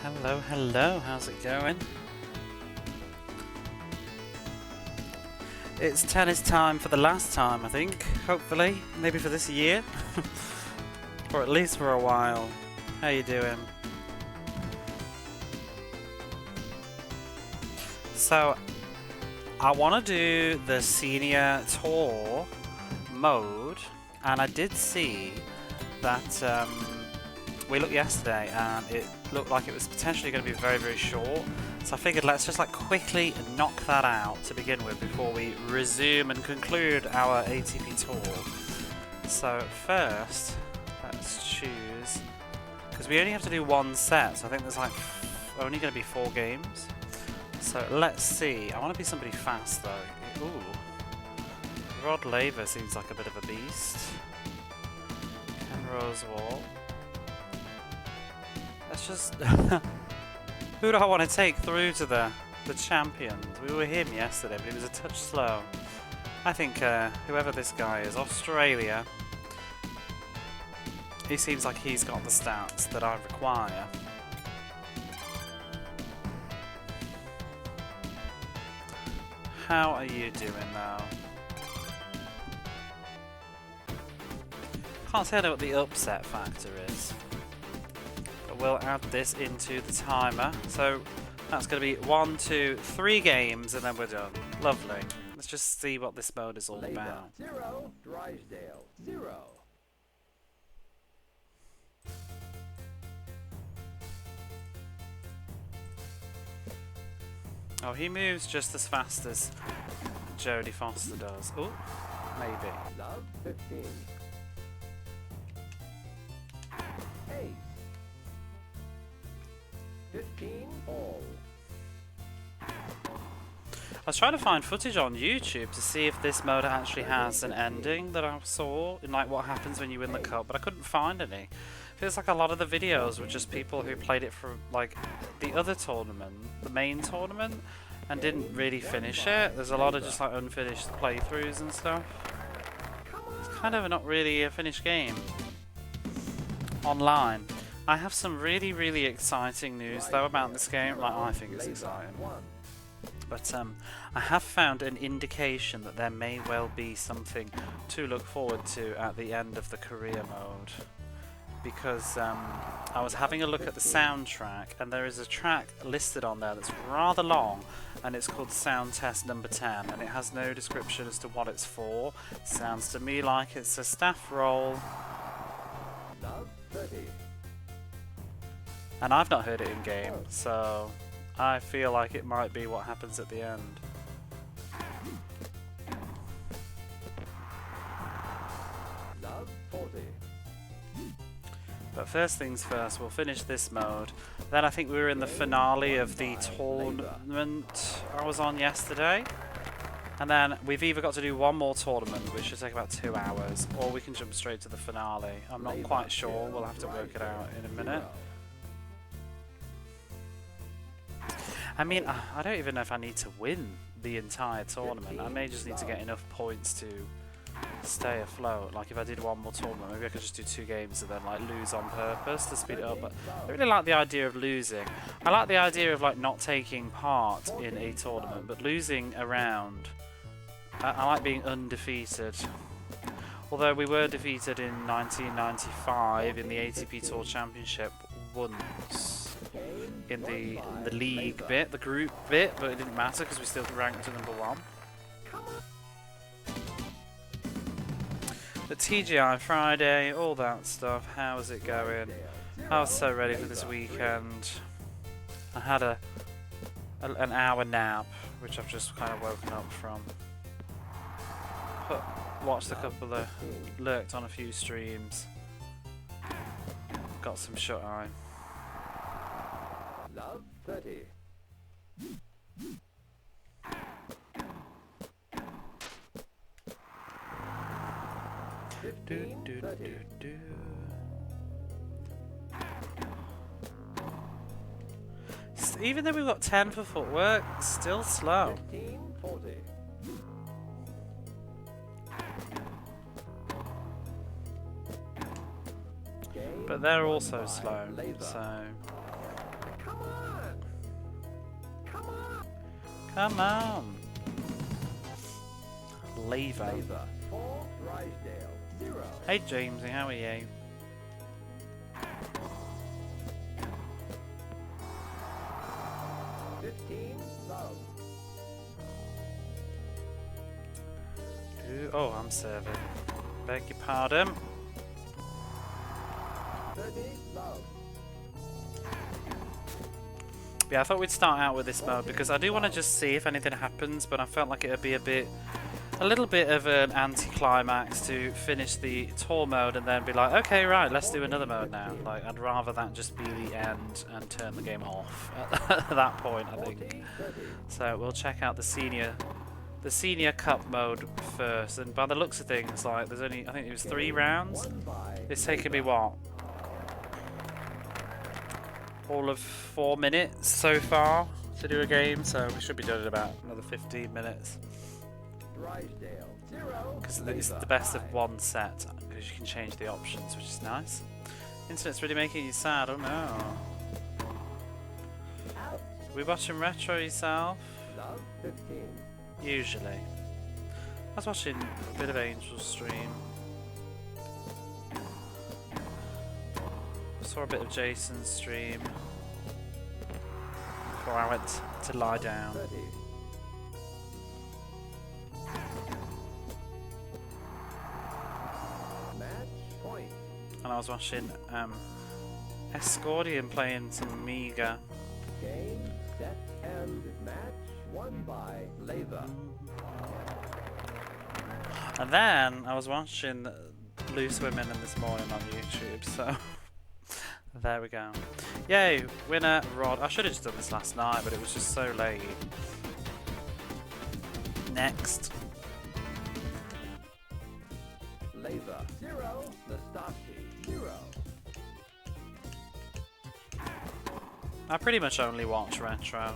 Hello, hello, how's it going? It's tennis time for the last time, I think. Hopefully, maybe for this year. Or at least for a while. How you doing? So, I want to do the senior tour mode, and I did see that we looked yesterday and it looked like it was potentially going to be very, very short. So I figured let's just quickly knock that out to begin with before we resume and conclude our ATP tour. So first, let's choose, because we only have to do one set, so I think there's only going to be 4 games. So let's see. I want to be somebody fast though. Ooh. Rod Laver seems like a bit of a beast. Ken Rosewall. Let's just... Who do I want to take through to the champions? We were him yesterday, but he was a touch slow. I think whoever this guy is, Australia, he seems like he's got the stats that I require. How are you doing now? Can't tell you what the upset factor is. But we'll add this into the timer. So that's going to be 1, 2, 3 games and then we're done. Lovely. Let's just see what this mode is all about. 0, Drysdale 0. Oh, he moves just as fast as Jodie Foster does. Oh, maybe. Love 15. Ace 15 all. I was trying to find footage on YouTube to see if this mode actually has an ending that I saw in what happens when you win the cup, but I couldn't find any. Feels like a lot of the videos were just people who played it for the other tournament, the main tournament, and didn't really finish it. There's a lot of just unfinished playthroughs and stuff. It's kind of not really a finished game online. I have some really, really exciting news though about this game. I think it's exciting. But I have found an indication that there may well be something to look forward to at the end of the career mode. Because I was having a look at the soundtrack and there is a track listed on there that's rather long and it's called Sound Test Number 10 and it has no description as to what it's for. Sounds to me like it's a staff roll. Love 30. And I've not heard it in game, so I feel like it might be what happens at the end. Love 40. But first things first, we'll finish this mode. Then I think we were in the finale of the tournament I was on yesterday. And then we've either got to do one more tournament, which should take about 2 hours, or we can jump straight to the finale. I'm not quite sure, we'll have to work it out in a minute. I mean, I don't even know if I need to win the entire tournament. I may just need to get enough points to stay afloat. Like if I did one more tournament, maybe I could just do 2 games and then lose on purpose to speed it up. But I really like the idea of losing. I like the idea of not taking part in a tournament, but losing a round. I like being undefeated. Although we were defeated in 1995 in the ATP Tour Championship once. In the league bit, the group bit, but it didn't matter because we still ranked to number 1. The TGI Friday, all that stuff, how is it going? I was so ready for this weekend. I had an hour nap, which I've just kind of woken up from. Watched a couple of, lurked on a few streams. Got some shut eye. Love 30. Even though we've got 10 for footwork, still slow. 15, 40. But they're also slow, so... Come Come on. Lever. Lever. 4, Drysdale. 0. Hey Jamesy, how are you? 15, Love. Oh, I'm serving. Beg your pardon. 30, Love. Yeah, I thought we'd start out with this mode because I do want to just see if anything happens, but I felt like it would be a little bit of an anticlimax to finish the tour mode and then be like, okay, right, let's do another mode now. Like, I'd rather that just be the end and turn the game off at that point, I think. So we'll check out the senior cup mode first, and by the looks of things, like, there's only, I think it was 3 rounds. It's taken me what? All of 4 minutes so far to do a game, so we should be done in about another 15 minutes. Because it's the best of one set, because you can change the options, which is nice. Internet's really making you sad, oh no. We watching retro yourself? Usually. I was watching a bit of Angel's stream. Saw a bit of Jason's stream before I went to lie down. And I was watching Escordian playing some Amiga. Game, set, and match won by Lever. And then I was watching Blue Swimming this morning on YouTube, so there we go. Yay, winner Rod. I should have just done this last night, but it was just so late. Next. Lever 0, Nastasi 0. I pretty much only watch retro.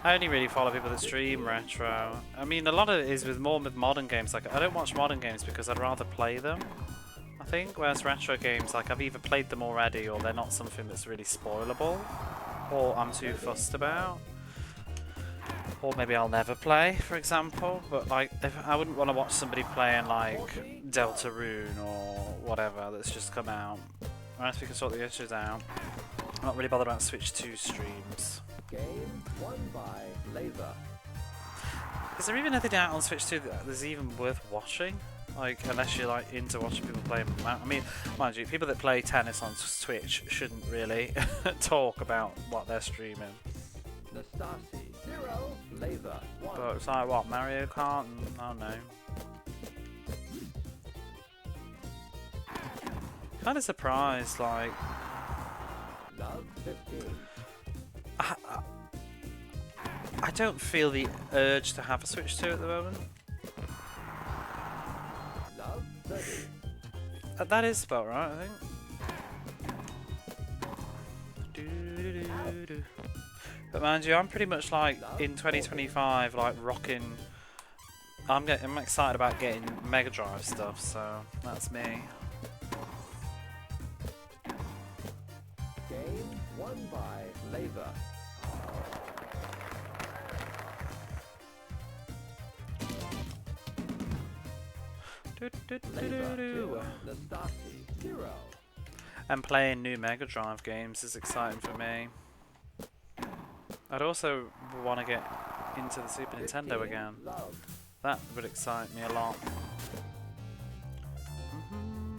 I only really follow people that stream retro. I mean, a lot of it is with modern games. Like, I don't watch modern games because I'd rather play them, I think. Whereas retro games, like, I've either played them already or they're not something that's really spoilable, or I'm too fussed about. Or maybe I'll never play, for example. But like, if I wouldn't want to watch somebody playing like Deltarune or whatever that's just come out. Unless we can sort the issues out. I'm not really bothered about Switch 2 streams. Game won by Lever. Is there even anything out on Switch 2 that's even worth watching? Like, unless you're like into watching people play. I mean, mind you, people that play tennis on Switch shouldn't really talk about what they're streaming. Nastasi 0, Lever 1. But it's like, what, Mario Kart? I don't know. Kind of surprised, like... Love 15. I don't feel the urge to have a Switch 2 at the moment. Love 30. That is about right, I think. But mind you, I'm pretty much like in 2025, like rocking. I'm excited about getting Mega Drive stuff, so that's me. Game won by Lever. Lever 0, Nastasi 0. And playing new Mega Drive games is exciting for me. I'd also want to get into the Super Nintendo again. Love. That would excite me a lot.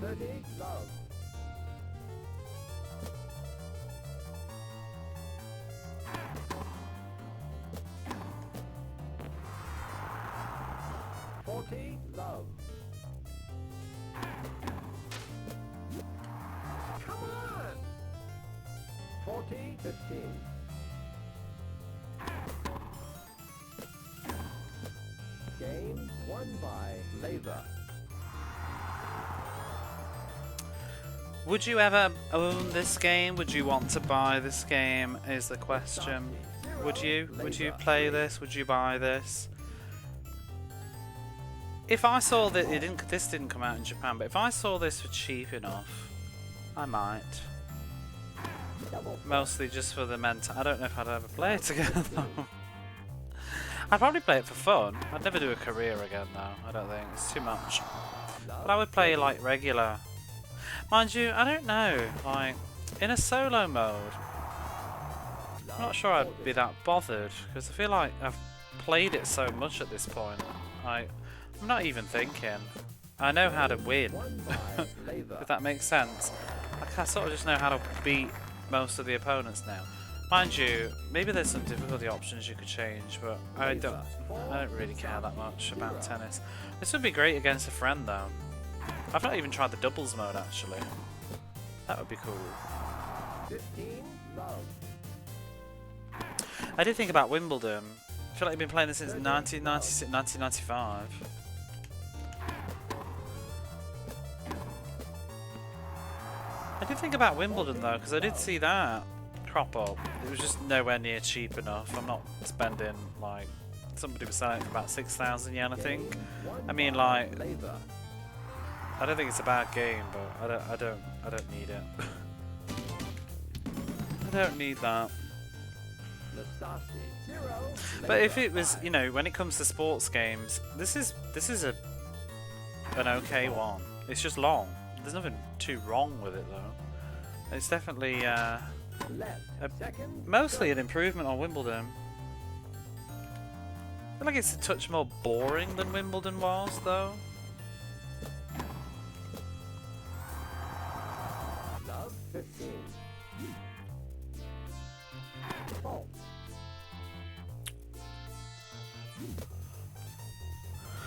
30, Love. Love. Come on! 40, 15. Game won by Lever. Would you ever own this game? Would you want to buy this game? Is the question. Would you? Would you play this? Would you buy this? If I saw that this didn't come out in Japan, but if I saw this for cheap enough, I might. Mostly just for the mental. I don't know if I'd ever play it together though. I'd probably play it for fun. I'd never do a career again though, I don't think. It's too much. But I would play like regular. Mind you, I don't know, like, in a solo mode, I'm not sure I'd be that bothered, because I feel like I've played it so much at this point. I'm not even thinking. I know how to win, if that makes sense. I sort of just know how to beat most of the opponents now. Mind you, maybe there's some difficulty options you could change, but I don't really care that much about tennis. This would be great against a friend though. I've not even tried the doubles mode actually. That would be cool. 15 love. I did think about Wimbledon. I feel like I've been playing this since 1996, 1995. I did think about Wimbledon though, because I did see that crop up. It was just nowhere near cheap enough. I'm not spending like, somebody was selling it for about 6,000 yen I think. I mean like, I don't think it's a bad game, but I don't need it. I don't need that. But if it was, you know, when it comes to sports games, this is an okay one. It's just long. There's nothing too wrong with it though. It's definitely mostly an improvement on Wimbledon. I feel like it's a touch more boring than Wimbledon was though. Love 15. Oh.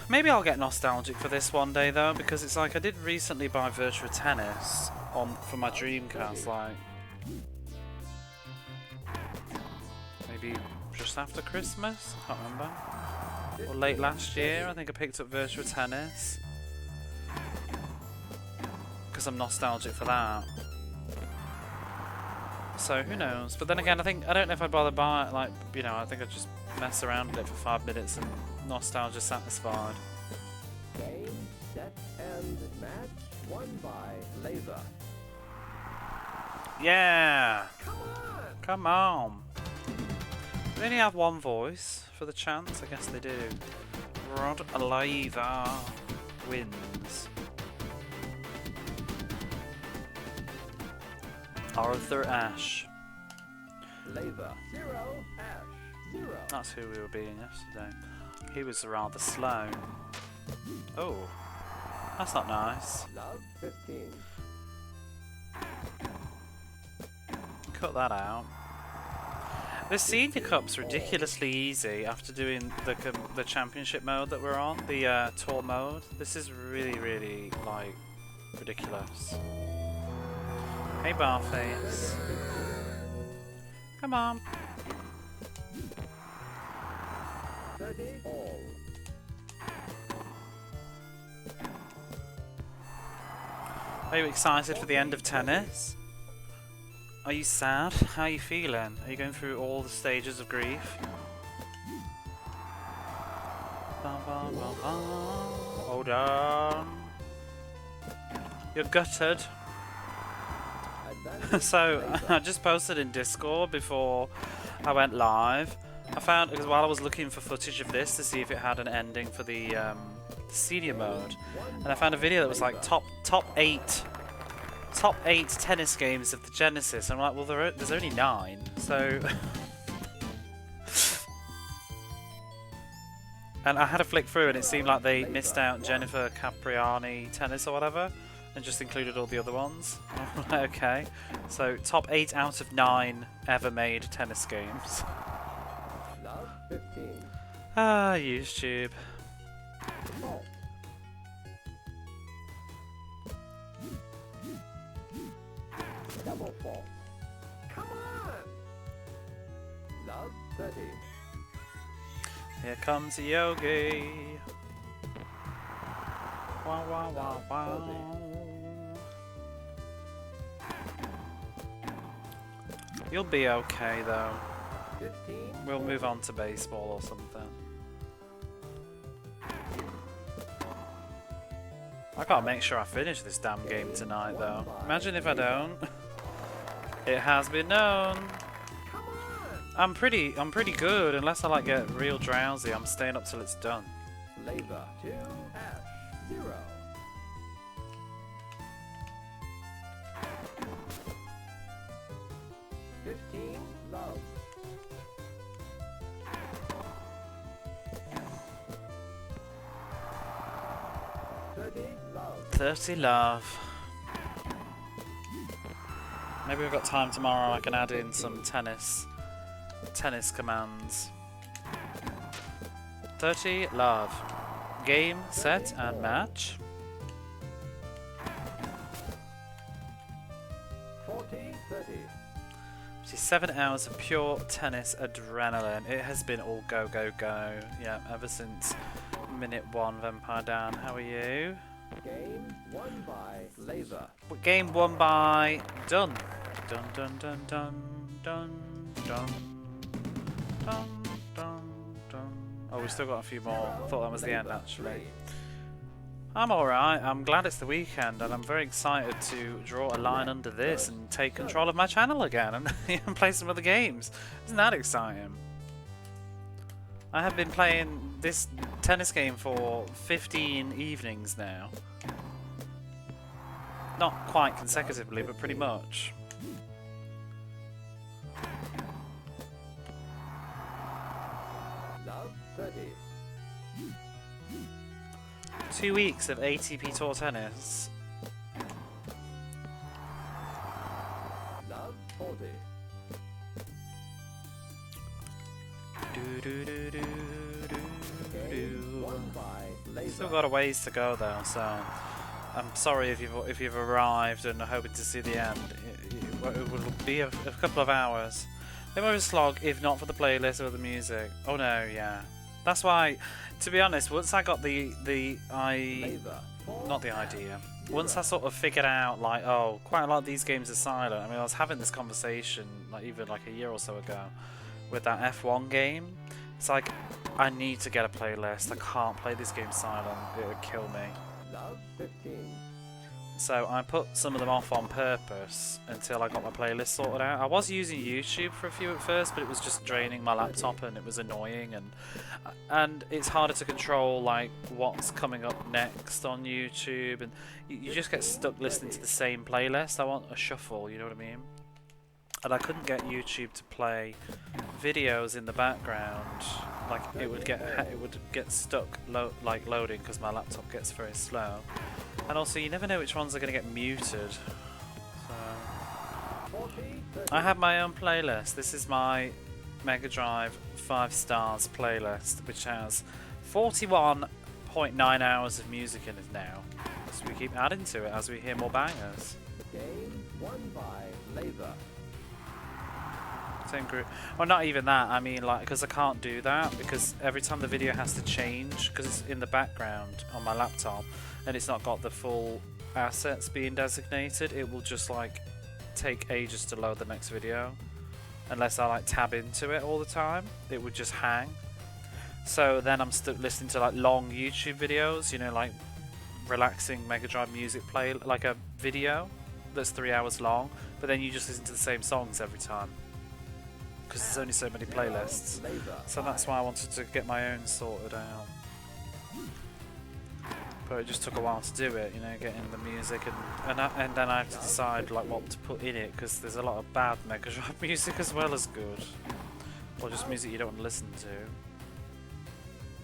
Maybe I'll get nostalgic for this one day though, because it's like I did recently buy Virtua Tennis for my Dreamcast, like maybe just after Christmas, I can't remember, or late last year. I think I picked up Virtua Tennis because I'm nostalgic for that. So who knows? But then again, I don't know if I'd bother buy it. Like, you know, I think I'd just mess around with it for 5 minutes and nostalgia satisfied. Game, set, and match won by Leva. Yeah! Come on! Come on! They only have one voice for the chants. I guess they do. Rod Leva wins. Arthur Ashe. Leva 0, Ashe 0. That's who we were being yesterday. He was rather slow. Oh, that's not nice. Love 15. Cut that out. The Senior Cup's ridiculously easy after doing the championship mode that we're on, the tour mode. This is really like ridiculous. Hey Barface. Come on. 30 all. Are you excited for the end of tennis? Are you sad? How are you feeling? Are you going through all the stages of grief? Hold on. You're gutted. So, I just posted in Discord before I went live. I found, because while I was looking for footage of this to see if it had an ending for the senior mode, and I found a video that was like top 8 tennis games of the Genesis. I'm like, well, there's only 9, so. And I had to flick through, and it seemed like they missed out Jennifer Capriani tennis or whatever, and just included all the other ones. Okay, so top 8 out of 9 ever made tennis games. Love 15. Ah, YouTube. Oh. Double fault. Come on! Love 30. Here comes Yogi. Wow, wow, wow, wow. You'll be okay though. 15. We'll move on to baseball or something. I gotta make sure I finish this damn game tonight though. Imagine if I don't. It has been known. Come on! I'm pretty good, unless I like get real drowsy. I'm staying up till it's done. Labor 2F 0. 15 love. 30 love. 30 love. Maybe we've got time tomorrow. I can add in some tennis commands. 30 love. Game, set, and match. 40 30. 7 hours of pure tennis adrenaline. It has been all go, go, go. Yeah, ever since minute 1, Vampire Dan. How are you? Game won by Laser. Game won by done. Dun dun dun dun dun dun dun dun dun. Oh, we've still got a few more. Thought that was the end actually. I'm alright. I'm glad it's the weekend and I'm very excited to draw a line under this and take control of my channel again and play some other games. Isn't that exciting? I have been playing this tennis game for 15 evenings now. Not quite consecutively, but pretty much. Love 30. 2 weeks of ATP Tour tennis. Love 40. Do do do do do Game won do. by Laser. Still got a ways to go though, so I'm sorry if you've arrived and are hoping to see the end. It will be a couple of hours. It might be a slog if not for the playlist or the music. Oh no, yeah. That's why, to be honest, once I got Laser. not the idea. Once I sort of figured out, like, oh, quite a lot of these games are silent. I mean, I was having this conversation, like, even like a year or so ago, with that F1 game. It's like, I need to get a playlist. I can't play this game silent. It would kill me. Love 15. So I put some of them off on purpose until I got my playlist sorted out. I was using YouTube for a few at first, but it was just draining my laptop and it was annoying, and it's harder to control like what's coming up next on YouTube, and you just get stuck listening to the same playlist. I want a shuffle, you know what I mean? And I couldn't get YouTube to play videos in the background. Like it would get stuck loading because my laptop gets very slow. And also, you never know which ones are going to get muted. So I have my own playlist. This is my Mega Drive 5 stars playlist, which has 41.9 hours of music in it now. So we keep adding to it as we hear more bangers. Game won by Laser. Same group. Well, not even that. I mean, like, because I can't do that because every time the video has to change because it's in the background on my laptop and it's not got the full assets being designated, it will just like take ages to load the next video unless I like tab into it all the time. It would just hang. So then I'm stuck listening to like long YouTube videos, you know, like relaxing Mega Drive music play, like a video that's 3 hours long, but then you just listen to the same songs every time because there's only so many playlists. So that's why I wanted to get my own sorted out. But it just took a while to do it, you know, getting the music and then I have to decide like what to put in it because there's a lot of bad Mega Drive music as well as good, or just music you don't want to listen to.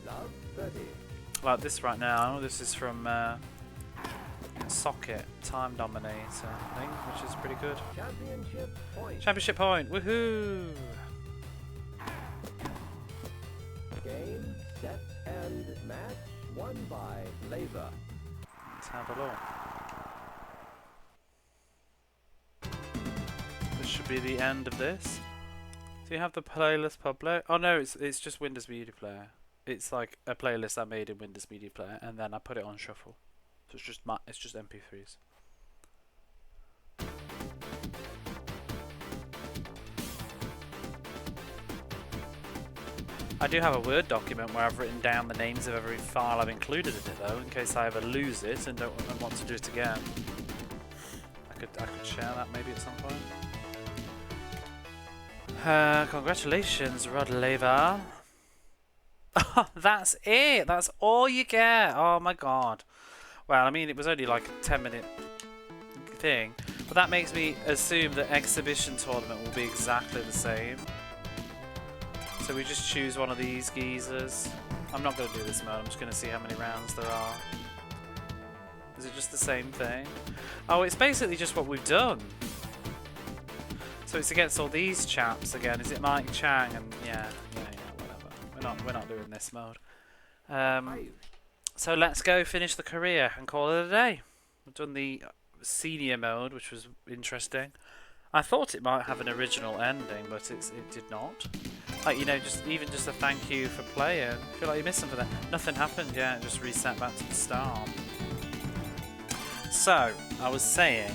Love 30. Like this right now. This is from Socket Time Dominator, I think, which is pretty good. Championship point. Championship point, woohoo! Game, set, and match won by Laser. Let's have a look. This should be the end of this. Do you have the playlist public? Oh no, it's just Windows Media Player. It's like a playlist I made in Windows Media Player, and then I put it on shuffle. So it's just MP3s. I do have a Word document where I've written down the names of every file I've included in it though, in case I ever lose it and don't want to do it again. I could share that maybe at some point. Congratulations, Rod Laver. That's it. That's all you get. Oh my god. Well, I mean, it was only like a 10-minute thing, but that makes me assume that exhibition tournament will be exactly the same. So we just choose one of these geezers. I'm not going to do this mode. I'm just going to see how many rounds there are. Is it just the same thing? Oh, it's basically just what we've done. So it's against all these chaps again. Is it Mike Chang? And yeah, whatever. We're not doing this mode. So let's go finish the career and call it a day. We've done the senior mode, which was interesting. I thought it might have an original ending, but it did not. Like, you know, just a thank you for playing. I feel like you missed something there. Nothing happened, yeah, it just reset back to the start. So, I was saying,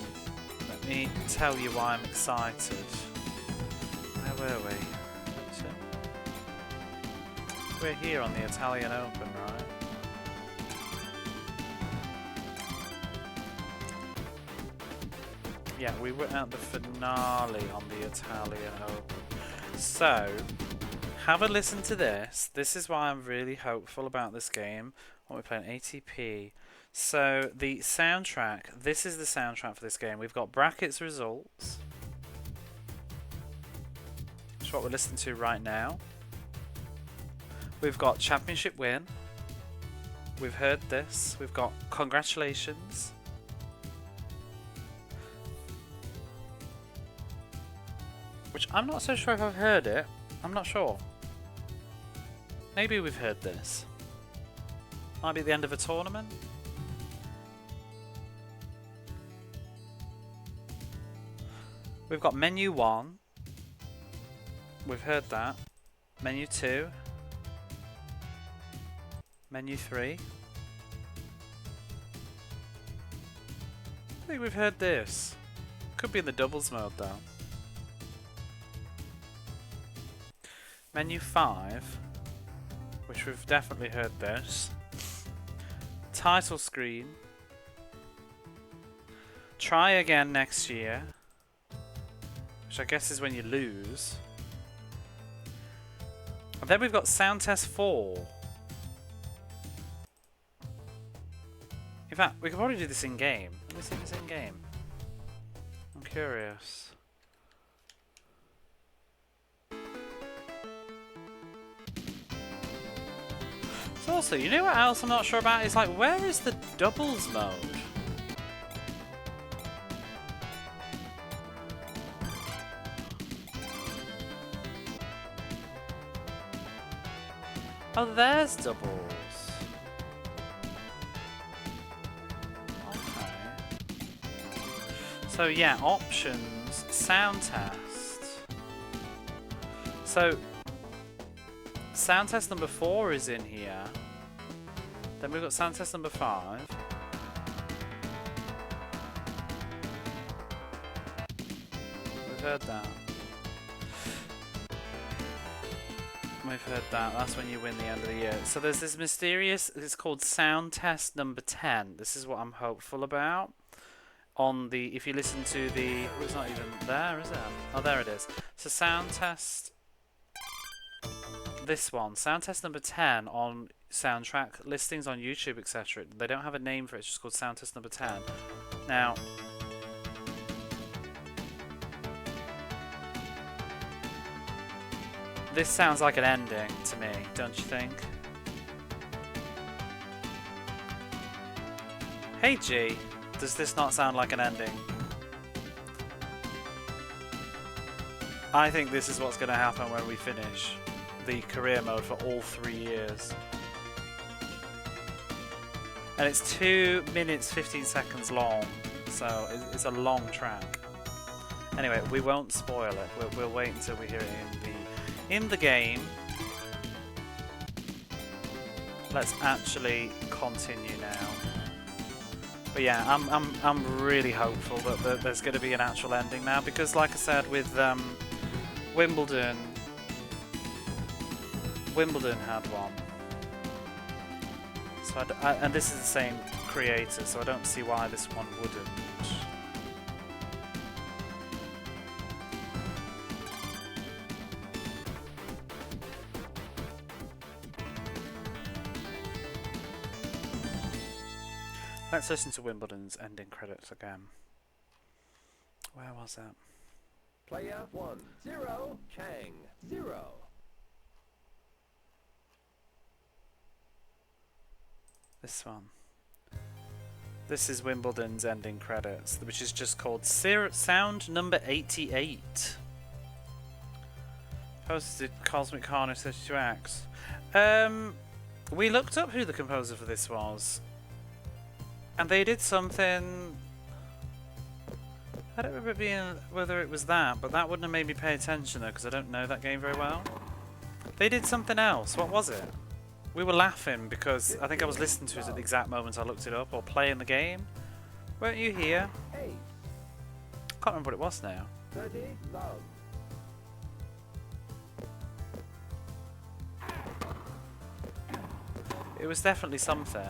let me tell you why I'm excited. Where were we? We're here on the Italian Open, right? Yeah, we were at the finale on the Italian Open. So, have a listen to this. This is why I'm really hopeful about this game. What we're playing, ATP. So, the soundtrack, this is the soundtrack for this game. We've got brackets results, which is what we're listening to right now. We've got championship win. We've heard this. We've got congratulations. Which I'm not so sure if I've heard it. I'm not sure. Maybe we've heard this. Might be at the end of a tournament. We've got menu 1. We've heard that. Menu 2. Menu 3. I think we've heard this. Could be in the doubles mode though. Menu 5, which we've definitely heard this. Title screen. Try again next year, which I guess is when you lose. And then we've got sound test 4. In fact, we could probably do this in game. Let me see this in game. I'm curious. So also, you know what else I'm not sure about? Is like, where is the doubles mode? Oh, there's doubles. Okay. So yeah, options, sound test. So sound test number 4 is in here. Then we've got sound test number 5. We've heard that. We've heard that. That's when you win the end of the year. So there's this mysterious, it's called sound test number 10. This is what I'm hopeful about. On the, if you listen to the, oh, it's not even there, is it? Oh, there it is. So sound test, this one, sound test number 10 on soundtrack listings on YouTube, etc. They don't have a name for it, it's just called sound test number 10. Now, this sounds like an ending to me, don't you think? Hey G, does this not sound like an ending? I think this is what's going to happen when we finish the career mode for all 3 years. And it's 2 minutes 15 seconds long, so it's a long track. Anyway, we won't spoil it. We'll wait until we hear it in the game. Let's actually continue now. But yeah, I'm really hopeful that there's going to be an actual ending now, because like I said with Wimbledon had one. So and this is the same creator, so I don't see why this one wouldn't. Let's listen to Wimbledon's ending credits again. Where was that? Player 1, 0, Chang, 0. This one. This is Wimbledon's ending credits, which is just called Sound Number 88. Posted Cosmic Carnage 32X. We looked up who the composer for this was, and they did something. I don't remember whether it was that, but that wouldn't have made me pay attention though, because I don't know that game very well. They did something else. What was it? We were laughing because I think I was listening to it at the exact moment I looked it up, or playing the game. Weren't you here? Hey, Can't remember what it was now. 30, love. It was definitely something,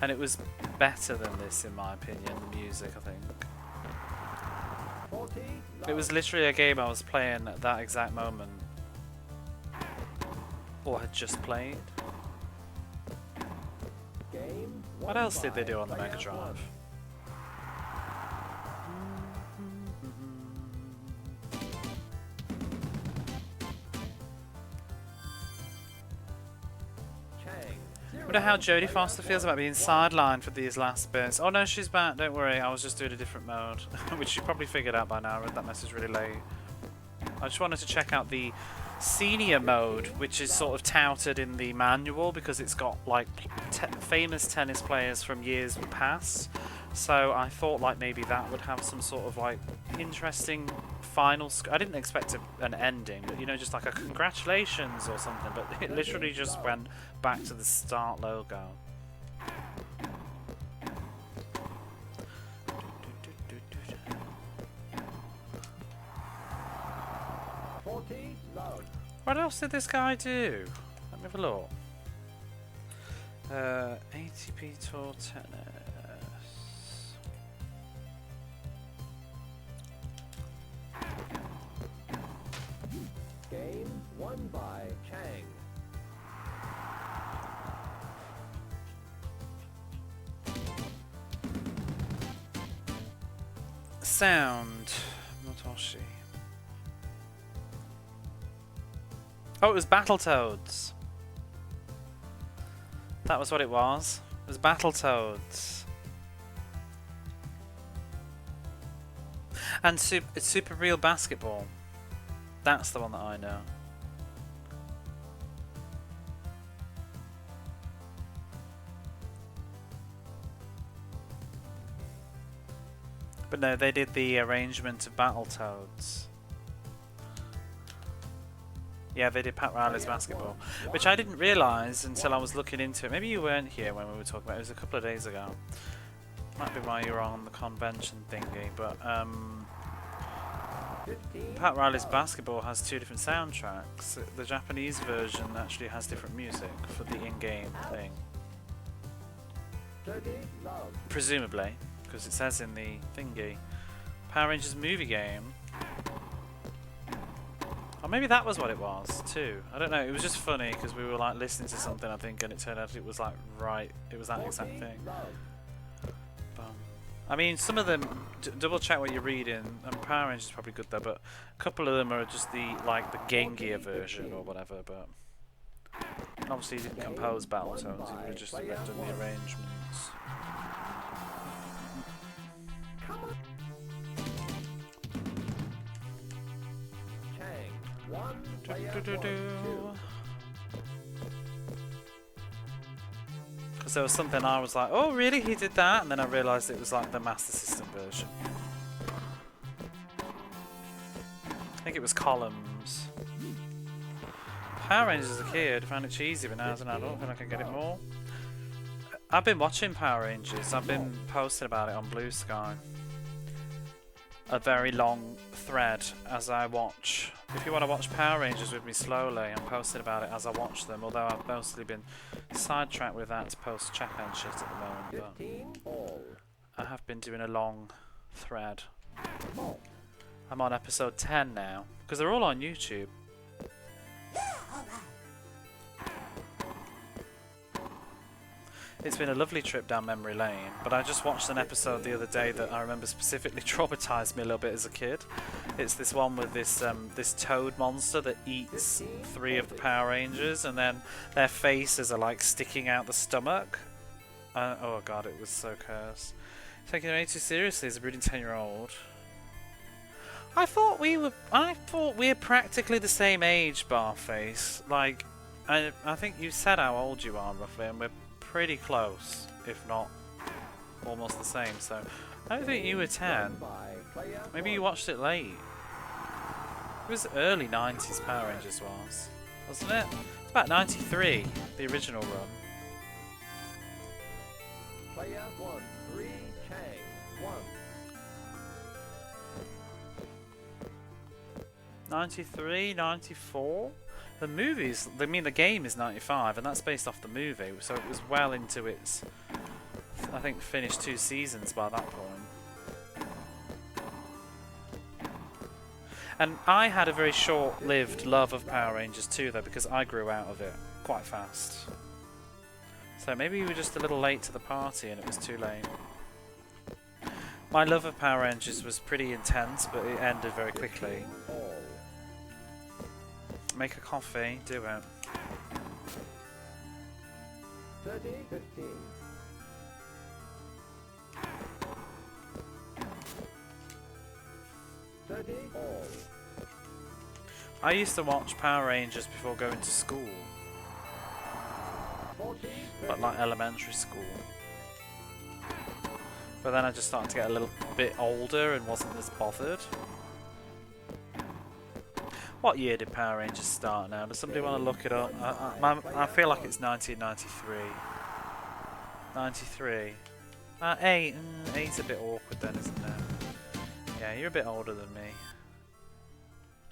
and it was better than this in my opinion, the music I think. 40, love. It was literally a game I was playing at that exact moment, or had just played. Game What else did they do on the Mega Drive? I wonder how Jodie Foster feels about being sidelined for these last bits. Oh no, she's back, don't worry, I was just doing a different mode. Which you probably figured out by now, I read that message really late. I just wanted to check out the senior mode, which is sort of touted in the manual because it's got like famous tennis players from years past. So I thought like maybe that would have some sort of like interesting final I didn't expect an ending, but you know, just like a congratulations or something, but it literally just went back to the start logo. What else did this guy do? Let me have a look. ATP Tour Tennis. Game won by Chang. Sound. Motoshi. Oh, it was Battletoads. That was what it was. It was Battletoads. And it's Super Real Basketball. That's the one that I know. But no, they did the arrangement of Battletoads. Yeah, they did Pat Riley's Basketball, which I didn't realise until I was looking into it. Maybe you weren't here when we were talking about it. It was a couple of days ago. Might be while you were on the convention thingy, but Pat Riley's Basketball has two different soundtracks. The Japanese version actually has different music for the in-game thing. Presumably, because it says in the thingy. Power Rangers movie game. Or maybe that was what it was too. I don't know. It was just funny because we were like listening to something, I think, and it turned out it was like right. It was that exact thing. I mean, some of them. Double check what you're reading. And Power Rangers is probably good though, but a couple of them are just the Game Gear version or whatever. But and obviously, he didn't compose Battletoads. He would have just done the arrangements. Because there was something I was like, oh really, he did that? And then I realised it was like the Master System version. I think it was Columns. Power Rangers as a kid, I found it cheesy, but now as an adult I think I can get it more. I've been watching Power Rangers, I've been posting about it on Bluesky. A very long thread as I watch. If you want to watch Power Rangers with me slowly, I'm posting about it as I watch them, although I've mostly been sidetracked with that to post check-out shit at the moment, but I have been doing a long thread. I'm on episode 10 now, because they're all on YouTube. It's been a lovely trip down memory lane, but I just watched an episode the other day that I remember specifically traumatized me a little bit as a kid. It's this one with this this toad monster that eats 3 of the Power Rangers, and then their faces are like sticking out the stomach. Oh god, it was so cursed. Taking it way too seriously as a brooding 10-year-old. I thought we were practically the same age, Barface. Like, I think you said how old you are roughly, and we're pretty close, if not almost the same. So I don't think you were 10. Maybe you watched it late. It was early 90s Power Rangers wasn't it? It's about 93, the original run. Player 1, 3, Chang, 1. 93, 94? The movies, I mean the game is 95 and that's based off the movie, so it was well into its, I think, finished 2 seasons by that point. And I had a very short-lived love of Power Rangers too though, because I grew out of it quite fast. So maybe you were just a little late to the party and it was too late. My love of Power Rangers was pretty intense, but it ended very quickly. Make a coffee, do it. 30, 15. I used to watch Power Rangers before going to school. 40, But like elementary school. But then I just started to get a little bit older and wasn't as bothered. What year did Power Rangers start now? Does somebody want to look it up? I feel like it's 1993. 93. 8's a bit awkward then, isn't it? Yeah, you're a bit older than me.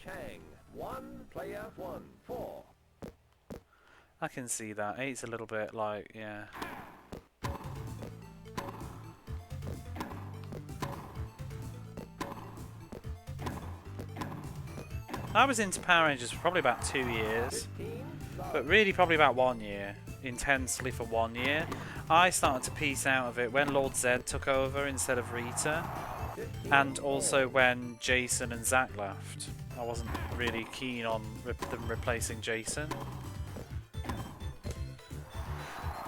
Chang, 1, player 1, 4. I can see that. 8's a little bit like, yeah. I was into Power Rangers for probably about 2 years, but really probably about 1 year, intensely for 1 year. I started to piece out of it when Lord Zed took over instead of Rita, and also when Jason and Zack left. I wasn't really keen on them replacing Jason.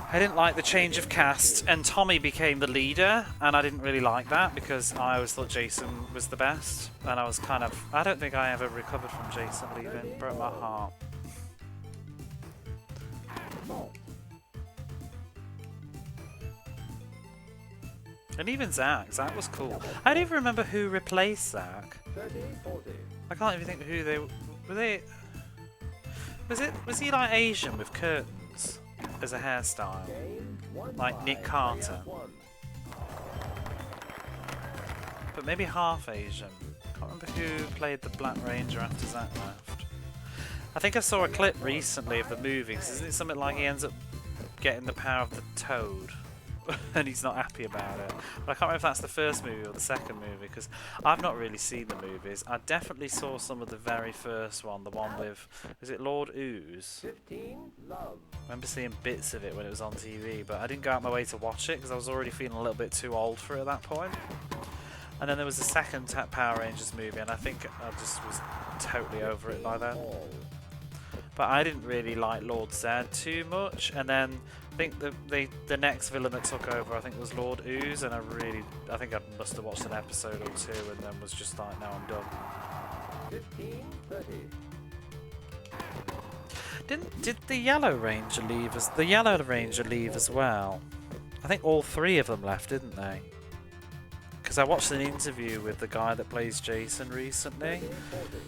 I didn't like the change of cast, and Tommy became the leader, and I didn't really like that because I always thought Jason was the best, and I was kind of, I don't think I ever recovered from Jason leaving. It broke my heart. And even Zack was cool. I don't even remember who replaced Zack. 30, 40. I can't even think who they were. They was he like Asian with curtains as a hairstyle, Game, 1 like Nick Carter, player 1. but maybe half Asian. Can't remember who played the Black Ranger after Zack left. I think I saw a clip recently of the movie. Isn't it something like he ends up getting the power of the Toad? And he's not happy about it. But I can't remember if that's the first movie or the second movie, because I've not really seen the movies. I definitely saw some of the very first one, the one with, is it Lord Ooze? 15, love. I remember seeing bits of it when it was on TV, but I didn't go out my way to watch it because I was already feeling a little bit too old for it at that point. And then there was the second Power Rangers movie, and I think I just was totally over it by then. But I didn't really like Lord Zed too much, and then I think the next villain that took over, I think, was Lord Ooze, and I think I must have watched an episode or 2 and then was just like, no, I'm done. 15, 30. Did the Yellow Ranger leave as the Yellow Ranger leave as well? I think all 3 of them left, didn't they? Because I watched an interview with the guy that plays Jason recently,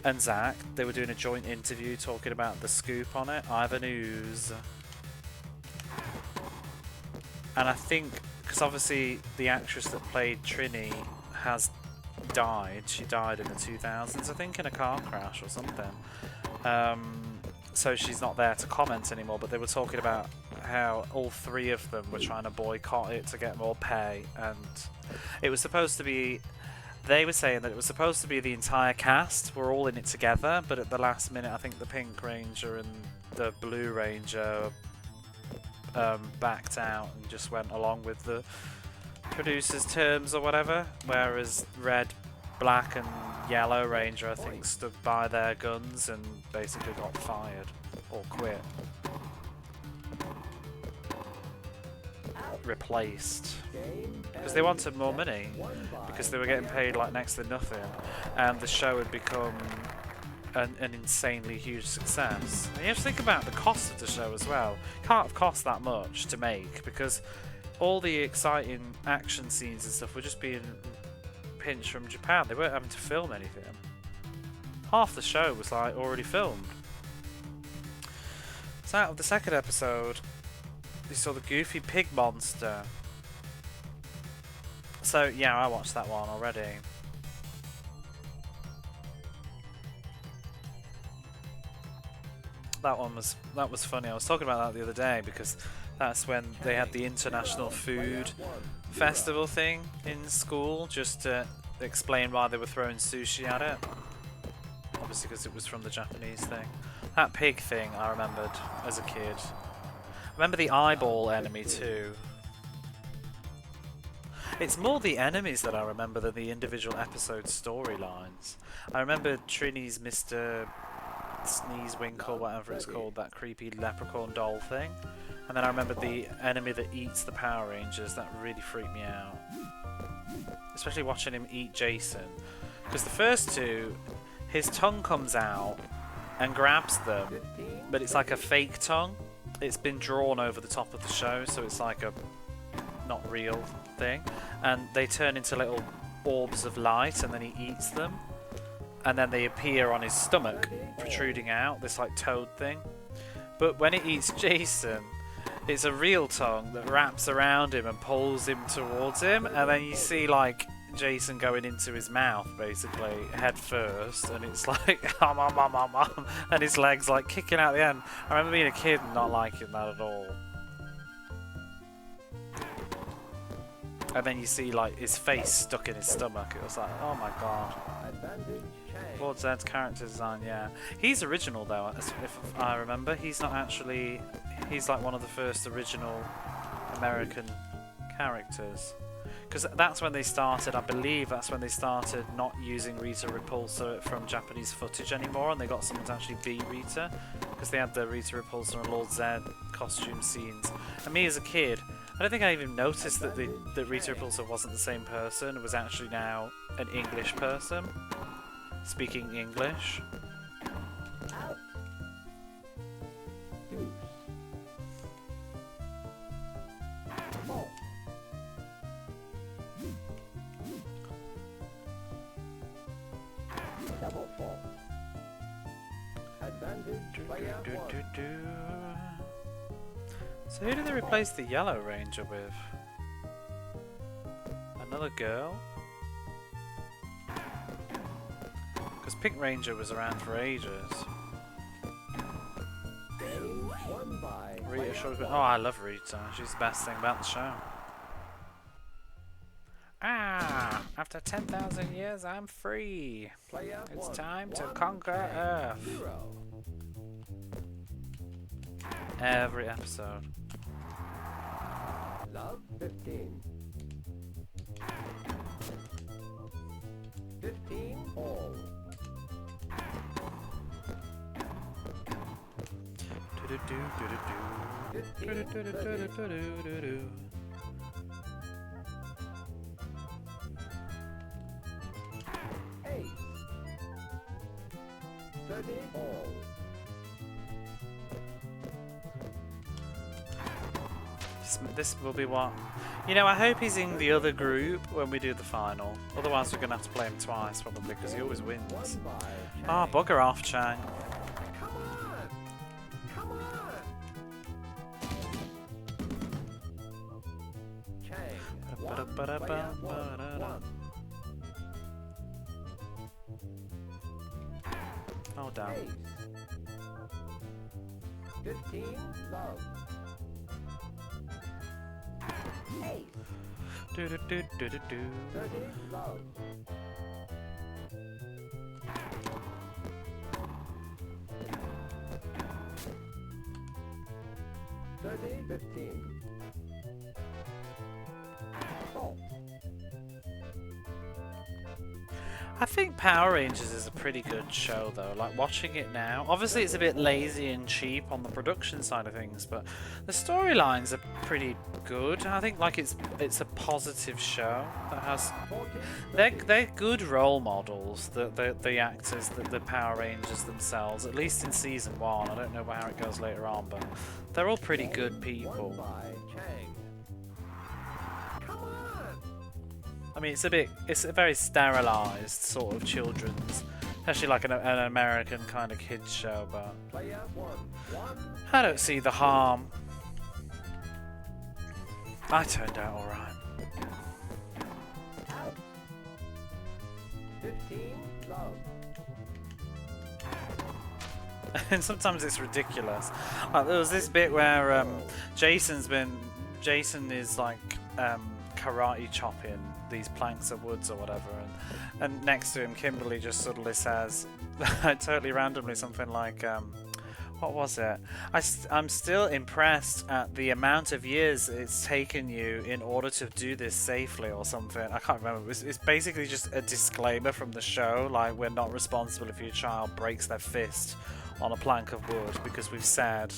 and Zack. They were doing a joint interview talking about the scoop on it. Ivan Ooze. And I think, because obviously the actress that played Trini has died. She died in the 2000s, I think, in a car crash or something. So she's not there to comment anymore, but they were talking about how all 3 of them were trying to boycott it to get more pay, and it was supposed to be, they were saying that it was supposed to be the entire cast were all in it together, but at the last minute I think the Pink Ranger and the Blue Ranger backed out and just went along with the producer's terms or whatever, whereas Red, Black and Yellow Ranger I think stood by their guns and basically got fired or quit. Replaced. Because they wanted more money, because they were getting paid like next to nothing, and the show had become an insanely huge success. And you have to think about the cost of the show as well. Can't have cost that much to make, because all the exciting action scenes and stuff were just being pinched from Japan. They weren't having to film anything. Half the show was like already filmed. So out of the second episode, we saw the goofy pig monster. So yeah, I watched that one already. That was funny. I was talking about that the other day because that's when they had the International Food Festival thing in school, just to explain why they were throwing sushi at it. Obviously because it was from the Japanese thing. That pig thing I remembered as a kid. I remember the eyeball enemy too. It's more the enemies that I remember than the individual episode storylines. I remember Trini's Mr. Sneezewinkle, whatever it's called, that creepy leprechaun doll thing. And then I remember the enemy that eats the Power Rangers. That really freaked me out. Especially watching him eat Jason. Because the first two, his tongue comes out and grabs them, but it's like a fake tongue. It's been drawn over the top of the show, so it's like a not real thing. And they turn into little orbs of light, and then he eats them. And then they appear on his stomach, protruding out, this like toad thing. But when it eats Jason, it's a real tongue that wraps around him and pulls him towards him, and then you see like Jason going into his mouth basically head first, and it's like and his legs like kicking out the end. I remember being a kid and not liking that at all. And then you see like his face stuck in his stomach. It was like, oh my god. Lord Zed's character design, yeah. He's original though, if I remember. He's not actually... He's like one of the first original American characters. Because that's when they started, I believe that's when they started not using Rita Repulsa from Japanese footage anymore, and they got someone to actually be Rita. Because they had the Rita Repulsa and Lord Zed costume scenes. And me as a kid, I don't think I even noticed that that Rita Repulsa wasn't the same person. It was actually now an English person speaking English. So who did they replace the Yellow Ranger with? Another girl? Because Pink Ranger was around for ages. Rita should have been... Oh, I love Rita. She's the best thing about the show. Ah! After 10,000 years, I'm free. It's time to conquer Earth. Every episode. Love 15. 15 all. Ace. 30 all. This will be what? You know, I hope he's in the other group when we do the final. Otherwise we're going to have to play him twice probably, because he always wins. Ah, oh, bugger off, Chang. Come on! Come on! Chang. One. Oh, damn. Ace. 15 love. Ace. Do do do do do do. 30 love. 30, 15. Halt. I think Power Rangers is a pretty good show though, like watching it now. Obviously it's a bit lazy and cheap on the production side of things, but the storylines are pretty good. I think like it's a positive show that has they're good role models, the actors, the Power Rangers themselves, at least in season 1. I don't know how it goes later on, but they're all pretty good people. I mean, it's a very sterilized sort of children's, especially like an American kind of kids show, but I don't see the harm. I turned out alright. 15, love. And sometimes it's ridiculous. Like, there was this bit where Jason is like karate chopping these planks of woods or whatever, and next to him Kimberly just suddenly says totally randomly something like what was it? I'm still impressed at the amount of years it's taken you in order to do this safely or something. I can't remember. It's basically just a disclaimer from the show, like we're not responsible if your child breaks their fist on a plank of wood because we've said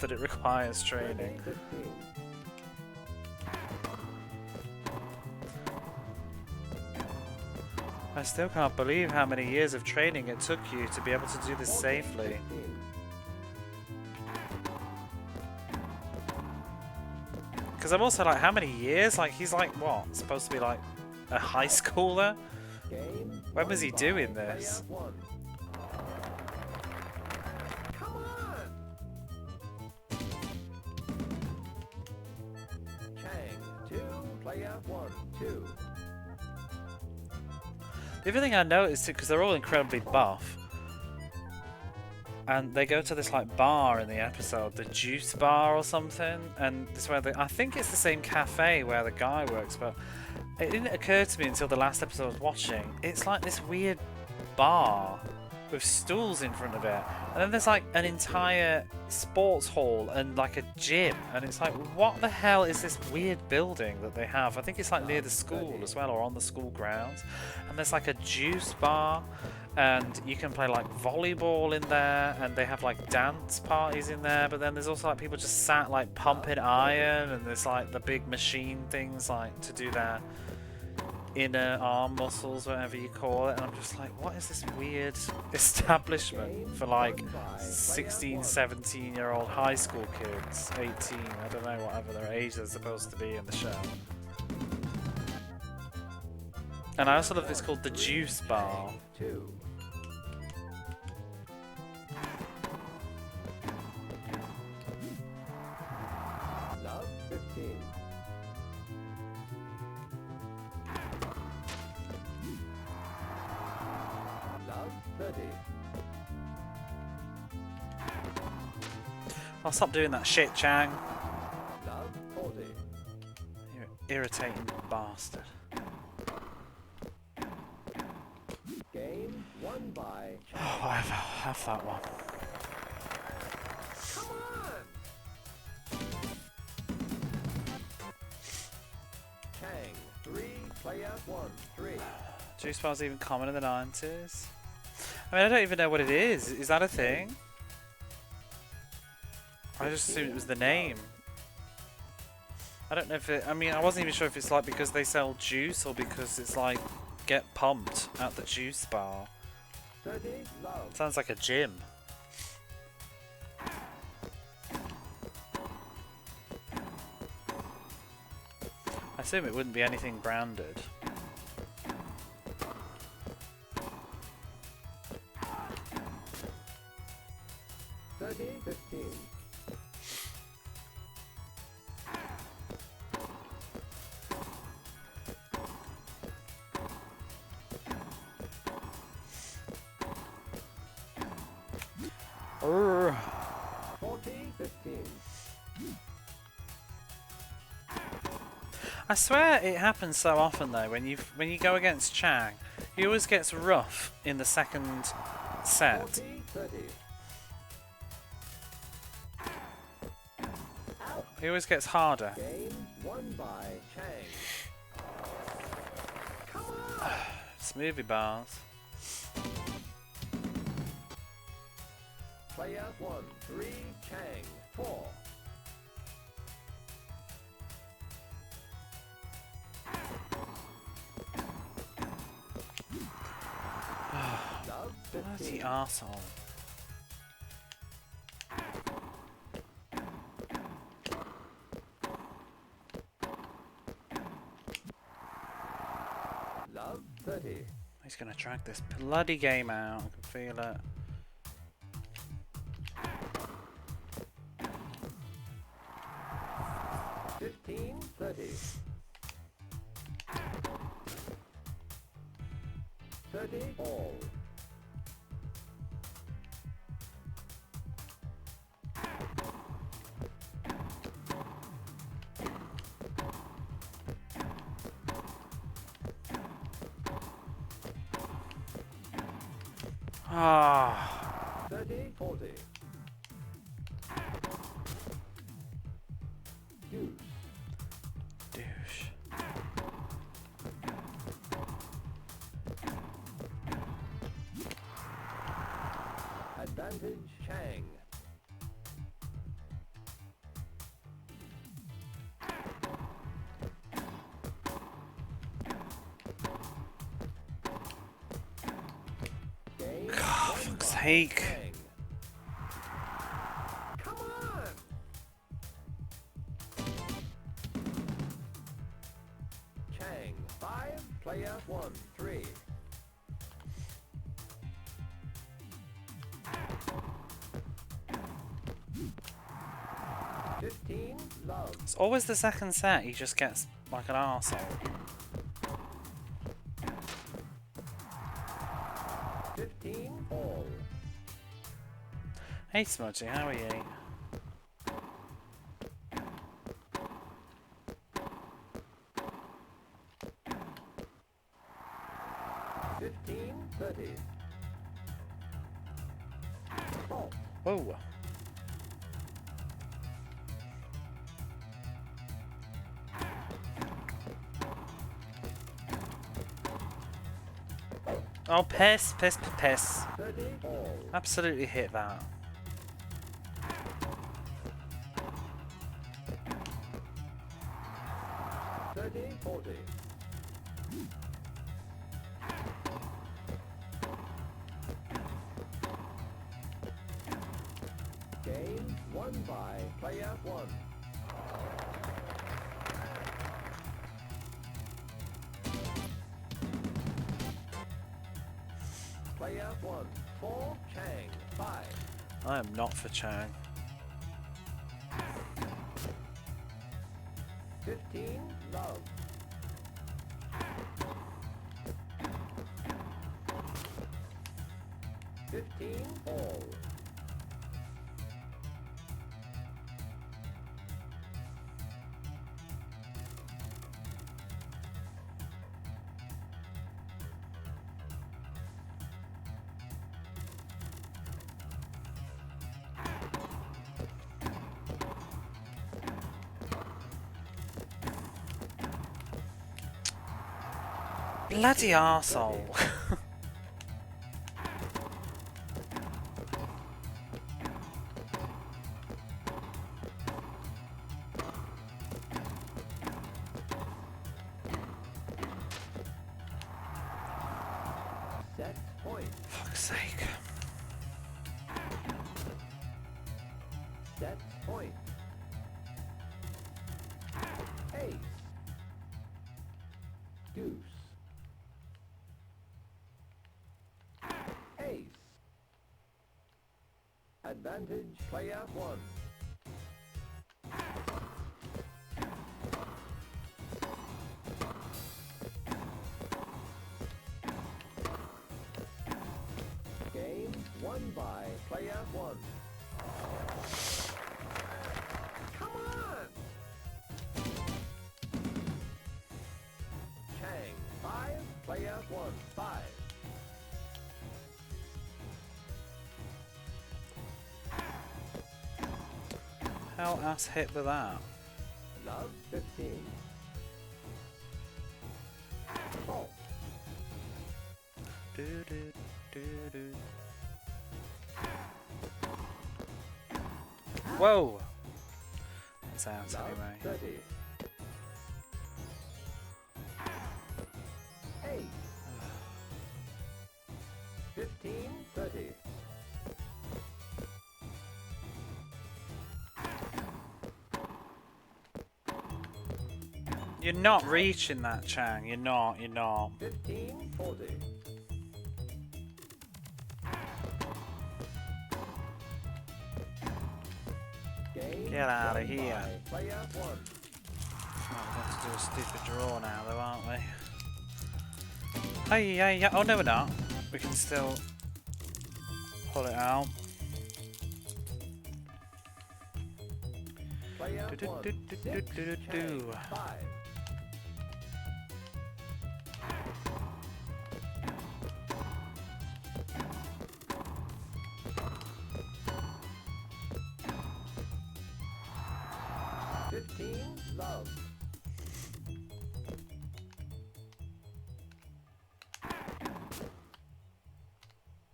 that it requires training. I still can't believe how many years of training it took you to be able to do this safely. Because I'm also like, how many years? Like, he's like, what? Supposed to be like a high schooler? When was he doing this? The other thing I noticed, because they're all incredibly buff, and they go to this like bar in the episode, the Juice Bar or something, and this is where I think it's the same cafe where the guy works, but it didn't occur to me until the last episode I was watching. It's like this weird bar with stools in front of it, and then there's like an entire sports hall and like a gym, and it's like, what the hell is this weird building that they have? I think it's like near the school as well, or on the school grounds, and there's like a juice bar, and you can play like volleyball in there, and they have like dance parties in there, but then there's also like people just sat like pumping iron, and there's like the big machine things like to do their inner arm muscles, whatever you call it, and I'm just like, what is this weird establishment for like 16, 17-year-old high school kids, 18, I don't know, whatever their age they're supposed to be in the show. And I also love it's called the Juice Bar. Love 15. Love 30. I'll stop doing that shit, Chang. Love 40. You're an irritating bastard. Game won by Oh, whatever. Have that one. Come on! Chang 3, player 1, 3. Juice Bar's even common in the 90s. I mean, I don't even know what it is. Is that a thing? I just assumed it was the name. I don't know if it... I mean, I wasn't even sure if it's like because they sell juice or because it's like get pumped at the juice bar. 30, love. Sounds like a gym. I assume it wouldn't be anything branded. Thirty, 15. Urgh. 40, 15. I swear it happens so often though. When you go against Chang, he always gets rough in the second set. 40, 30. Ouch. He always gets harder. Game won by Chang. Come on! Smoothie bars. Player 1, 3, Chang, 4. Love Bloody 15. arsehole. Love 30. He's gonna drag this bloody game out. I can feel it. $15, 30. 30 all. Ah. 30, 40. Deuce. Douche. Advantage Chang. Game God, won fuck's by sake. Chang. Come on! Chang, 5, player 1, 3. Love. It's always the second set. He just gets like an arsehole. 15 all. Hey Smudgy, how are you? 15, 30. Oh, Whoa. Oh, piss, piss, piss. 30 all. Absolutely hit that. Thirty, 40. Game won by player 1. Player 1, 4, Chang, 5. I am not for Chang. 15, love. 15 all. Bloody arsehole. Set point. Fuck's sake. Set point. Ace. Deuce. Ace. Advantage player 1. Game won by player 1. Come on! Chang, 5, player 1, 5. How ass hit with that? Love 15. Oh. Do, do, do, do. Whoa! It's out Love anyway. 30. Hey. 15, 30. You're not reaching that, Chang. You're not. 15, 40. Game Get out of won here. by Player 1. Oh, we're going to do a stupid draw now, though, aren't we? Hey, yeah. Oh, no, we're not. We can still pull it out. Player Do, do, 1. do, do, 6, do, do, do. 5. 15, love.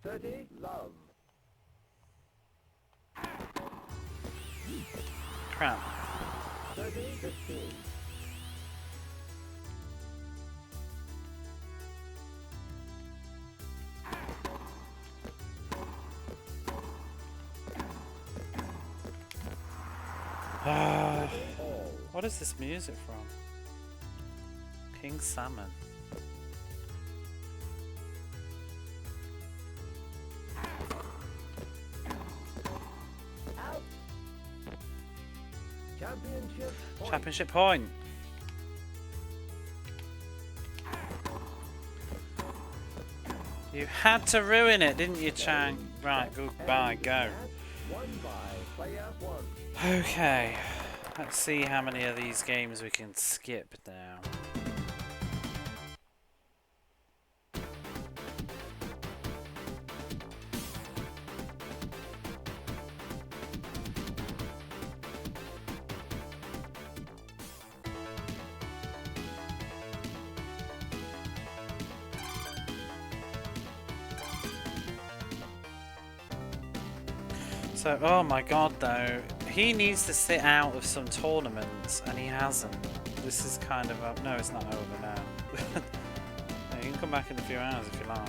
30, love. Crap. 30, 15. Ah. All. What is this music from? King Salmon. Out. Championship point. Championship point. You had to ruin it, didn't you, Chang? Right, goodbye, go. Won by Player 1. Okay, let's see how many of these games we can skip now. So, oh my god though, he needs to sit out of some tournaments and he hasn't. This is kind of a... no, it's not over now. No, you can come back in a few hours if you like.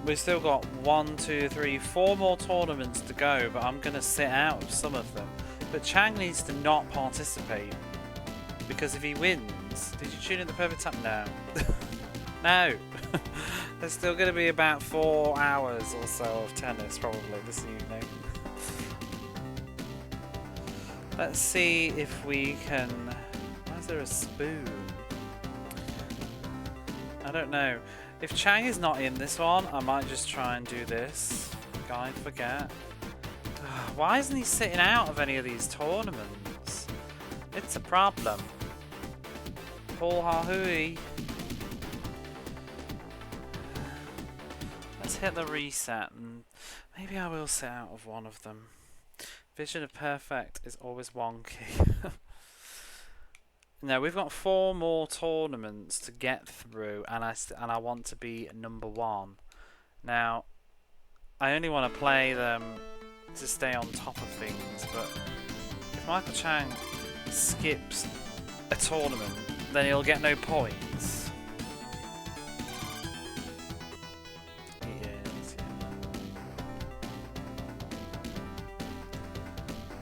We've still got 1, 2, 3, 4 more tournaments to go, but I'm going to sit out of some of them. But Chang needs to not participate. Because if he wins... Did you tune in the perfect time? No. No! There's still going to be about 4 hours or so of tennis probably this evening. Let's see if we can... Why is there a spoon? I don't know. If Chang is not in this one, I might just try and do this. Guy, forget. Why isn't he sitting out of any of these tournaments? It's a problem. Paul Hahui. Let's hit the reset and maybe I will sit out of one of them. Vision of Perfect is always wonky. No, we've got 4 more tournaments to get through and I want to be number 1. Now, I only want to play them to stay on top of things, but if Michael Chang skips a tournament, then he'll get no points. He is, yeah.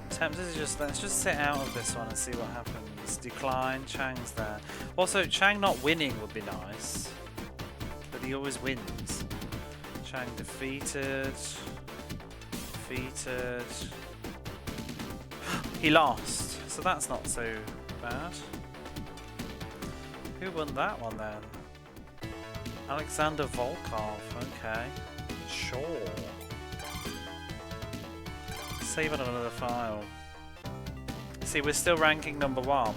Tempted to just, let's just sit out of this one and see what happens. Decline, Chang's there. Also, Chang not winning would be nice, but he always wins. Chang defeated. He lost, so that's not so bad. Who won that one then? Alexander Volkov, okay. Sure. Save it on another file. See, we're still ranking number 1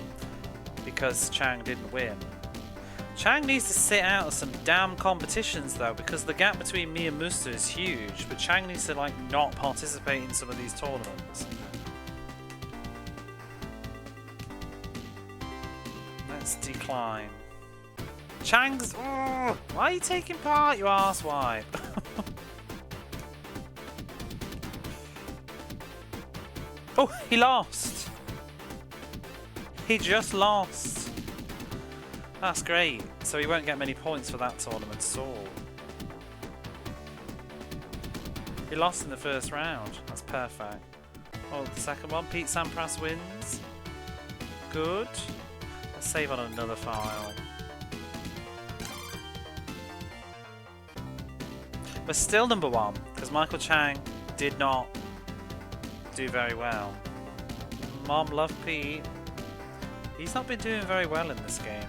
because Chang didn't win. Chang needs to sit out of some damn competitions though, because the gap between me and Musta is huge, but Chang needs to like not participate in some of these tournaments. Let's decline. Chang's... Oh, why are you taking part, you arsewipe? Oh, he lost! He just lost! That's great. So he won't get many points for that tournament at all. He lost in the first round. That's perfect. Oh, the second one. Pete Sampras wins. Good. Let's save on another file. We're still number one, because Michael Chang did not do very well. Mom, love Pete. He's not been doing very well in this game.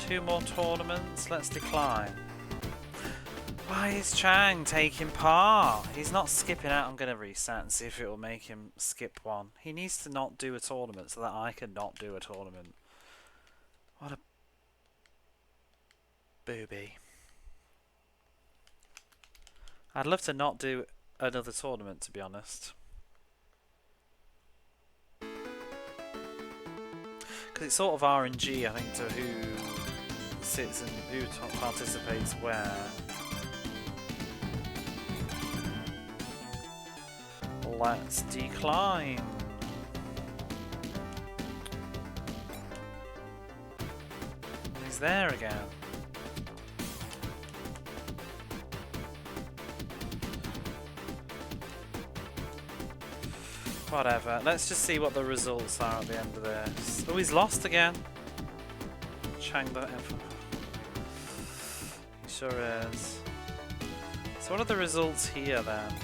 2 more tournaments, let's decline. Why is Chang taking part? He's not skipping out. I'm going to reset and see if it will make him skip one. He needs to not do a tournament so that I can not do a tournament. What a booby. I'd love to not do another tournament, to be honest. Because it's sort of RNG, I think, to who sits and who participates where. Let's decline. He's there again. Whatever, let's just see what the results are at the end of this. Oh, he's lost again. Chang the... He sure is. So what are the results here then?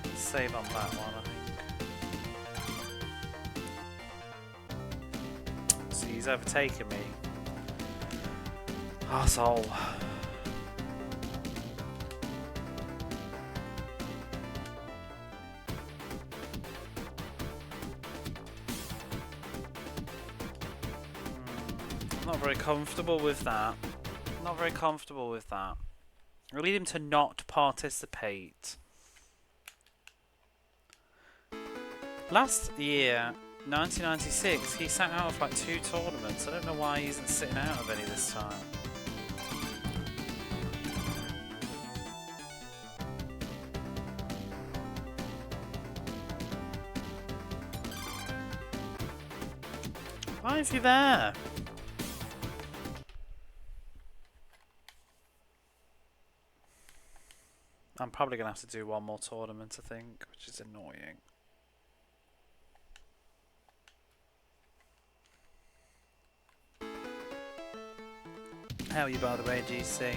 Let's save on that one, I think. So he's overtaken me. Arsehole. Not very comfortable with that. Not very comfortable with that. I need him to not participate. Last year, 1996, he sat out of like 2 tournaments. I don't know why he isn't sitting out of any this time. Why is he there? I'm probably going to have to do one more tournament, I think, which is annoying. How are you, by the way, GC?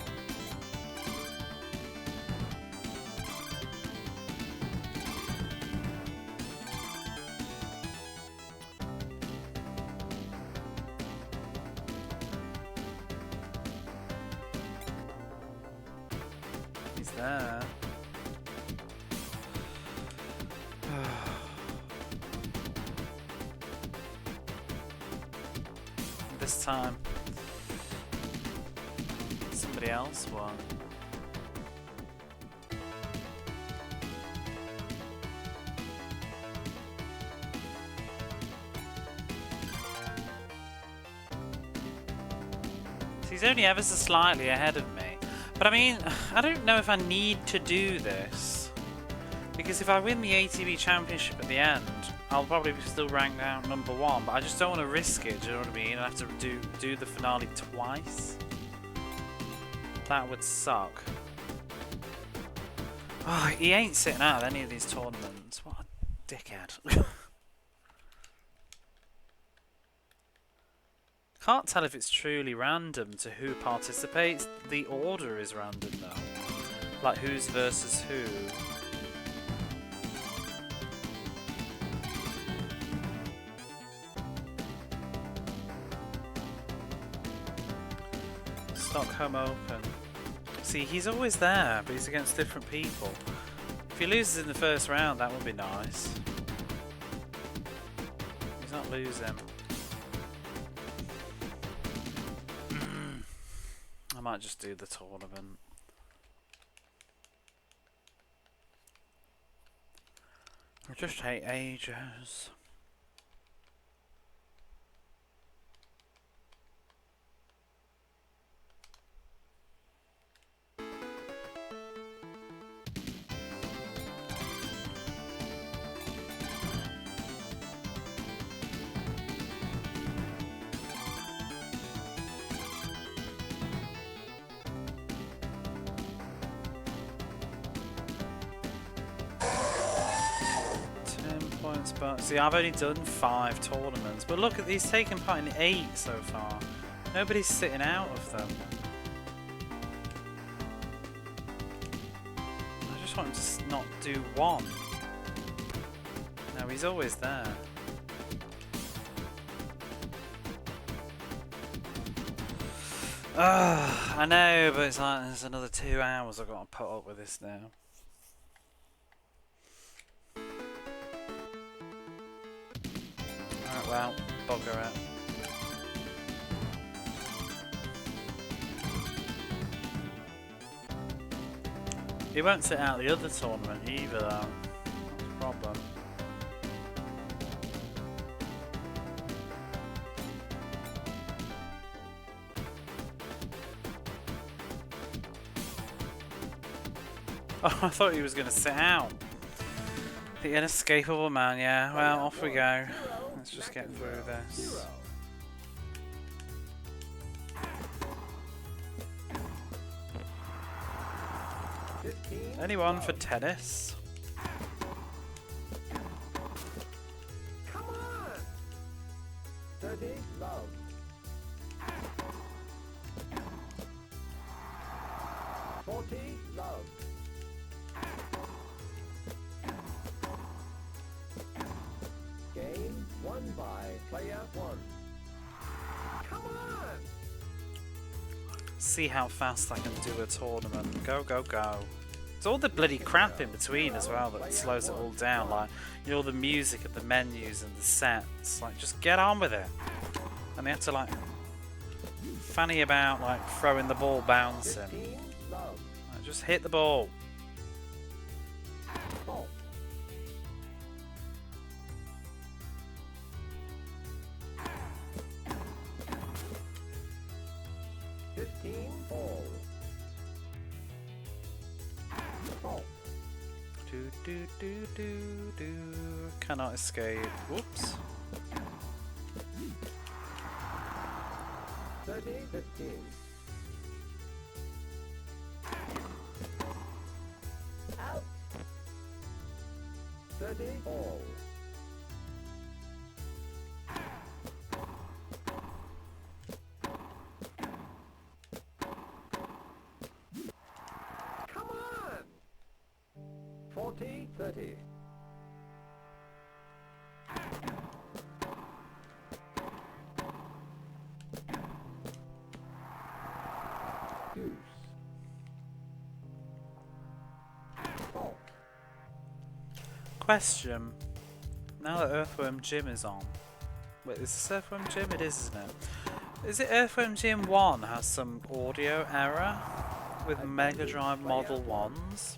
He's there. This time, somebody else won. So he's only ever so slightly ahead of me. But I mean, I don't know if I need to do this. Because if I win the ATP Championship at the end, I'll probably still rank down number 1, but I just don't want to risk it, do you know what I mean? I have to do the finale twice. That would suck. Oh, he ain't sitting out of any of these tournaments. What a dickhead. Can't tell if it's truly random to who participates. The order is random though. Like who's versus who. Stockholm Open. See, he's always there, but he's against different people. If he loses in the first round, that would be nice. He's not losing. I might just do the tournament. It'll just take ages. But see, I've only done 5 tournaments, but look at these taking part in 8 so far. Nobody's sitting out of them. I just want him to not do 1. No, he's always there. I know, but it's like there's another 2 hours I've got to put up with this now. Well, bugger it. He won't sit out the other tournament either, though. That's a problem. Oh, I thought he was going to sit out. The inescapable man, yeah. Well, off we go. Let's just get through this. Anyone for tennis? Come on! 30 love. Love. Game won by player 1. Come on! See how fast I can do a tournament. Go, go, go. It's all the bloody crap in between as well that slows it all down. Like, you know, all the music and the menus and the sets. Like, just get on with it. And they have to, like, fanny about, like, throwing the ball bouncing. Like, just hit the ball. Cannot escape. Whoops. 30, 15. Out. 30 all. Come on. 40, 30. Question. Now that Earthworm Jim is on. Wait, is this Earthworm Jim? It is, isn't it? Is it Earthworm Jim 1 has some audio error with Mega Drive Model 1s?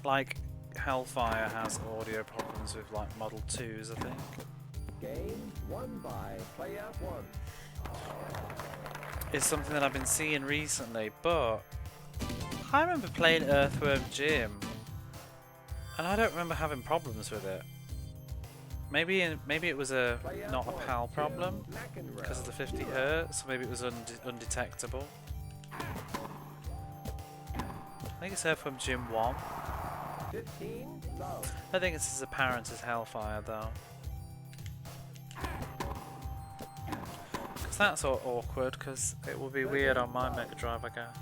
Like Hellfire has audio problems with like Model 2s, I think. Game won by player 1. It's something that I've been seeing recently, but I remember playing Earthworm Jim and I don't remember having problems with it. Maybe it was not a PAL problem because of the 50 Hz, so maybe it was undetectable. I think it's Earthworm Jim 1. 15 love. I think it's as apparent as Hellfire though. Because that's all awkward, because it will be weird on my Mega Drive, I guess.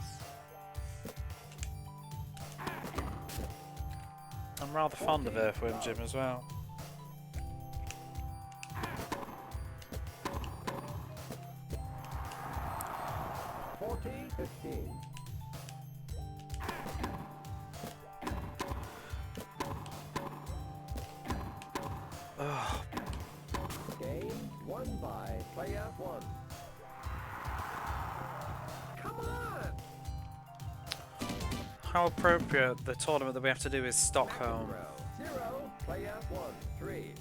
I'm rather fond of Earthworm Jim as well. won by player 1. Come on! How appropriate. The tournament that we have to do is Stockholm. McEnroe, 0, player 1, 3.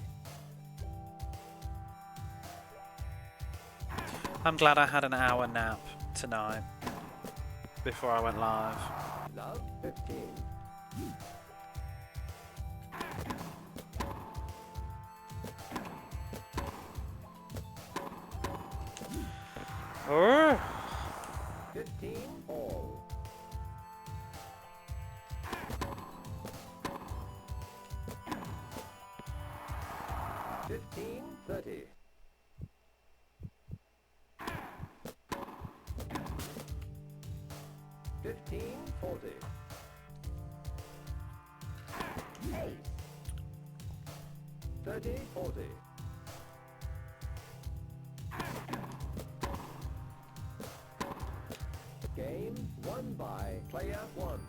I'm glad I had an hour nap tonight before I went live. Love, 15. Oh. 15 all. 15 30. 15 40. 30 40. Game won by player 1.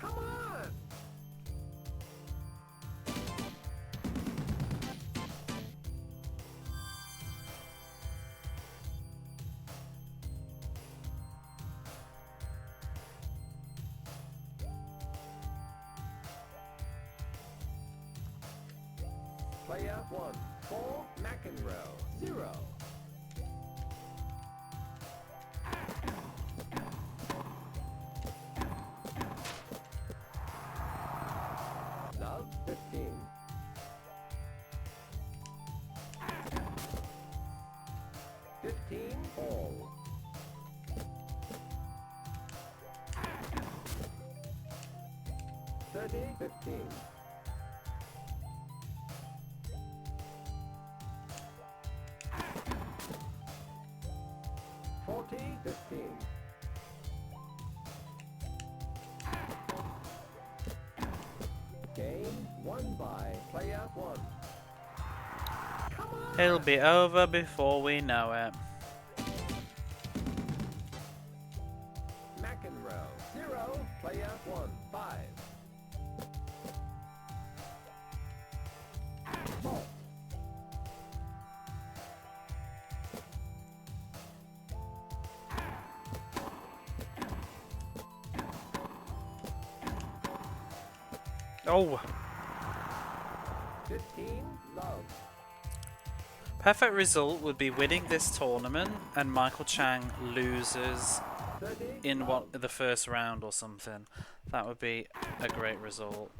Come on! Player 1, 4, McEnroe, 0. Love, 15. 15 all. 30 15. 40 15. Game won by player 1. Come on! It'll be over before we know it. McEnroe, 0, player 1, 5. Fault. Oh, 15 love. perfect result would be winning this tournament and Michael Chang loses 30 in love. the first round or something. That would be a great result.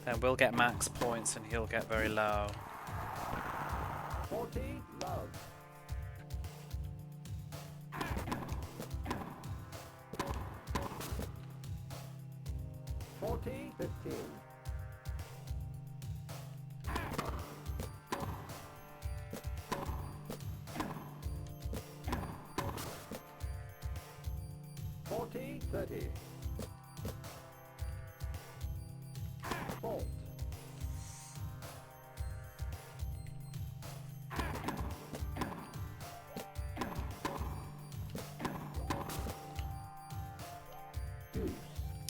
Then we'll get max points and he'll get very low. 40 love. 40 15. 40 30. Fault. 2.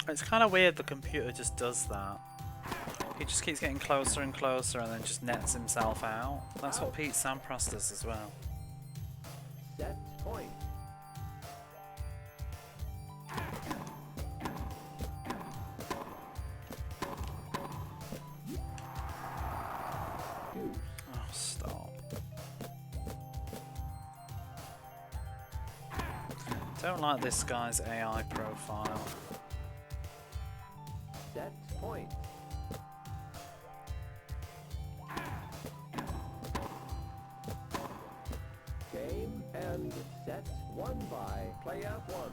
It's kind of weird the computer just does that. He just keeps getting closer and closer and then just nets himself out. That's what Pete Sampras does as well. Set point. Deuce. Oh, stop. Don't like this guy's AI profile. Set point. Game and set won by player 1.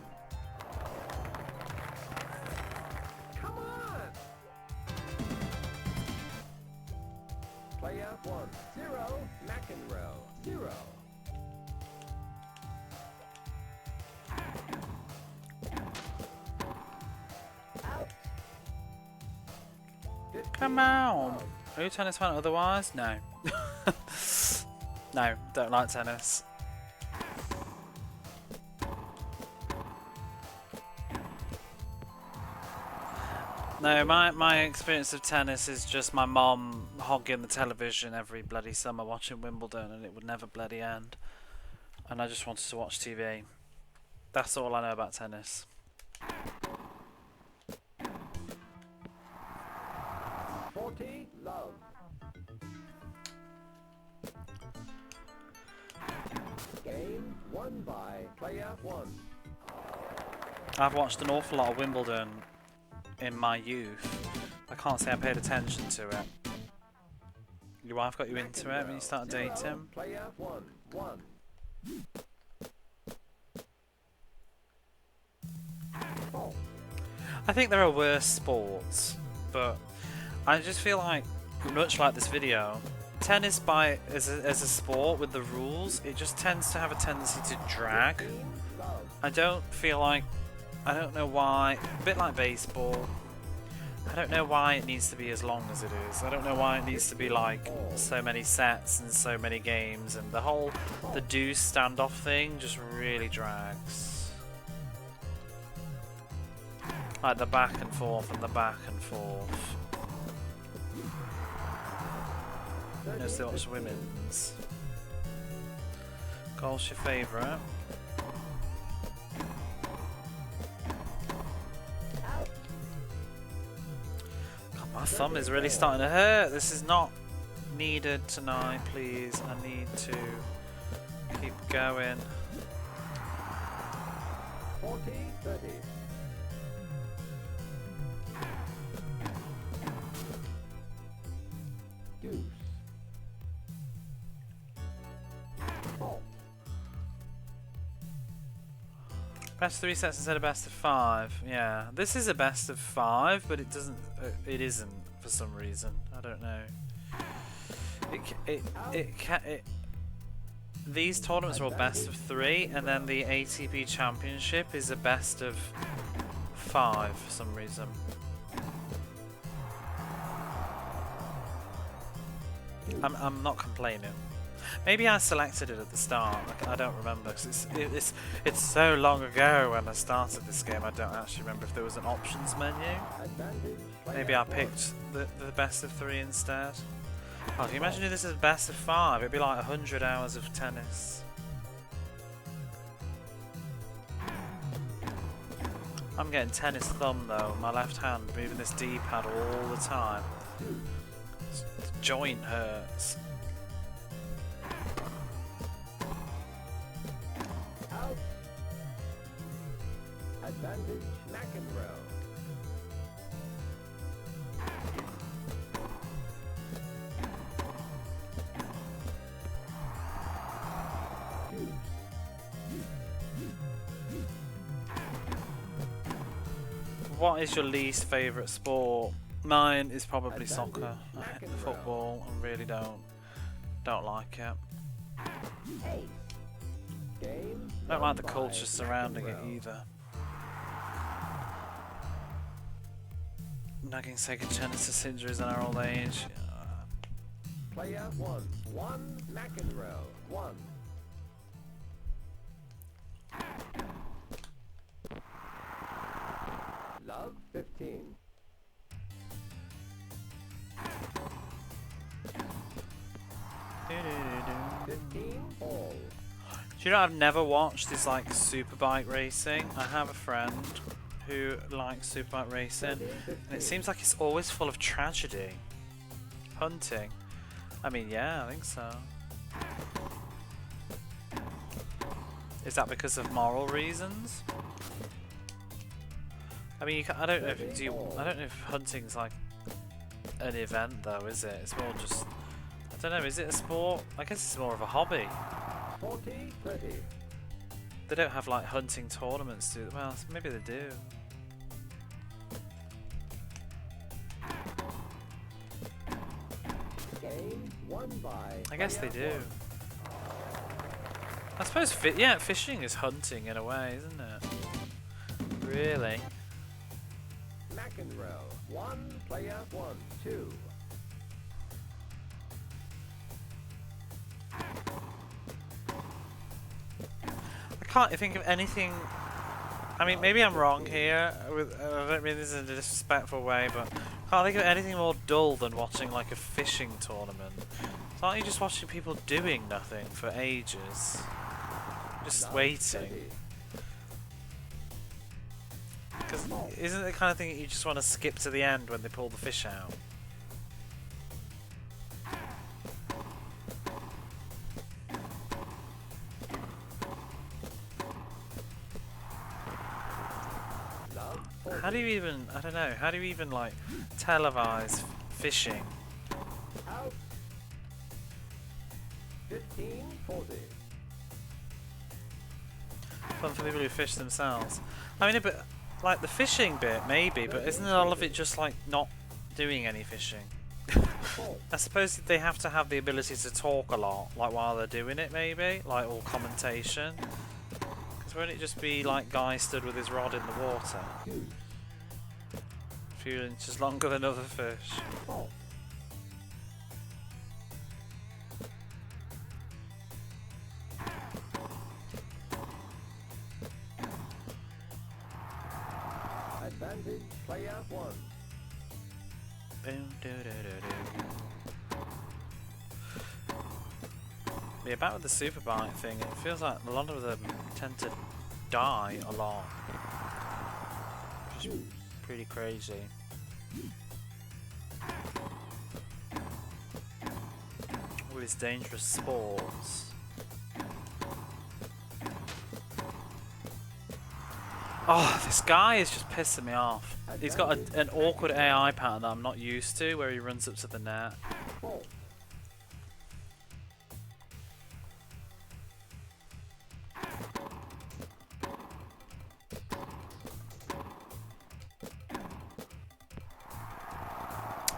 Come on! Player 1, 0, McEnroe, 0. Out. 15 Come on! love. Are you a tennis fan otherwise? No. No, don't like tennis. No, my experience of tennis is just my mom hogging the television every bloody summer watching Wimbledon, and it would never bloody end. And I just wanted to watch TV. That's all I know about tennis. 40, love. Game won by player 1. I've watched an awful lot of Wimbledon in my youth. I can't say I paid attention to it. Your wife got you into it when you started dating? Player 1, 1. I think there are worse sports, but I just feel like, much like this video, tennis as a sport with the rules, it just tends to have a tendency to drag. I don't feel like, I don't know why, a bit like baseball, I don't know why it needs to be as long as it is. I don't know why it needs to be like so many sets and so many games, and the deuce standoff thing just really drags. Like the back and forth and the back and forth. No, still watch women's. Golf's your favourite? God, my thumb is really starting to hurt. This is not needed tonight, please. I need to keep going. 40, 30. Deuce. Best of 3 sets instead of best of 5. Yeah, this is a best of 5, but it doesn't. It isn't for some reason. I don't know. These tournaments are all best of 3, and then the ATP Championship is a best of 5 for some reason. I'm not complaining. Maybe I selected it at the start. I don't remember, because it's so long ago when I started this game. I don't actually remember if there was an options menu. Maybe I picked the best of 3 instead. Oh, can you imagine if this is best of 5? It'd be like 100 hours of tennis. I'm getting tennis thumb though. My left hand moving this D-pad all the time. The joint hurts. Out. Advantage McEnroe. What is your least favourite sport? Mine is probably soccer. I hate the football and really don't like it. I don't like the culture surrounding it either. Nagging Sega Genesis injuries in our old age. Player 1, 1 McEnroe, 1. Love 15. Do, do, do, do. 15 all. Do you know I've never watched this like superbike racing? I have a friend who likes superbike racing, and it seems like it's always full of tragedy. Hunting. I mean, yeah, I think so. Is that because of moral reasons? I mean, I don't know if I don't know if hunting's like an event though, is it? It's more just, I don't know. Is it a sport? I guess it's more of a hobby. 40, 30. They don't have like hunting tournaments, do they? Well, maybe they do. Game won by I guess they player do. 1. I suppose, yeah, fishing is hunting in a way, isn't it? Really? McEnroe, 1 player 1, 2. I can't think of anything. I mean, maybe I'm wrong here. I don't mean this in a disrespectful way, but I can't think of anything more dull than watching like a fishing tournament. So aren't you just watching people doing nothing for ages? Just waiting. Because isn't it the kind of thing that you just want to skip to the end when they pull the fish out? How do you even, I don't know, how do you even like televise fishing? Out. 15-40. Fun for people who fish themselves. I mean, but like the fishing bit, maybe, but isn't all of it just like not doing any fishing? I suppose they have to have the ability to talk a lot, like while they're doing it, maybe, like all commentation. Because won't it just be like guy stood with his rod in the water? A few inches longer than other fish. Advantage, play out 1. Boom, doo, doo, doo, doo. Yeah, back with the superbike thing, it feels like a lot of them tend to die a lot. Which is pretty crazy. All these dangerous sports. Oh, this guy is just pissing me off. He's got an awkward AI pattern that I'm not used to, where he runs up to the net.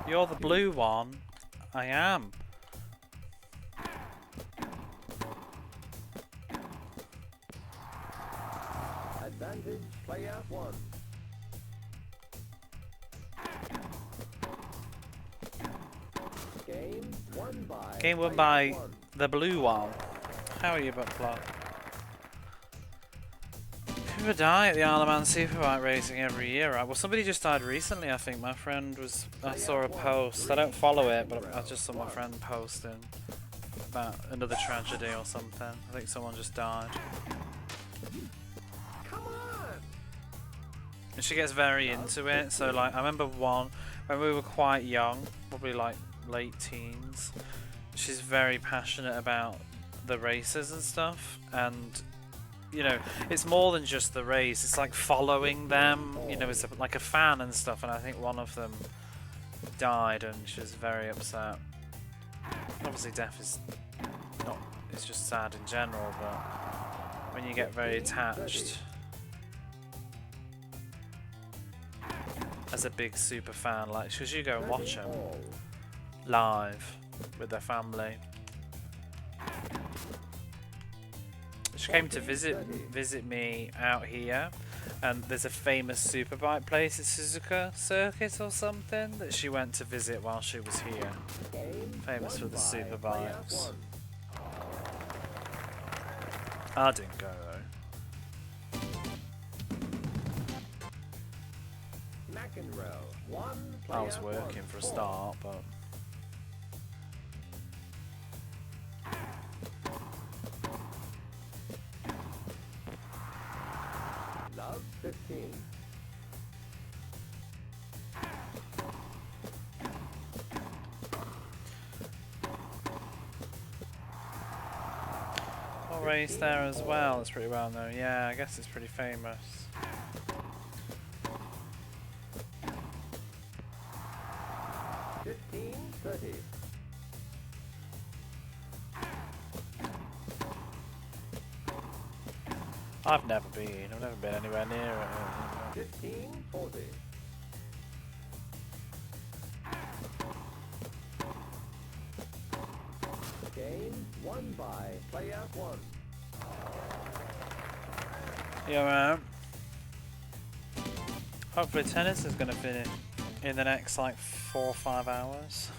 You're the blue one. I am. Advantage, play out 1. Game won by the blue one. How are you, Butler? People die at the Isle of Man Superbike racing every year, right? Well, somebody just died recently, I think. My friend was... I saw a post. I don't follow it, but I just saw my friend posting about another tragedy or something. I think someone just died. And she gets very into it, so like, I remember one, when we were quite young, probably like late teens, she's very passionate about the races and stuff, and you know, it's more than just the race, it's like following them, you know, it's like a fan and stuff, and I think one of them died and she was very upset. Obviously death is not, it's just sad in general, but when you get very attached as a big super fan, like, should you go and watch them live with their family? She came to visit me out here, and there's a famous superbike place at Suzuka Circuit or something that she went to visit while she was here. Famous for the superbikes. I didn't go though. I was working for a start, but Love 15. I'll race there as well. It's pretty well known. Yeah, I guess it's pretty famous. I've never been anywhere near it. 15-40. Game won by play out 1. Yeah, man. Hopefully tennis is going to finish in the next like 4 or 5 hours.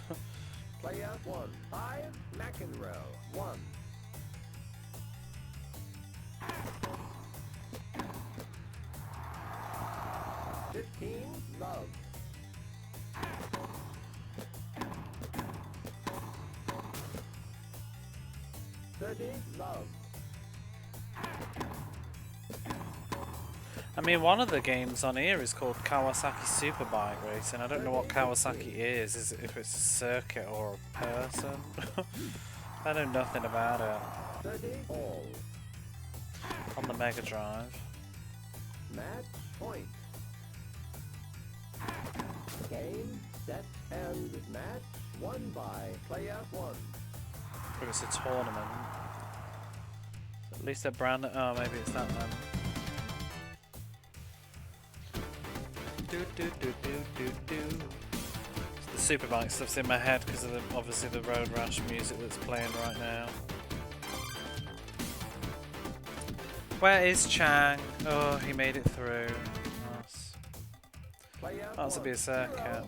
Play out 1. 5 McEnroe 1. 15, love. 30, love. I mean, one of the games on here is called Kawasaki Superbike Racing. I don't know what Kawasaki is. Is it if it's a circuit or a person? I know nothing about it. 30, all. On the Mega Drive. Match point. Game, set, and match won by player 1. If it's a tournament. At least they're branded. Oh, maybe it's that one. It's the Superbike stuff's in my head because of obviously the Road Rash music that's playing right now. Where is Chang? Oh, he made it through. Nice. That's to be a circuit.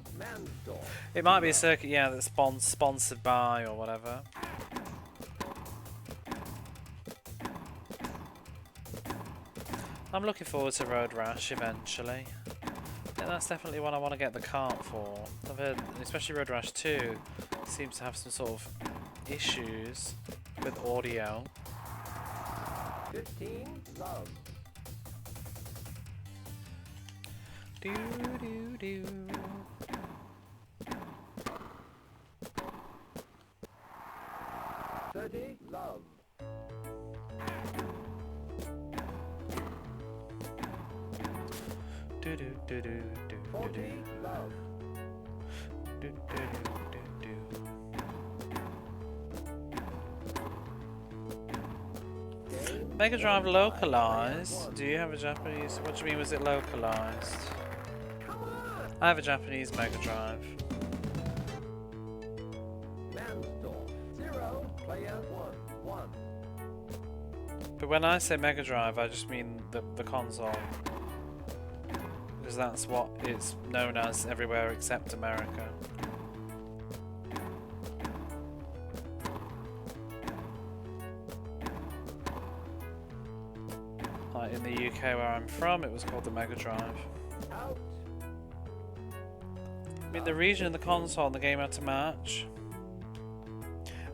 It might be a circuit, yeah, that's sponsored by or whatever. I'm looking forward to Road Rash eventually. Yeah, that's definitely one I want to get the cart for. I've heard, especially Road Rash 2, seems to have some sort of issues with audio. 15, love. Do do do. 30, love. Do do do do do 40, do love. do do do do. Mega Drive localized? Do you have a Japanese? What do you mean was it localized? I have a Japanese Mega Drive. Mansdorf. 0, player 1. But when I say Mega Drive, I just mean the console. Because that's what it's known as everywhere except America. Like in the UK where I'm from, it was called the Mega Drive. Out. I mean the region and the console and the game had to match.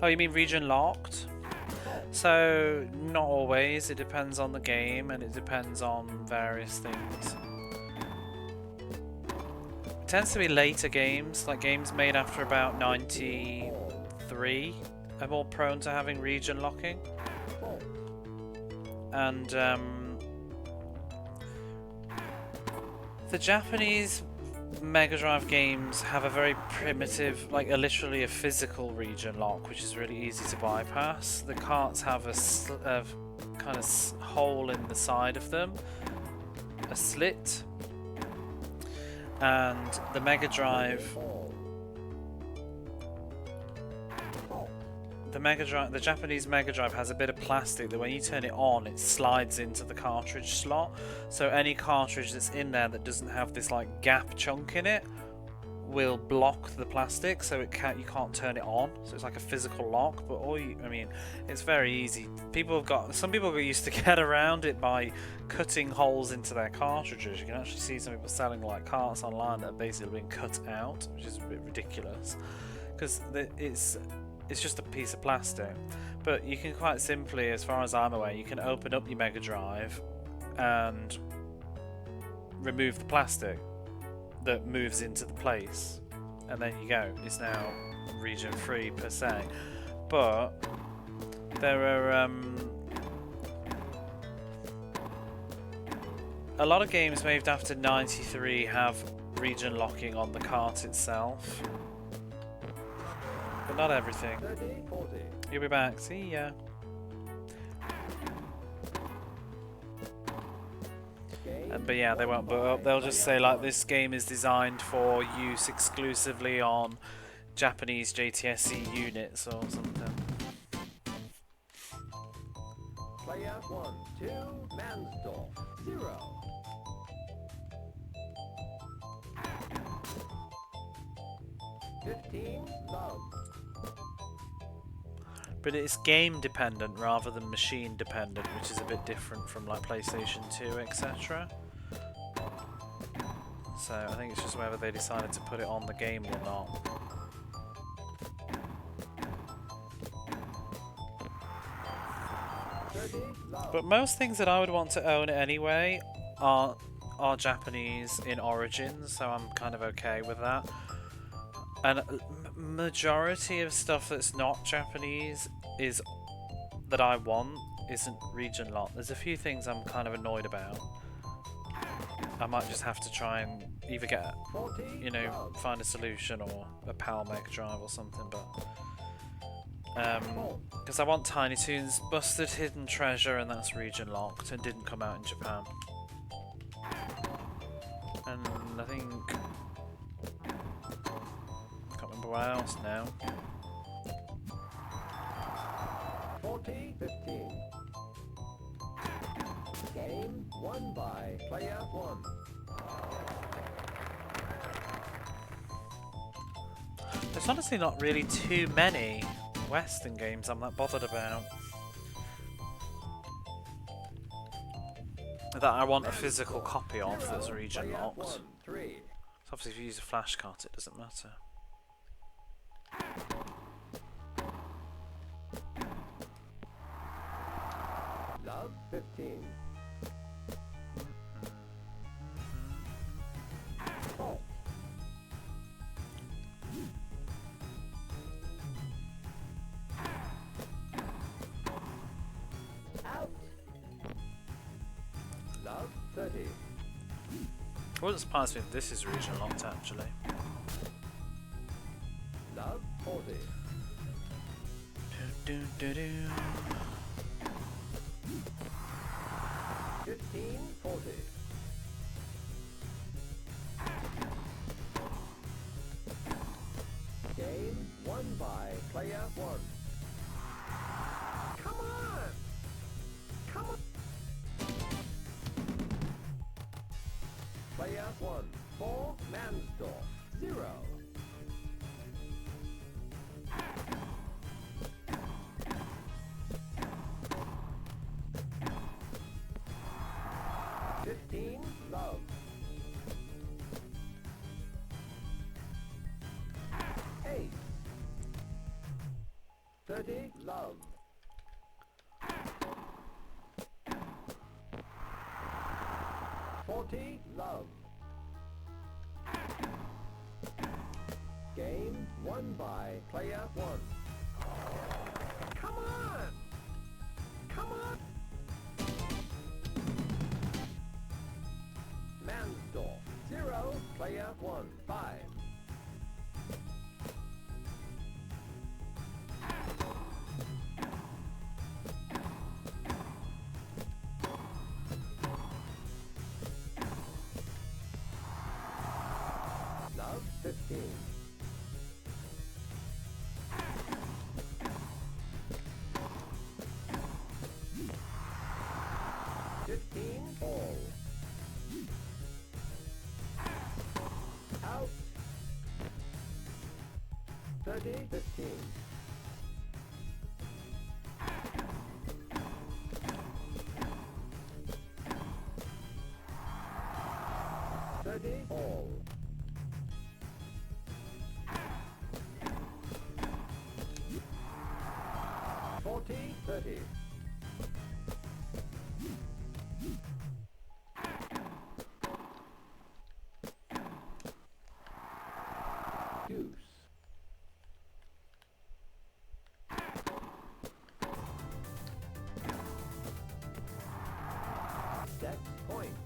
Oh, you mean region locked? So, not always. It depends on the game and it depends on various things. It tends to be later games, like games made after about 93 are more prone to having region locking. And the Japanese Mega Drive games have a very primitive, like literally a physical region lock, which is really easy to bypass. The carts have a kind of hole in the side of them, a slit, and the Mega Drive, the Japanese Mega Drive has a bit of plastic that when you turn it on, it slides into the cartridge slot. So any cartridge that's in there that doesn't have this like gap chunk in it will block the plastic, so you can't turn it on. So it's like a physical lock. But I mean, it's very easy. Some people got used to get around it by cutting holes into their cartridges. You can actually see some people selling like carts online that have basically been cut out, which is a bit ridiculous because it's just a piece of plastic. But you can quite simply, as far as I'm aware, you can open up your Mega Drive and remove the plastic that moves into the place, and then you go. It's now region free per se. But there are a lot of games made after 93 have region locking on the cart itself. But not everything. 30, 40. You'll be back. See ya. But yeah, they won't boot up. They'll just say like this game is designed for use exclusively on Japanese JTSC units or something. Player 1, 2, Mansdorf. 0. Love. But it's game dependent rather than machine dependent, which is a bit different from like PlayStation 2, etc. So I think it's just whether they decided to put it on the game or not. But most things that I would want to own anyway are Japanese in origin, so I'm kind of okay with that. And majority of stuff that's not Japanese is that I want isn't region locked. There's a few things I'm kind of annoyed about. I might just have to try and either get, you know, find a solution or a PAL Mega Drive or something, but because I want Tiny Toons Busted Hidden Treasure, and that's region locked and didn't come out in Japan. And I think can't remember what else now. 40-15. Game won by player 1. There's honestly not really too many Western games I'm that bothered about. That I want a physical copy of that's region locked. So obviously if you use a flash cart it doesn't matter. Love 15. Oh. Out. Love 30. Wouldn't surprise me if this is region locked actually. Love 40. Do, do, do. 15-40. Game won by player 1. Come on! Come on! Player 1, 4 Mansdorf, 0. Love. Eight. 30 love. 40 love. Game won by player 1. Come on! Come on! Mansdorf, 0, player 1, 5. Love 15. All. Out. 30-15. 30 all. 40-30. Deuce. Set point.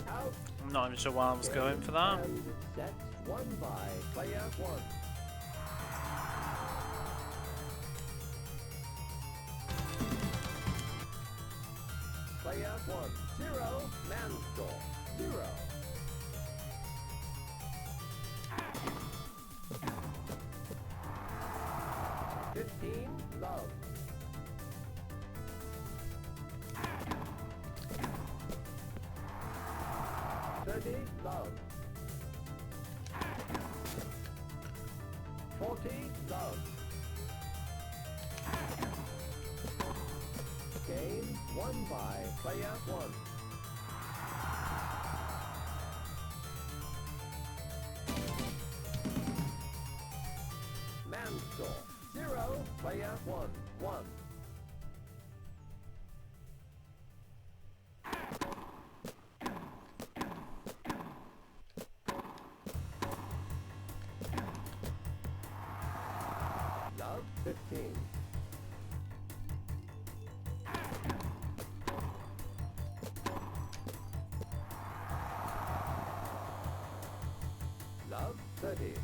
Out. I'm not even sure why I was going for that. And set won by player 1. Player 1, 0, Mansdorf, 0. Love. 30 love. 40 love. Game won by player 1. Mansdorf 0, player 1, 1. Love 15. Love 30.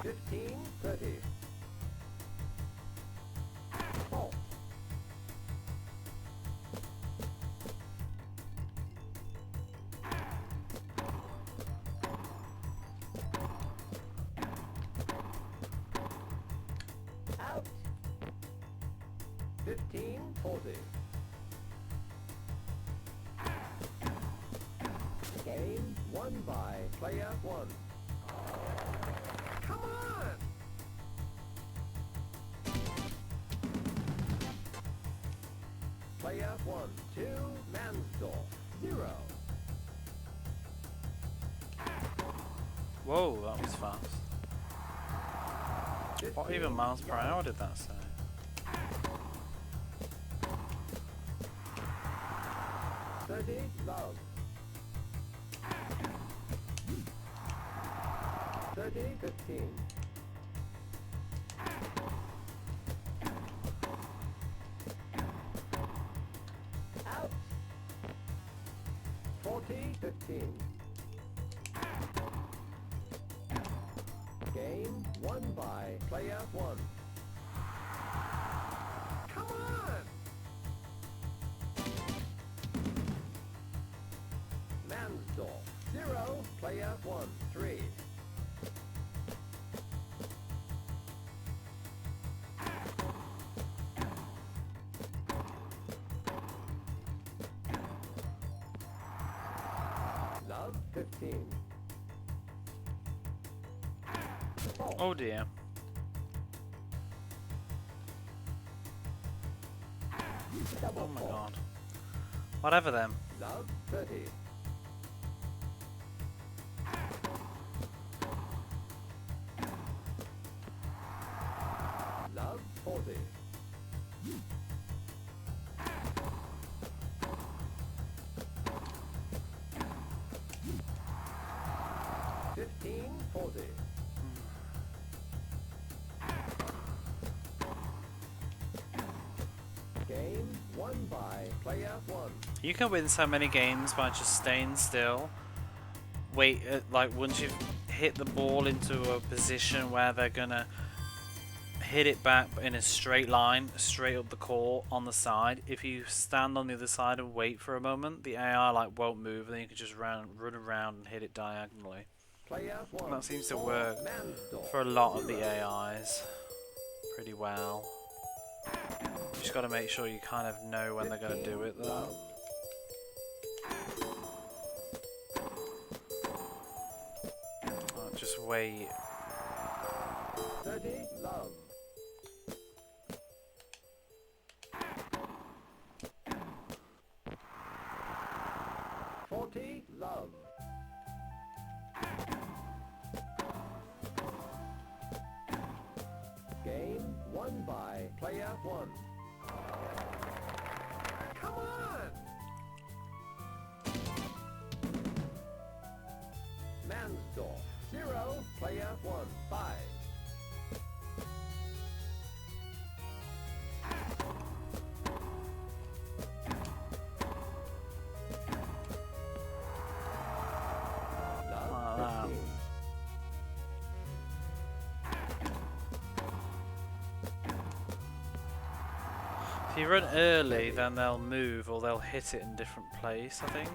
Fifteen 30. Fault. Out. 15 40. Game won by player 1. Come on! Player 1, 2, Mansdorf 0. Whoa, that was fast. What even miles per hour did that say? Love. 15. Out. 15. Game won by player 1. Come on! Mansdorf 0, player 1, 3. Love 15. Oh dear. Oh my god. Whatever then. Love 30. Love 40. $15.40. Game won by player 1. You can win so many games by just staying still. Wait, like once you've hit the ball into a position where they're gonna hit it back in a straight line, straight up the court on the side. If you stand on the other side and wait for a moment, the AI like won't move, and then you can just run around and hit it diagonally. And that seems to work for a lot of the AIs pretty well. You just got to make sure you kind of know when they're going to do it though. Just wait. 30 love. Love. Game won by player 1. Come on! Mansdorf 0, player 1, 5. If you run early, then they'll move or they'll hit it in a different place, I think.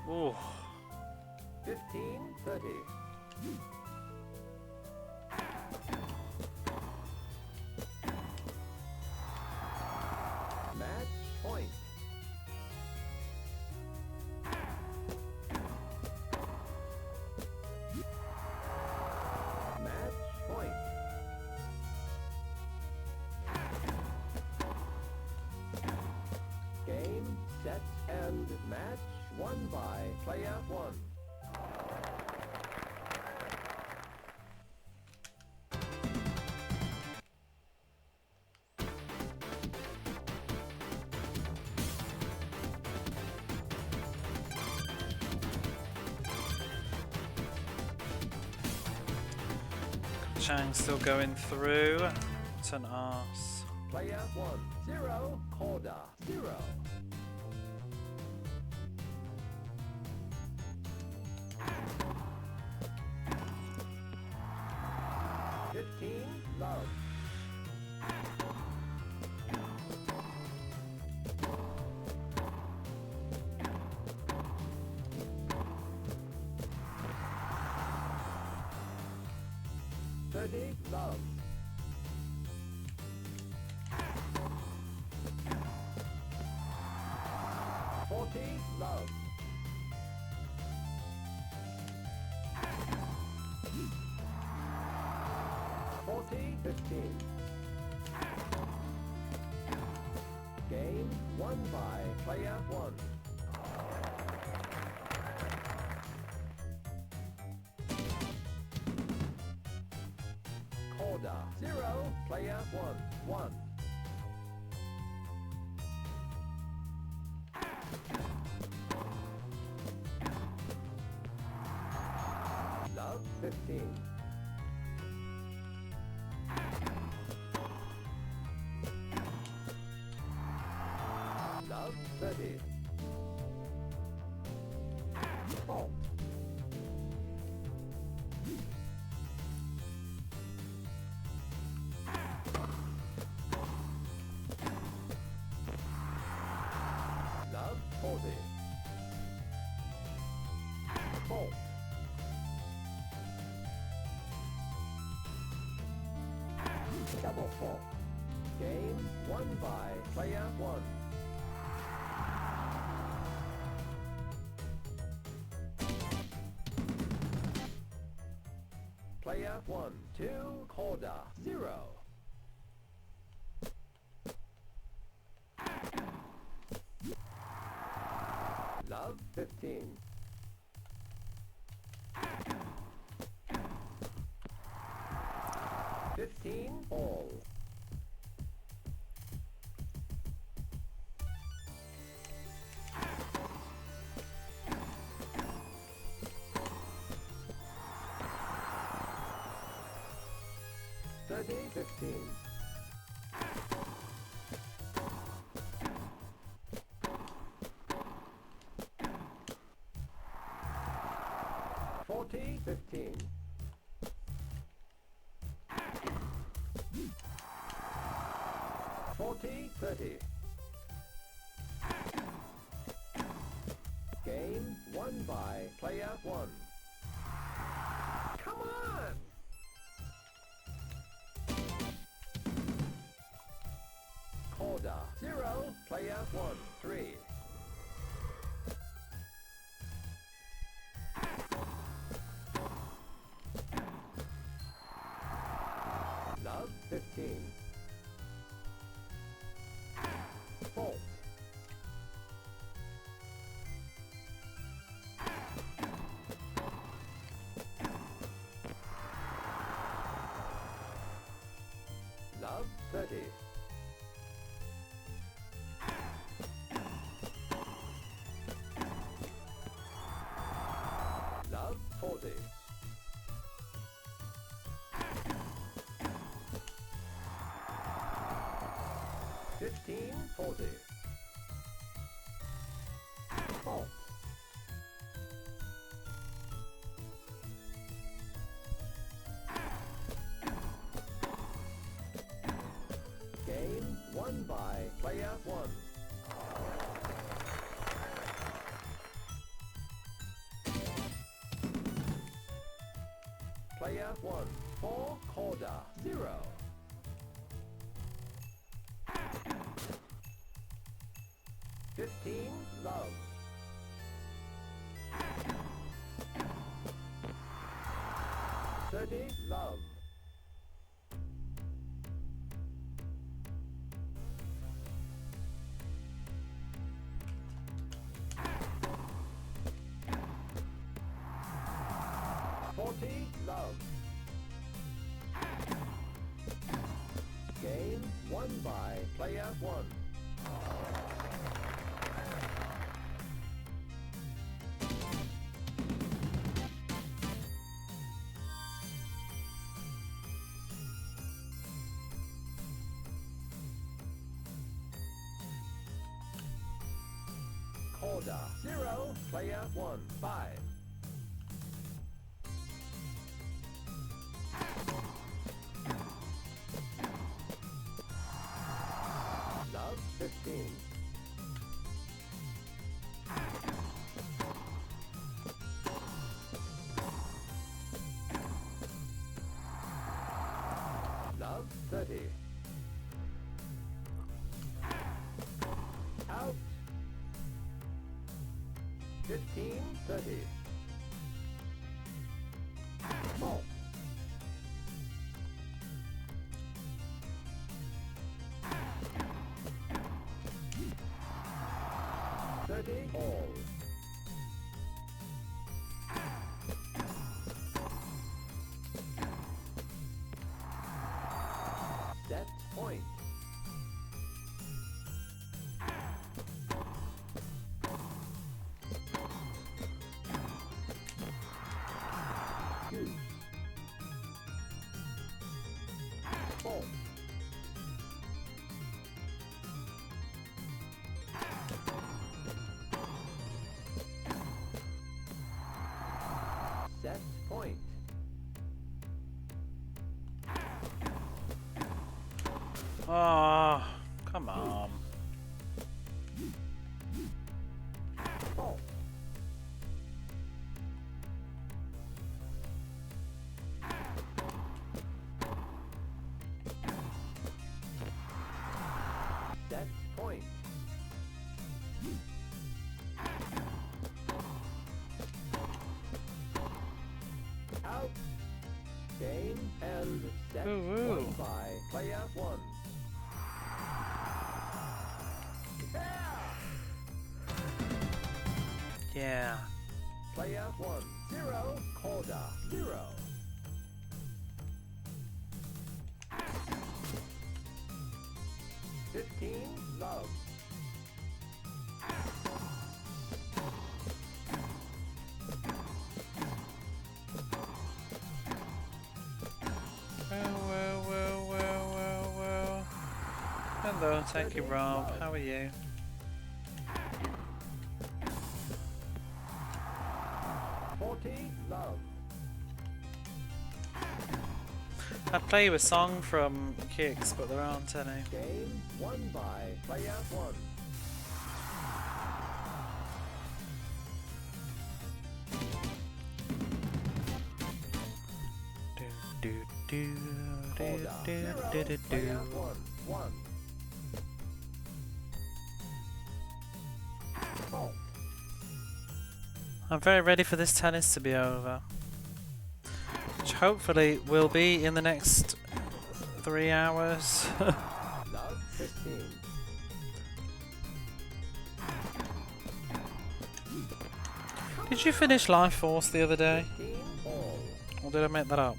Ooh. 15-30. Match point. Set and match won by player 1. Chang still going through. It's an arse. Player 1, 0, Corda, 0. Love. Love. 40, love. 40, 15. Game won by player 1. Corda, 0, player 1, 1. Love, 15. Love, 30. Fault. Love, 40. Fault. Double fault. Game won by player 1. Player 1, 2, Corda, 0. Love, 15. All. $30, 15. $40, 15. 40, 30. Game won by player 1. Come on! Corda, 0, player 1, 3. Love, 15. Fault. Love, 30. Love, 40. $15.40. Fault. Game won by player 1. Player 1, 4, Corda, 0. $15, love. $30, love. won by player 1. Order 0, player 1, 5. Love 15. Love 30. Out. 15, 30. Fault. 30, all. Set point. Use. Fault. Set point. Oh, come on. Fault. Set point. Out. Game and set. Ooh. Won by player 1. Yeah. Player 1, 0, Corda 0. Love. Well. Hello, thank you, Rob. How are you? 40, love. I'd play you a song from Kicks, but there aren't any. Game won by player 1. Order 0, player 1, 1. Fault. I'm very ready for this tennis to be over, which hopefully will be in the next 3 hours. Love 15. Did you finish Life Force the other day? 15, all. Or did I make that up?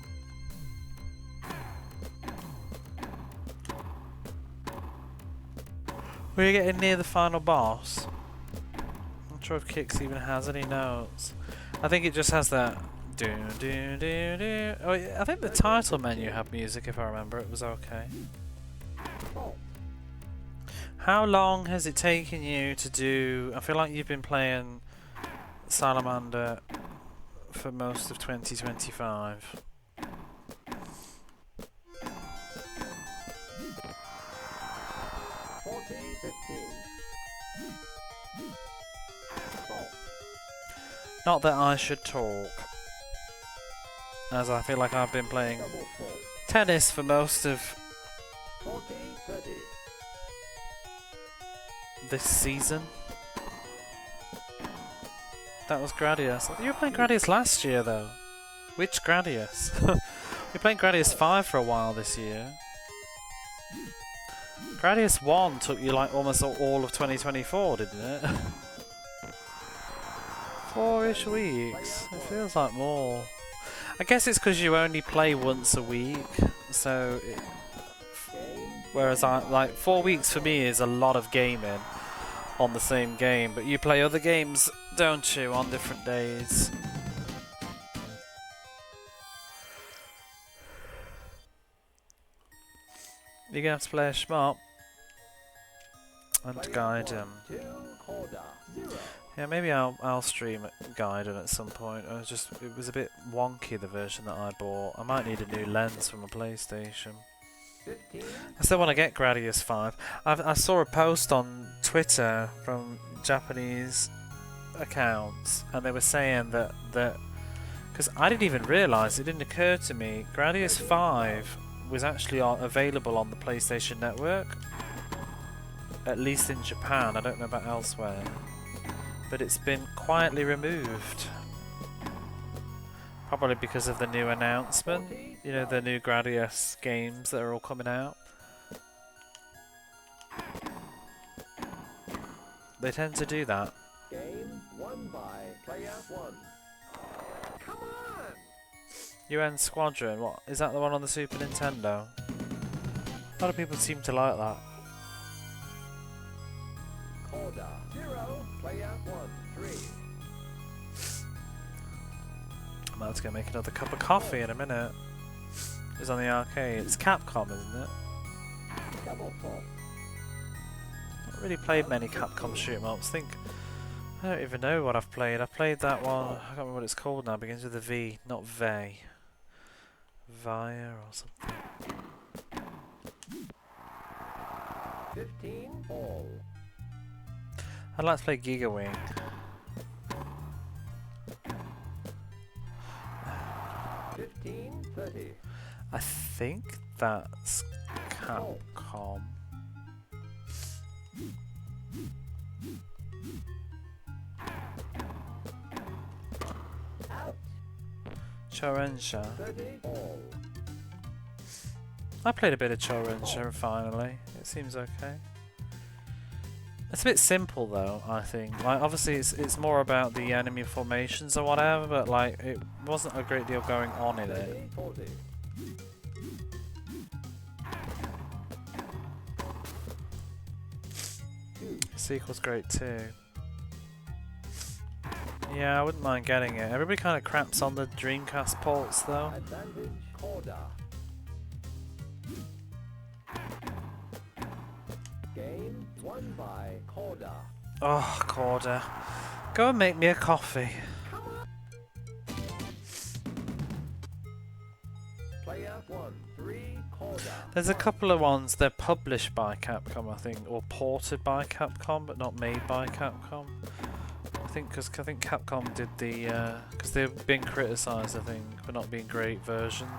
Were you getting near the final boss? I'm not sure if Kix even has any notes. I think it just has that do do do do. Oh, I think the title menu had music if I remember. It was okay. Fault. How long has it taken you to do? I feel like you've been playing Salamander for most of 2025. 40, 15. Fault. Not that I should talk, as I feel like I've been playing Double fault. tennis for most of 40, 30. this season. That was Gradius. You were playing Gradius last year though. Which Gradius? You're playing Gradius 5 for a while this year. Gradius 1 took you like almost all of 2024, didn't it? 4-ish weeks. It feels like more. I guess it's because you only play once a week, so Game Whereas like 4 weeks for me is a lot of gaming on the same game, but you play other games, don't you, on different days? You're gonna have to play a shmup and Gaiden. Yeah, maybe I'll stream Gaiden at some point. It was a bit wonky, the version that I bought. I might need a new lens from a PlayStation. I still want to get Gradius 5. I saw a post on Twitter from Japanese accounts, and they were saying that because I didn't even realise, it didn't occur to me, Gradius 5 was actually available on the PlayStation Network, at least in Japan. I don't know about elsewhere, but it's been quietly removed. Probably because of the new announcement, you know, the new Gradius games that are all coming out. They tend to do that. Game won by player 1. Come on! UN Squadron, what? Is that the one on the Super Nintendo? A lot of people seem to like that. Order 0, player 1, 3. I'm about to go make another cup of coffee in a minute. It's on the arcade. It's Capcom, isn't it? Double full. Not really played many Capcom shoot 'em ups. I don't even know what I've played. I played that one. I can't remember what it's called now. It begins with a V, not Vey. Via or something. 15 all. I'd like to play Giga Wing. 15-30. I think that's Capcom. Out. Chorensha. 30 all. I played a bit of Chorensha finally. It seems okay. It's a bit simple though, I think. Like obviously it's more about the enemy formations or whatever, but like it wasn't a great deal going on in it. 40. The sequel's great too. Yeah, I wouldn't mind getting it. Everybody kind of craps on the Dreamcast ports though. Advantage Corda. Game won by Corda. Oh, Corda. Go and make me a coffee. Player 1, 3 Corda. There's a couple of ones, they're published by Capcom, I think, or ported by Capcom, but not made by Capcom. I think Capcom did the, because they've been criticised, I think, for not being great versions.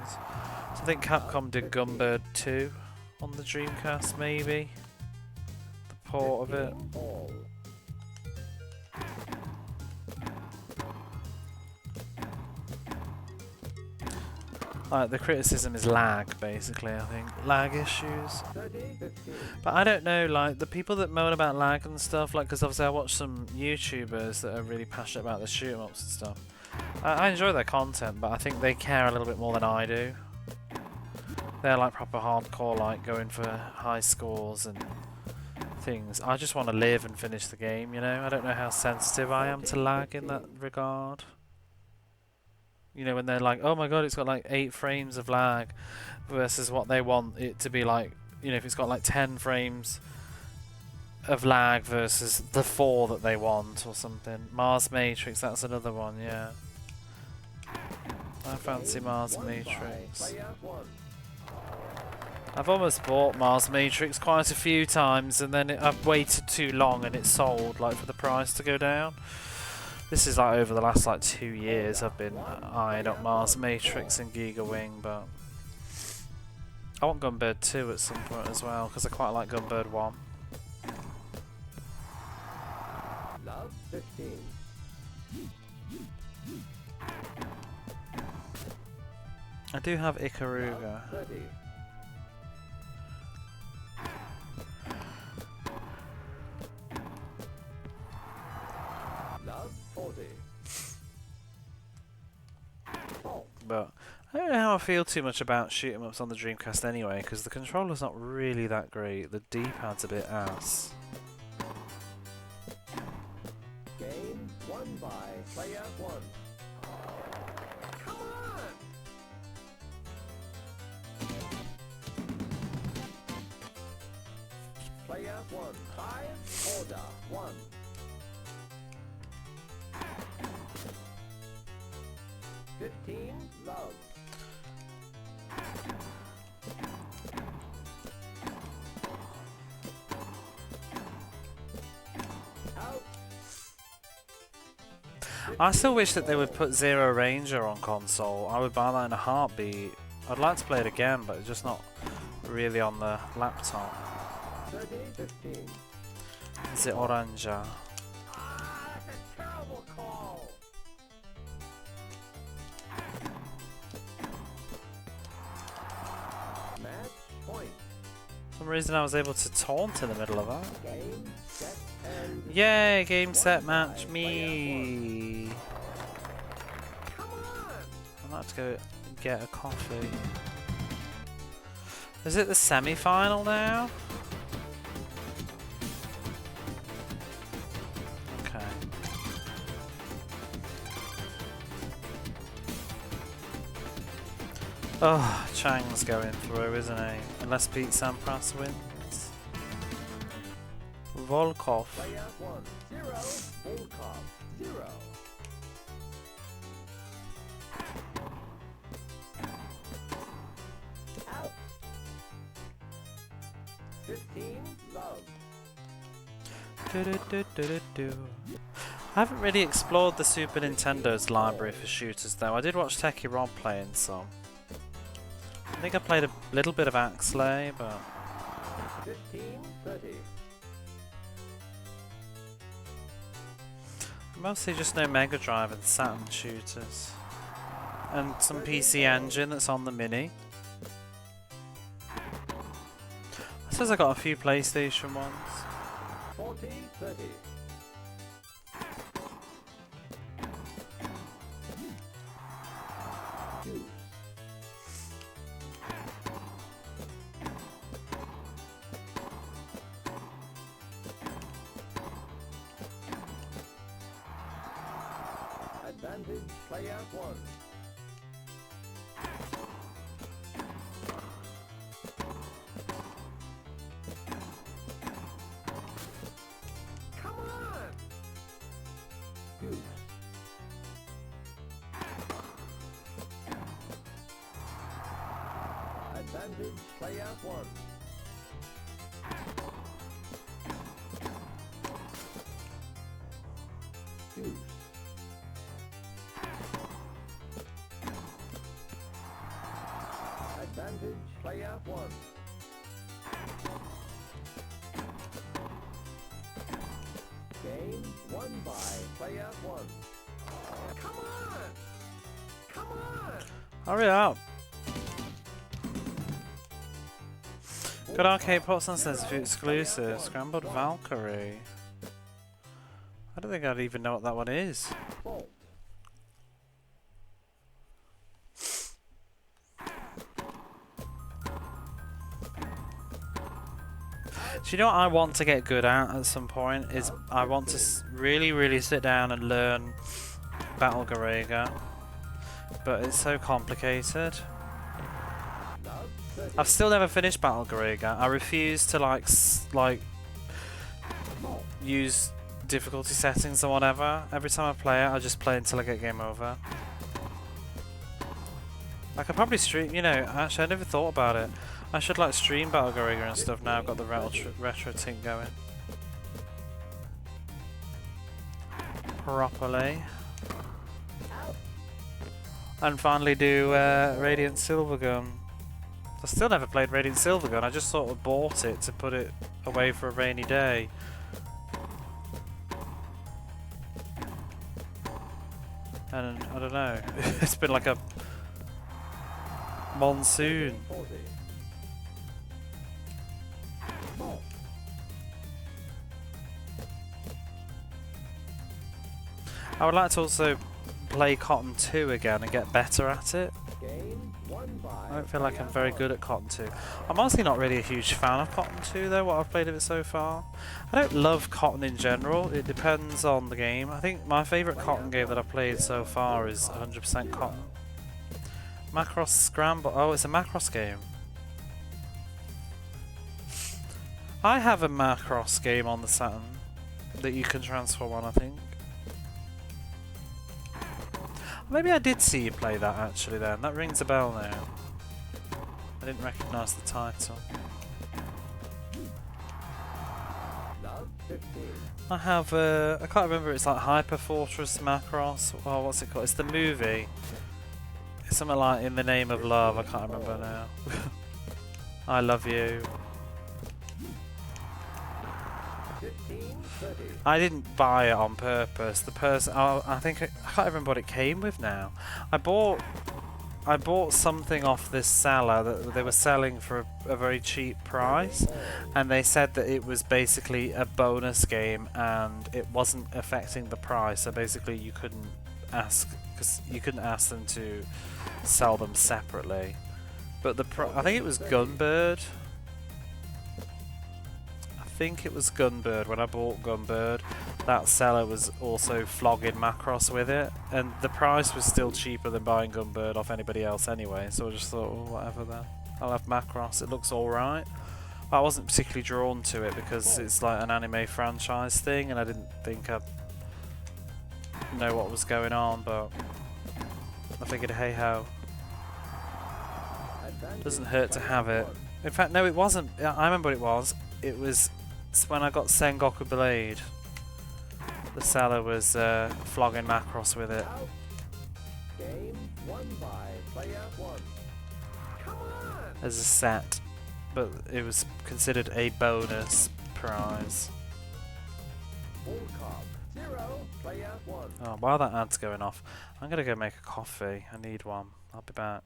So I think Capcom did Gunbird 2 on the Dreamcast, maybe. The port of it. All. Like, the criticism is lag, basically, I think. Lag issues. 30, 15. But I don't know, like, the people that moan about lag and stuff, like, because obviously I watch some YouTubers that are really passionate about the shoot 'em ups and stuff. I enjoy their content, but I think they care a little bit more than I do. They're like proper hardcore, like, going for high scores and things. I just want to live and finish the game, you know? I don't know how sensitive I am to lag in that regard. You know, when they're like, oh my god, it's got like 8 frames of lag versus what they want it to be like, you know, if it's got like 10 frames of lag versus the 4 that they want or something. Mars Matrix, that's another one, yeah. I fancy Mars Matrix. I've almost bought Mars Matrix quite a few times and then I've waited too long and it's sold, like, for the price to go down. This is like over the last like 2 years I've been eyeing up Mars Matrix and Giga Wing, but I want Gunbird 2 at some point as well because I quite like Gunbird 1. Love 15. I do have Ikaruga. 30. Love 40. But I don't know how I feel too much about shoot 'em ups on the Dreamcast anyway, because the controller's not really that great. The D-pad's a bit ass. Game won by player 1. Come on! Player 1, 5, order 1. Love. Out. I still wish that they would put Zero Ranger on console. I would buy that in a heartbeat. I'd like to play it again, but it's just not really on the laptop. 30-15. Is it Oranja? Ah, that's a terrible call. Match point. For some reason I was able to taunt in the middle of that. Game, set, and Yay, game set match me. come on. I'd like to go get a coffee. Is it the semi-final now? Okay. Oh, Chang's going through, isn't he? Unless Pete Sampras wins. Volkov. Player 1, 0, Volkov, 0. Out. 15, love. Do-do-do-do-do-do. I haven't really explored the Super Nintendo's library for shooters though. I did watch Techie Rob playing some. I think I played a little bit of Axley, but 15, 30. mostly just know Mega Drive and Saturn shooters. And some PC Engine that's on the Mini. I suppose I got a few PlayStation ones. 40, 30. Deuce. Advantage player 1. Come on! Deuce. Advantage player 1. Deuce. Advantage player 1. Game won by player 1. Come on! Come on! Hurry up! Good arcade pops and says if exclusive. Scrambled Valkyrie. I don't think I'd even know what that one is. Bolt. Do you know what I want to get good at some point? Is I want to really sit down and learn Battle Garega, but it's so complicated. I've still never finished Battle Garega. I refuse to like use difficulty settings or whatever. Every time I play it, I just play until I get game over. I could probably stream, you know, actually I never thought about it. I should like stream Battle Garega and stuff now I've got the retro thing going. Properly. And finally do Radiant Silvergun. I still never played Radiant Silvergun, I just sort of bought it to put it away for a rainy day. And I don't know, it's been like a monsoon. 40. I would like to also play Cotton 2 again and get better at it. Game won by I don't feel like I'm player very one. good at Cotton 2. I'm honestly not really a huge fan of Cotton 2 though, what I've played of it so far. I don't love Cotton in general, it depends on the game. I think my favourite Cotton game that I've played so far is 100% Cotton. Macross Scramble, oh it's a Macross game. I have a Macross game on the Saturn that you can transform on, I think. Maybe I did see you play that actually then, that rings a bell now. I didn't recognise the title. Love 15. I have, I can't remember, it's like Hyper Fortress Macross, oh what's it called? It's the movie. It's something like In the Name of Love, I can't remember now. I love you. 15-30. I didn't buy it on purpose. The person, I think, I can't remember what it came with now. I bought something off this seller that they were selling for a very cheap price, and they said that it was basically a bonus game and it wasn't affecting the price. So basically, you couldn't ask them to sell them separately. But I think it was Gunbird. I think it was Gunbird. When I bought Gunbird, that seller was also flogging Macross with it, and the price was still cheaper than buying Gunbird off anybody else anyway, so I just thought, oh, whatever then. I'll have Macross, it looks alright. I wasn't particularly drawn to it because it's like an anime franchise thing, and I didn't think I'd know what was going on, but I figured, hey ho, doesn't hurt to have it. In fact, no, it wasn't. I remember what it was. It was when I got Sengoku Blade. The seller was flogging Macross with it. Out. Game won by player one. Come on. As a set, but it was considered a bonus prize. Full cop. 0, player one. Oh, while that ad's going off, I'm gonna go make a coffee. I need one. I'll be back.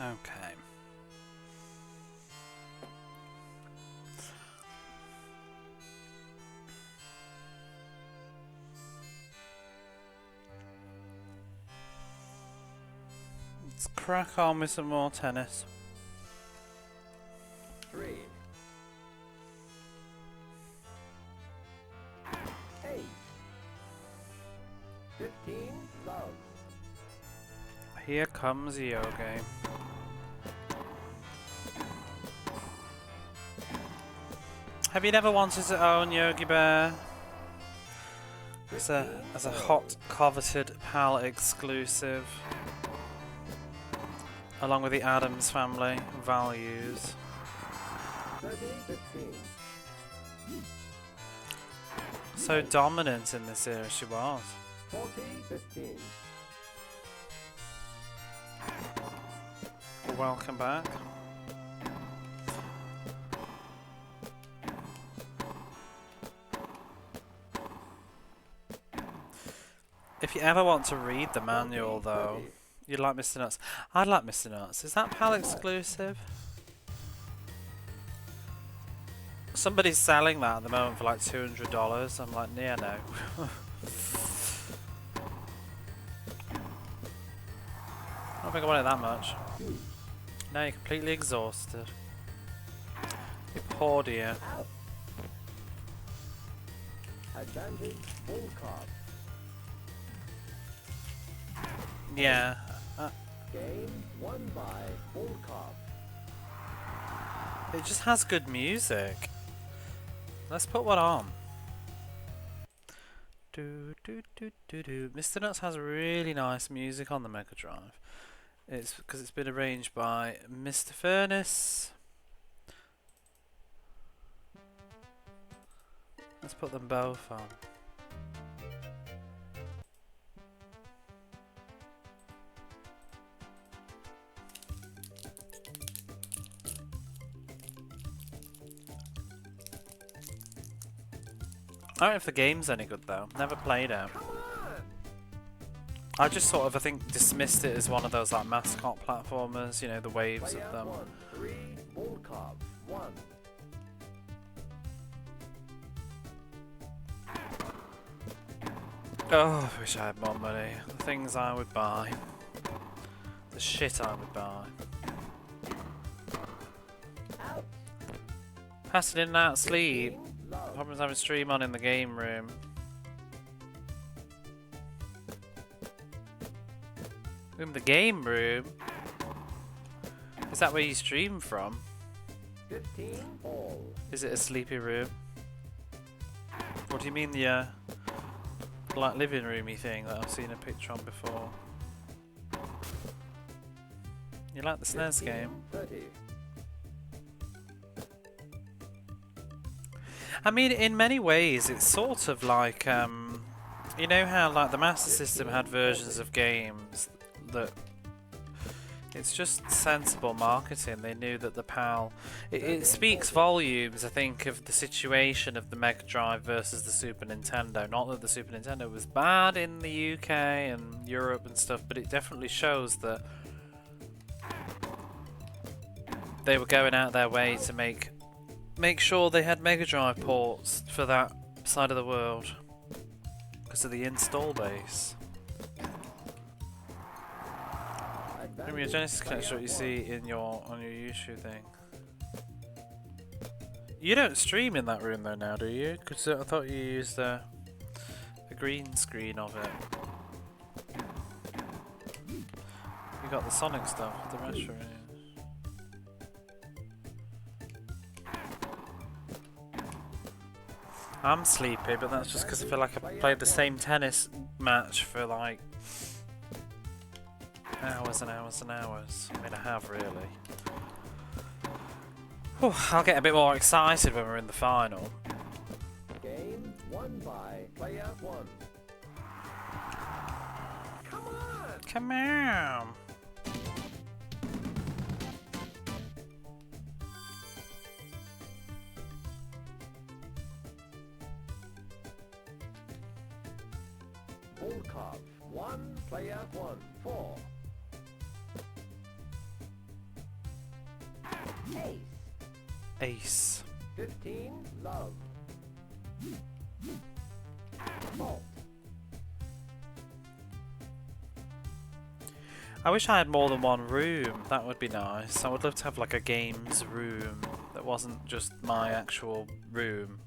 Okay. Let's crack on with some more tennis. 3. 8. 15. Love. Here comes Yogi. Have you never wanted to own Yogi Bear? As a hot, coveted PAL exclusive. Along with the Addams Family values. 30. 15. So dominant in this era she was. 40. 15. Welcome back. If you ever want to read the manual though, you'd like Mr. Nuts. I'd like Mr. Nuts. Is that PAL exclusive? Somebody's selling that at the moment for like $200. I'm like, yeah, no. I don't think I want it that much. Now you're completely exhausted. You poor dear. Advantage. Full card. Yeah. Game won by full card. It just has good music. Let's put one on. Do do do do do. Mr. Nuts has really nice music on the Mega Drive. It's because it's been arranged by Mr. Furnace. Let's put them both on. I don't know if the game's any good though. Never played it. I just sort of, I think, dismissed it as one of those like mascot platformers, you know, the waves of them. 3. Full card. 1. Oh, I wish I had more money. The things I would buy. The shit I would buy. Passing in and out of sleep. Problems having stream on in the game room. In the game room? Is that where you stream from? 15. All. Is it a sleepy room? What do you mean the like living roomy thing that I've seen a picture on before? You like the SNES game? 30. I mean, in many ways, it's sort of like, you know how like the Master System had versions of games that it's just sensible marketing. They knew that the PAL, it speaks volumes, I think, of the situation of the Mega Drive versus the Super Nintendo. Not that the Super Nintendo was bad in the UK and Europe and stuff, but it definitely shows that they were going out their way to make sure they had Mega Drive ports for that side of the world because of the install base. Remember your Genesis connection, what you see in on your YouTube thing. You don't stream in that room though now, do you? Because I thought you used a green screen of it. You got the Sonic stuff, the retro. I'm sleepy, but that's just because I feel like I played the same tennis match for like hours and hours and hours. I mean, I have really. Whew, I'll get a bit more excited when we're in the final. Game won by player 1. Come on! Come on! Full card. 1 player 1. 4. Ace. Ace. 15, love. Fault. I wish I had more than one room. That would be nice. I would love to have like a games room that wasn't just my actual room,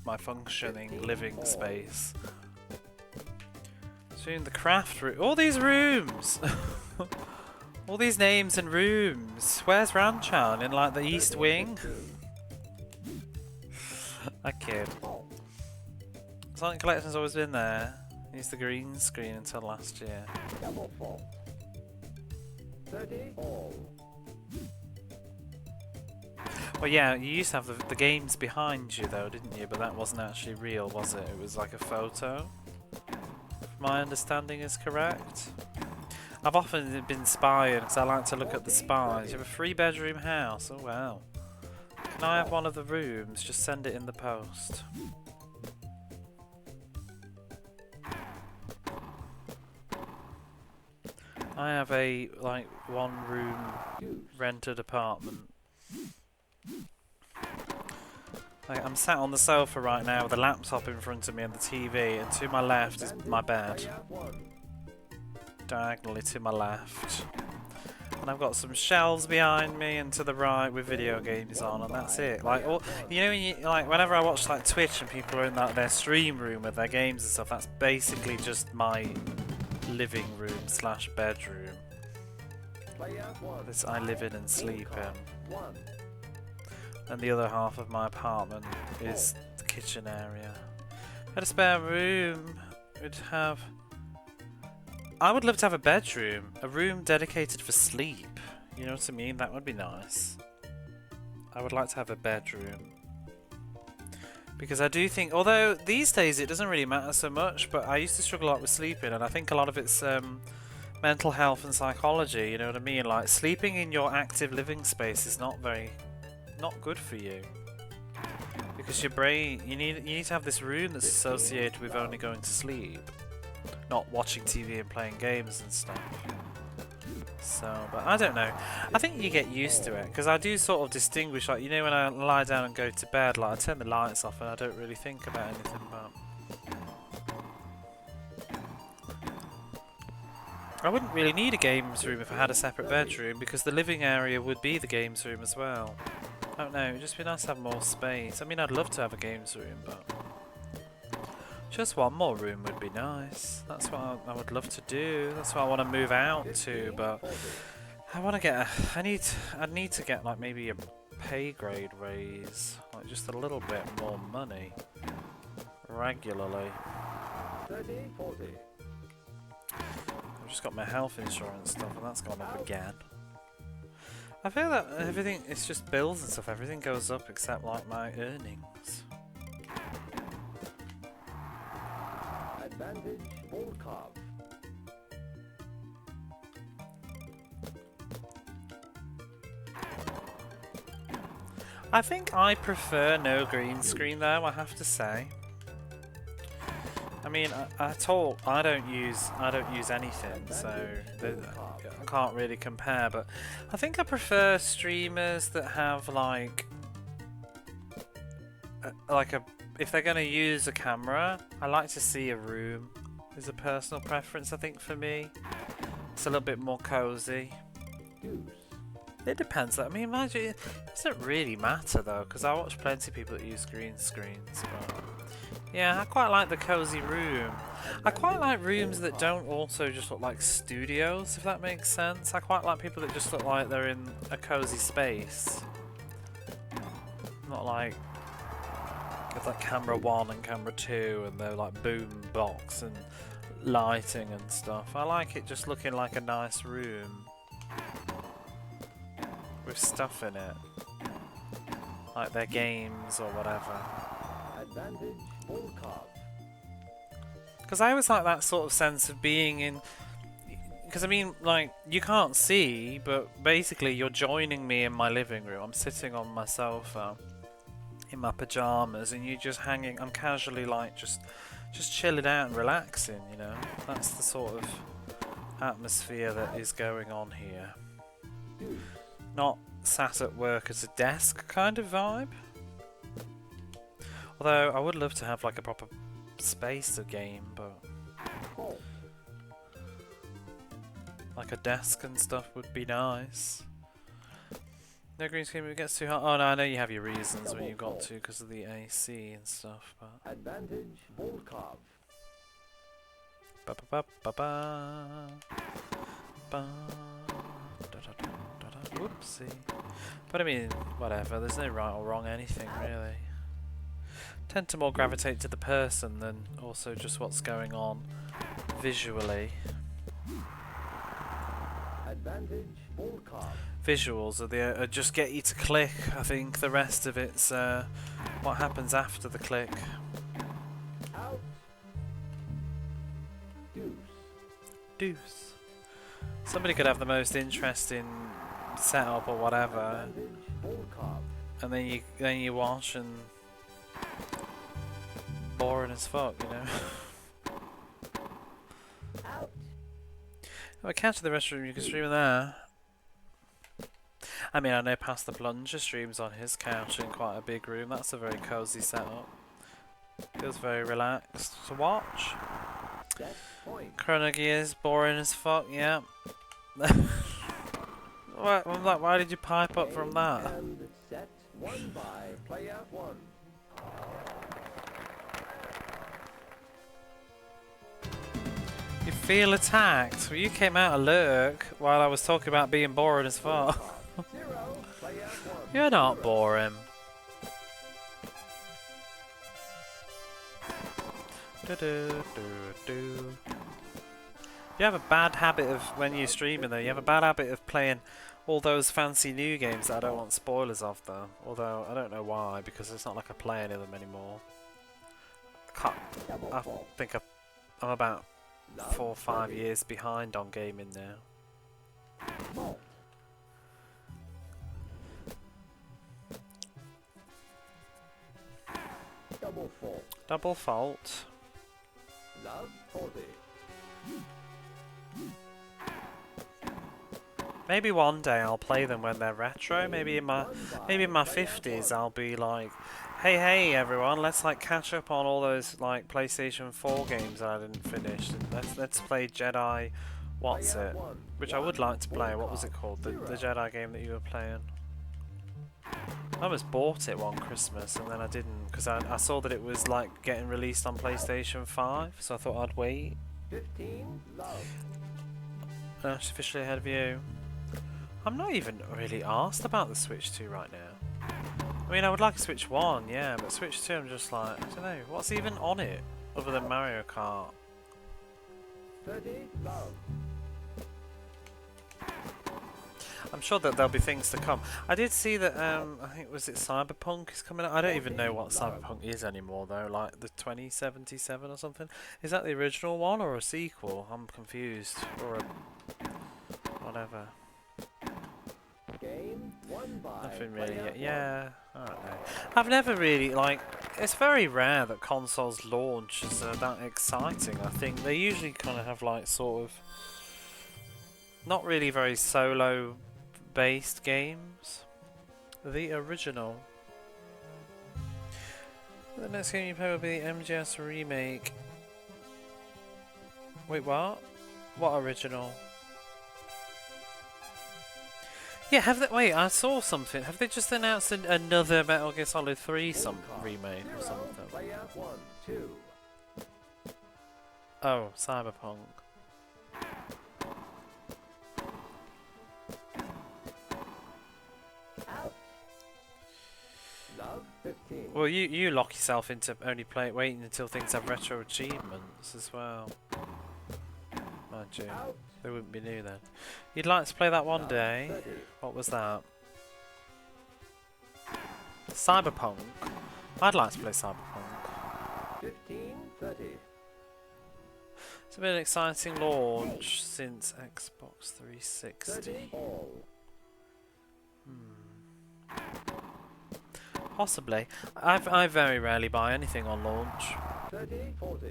my functioning living space. Soon the craft room. All these rooms! All these names and rooms. Where's Ranchan? In like the East Wing? I kid. Sonic Collection's always been there. Used the green screen until last year. Double fault. 30, all. Well, yeah, you used to have the games behind you though, didn't you? But that wasn't actually real, was it? It was like a photo. If my understanding is correct. I've often been spying because I like to look at the spies. You have a 3-bedroom house. Oh wow. Can I have one of the rooms? Just send it in the post. I have a like 1-room rented apartment. I'm sat on the sofa right now with a laptop in front of me and the TV, and to my left is my bed. Diagonally to my left. And I've got some shelves behind me and to the right with video games on, and that's it. Like, you know, when like whenever I watch like Twitch and people are in like their stream room with their games and stuff, that's basically just my living room / bedroom. This I live in and sleep in. And the other half of my apartment is the kitchen area. If I had a spare room, I would love to have a bedroom, a room dedicated for sleep. You know what I mean? That would be nice. I would like to have a bedroom. Because I do think, although these days it doesn't really matter so much, but I used to struggle a lot with sleeping, and I think a lot of it's mental health and psychology, you know what I mean? Like, sleeping in your active living space is not good for you. Because your brain, you need to have this room that's associated with only going to sleep. Not watching TV and playing games and stuff. So, but I don't know. I think you get used to it, because I do sort of distinguish, like, you know, when I lie down and go to bed, like, I turn the lights off and I don't really think about anything, but I wouldn't really need a games room if I had a separate bedroom, because the living area would be the games room as well. I don't know, it'd just be nice to have more space. I mean, I'd love to have a games room, but just one more room would be nice. That's what I would love to do. That's what I want to move out to, but I want to get I'd need to get like maybe a pay grade raise, like just a little bit more money regularly. 30, 40. I've just got my health insurance stuff and that's gone up again. I feel that everything, it's just bills and stuff, everything goes up except like my earnings. Advantage, full carb. I think I prefer no green screen though, I have to say. I mean, at all, I don't use anything, so I can't really compare. But I think I prefer streamers that have like if they're going to use a camera, I like to see a room. Is a personal preference, I think, for me. It's a little bit more cozy. It depends. I mean, imagine it doesn't really matter though, because I watch plenty of people that use green screens. But yeah, I quite like the cozy room. I quite like rooms that don't also just look like studios, if that makes sense. I quite like people that just look like they're in a cozy space. Not like with like camera 1 and camera 2 and they're like boom box and lighting and stuff. I like it just looking like a nice room with stuff in it, like their games or whatever. Advantage, full carb. Because I always like that sort of sense of being in. Because I mean, like, you can't see, but basically you're joining me in my living room. I'm sitting on my sofa in my pajamas, and you're just hanging. I'm casually like just chilling out and relaxing. You know, that's the sort of atmosphere that is going on here. Not sat at work at a desk kind of vibe. Although I would love to have like a proper space to game, but like a desk and stuff would be nice. No green screen, it gets too hot. Oh no, I know you have your reasons when you got to because of the AC and stuff, but. Advantage, Volkov. Ba ba ba ba ba. Ba. Da, da, da, da, da. Whoopsie. But I mean, whatever. There's no right or wrong anything really. Tend to more gravitate to the person than also just what's going on visually. Advantage, Volkov. Visuals are just get you to click. I think the rest of it's what happens after the click. Out. Deuce. Deuce. Somebody could have the most interesting setup or whatever, Advantage, Volkov. and then you watch and boring as fuck, you know. Out. Oh, I catch the restroom. You can stream in there. I mean, I know Past the Plunger streams on his couch in quite a big room. That's a very cozy setup. Feels very relaxed to watch. Set point. Chrono Gears, boring as fuck, yeah. I'm like, why did you pipe up from that? And set. Won by player one. You feel attacked? Well, you came out of lurk while I was talking about being boring as fuck. Volkov. 0. Player one. You're not boring. You have a bad habit of, when you're streaming though, you have a bad habit of playing all those fancy new games that I don't want spoilers of though. Although, I don't know why, because it's not like I play any of them anymore. I think I'm about 4 or 5 years behind on gaming now. Fault. Double fault. Double Fault. Love 40. Maybe one day I'll play them when they're retro. Maybe in my 50s I'll be like, hey everyone, let's like catch up on all those like PlayStation 4 games that I didn't finish. And let's play Jedi. What's it? Which I would like to play. What was it called? The Jedi game that you were playing. I almost bought it one Christmas and then I didn't because I saw that it was like getting released on PlayStation 5, so I thought I'd wait. 15. Love. It's officially ahead of you. I'm not even really asked about the Switch 2 right now. I mean, I would like a Switch 1, yeah, but Switch 2 I'm just like, I don't know, what's even on it other than Mario Kart? 30. Love. I'm sure that there'll be things to come. I did see that, I think, was it Cyberpunk is coming out? I don't even know what Cyberpunk is anymore though, like the 2077 or something. Is that the original one or a sequel? I'm confused. Or a... whatever. Game won by Nothing really player yet. Yeah, I don't know. I've never really, like, it's very rare that consoles launch as that exciting, I think. They usually kind of have like sort of not really very solo based games. The original. The next game you play will be the MGS remake. Wait, what? What original? Yeah, have they? Wait, I saw something. Have they just announced another Metal Gear Solid 3 remake or 0. something? Player 1. 2. Oh, Cyberpunk. Out. Love 15. Well, you lock yourself into only waiting until things have retro achievements as well. Mind you, Out. they wouldn't be new then. You'd like to play that one Love day? 30. What was that? Cyberpunk. I'd like to play Cyberpunk. 15. 30. It's been an exciting launch since Xbox 360. 30. All. Possibly. I very rarely buy anything on launch. 30. 40.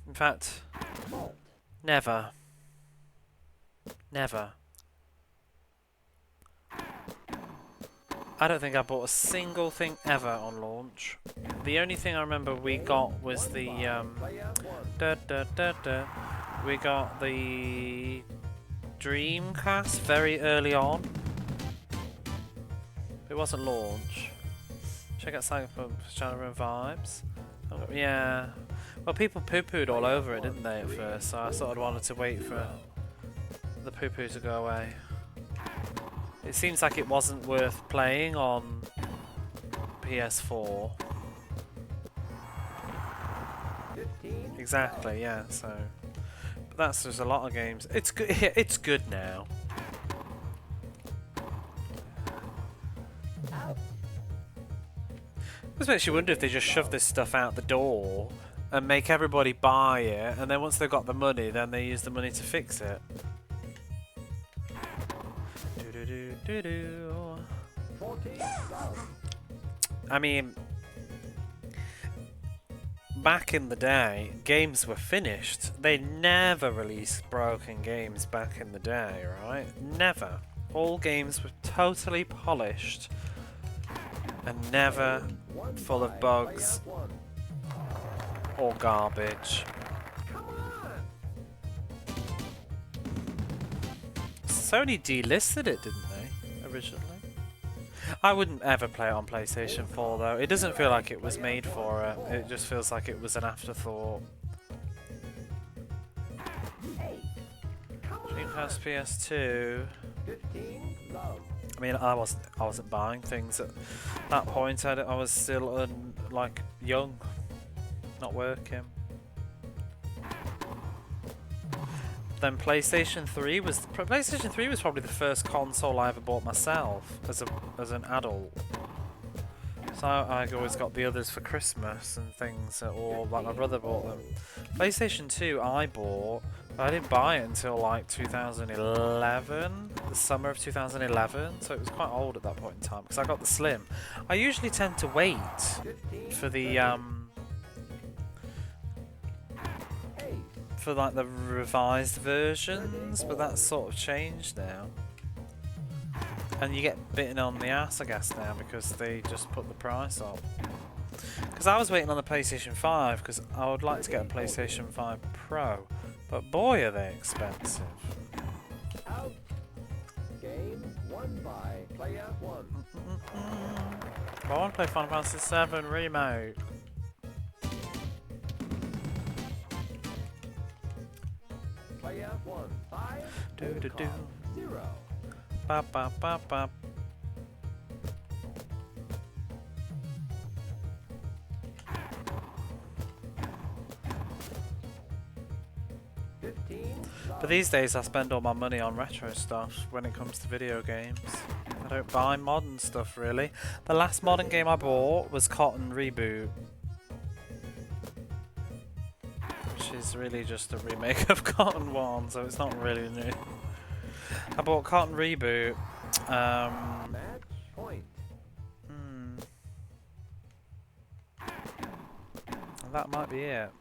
In fact, Fault. never. Never. I don't think I bought a single thing ever on launch. The only thing I remember we got was the we got the Dreamcast very early on. It wasn't launch. Check out Cyberpunk Shadowrun vibes. Yeah. Well, people poo-pooed all over it, didn't they, at first? So I sort of wanted to wait for the poo-poo to go away. It seems like it wasn't worth playing on PS4. Exactly, yeah. So, but that's just a lot of games. It's good. It's good now. This makes you wonder if they just shove this stuff out the door and make everybody buy it, and then once they've got the money, then they use the money to fix it. I mean, back in the day, games were finished. They never released broken games back in the day, right? Never. All games were totally polished and never full of bugs or garbage. Sony delisted it, didn't they, originally? I wouldn't ever play it on PlayStation 4 though. It doesn't feel like it was made for it. It just feels like it was an afterthought. Dreamcast PS2. I mean, I wasn't buying things at that point. I was still like young, not working. Then PlayStation 3 was probably the first console I ever bought myself as an adult. So I always got the others for Christmas and things, or like my brother bought them. PlayStation 2 I bought, but I didn't buy it until like 2011, the summer of 2011. So it was quite old at that point in time because I got the Slim. I usually tend to wait for the for like the revised versions, but that's sort of changed now. And you get bitten on the ass, I guess, now because they just put the price up. Because I was waiting on the PlayStation 5 because I would like to get a PlayStation 5 Pro, but boy are they expensive. Out. Game won by player one. I want to play Final Fantasy 7 Remake. Player one. 5. Do do do. 0. Ba ba ba ba. But these days I spend all my money on retro stuff when it comes to video games. I don't buy modern stuff really. The last modern game I bought was Cotton Reboot, which is really just a remake of Cotton 1, so it's not really new. I bought Cotton Reboot. Match point. That might be it.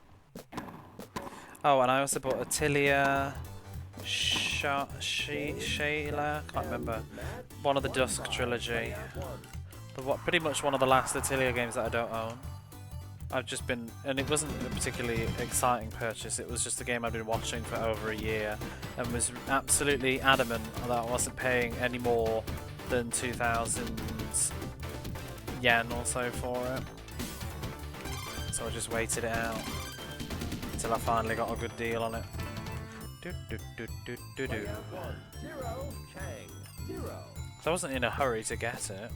Oh, and I also bought Atelier, Shayla, can't remember. One of the Dusk trilogy. Pretty much one of the last Atelier games that I don't own. I've just been, and it wasn't a particularly exciting purchase, it was just a game I'd been watching for over a year and was absolutely adamant that I wasn't paying any more than 2,000 yen or so for it. So I just waited it out until I finally got a good deal on it. Do do do do do do. 0. Chang. 0. So I wasn't in a hurry to get it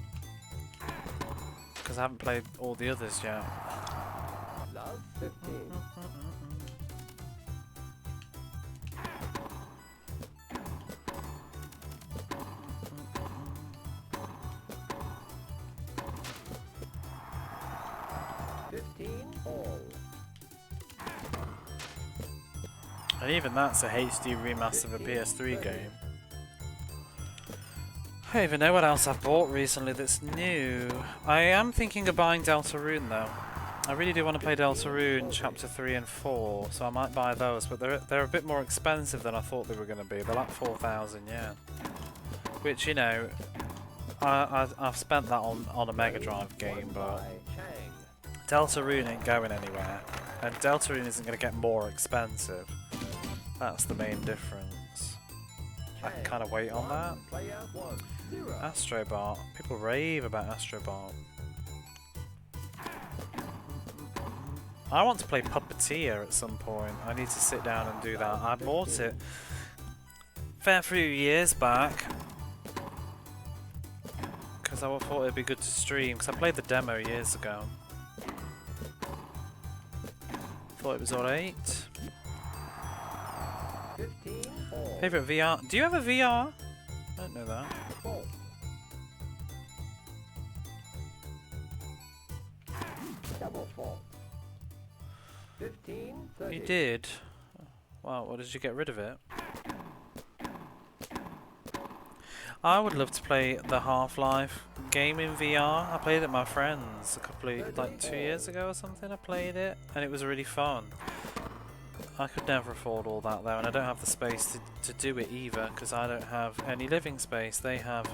because I haven't played all the others yet. Love 15. 15 all. And even that's a HD remaster of a PS3 game. I don't even know what else I've bought recently that's new. I am thinking of buying Deltarune though. I really do want to play Deltarune Chapter 3 and 4, so I might buy those, but they're a bit more expensive than I thought they were going to be. They're like 4,000 yen. Which, you know, I've spent that on a Mega Drive game, but Chang. Deltarune ain't going anywhere, and Deltarune isn't going to get more expensive. That's the main difference. I can kind of wait on that. Player 1, 0. Astrobot. People rave about Astrobot. I want to play Puppeteer at some point. I need to sit down and do that. I bought it a fair few years back because I thought it'd be good to stream, because I played the demo years ago. Thought it was alright. 15 all. Favorite VR? Do you have a VR? I don't know that. Fault. Double fault. 15, 30. You did? Wow, what did you get rid of it? I would love to play the Half-Life game in VR. I played it with my friends a couple of, like 2 years ago or something. I played it and it was really fun. I could never afford all that though, and I don't have the space to do it either, because I don't have any living space. They have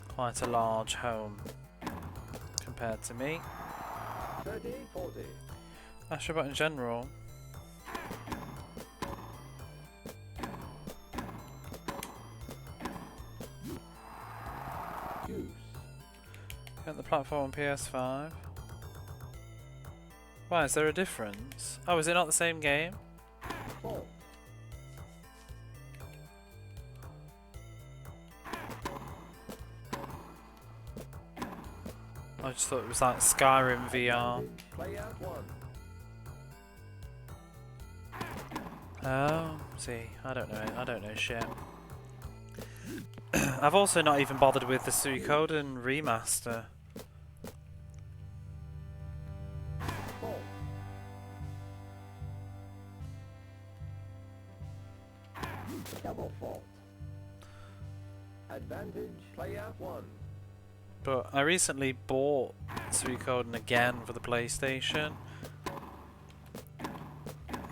quite a large home compared to me. 30, 40. Astrobot in general. Juice. Got the platform on PS5. Why, is there a difference? Oh, is it not the same game? Fault. I just thought it was like Skyrim VR. Player 1. Oh, see, I don't know shit. I've also not even bothered with the Suikoden remaster. Fault. Double fault. Advantage. Player 1. But I recently bought Suikoden again for the PlayStation.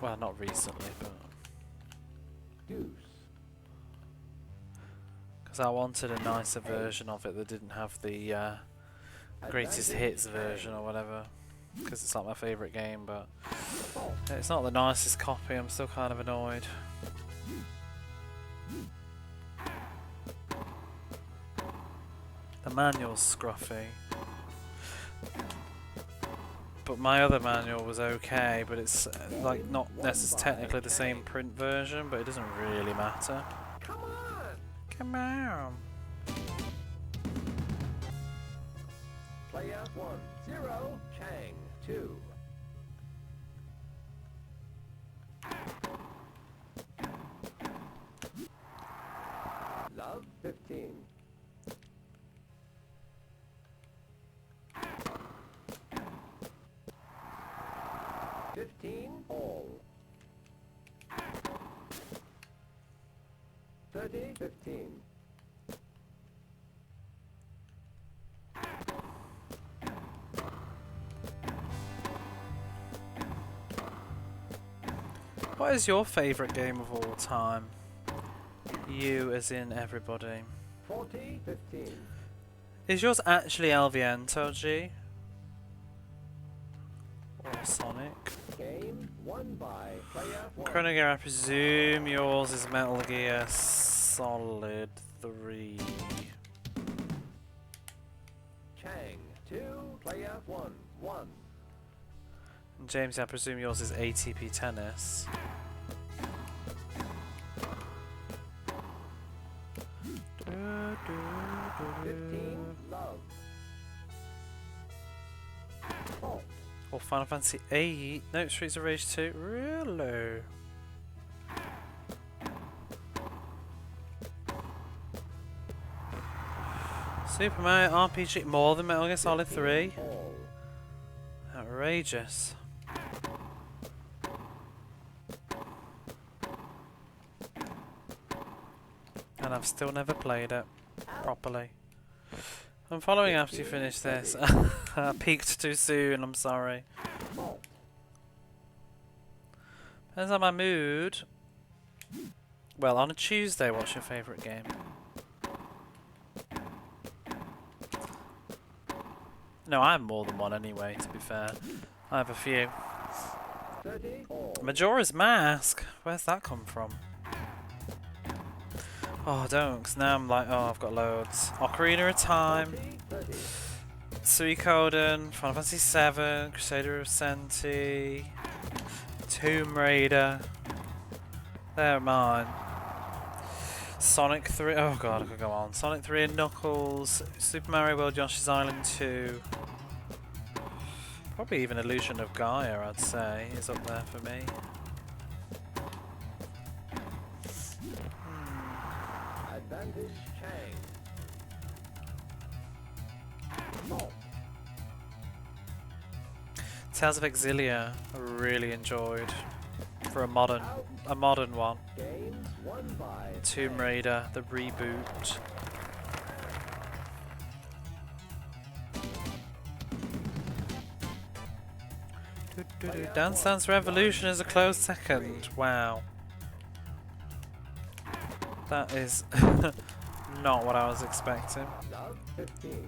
Well, not recently, but Deuce. because I wanted a nicer version of it that didn't have the greatest hits version or whatever. Because it's like my favourite game, but it's not the nicest copy. I'm still kind of annoyed. The manual's scruffy. But my other manual was okay, but it's like not necessarily technically the same print version, but it doesn't really matter. Come on. Come on. Player 1, 0. Chang. 2. Love. 15. All. 30, 15. What is your favourite game of all time? You as in everybody. 40, 15. Is yours actually Alviento, G? Or Sonic? Game won by player 1. Chrono Gear, I presume yours is Metal Gear Solid 3. Chang. 2. Player 1. 1. And James, I presume yours is ATP Tennis. Du, du, du, 15. Love. Fault. Or Final Fantasy 8. No, Streets of Rage 2. Really? Super Mario RPG more than Metal Gear Solid 3? All. Outrageous. And I've still never played it properly. I'm following after you finish this. I peaked too soon, I'm sorry. Fault. Depends on my mood. Well, on a Tuesday, what's your favourite game? No, I have more than one anyway, to be fair. I have a few. 30 all. Majora's Mask? Where's that come from? Oh, don't, because now I'm like, oh, I've got loads. Ocarina of Time, 30. Suikoden, Final Fantasy VII, Crusader of Senti, Tomb Raider. They're mine. Sonic 3, oh god, I could go on. Sonic 3 and Knuckles, Super Mario World, Yoshi's Island 2. Probably even Illusion of Gaia, I'd say, is up there for me. Advantage Chang. Salt. Tales of Exilia, I really enjoyed. For a modern one. Game won by Tomb Raider, the reboot. Dance Dance Revolution is a close second. Wow. That is not what I was expecting. Love 15.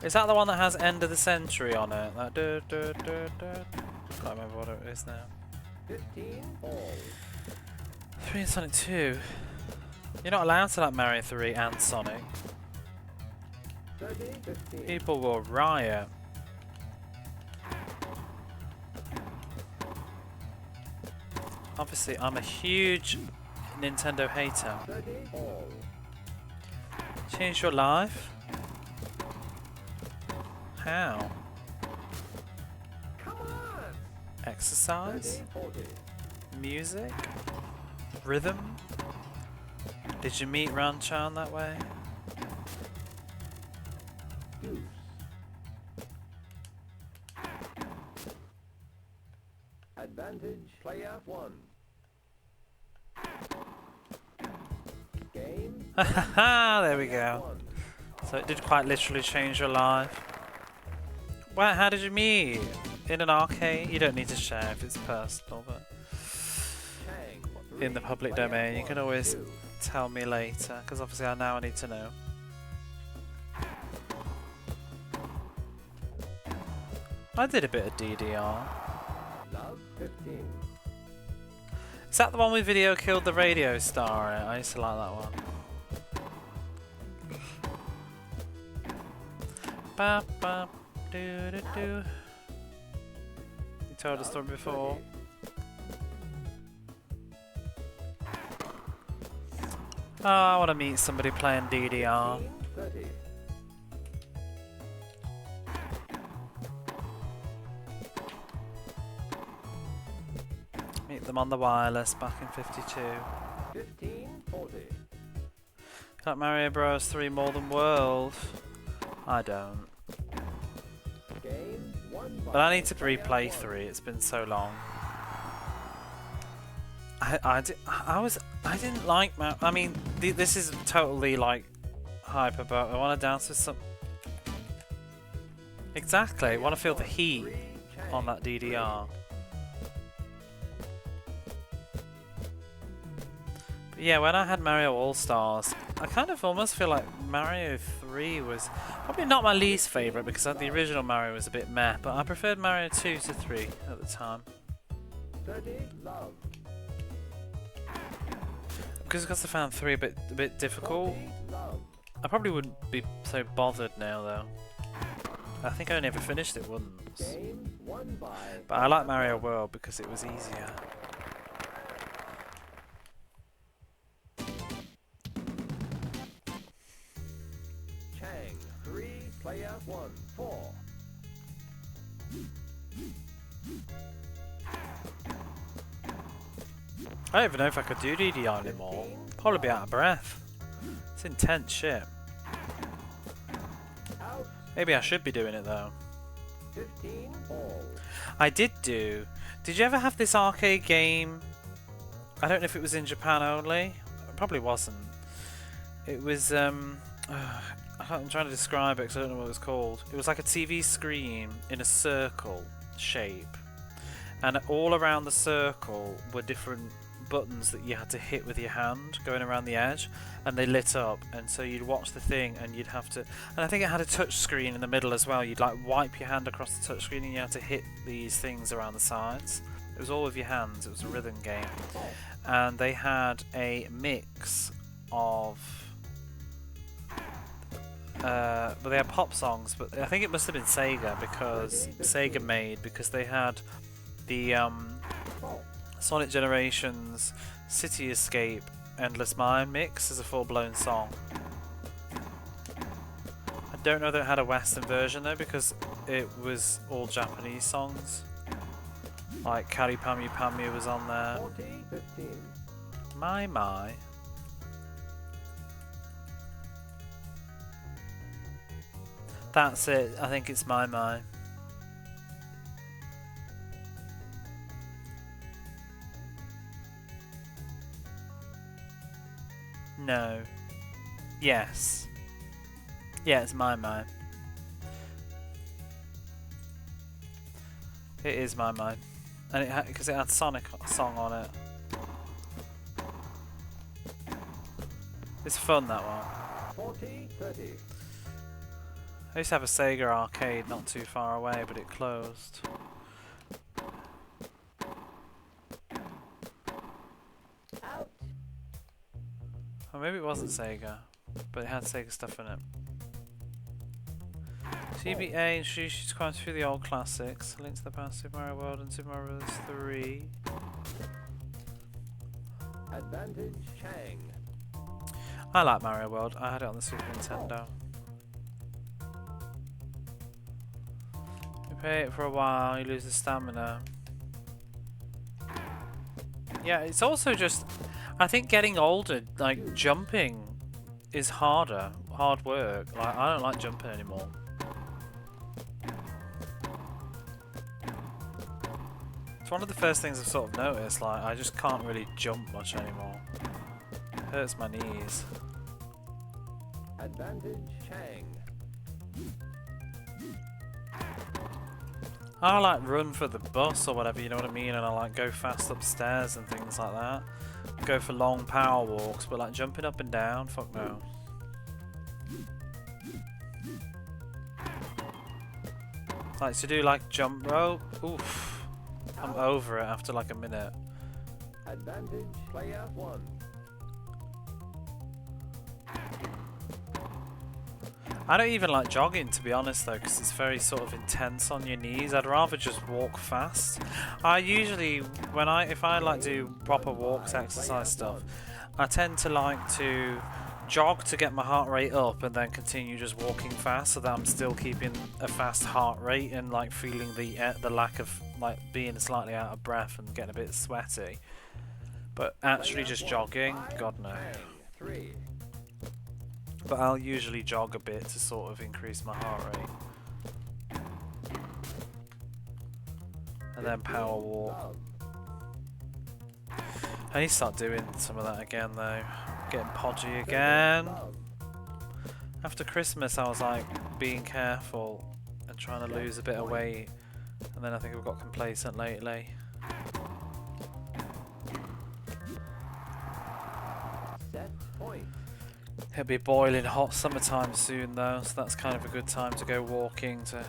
Is that the one that has End of the Century on it? That can't remember what it is now. 15 all. 3 and Sonic 2. You're not allowed to like Mario 3 and Sonic. 30 15. People will riot. Obviously, I'm a huge Nintendo hater. 30 all. Change your life? How? Come on. Exercise? 30 40. Music? Rhythm? Did you meet Ranchan that way? Deuce. Advantage player 1. Game Haha, there we player go. 1. So it did quite literally change your life. Well, how did you meet? In an arcade? You don't need to share if it's personal, but Chang. in the public Player domain, you can 1, always 2. tell me later, because obviously I need to know. I did a bit of DDR. Love 15. Is that the one with Video Killed the Radio Star? I used to like that one. Ba ba do do do. You told the story before. Oh, I want to meet somebody playing DDR. 30. Meet them on the wireless back in '52. 15 40. Like Mario Bros 3 more than World. I don't. Game won by But I need to player replay 1. 3. It's been so long. I didn't like I mean, this is totally like hyper, but I want to dance with some. Exactly. I want to feel the heat 3 Chang. on that DDR. But yeah, when I had Mario All Stars, I kind of almost feel like Mario 3 was probably not my least favourite because the original Mario was a bit meh, but I preferred Mario 2 to 3 at the time. 30 love. Because I found 3 a bit difficult. 40 love. I probably wouldn't be so bothered now though. I think I only ever finished it once. Game won by But I like Mario World because it was easier. Chang. 3 player 1 4. I don't even know if I could do DDR anymore. Probably be out of breath. It's intense shit. Out. Maybe I should be doing it though. 15 all. I did do. Did you ever have this arcade game? I don't know if it was in Japan only. It probably wasn't. It was I'm trying to describe it because I don't know what it was called. It was like a TV screen in a circle shape, and all around the circle were different buttons that you had to hit with your hand going around the edge, and they lit up, and so you'd watch the thing and you'd have to, and I think it had a touch screen in the middle as well. You'd like wipe your hand across the touch screen and you had to hit these things around the sides. It was all with your hands. It was a rhythm game, and they had a mix of but they had pop songs, but I think it must have been Sega, because Sega made, because they had the Sonic Generations City Escape Endless Mine mix as a full-blown song. I don't know that it had a Western version though, because it was all Japanese songs. Like Kari Pamyu Pamyu was on there. My. That's it. I think it's My. No. Yes. Yeah, it's My. It is My. And it had, because it had Sonic song on it. It's fun, that one. 40-30. I used to have a Sega arcade not too far away, but it closed. Out. Or maybe it wasn't Sega, but it had Sega stuff in it. TBA introduced quite a few of the old classics. Link to the Past, Super Mario World and Super Mario Bros. 3. Advantage Chang. I like Mario World. I had it on the Super Nintendo. You play it for a while, you lose the stamina. Yeah, it's also just, I think getting older, like jumping is harder, hard work. Like, I don't like jumping anymore. It's one of the first things I've sort of noticed, like I just can't really jump much anymore. It hurts my knees. Advantage Chang. I like run for the bus or whatever, you know what I mean, and I like go fast upstairs and things like that. Go for long power walks, but like jumping up and down, fuck no. Like to do like jump rope, oof. I'm over it after like a minute. Advantage Player 1. I don't even like jogging, to be honest, though, because it's very sort of intense on your knees. I'd rather just walk fast. I usually, if I like do proper walks, exercise stuff, I tend to like to jog to get my heart rate up and then continue just walking fast, so that I'm still keeping a fast heart rate and like feeling the lack of like being slightly out of breath and getting a bit sweaty. But actually just jogging, God no. 3. But I'll usually jog a bit to sort of increase my heart rate. And then power walk. I need to start doing some of that again though. Getting podgy again. After Christmas I was like being careful and trying to lose a bit of weight. And then I think I've got complacent lately. Set point. It'll be boiling hot summertime soon though, so that's kind of a good time to go walking to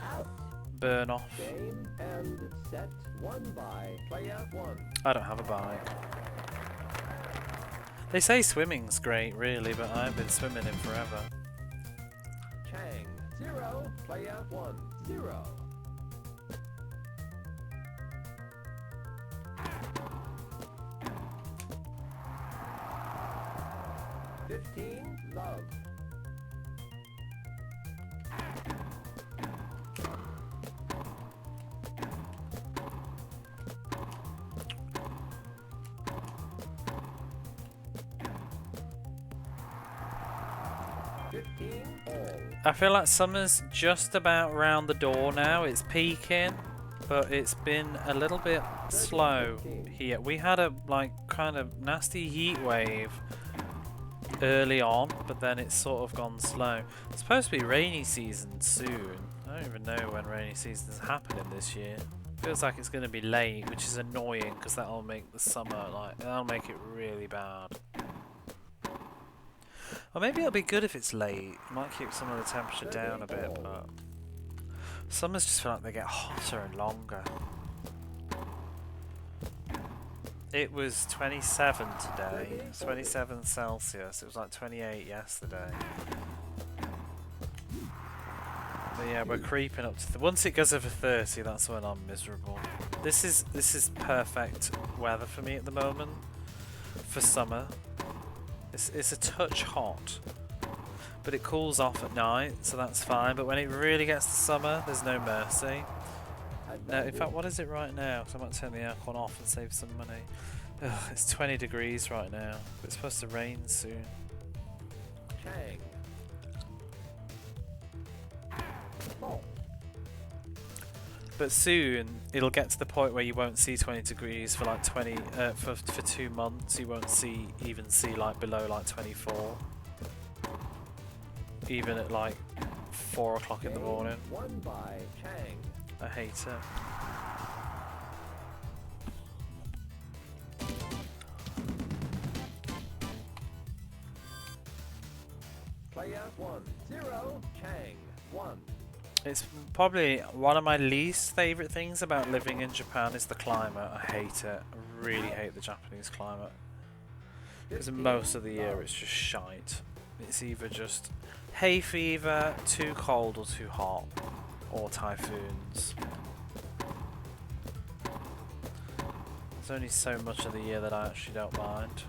burn off. Game and set 1 by Player 1. I don't have a bike. They say swimming's great really, but I've been swimming in forever. Chang 0. Player 1. 0. 15. Love. I feel like summer's just about round the door now. It's peaking, but it's been a little bit slow here. We had a like kind of nasty heat wave early on, but then it's sort of gone slow. It's supposed to be rainy season soon. I don't even know when rainy season's happening this year. Feels like it's going to be late, which is annoying because that'll make the summer that'll make it really bad. Or maybe it'll be good if it's late. It might keep some of the temperature down a bit, but summers just feel like they get hotter and longer. It was 27 today, 27 Celsius. It was like 28 yesterday. But yeah, we're creeping up to once it goes over 30, that's when I'm miserable. This is perfect weather for me at the moment for summer. It's a touch hot, but it cools off at night, so that's fine. But when it really gets to summer, there's no mercy. No, in fact, what is it right now? So I might turn the aircon off and save some money. Ugh, it's 20 degrees right now. It's supposed to rain soon. Chang. But soon it'll get to the point where you won't see 20 degrees for like for 2 months. You won't even see like below like 24. Even at like 4 o'clock in the morning. Won by Chang. I hate it. Player 1-0. Chang 1. It's probably one of my least favourite things about living in Japan is the climate. I hate it. I really hate the Japanese climate. Because most of the year it's just shite. It's either just hay fever, too cold or too hot, or typhoons. There's only so much of the year that I actually don't mind.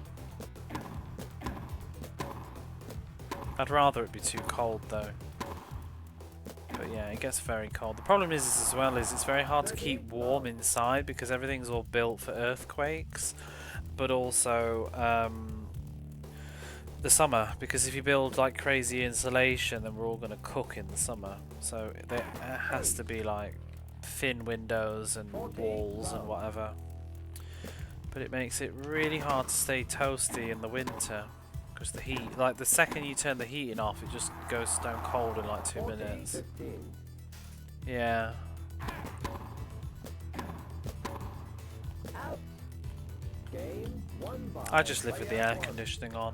I'd rather it be too cold though. But yeah, it gets very cold. The problem is as well is it's very hard to keep warm inside because everything's all built for earthquakes, but also the summer, because if you build like crazy insulation then we're all going to cook in the summer, so there has to be like thin windows and walls and whatever, but it makes it really hard to stay toasty in the winter because the heat, like the second you turn the heating off it just goes stone cold in like 2 minutes. Yeah. Game won by I just live with the air conditioning on.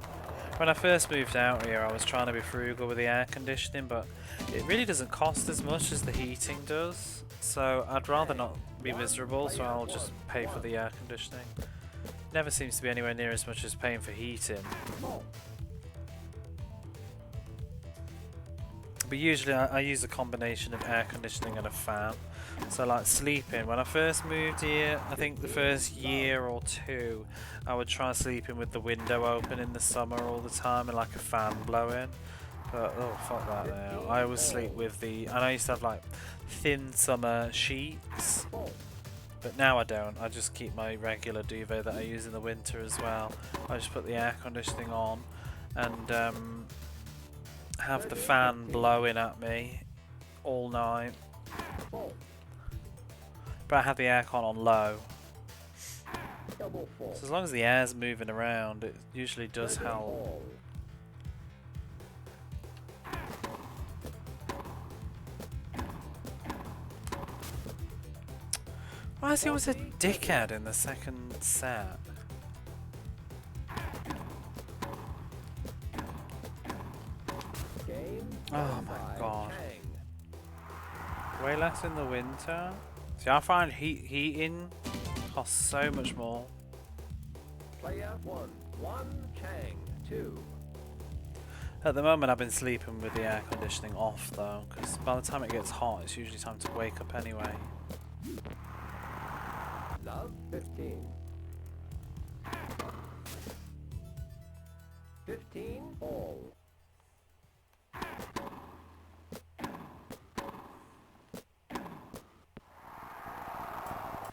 When I first moved out here I was trying to be frugal with the air conditioning, but it really doesn't cost as much as the heating does, so I'd rather not be miserable, so I'll just pay for the air conditioning. Never seems to be anywhere near as much as paying for heating. But usually I use a combination of air conditioning and a fan. So like sleeping, when I first moved here, I think the first year or two, I would try sleeping with the window open in the summer all the time and like a fan blowing. But oh fuck that now. I always sleep with and I used to have like thin summer sheets. But now I don't. I just keep my regular duvet that I use in the winter as well. I just put the air conditioning on and have the fan blowing at me all night. But I have the aircon on low. So as long as the air's moving around, it usually does help. Why is he always a dickhead in the second set? Oh my god. Way less in the winter. See, I find heating costs so much more. Player 1 Chang 2. At the moment I've been sleeping with the air conditioning off though, because by the time it gets hot it's usually time to wake up anyway. Love 15. 15 all.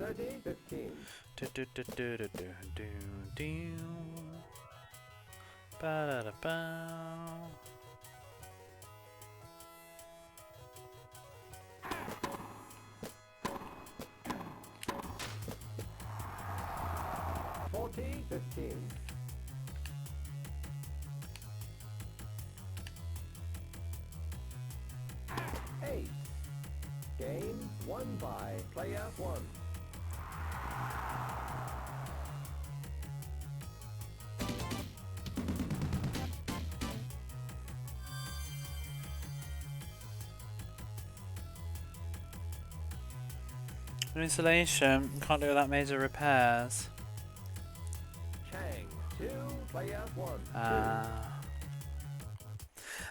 30-15. Do do do do do do do do. Ba da da ba. Game won by player 1. No insulation. Can't do without major repairs. Chang 2, player 1.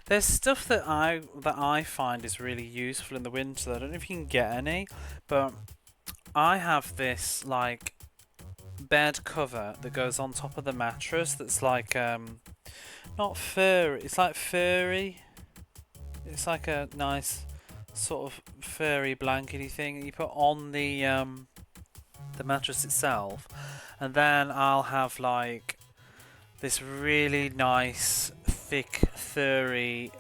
There's stuff that I find is really useful in the winter. I don't know if you can get any, but I have this like bed cover that goes on top of the mattress. That's like not furry. It's like furry. It's like a nice sort of furry blankety thing that you put on the mattress itself, and then I'll have like this really nice thick furry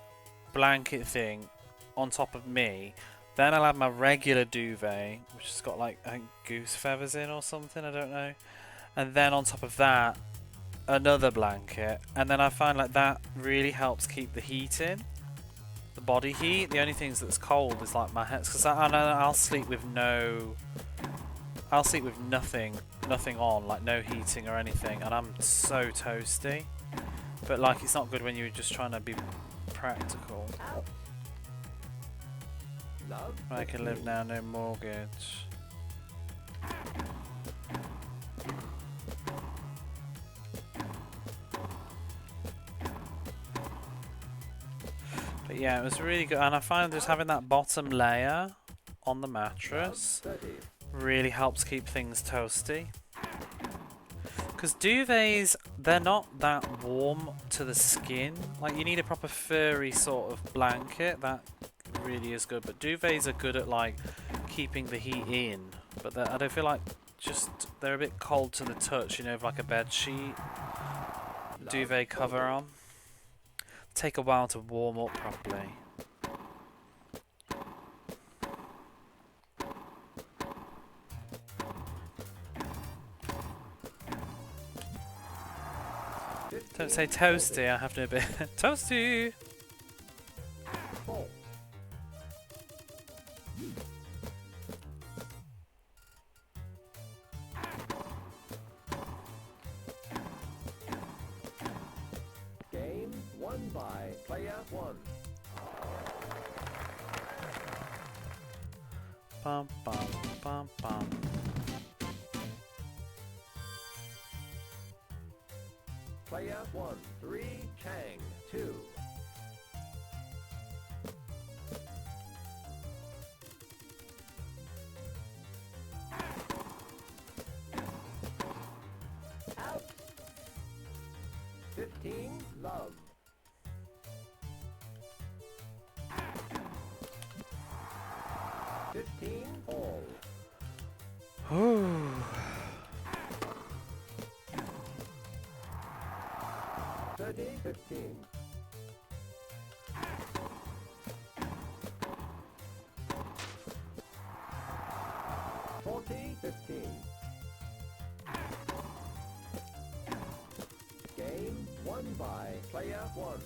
blanket thing on top of me. Then I'll have my regular duvet, which has got like I think goose feathers in or something, I don't know. And then on top of that, another blanket. And then I find like that really helps keep the heat in, the body heat. The only things that's cold is like my head, because I'll sleep with nothing on, like no heating or anything, and I'm so toasty. But like it's not good when you're just trying to be practical. I can live now, no mortgage. But yeah, it was really good, and I find just having that bottom layer on the mattress really helps keep things toasty. Because duvets, they're not that warm to the skin. Like you need a proper furry sort of blanket. That really is good. But duvets are good at like keeping the heat in. But I don't feel like they're a bit cold to the touch. You know, with like a bed sheet, duvet cover on. Take a while to warm up properly. Don't say toasty, I have to be toasty! Game won by player 1. Bum bum bum bum. Player 1, 3, Chang 2. Out. 15, Love. All. Ooh. 30, 15. 40, 15. Game won by player 1.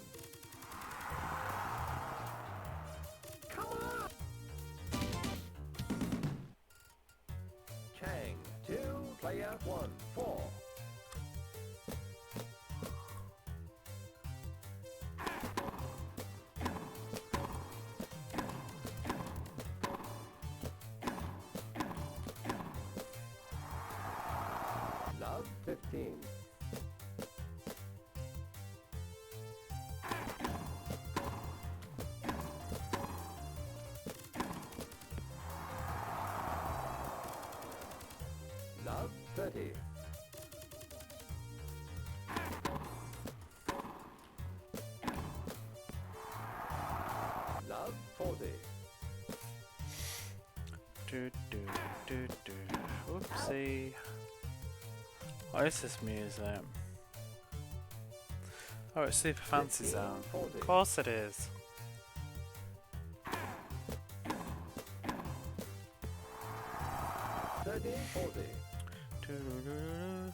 Come on! Chang 2, player 1, 4. Love 15. Love 30. Love 40. Do do do do. Oopsie. What is this music? Oh, it's Super Fancy Zone. Of course it is. 30, 40. Doo-doo-doo-doo.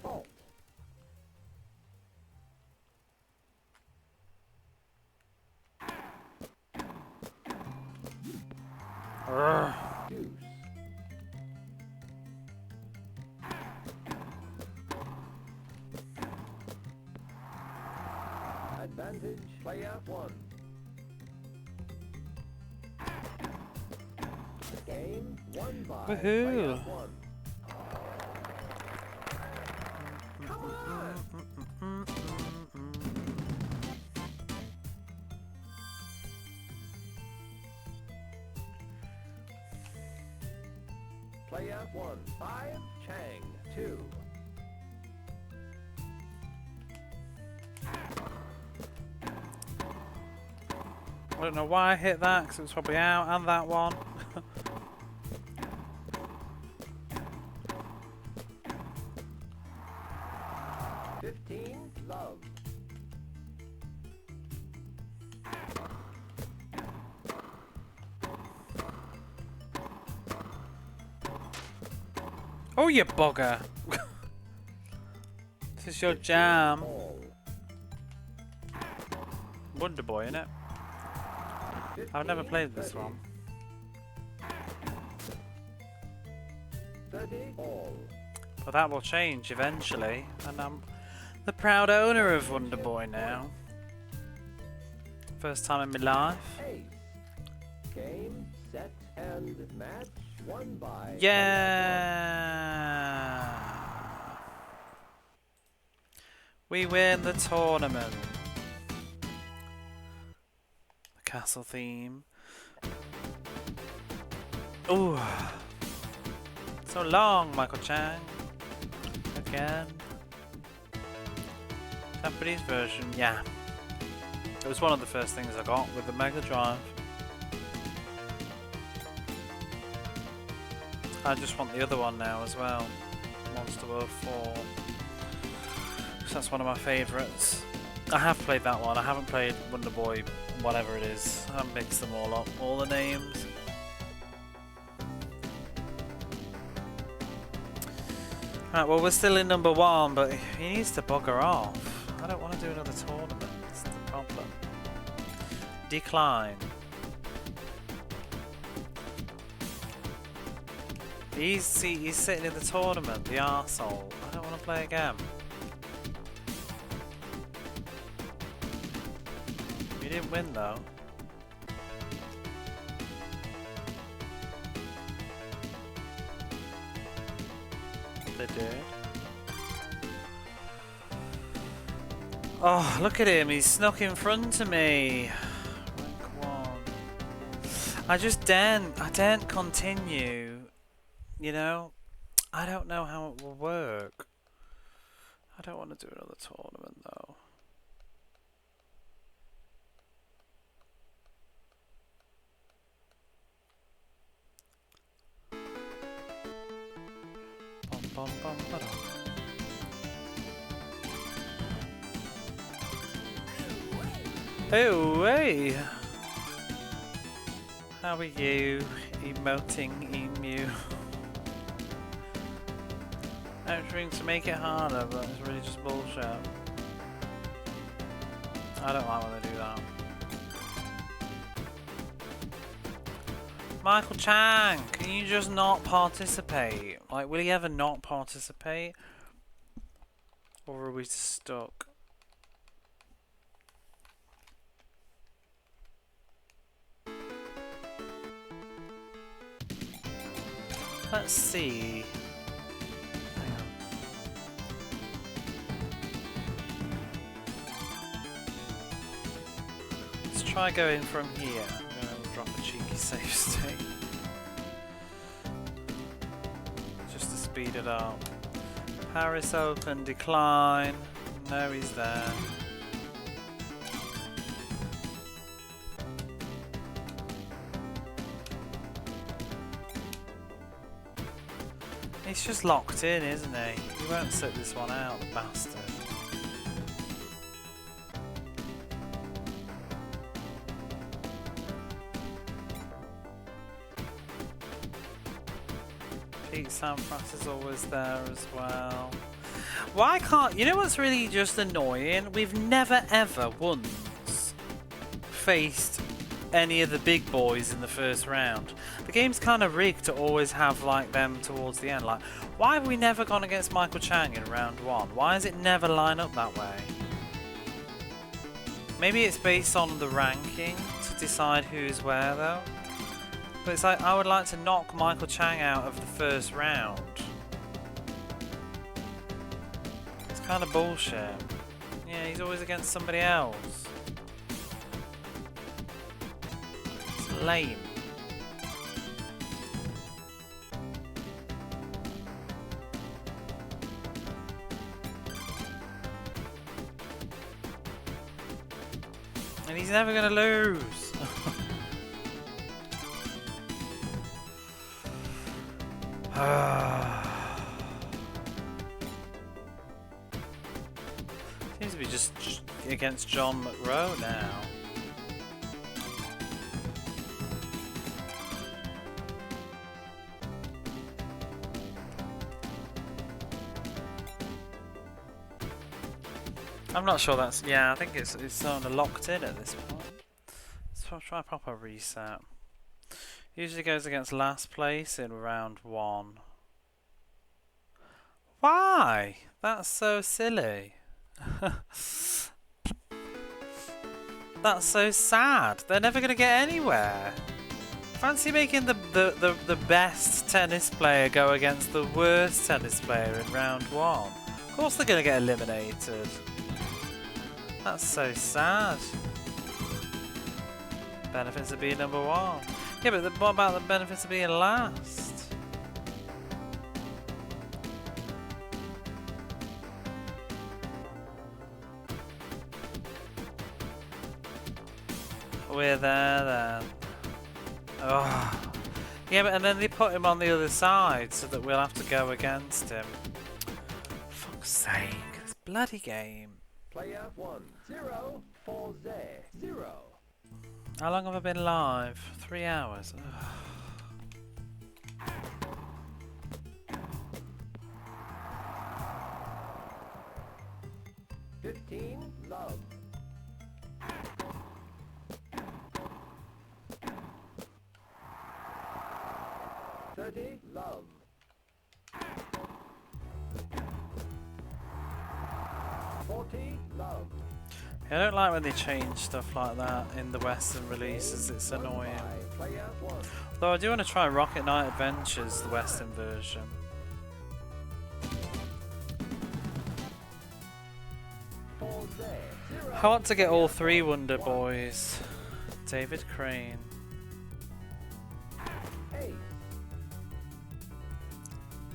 Oh. Urgh. Deuce. Advantage, play out 1. Game won by play Woohoo. out 1. Come on! Play out 1. 5, Chang, 2. I don't know why I hit that, because it was probably out, and that one. 15, love. Oh, you bugger! This is your jam. All. Wonder Boy, innit? I've never 15, played this 30. one. 30, all. But that will change eventually, and I'm the proud owner of Wonder Boy now. First time in my life. Ace. Game, set, and match won by Yeah! We win the tournament. The castle theme. Ooh. So long, Michael Chang. Again. Japanese version, yeah. It was one of the first things I got with the Mega Drive. I just want the other one now as well. Monster World 4. So that's one of my favourites. I have played that one. I haven't played Wonder Boy, whatever it is. I mixed them all up, all the names. Right, well we're still in number 1, but he needs to bugger off. I don't want to do another tournament. That's the problem. Decline. He's sitting in the tournament, the arsehole. I don't want to play again. You didn't win though. They did. Oh, look at him, he's snuck in front of me. Rank 1. I daren't continue. You know, I don't know how it will work. I don't want to do another tournament though. Bum, bum, bum, ba-dum. Oh, hey! How are you, emoting emu? I'm trying to make it harder, but it's really just bullshit. I don't like when they do that. Michael Chang, can you just not participate? Like, will he ever not participate? Or are we stuck? Let's see. Hang on. Let's try going from here. I'm going to drop a cheeky save state. Just to speed it up. Paris Open, decline. No, he's there. He's just locked in, isn't he? He won't sit this one out, the bastard. Pete Sampras is always there as well. Why can't... You know what's really just annoying? We've never ever once faced any of the big boys in the first round. The game's kind of rigged to always have like them towards the end. Like, why have we never gone against Michael Chang in round 1? Why does it never line up that way? Maybe it's based on the ranking to decide who's where though. But it's like, I would like to knock Michael Chang out of the first round. It's kind of bullshit. Yeah, he's always against somebody else. It's lame. And he's never gonna lose. Seems to be just against John McRoe now. I'm not sure that's... Yeah, I think it's sort of locked in at this point. Let's try a proper reset. Usually goes against last place in round 1. Why? That's so silly. That's so sad. They're never going to get anywhere. Fancy making the best tennis player go against the worst tennis player in round 1. Of course they're going to get eliminated. That's so sad. Benefits of being number 1. Yeah, but what about the benefits of being last? We're there then. Oh. Yeah, but and then they put him on the other side so that we'll have to go against him. For fuck's sake, this bloody game. Player 1, 0, 4, 0. How long have I been live? 3 hours. Ugh. Love. 30, love. 40, love. I don't like when they change stuff like that in the Western releases, it's annoying. Though I do want to try Rocket Knight Adventures, the Western version. I want to get all 3 Wonder Boys. David Crane.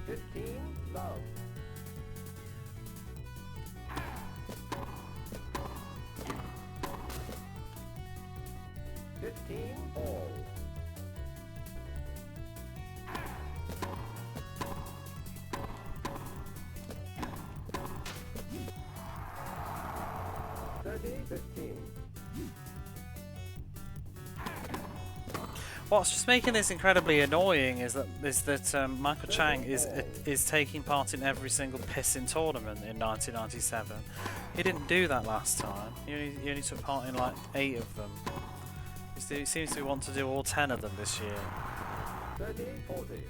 15, love. 15, all. 30, 15. What's just making this incredibly annoying is that Michael Chang is taking part in every single pissing tournament in 1997. He didn't do that last time. He only took part in like 8 of them. He seems to want to do all 10 of them this year. 30, 40.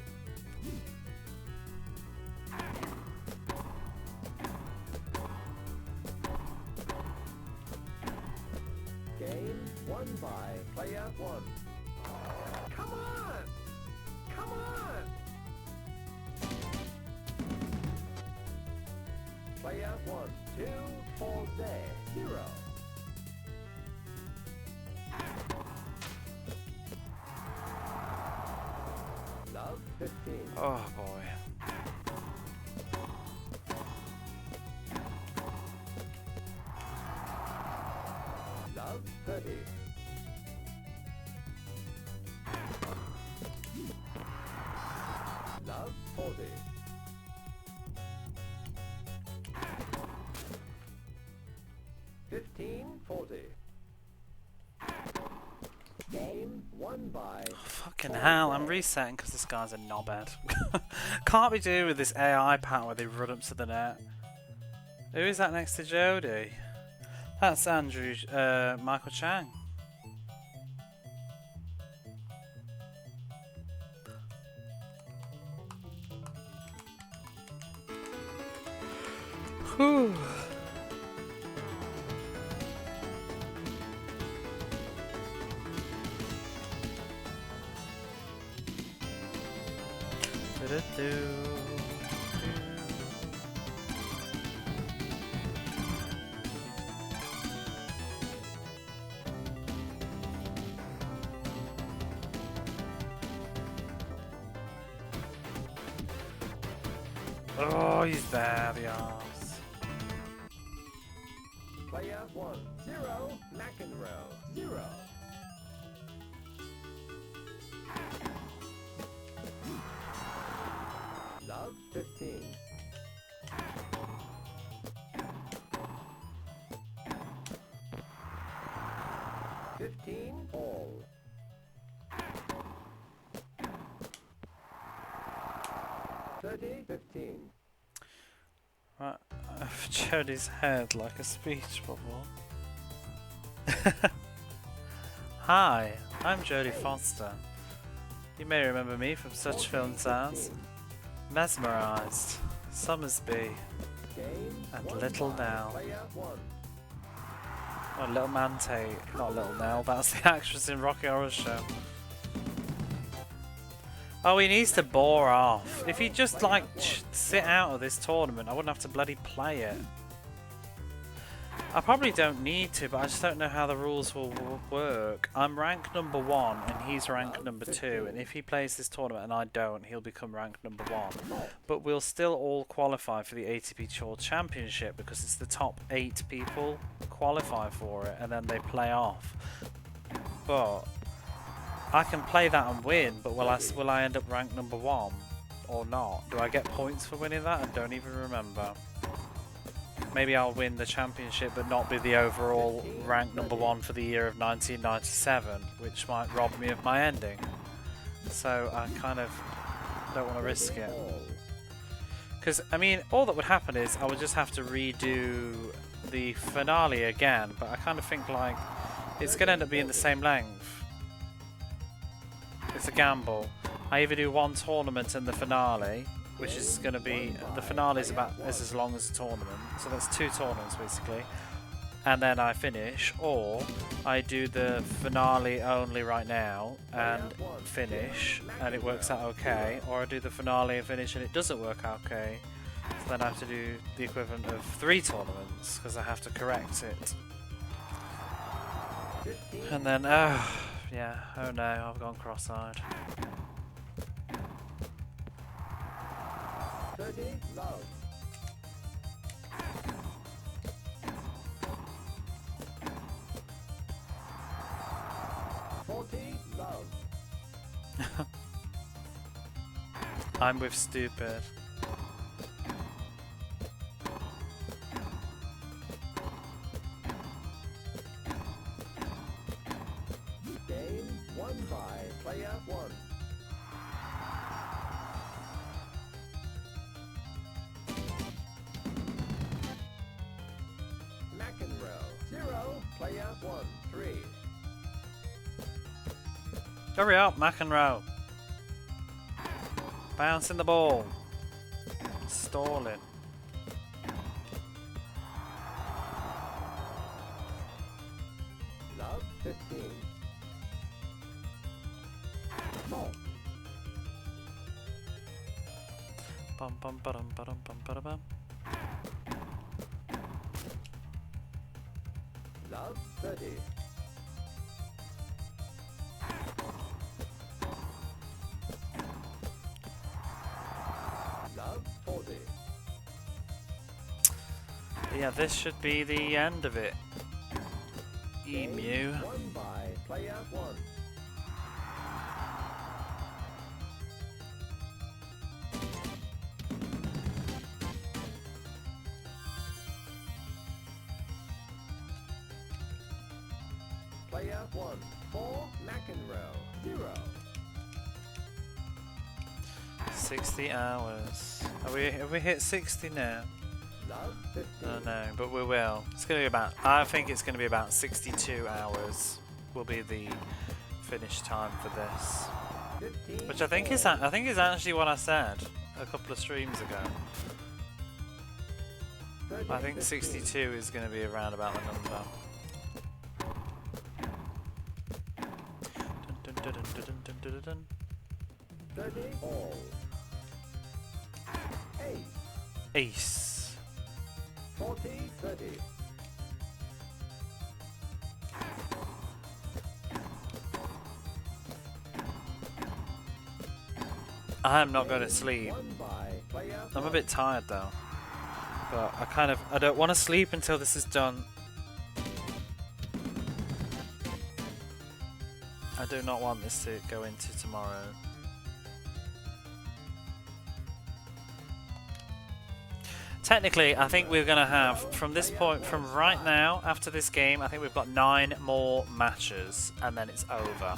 Game won by player 1. Come on! Come on! Player 1, 2, 4, 0. Love 15. Oh boy. Love 30. Love 40. Game won by... Oh, fucking hell, I'm resetting because this guy's a knobhead. Can't be doing with this AI pattern where they run up to the net. Who is that next to Jody? That's Michael Chang. Whew. Oh, he's there, the arse. Player 1, 0, McEnroe, 0. Love 15. All. 30-15. Right, I've Jody's head like a speech bubble. Hi, I'm Jodie Foster. You may remember me from such films as Mesmerised, Summersby, and Little Nell. Oh, Little Mante, not Little Nell, that's the actress in Rocky Horror Show. Oh, he needs to bore off. If he just like sit out of this tournament, I wouldn't have to bloody play it. I probably don't need to, but I just don't know how the rules will work. I'm rank number 1 and he's rank number 2, and if he plays this tournament and I don't, he'll become rank number 1. But we'll still all qualify for the ATP Tour Championship because it's the top 8 people qualify for it and then they play off. But I can play that and win, but will I end up rank number 1 or not? Do I get points for winning that? I don't even remember. Maybe I'll win the championship but not be the overall rank number 1 for the year of 1997, which might rob me of my ending. So I kind of don't want to risk it. Because, I mean, all that would happen is I would just have to redo the finale again, but I kind of think like it's going to end up being the same length. It's a gamble. I either do one tournament in the finale, which is going to be, the finale is about as long as a tournament, so that's 2 tournaments basically, and then I finish, or I do the finale only right now and finish and it works out okay, or I do the finale and finish and it doesn't work out okay, so then I have to do the equivalent of 3 tournaments because I have to correct it. And then, yeah, oh no, I've gone cross-eyed. 30, love. 40, love. I'm with stupid. Game won by player 1. McEnroe, 0, player 1, 3. Hurry up, McEnroe. Bouncing the ball. Stalling. Love 15. Ball. Bum bum ba-dum ba-dum bum ba-da-bum. Love 30. Love 40. Yeah, this should be the end of it. Emu. Won by player 1. Player 1, 4, McEnroe, 0. 60 hours. Have we hit 60 now? Love 15. Oh no, but we will. It's gonna be about, I think it's gonna be about 62 hours will be the finish time for this. 15, Which I think is actually what I said a couple of streams ago. I think 62 is going to be around about the number. Dun, dun, dun, dun, dun, dun, dun, dun. 30 all. Ace. 40, 30. I am not going to sleep. Won by player I'm a one. bit tired though. But I don't want to sleep until this is done. I do not want this to go into tomorrow. Technically, I think we're going to have, from this point, from right now, after this game, I think we've got 9 more matches, and then it's over.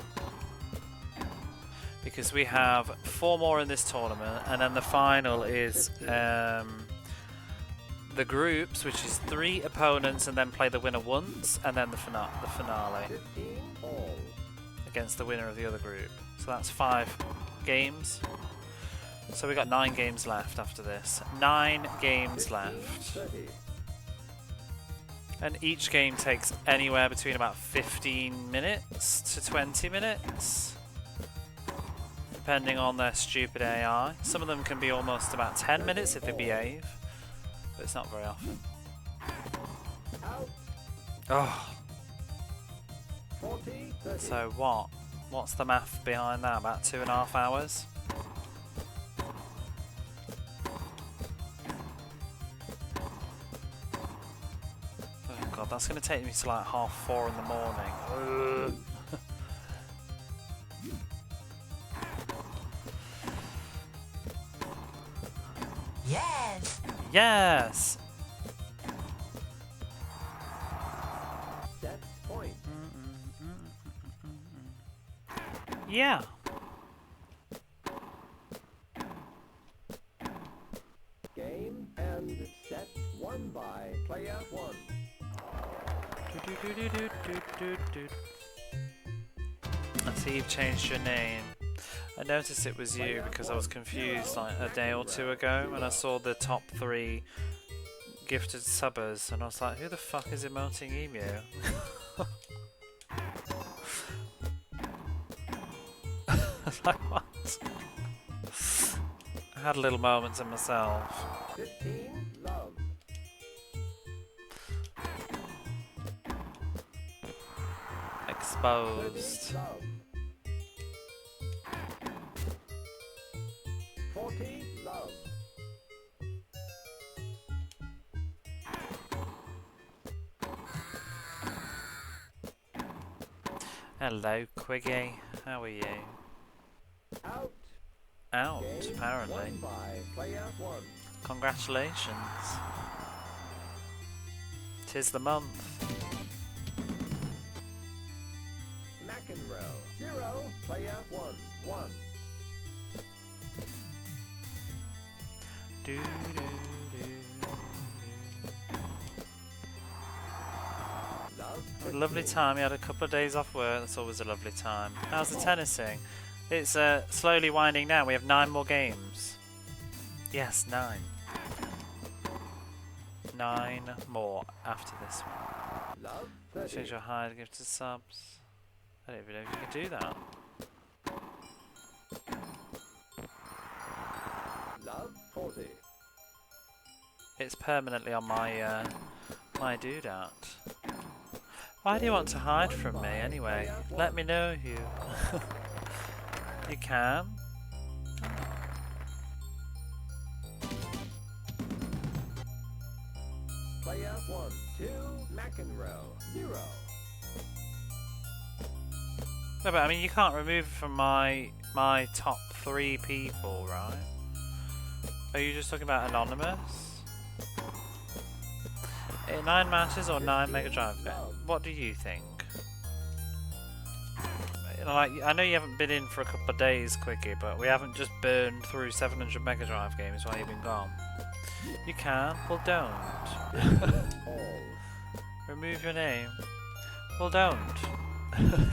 Because we have 4 more in this tournament, and then the final is the groups, which is 3 opponents, and then play the winner once, and then the finale 15 all. against the winner of the other group. So that's 5 games. So we got 9 games left after this. 9 games 15, left. 30. And each game takes anywhere between about 15 minutes to 20 minutes. Depending on their stupid AI. Some of them can be almost about 10 minutes if they behave. But it's not very often. Out. Oh, 40, 30. so what? What's the math behind that? About 2.5 hours? Oh god, that's going to take me to like 4:30 in the morning. Ugh. Yes! Yes! Set point. Yeah! Game and set. Won by player one. I see you've changed your name. I noticed it was you because I was confused like a day or 2 ago when I saw the top 3 gifted subbers and I was like, who the fuck is emoting emu? I was like, what? I had a little moment to myself. 15 love. Exposed. 30 love. 40 love. Hello, Quiggy. How are you? Out. Out, Game apparently. won by player one. Congratulations. 'Tis the month. McEnroe. 0. Player one. 1. Do, do, do, Love. do. A lovely time. You had a couple of days off work. That's always a lovely time. How's the tennising? It's slowly winding down. We have 9 more games. Yes, 9. 9 more after this one. Love. Change 30. your high to give to subs. I don't even know if you can do that. Love. 40. It's permanently on my my doodat. Why do you want to hide from me anyway? Let me know you. You can. Player 1. 2. McEnroe. 0. No, but I mean you can't remove it from my top 3 people, right? Are you just talking about anonymous? 9 matches or 9 Mega Drive games? What do you think? You know, like, I know you haven't been in for a couple of days, Quickie, but we haven't just burned through 700 Mega Drive games while you've been gone. You can? Well, don't. All. Remove your name. Well, don't.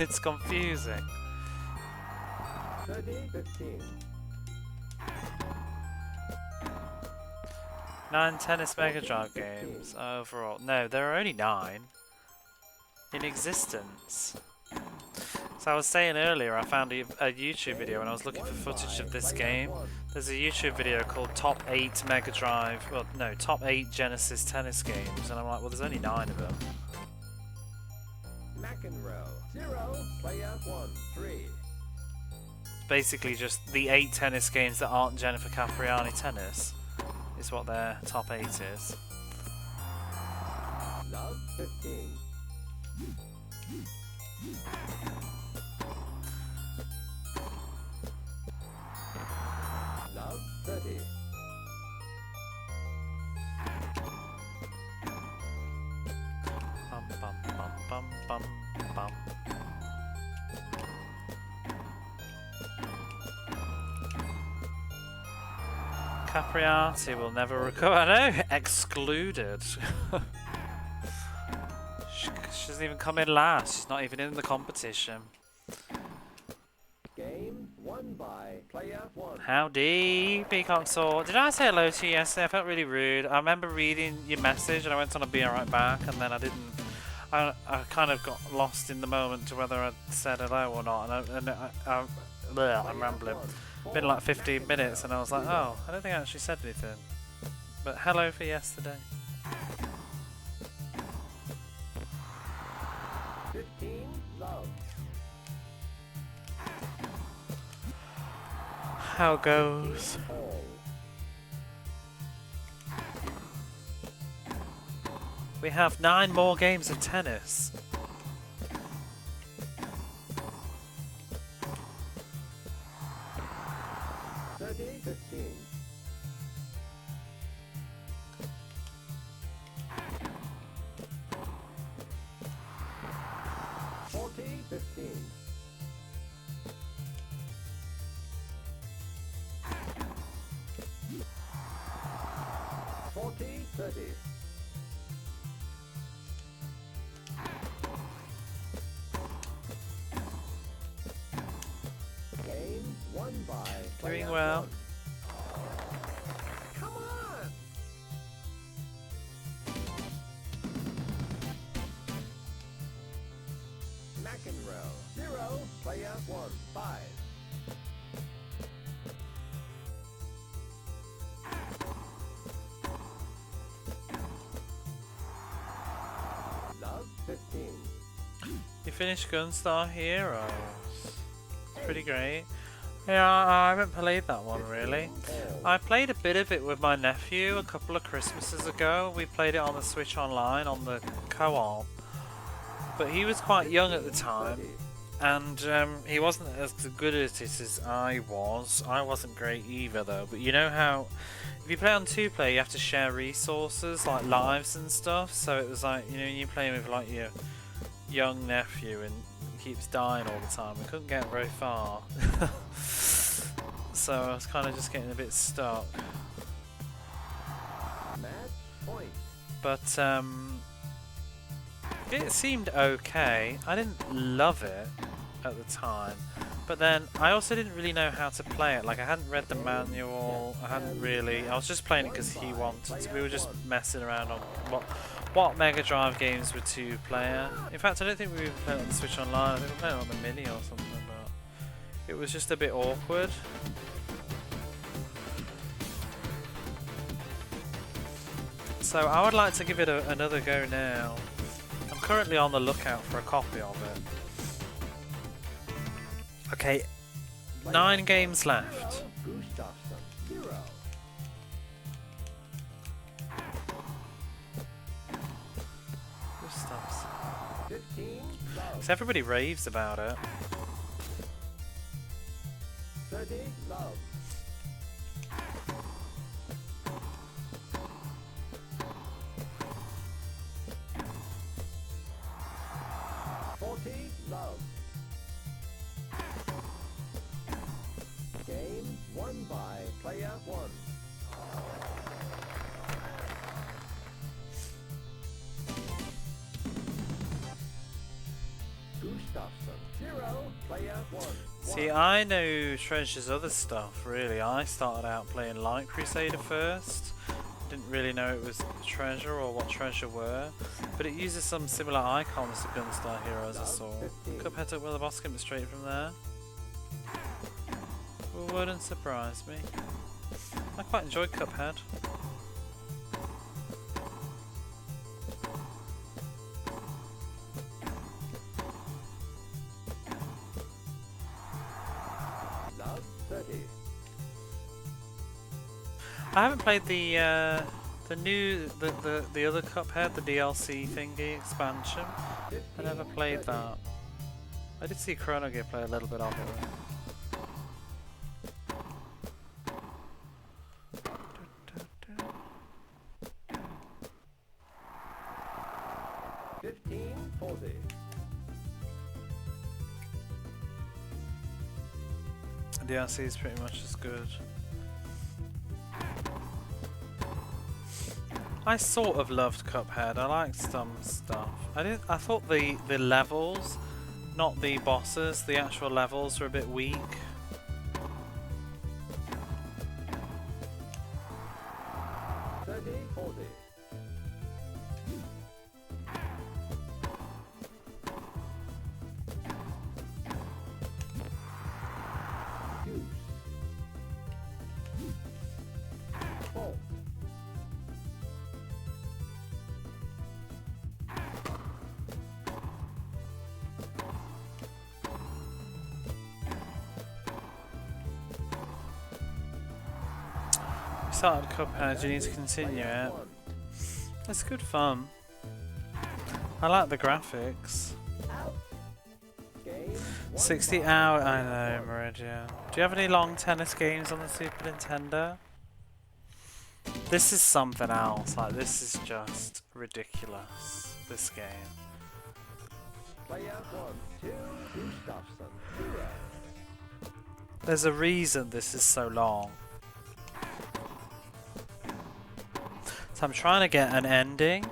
It's confusing. 30. 15. 9 tennis Mega Drive games overall. No, there are only 9 in existence. So I was saying earlier, I found a YouTube video when I was looking for footage of this game. There's a YouTube video called Top 8 Mega Drive, well no, Top 8 Genesis tennis games, and I'm like, well there's only 9 of them. McEnroe, 0, player 1, 3. Basically just the 8 tennis games that aren't Jennifer Capriani tennis is what their top 8 is. Love 15. Love 30. Bum bum bum bum bum bum. Capriati will never recover. I know, excluded. She doesn't even come in last. She's not even in the competition. Game won by player 1. Howdy, Peacock Sword. Did I say hello to you yesterday? I felt really rude. I remember reading your message and I went on a being right back, and then I didn't. I kind of got lost in the moment to whether I said hello or not, I'm rambling. Been like 15 minutes and I was like, oh, I don't think I actually said anything. But hello for yesterday. 15, love. How goes? All. We have 9 more games of tennis. Doing well. Come on! McEnroe, 0, player 1, 5. Love 15. You finished Gunstar Heroes. It's pretty great. Yeah, I haven't played that one really. I played a bit of it with my nephew a couple of Christmases ago. We played it on the Switch Online on the co-op. But he was quite young at the time, and he wasn't as good at it as I was. I wasn't great either though, but you know how if you play on 2-player you have to share resources like lives and stuff, so it was like, you know, you play with like your young nephew and keeps dying all the time. We couldn't get very far. So I was kind of just getting a bit stuck. Match point. But it seemed okay. I didn't love it at the time. But then I also didn't really know how to play it. Like, I hadn't read the manual. I was just playing it because he wanted to. We were just messing around on what Mega Drive games were 2-player. In fact, I don't think we were playing on the Switch Online. I think we were playing on the Mini or something, but it was just a bit awkward. So I would like to give it another go now. I'm currently on the lookout for a copy of it. Okay, 9 games left. Because everybody raves about it. 30, love. Love. Game won by player 1. Gustafsson, 0, player 1. See, I know Treasure's other stuff, really. I started out playing Light Crusader first. didn't really know it was treasure or what treasure were, but it uses some similar icons to Gunstar Heroes I saw. Cuphead took well the boss came straight from there. Wouldn't surprise me. I quite enjoyed Cuphead. I haven't played the other Cuphead, the DLC thingy expansion. I never played that. I did see Chrono Gear play a little bit of it. 1540. DLC is pretty much as good. I sort of loved Cuphead. I liked some stuff. I thought the levels, not the bosses, the actual levels were a bit weak. Started Cuphead, you need to continue it. It's good fun. I like the graphics. 60 hour, I know, Meridian. Do you have any long tennis games on the Super Nintendo? This is something else, like this is just ridiculous, this game. There's a reason this is so long. So I'm trying to get an ending,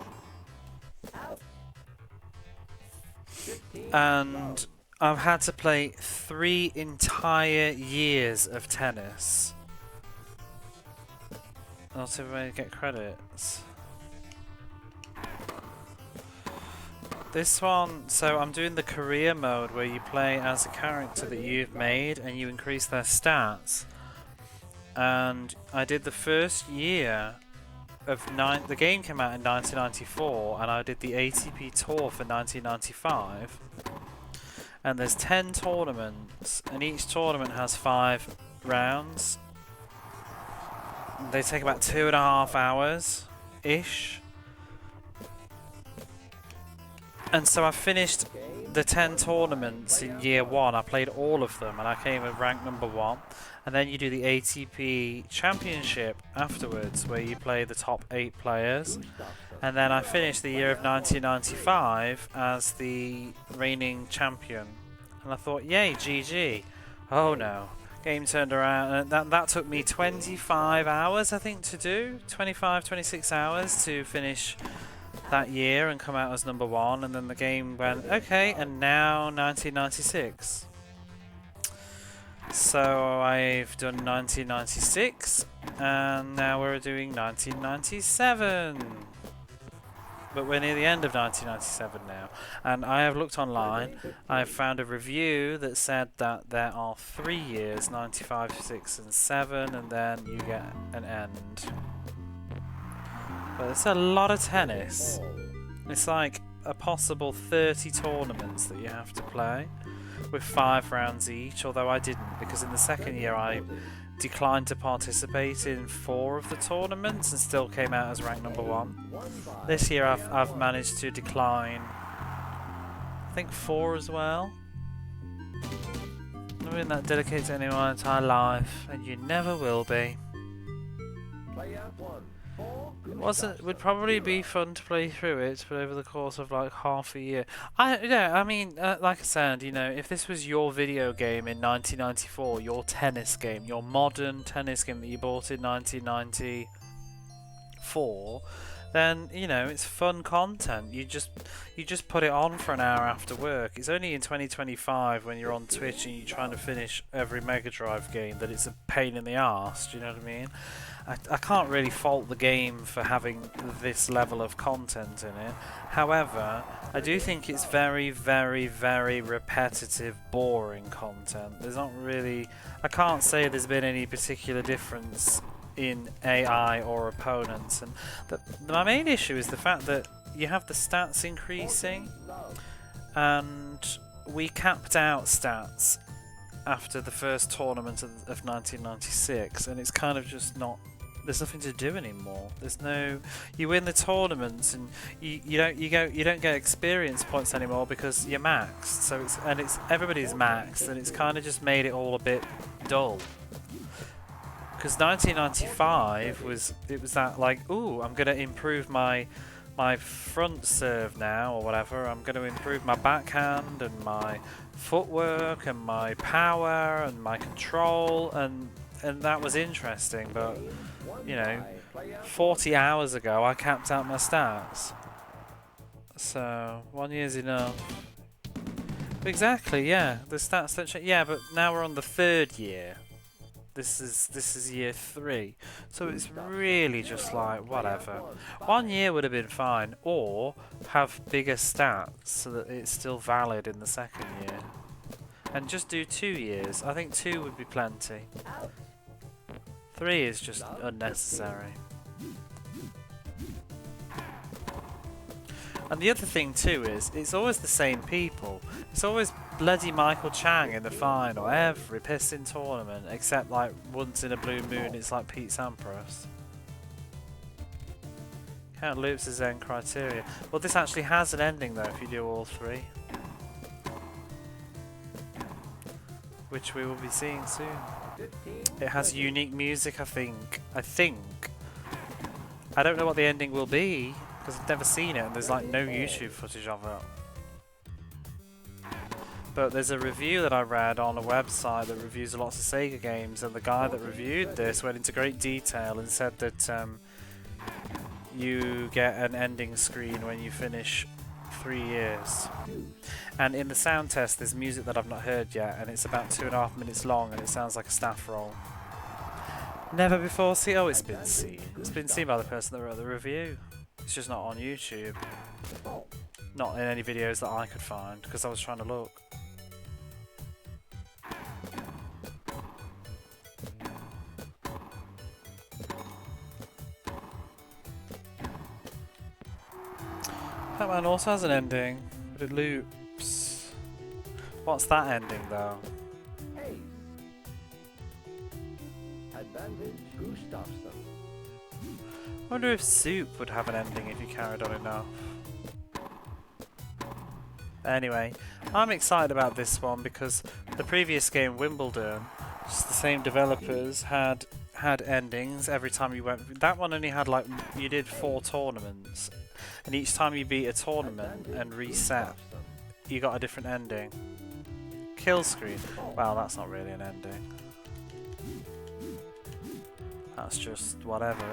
and I've had to play 3 entire years of tennis. Not everybody get credits. This one, so I'm doing the career mode where you play as a character that you've made and you increase their stats. And I did the first year of the game came out in 1994, and I did the ATP tour for 1995. And there's 10 tournaments, and each tournament has 5 rounds. They take about 2.5 hours ish. And so I finished the 10 tournaments in year 1. I played all of them, and I came in rank number 1. And then you do the ATP Championship afterwards, where you play the top 8 players. And then I finished the year of 1995 as the reigning champion. And I thought, yay, GG. Oh no. Game turned around, and that took me 25 hours, I think, to do. 25, 26 hours to finish that year and come out as number 1. And then the game went, okay, and now 1996. So I've done 1996, and now we're doing 1997. But we're near the end of 1997 now. And I have looked online. I've found a review that said that there are 3 years, 95, 6 and 7, and then you get an end. But it's a lot of tennis. It's like a possible 30 tournaments that you have to play, with 5 rounds each, although I didn't, because in the second year I declined to participate in 4 of the tournaments and still came out as rank number 1. This year I've managed to decline, I think, 4 as well. I've been that dedicated to anyone my entire life, and you never will be. It would probably be fun to play through it, but over the course of like half a year. Like I said, you know, if this was your video game in 1994, your tennis game, your modern tennis game that you bought in 1994, then you know it's fun content. You just put it on for an hour after work. It's only in 2025 when you're on Twitch and you're trying to finish every Mega Drive game that it's a pain in the arse. Do you know what I mean? I can't really fault the game for having this level of content in it. However, I do think it's very, very, very repetitive, boring content. There's not really... I can't say there's been any particular difference in AI or opponents. And my main issue is the fact that you have the stats increasing, and we capped out stats after the first tournament of 1996, and it's kind of just not... There's nothing to do anymore. There's no... You win the tournaments and you don't get experience points anymore because you're maxed. So it's everybody's maxed, and it's kind of just made it all a bit dull. Because 1995 was that like, ooh, I'm gonna improve my front serve now or whatever. I'm going to improve my backhand and my footwork and my power and my control, and that was interesting. But you know, 40 hours ago I capped out my stats, so 1 year's enough. Exactly, yeah. The stats don't change. Yeah, but now we're on the third year. This is year 3, so it's really just like whatever. 1 year would have been fine, or have bigger stats so that it's still valid in the second year, and just do 2 years. I think 2 would be plenty. 3 is just unnecessary. And the other thing too is, it's always the same people. It's always bloody Michael Chang in the final, every pissing tournament, except like once in a blue moon it's like Pete Sampras. Count loops as end criteria. Well, this actually has an ending though if you do all 3. Which we will be seeing soon. It has unique music, I think. I don't know what the ending will be, because I've never seen it and there's like no YouTube footage of it. But there's a review that I read on a website that reviews lots of Sega games, and the guy that reviewed this went into great detail and said that you get an ending screen when you finish 3 years. And in the sound test there's music that I've not heard yet, and it's about 2.5 minutes long, and it sounds like a staff roll. Never before seen. Oh, it's been seen. It's been seen by the person that wrote the review. It's just not on YouTube. Not in any videos that I could find, because I was trying to look. Pac-Man also has an ending, but it loops. What's that ending though? Hey. Advantage, who stops them? I wonder if Soup would have an ending if you carried on enough. Anyway, I'm excited about this one because the previous game, Wimbledon, just the same developers, had endings every time you went. That one only had like, you did 4 tournaments, and each time you beat a tournament and reset, you got a different ending. Kill screen. Well, that's not really an ending. That's just whatever,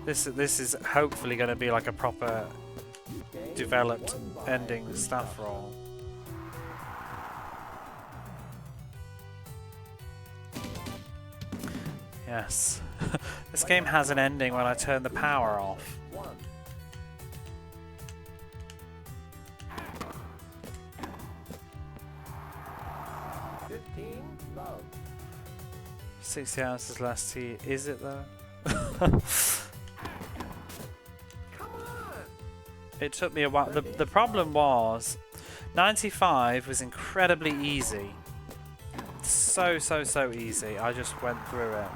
isn't it? This is hopefully going to be like a proper developed ending staff roll. Yes. This game has an ending when I turn the power off. 60 ounces last tea. Is it though? It took me a while. The problem was 95 was incredibly easy. So easy. I just went through it.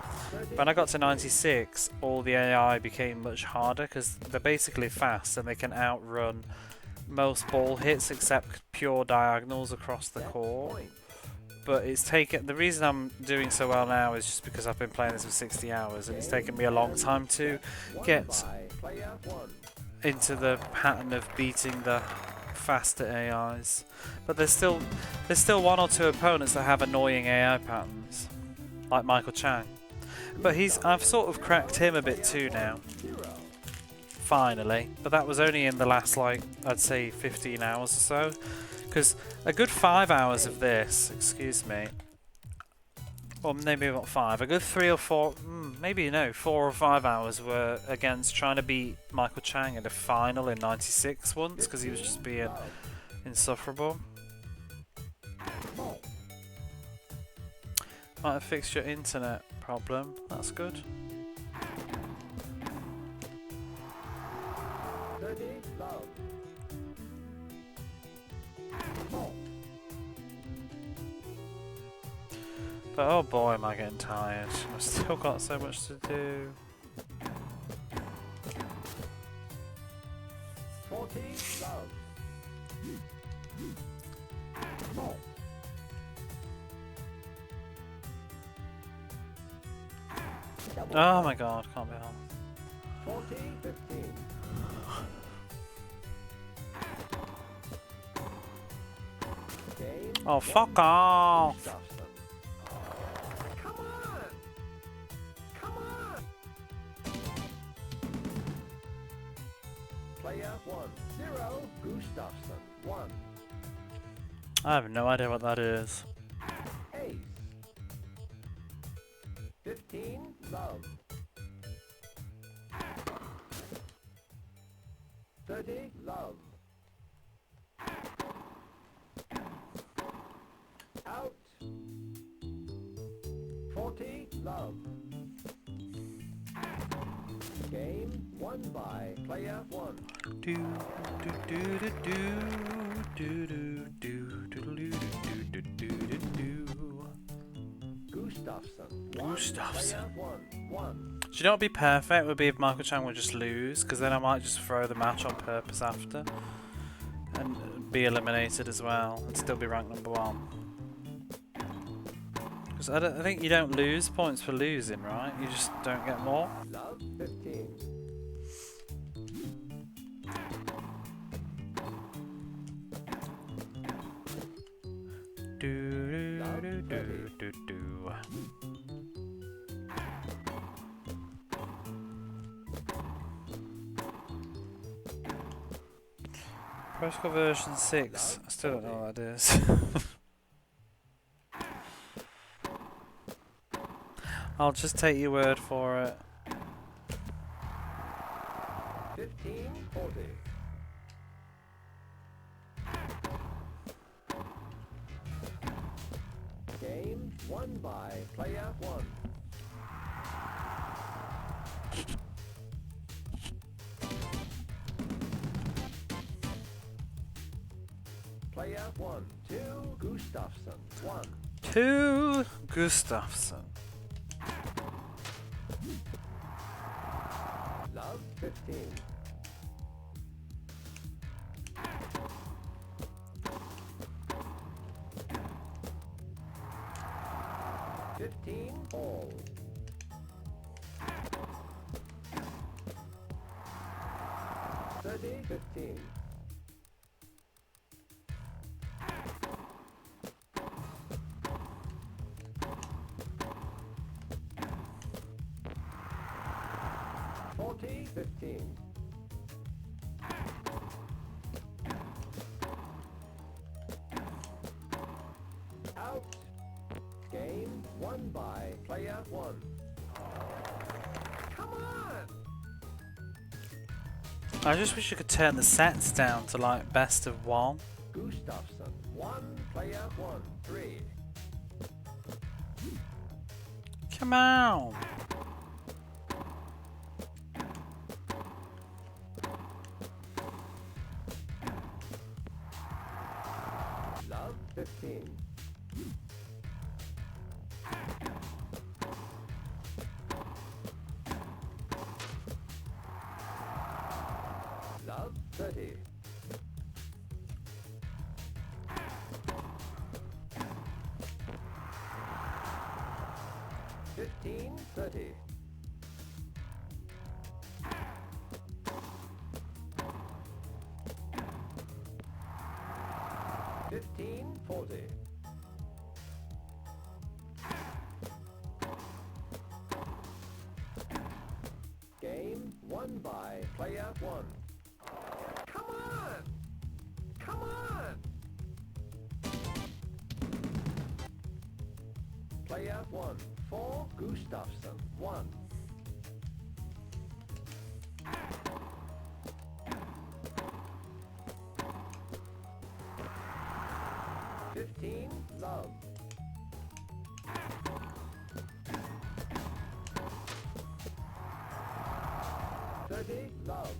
When I got to 96, all the AI became much harder because they're basically fast and they can outrun most ball hits except pure diagonals across the court. But it's taken... The reason I'm doing so well now is just because I've been playing this for 60 hours and it's taken me a long time to get into the pattern of beating the faster AIs. But there's still 1 or 2 opponents that have annoying AI patterns, like Michael Chang. But I've sort of cracked him a bit too now. finally. But that was only in the last, like, I'd say 15 hours or so. Because a good 5 hours of this, excuse me, or maybe not 5, a good 3 or 4, maybe no, 4 or 5 hours were against trying to beat Michael Chang in a final in 96 once, because he was just being insufferable. Might have fixed your internet problem, that's good. But oh boy, am I getting tired. I've still got so much to do. 40, love. Oh my god, can't be on. 40, 15. Game. Oh, fuck off! Come on! Come on! Player 1, 0, Gustafsson, 1. I have no idea what that is. Ace. 15, love. 30, love. Out. 40, love. Game won by player 1. Do do do do do do do do do do do do do do. Gustafsson. Gustafsson. Player 1. Do you know what would be perfect? Would be if Michael Chang would just lose, because then I might just throw the match on purpose after and be eliminated as well and still be ranked number 1. Because I think you don't lose points for losing, right? You just don't get more. Love 15. Do do do do do. Protocol version 6. I still don't know what that is. I'll just take your word for it. 15, 40. Game won by player 1. Player 1, 2, Gustafsson, 1. 2 Gustafsson. Love 15. All. 30, 15. Out. Game won by player 1. Come on! I just wish you could turn the sets down to like best of 1. Gustafsson, 1, player 1, 3. Come on! Love 15. Love 30. $15, 30. $15, 40. Game 1 won by player 1. Come on! Come on! Player 1. 4 Gustafsson 1. 15 Love. 30 Love.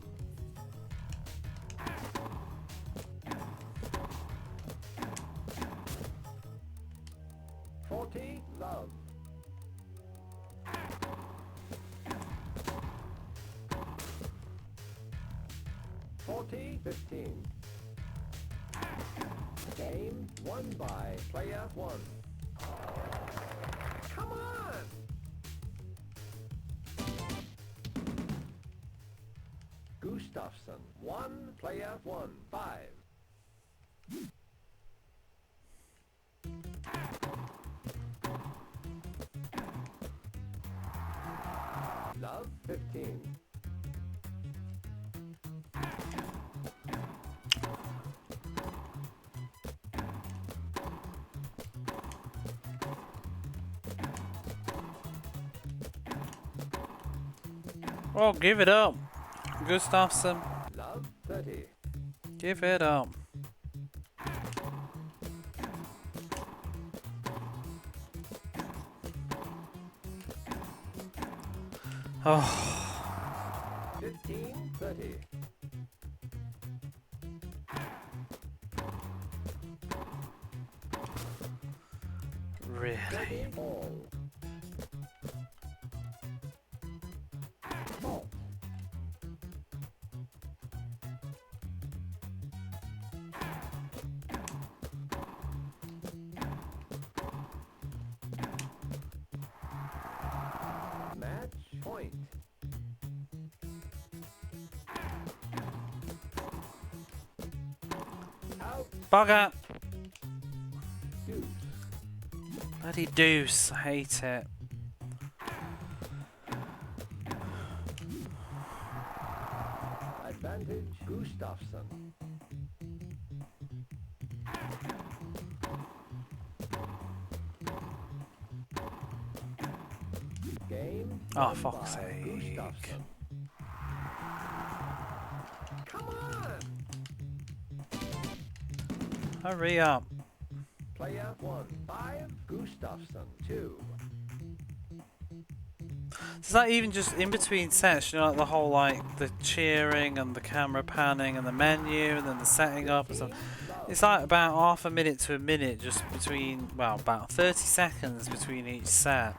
40 Love. 40 15. Game won by player 1. Come on! Gustafsson 1, player 1, 5. Love 15. Oh, give it up, Gustafsson. Love 30. Give it up. Oh, 15 30. really? 30 all. Fault. Match point. Out. Bugger. Deuce. Bloody deuce. I hate it. Advantage Gustafsson. Game. Oh, won fuck's by sake. Gustafsson. Come on! Hurry up. Player 1, 5 Gustafsson 2. Is that even just in between sets? You know, like the whole, like, the cheering and the camera panning and the menu and then the setting up and stuff. It's like about half a minute to a minute just between, well, about 30 seconds between each set.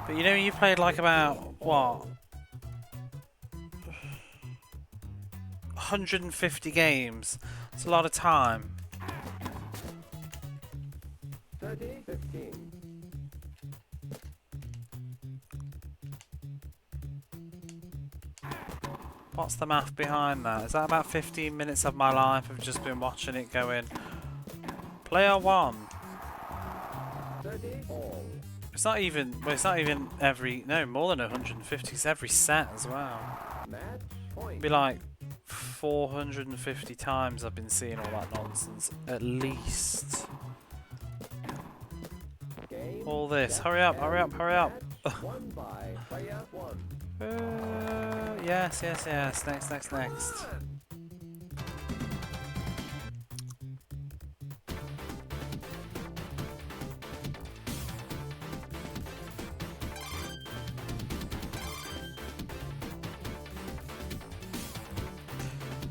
But you know, you played like about, what? 150 games. It's a lot of time. 30 15. What's the math behind that? Is that about 15 minutes of my life of just been watching it going, player 1? 30 all. It's not even, well, it's not even every, no, more than 150. It's every set as well. Match point. It'd be like 450 times I've been seeing all that nonsense, at least. Game. All this. set, Hurry up, hurry up, hurry up. match won by player 1. Yes, yes, yes. Next, next, next. Come on!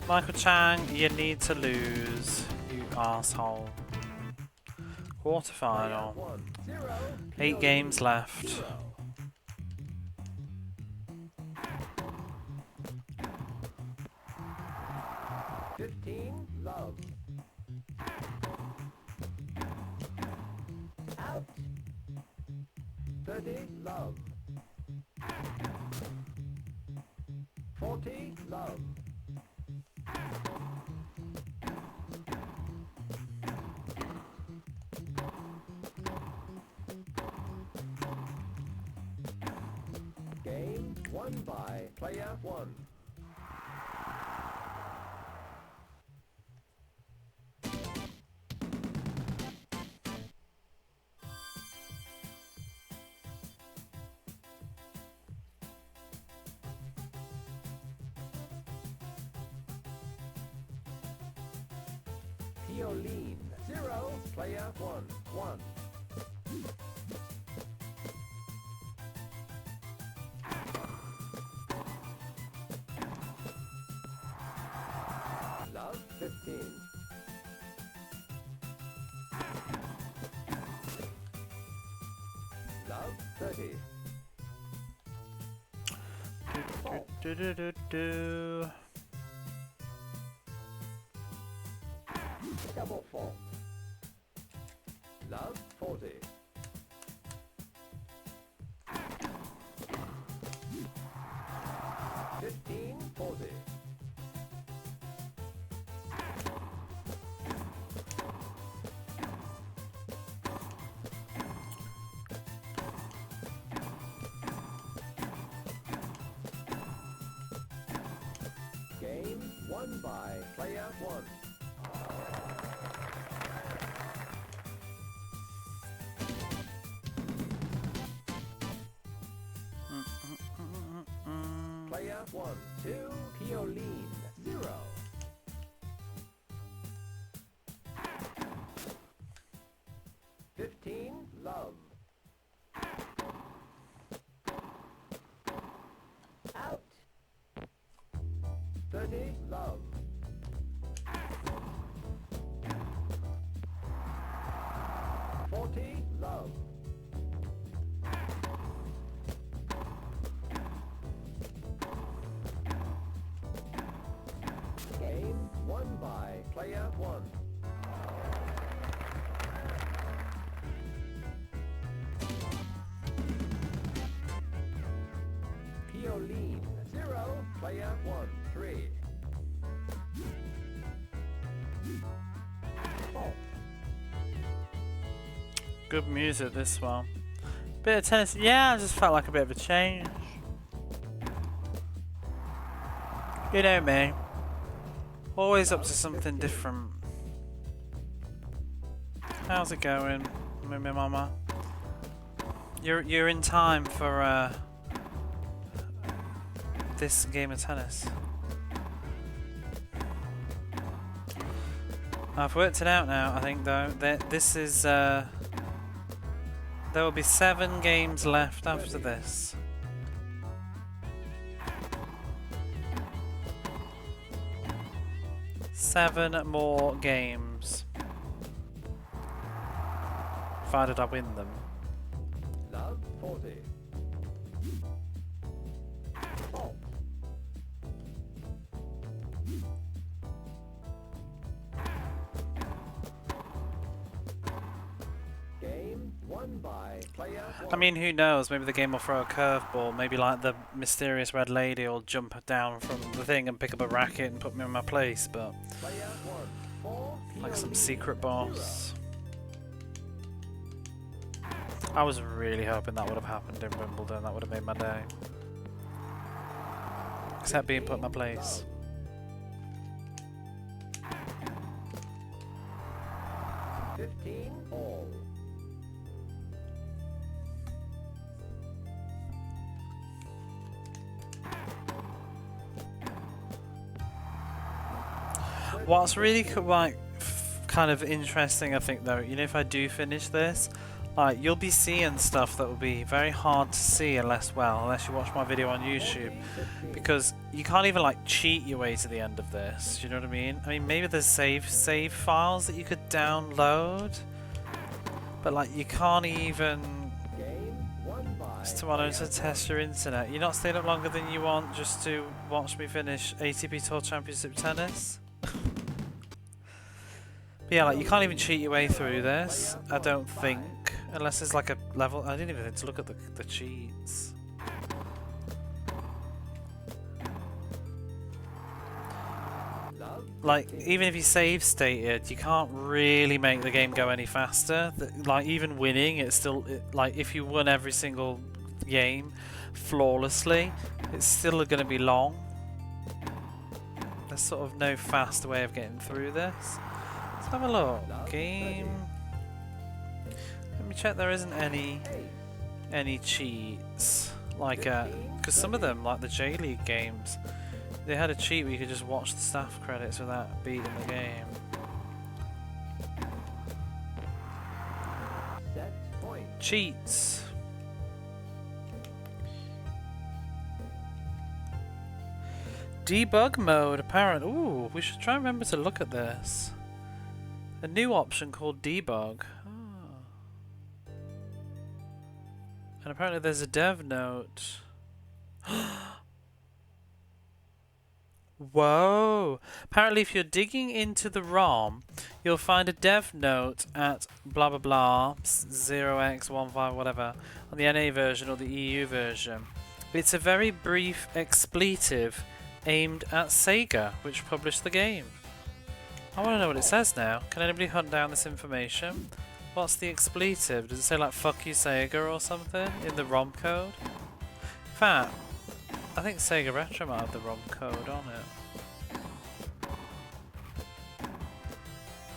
Michael Chang, you need to lose, you asshole. Quarterfinal. 1 0. 8 games left. 0. 15 Love. Out. 30 Love. 40 Love. 1 by player 1. Pioline. 0. Player 1. 1. Love 15. Love 30. Do do do do. Double fault. Love 40. $15.40. Game won by player 1. Player 1. 2. Pioline. 0. $15. Love. Out. 30. Love. $40. Love. Game won by player 1. Pioline. 0. Player 1. 3. Fault. Good music, this one. Bit of tennis. Yeah, I just felt like a bit of a change. You know me. Always up to something different. How's it going, Mummy Mama? You're in time for this game of tennis. I've worked it out now. I think though that this is there will be 7 games left after this. Seven more games. Provided I win them. Love 40. Fault. Game won by player 1. I mean, who knows? Maybe the game will throw a curveball. Maybe like the mysterious red lady will jump down from the thing and pick up a racket and put me in my place. But Player 1. 4. like some Pioline. secret boss. I was really hoping that would have happened in Wimbledon. That would have made my day. Except being put in my place. Love. 15 all. What's really kind of interesting, I think, though, you know, if I do finish this, like, you'll be seeing stuff that will be very hard to see unless you watch my video on YouTube, because you can't even like cheat your way to the end of this. You know what I mean? I mean, maybe there's save files that you could download, but like you can't even. Tomorrow to test your internet. You're not staying up longer than you want just to watch me finish ATP Tour Championship tennis. But yeah, like you can't even cheat your way through this, I don't think, unless there's like a level. I didn't even think to look at the cheats. Like, even if you save stated, you can't really make the game go any faster. Like, even winning, it's still like if you won every single game flawlessly, it's still going to be long. There's sort of no fast way of getting through this. Let's have a look. Game. Let me check. There isn't any cheats like because some of them, like the J League games, they had a cheat where you could just watch the staff credits without beating the game. Cheats. Debug mode, apparent. Ooh, we should try and remember to look at this. A new option called debug. Oh. And apparently there's a dev note. Whoa! Apparently if you're digging into the ROM, you'll find a dev note at blah blah blah 0x15 whatever on the NA version or the EU version. It's a very brief expletive aimed at Sega, which published the game. I want to know what it says now. Can anybody hunt down this information? What's the expletive? Does it say like fuck you Sega or something in the ROM code? In fact, I think Sega Retro might have the ROM code on it.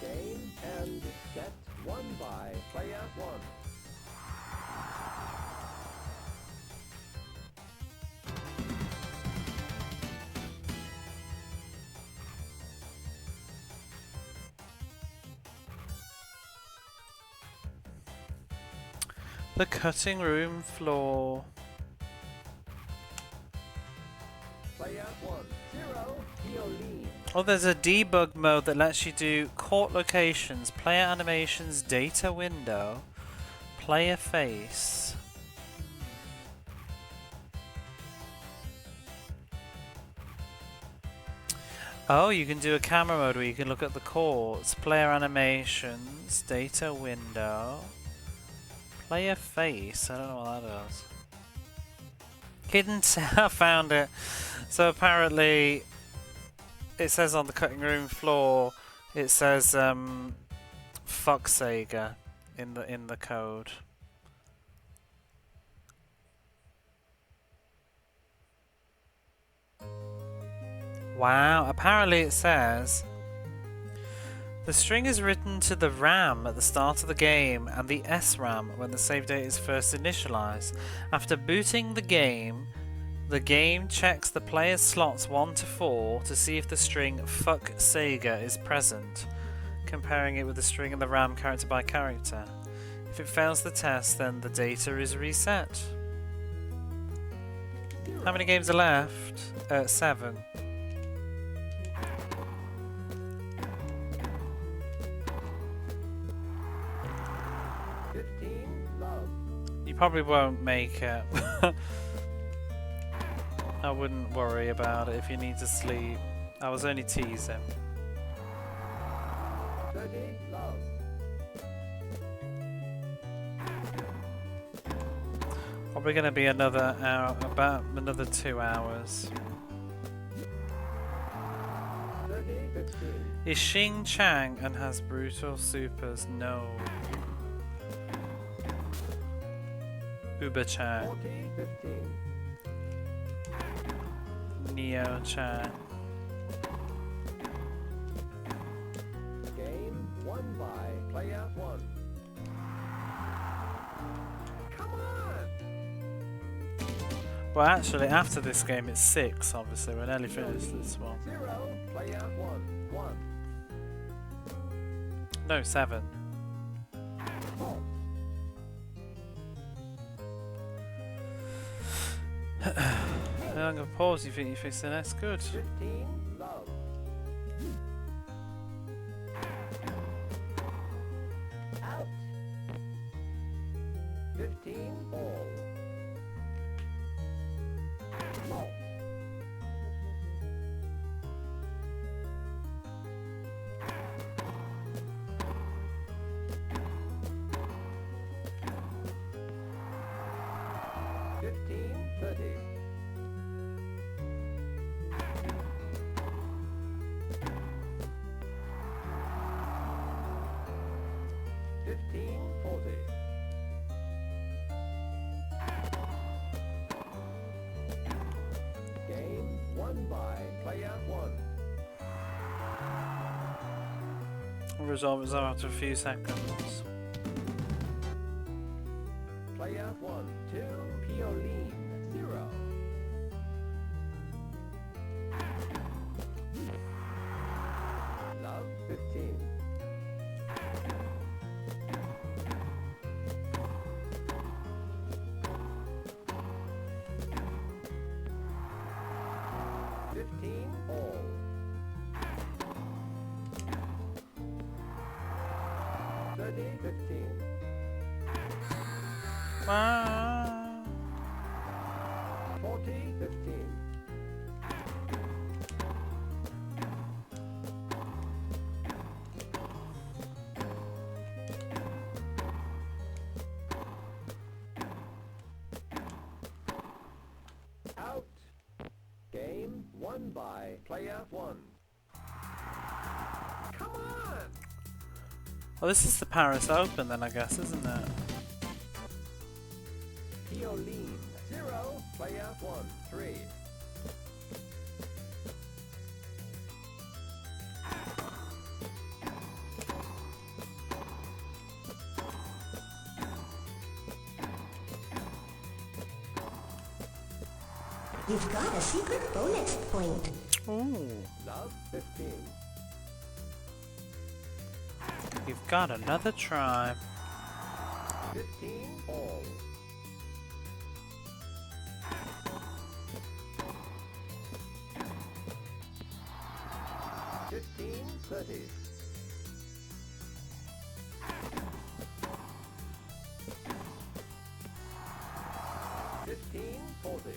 Game and set 1 by player 1. The cutting room floor. Player 1, 0, Violin. Oh, there's a debug mode that lets you do court locations, player animations, data window, player face. Oh, you can do a camera mode where you can look at the courts, player animations, data window, player face. I don't know what that does. Hidden I found it. So apparently it says on the cutting room floor, it says fuck Sega in the code. Wow, apparently it says the string is written to the RAM at the start of the game and the SRAM when the save date is first initialized. After booting the game checks the player's slots 1 to 4 to see if the string fuck Sega is present, comparing it with the string in the RAM character by character. If it fails the test, then the data is reset. How many games are left? 7. You probably won't make it. I wouldn't worry about it if you need to sleep. I was only teasing. Probably going to be another hour, about another 2 hours. Is Xing Chang and has brutal supers? No. Uber Chang. Neo Chan. Game 1 by player 1. Come on! Well, actually, after this game, it's 6. Obviously, we're nearly finished this one. 0, player 1, 1. No, 7. I'm gonna pause. You think you fixed it? That's good. 15, love. Out. 15, ball. Ball. 15, 30. 15, 40. Game 1 by player 1. We'll resolve it after a few seconds. Player 1, 2, Violin, 0. Love 15. 15 all. 30, 15. Ah. 40, 15. Out. Game won by player 1. Come on! Well, this is the Paris Open then, I guess, isn't it? Pioline 0, player 1, 3. You've got a secret bonus point. Ooh. Love 15. You've got another try. 15 all. 15, 30. 15, 40.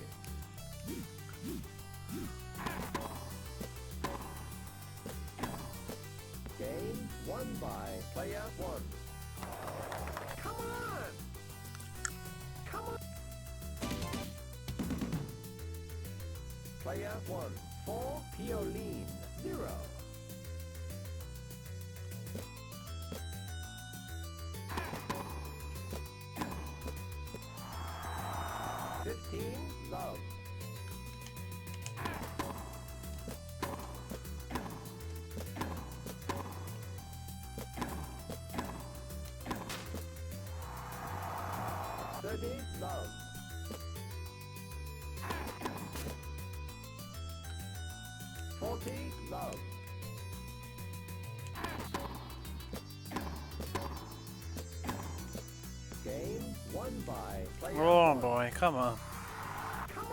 Game won by player 1. Come on! Come on! Player 1, 4, Pioline 0. 15, love. 30, love. 40, love. Game won by player Oh 1. boy, come on. Come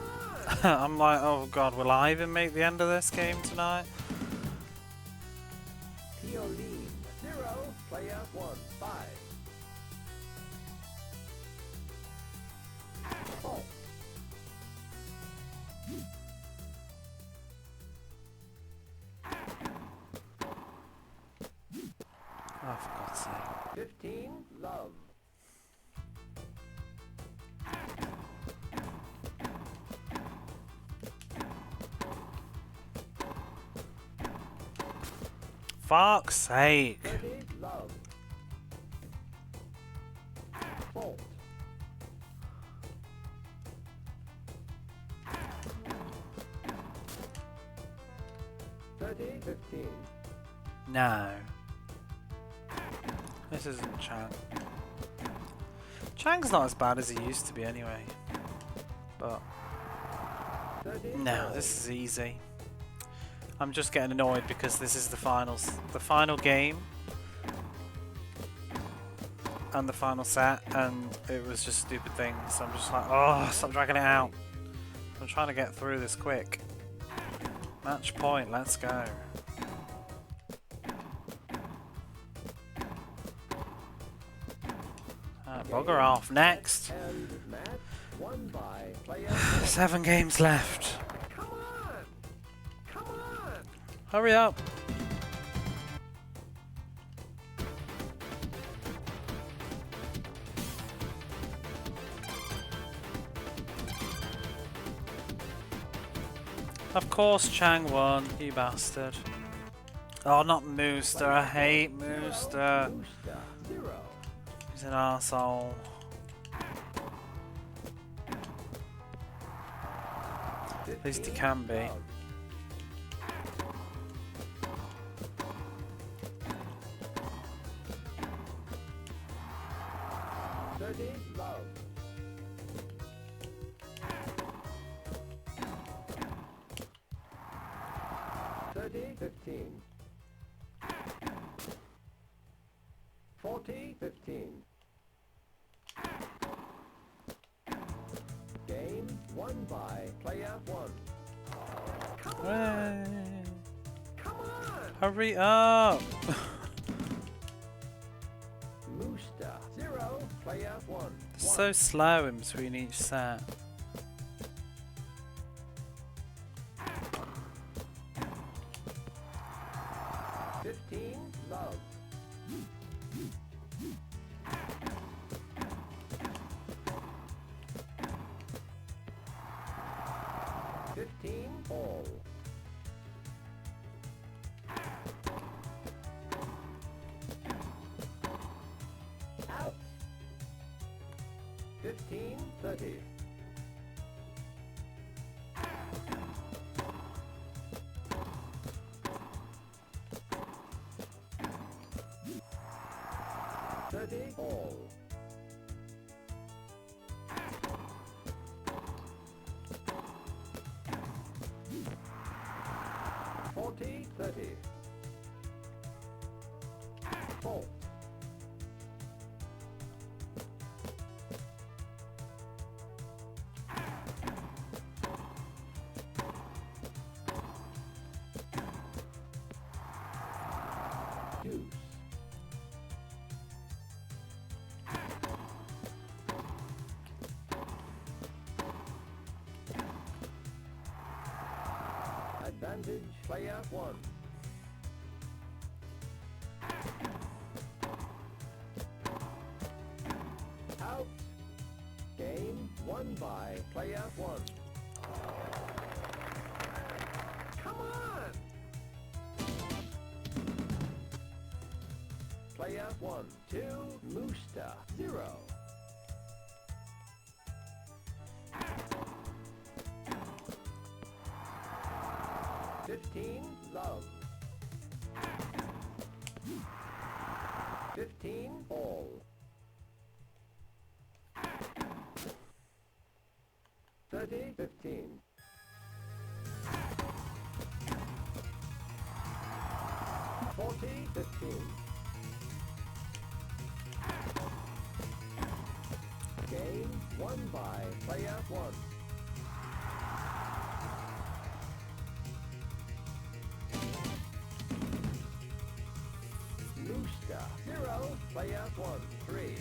on! I'm like, oh god, will I even make the end of this game tonight? Pioline 0, player 1, 5. Oh. Oh, for God's sake. 15, love. 'Fuck's sake. 30, love. Fault. 30, 15. No. This isn't Chang. Chang's not as bad as he used to be anyway. But 30, no, this is easy. I'm just getting annoyed because this is the final game and the final set, and it was just stupid things. I'm just like, oh, stop dragging it out. I'm trying to get through this quick. Match point, let's go. Bugger off. Next. and match won by player 7 games left. Come on! Come on! Hurry up. Of course Chang won, you bastard. Oh, not Mooster. I hate Mooster. Booster 0. He's an arsehole. At least he can be. Love. 30, love. 30, 15. 40, 15. Game won by player 1. Come Hooray. Come on! Hurry up! Mooster. 0. Player 1. So slow in between each set. Love. 15 all. Out. 15 30. All. 40 30. Fault. 2. Advantage, player 1. Out. Game won by player 1. Come on! Player 1, 2, Mooster, 0. 15 love. 15 all. 30 15. 40 15. Game won by player 1. Bluesky. 0, player 1, 3.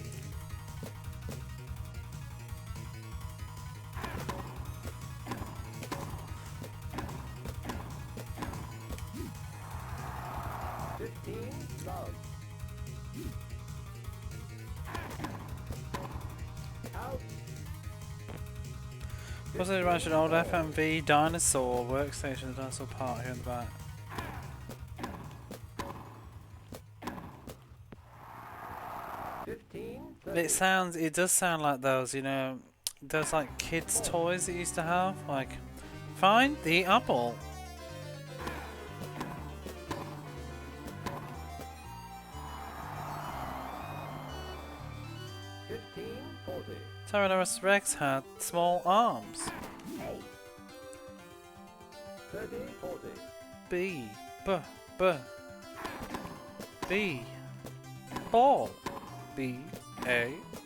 15 love. Out. Was it about an old FMV dinosaur workstation, the dinosaur part here in the back? It does sound like those, you know, those like kids' toys that you used to have, like, find the apple. Tyrannosaurus Rex had small arms. 30 40. B. B. Ball. B-A-L-L.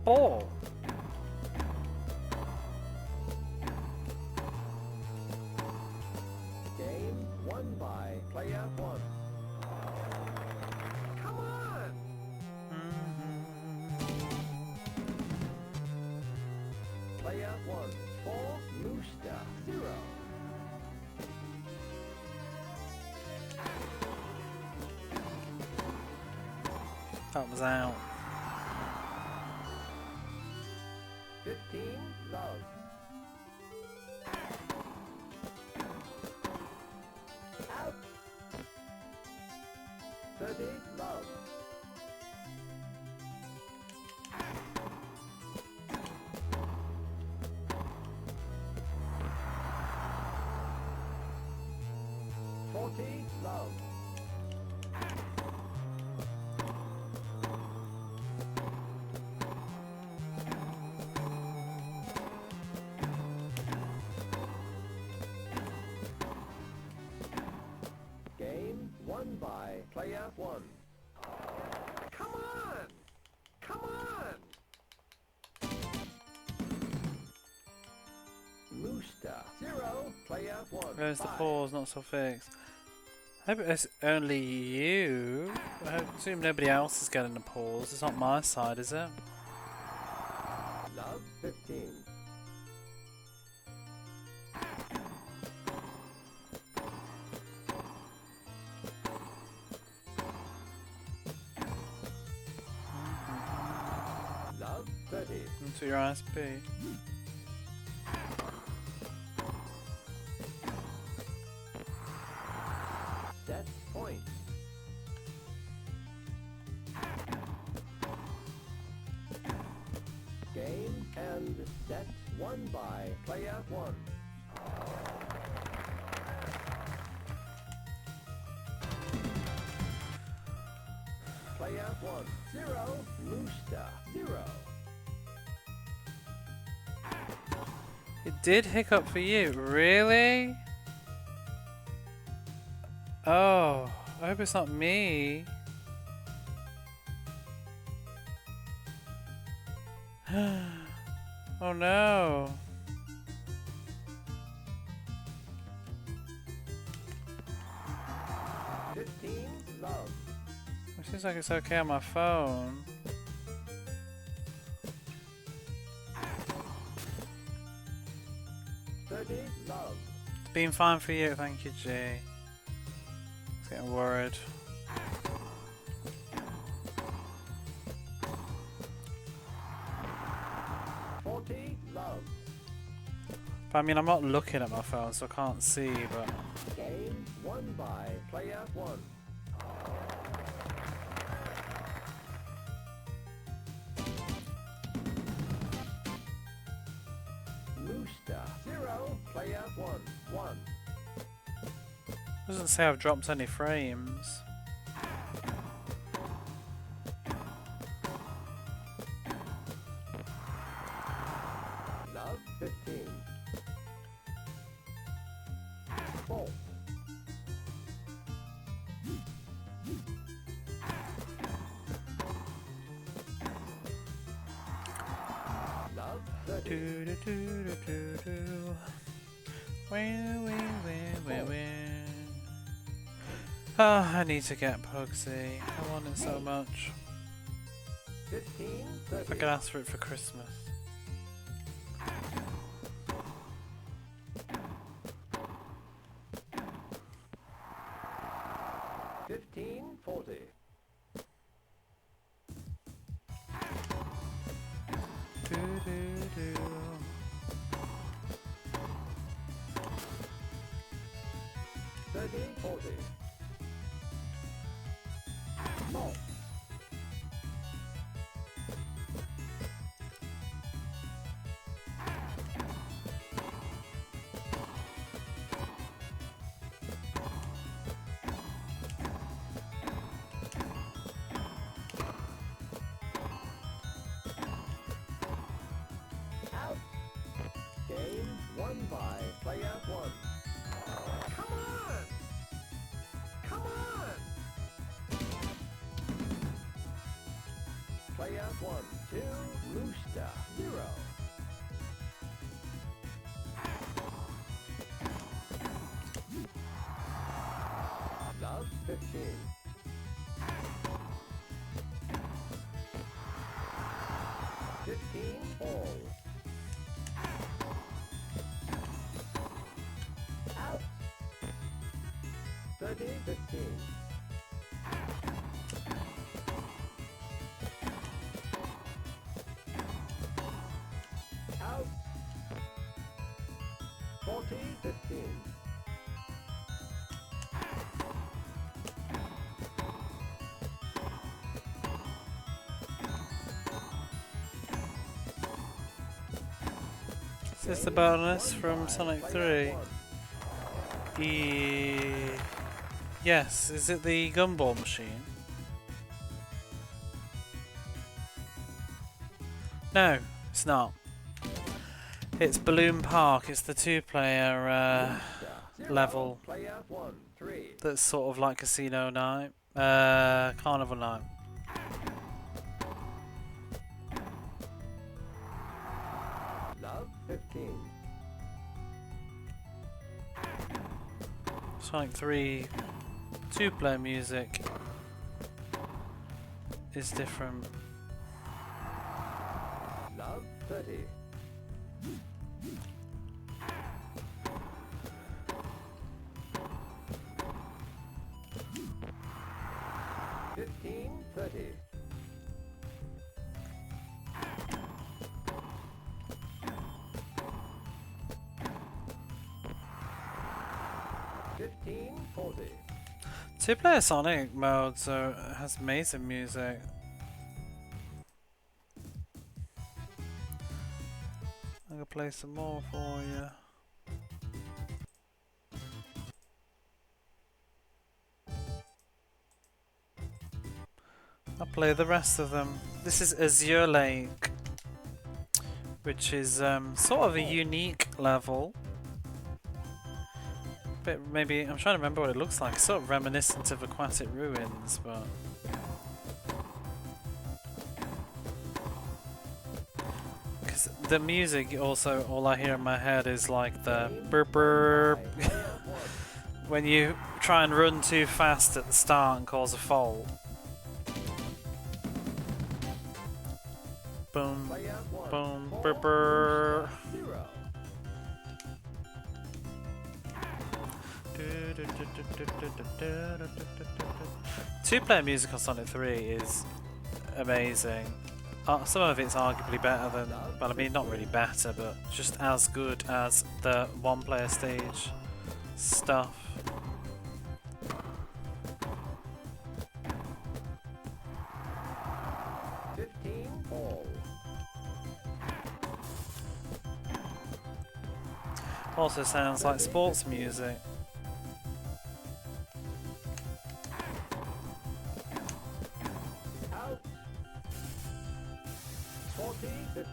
Ball. Game won by player 1. Come on! Player 1, 4, Mooster, 0. That was out. 15 love. Out. 30 love. 40 love. Game won by player 1. Come on! Come on! Mooster, 0, Player 1. Where's the 5. pause? Not so fixed. I hope it's only you. I assume nobody else is getting a pause. It's not my side, is it? Love 15. Love 30. Into your ISP. Set point. Game and set won by player 1. Player 1. 0. Rooster. 0. It did hiccup for you, really? Oh, I hope it's not me. Oh no. Love. It seems like it's okay on my phone. Love. It's been fine for you, thank you, G. It's getting worried. Love. But I mean, I'm not looking at my phone, so I can't see, but... Game won by player 1. Rooster. 0. Player 1. 1. Doesn't say I've dropped any frames. Love 15. 4. Love 30. Do do do do do do. Wee. Oh, I need to get Pugsy. I want it so much. 15. If I could ask for it for Christmas. 40. Do do do. 40. More. Out. Game won by player 1. Come on! Come on! Player 1. 2. Rooster. 0. Love 15. 15 all. Out. 30, 15. Out. 40, 15. Is this the bonus from Sonic 3? Yes, is it the gumball machine? No, it's not. It's Balloon Park, it's the 2-player level that's sort of like Casino Night, Carnival Night. Love 15. Sonic 3 two-player music is different. Love 30. $15.30. $15.40. Two-player Sonic mode has amazing music. I'm gonna play some more for you. I'll play the rest of them. This is Azure Lake, which is sort of a unique level. But maybe I'm trying to remember what it looks like. It's sort of reminiscent of Aquatic Ruins, but because the music also, all I hear in my head is like the burp burp when you try and run too fast at the start and cause a fault. Boom, boom, burp burp. Two-player music on Sonic 3 is amazing. Some of it's arguably better than, well, I mean, not really better, but just as good as the one-player stage stuff. Also sounds like sports music. Out. 40-15.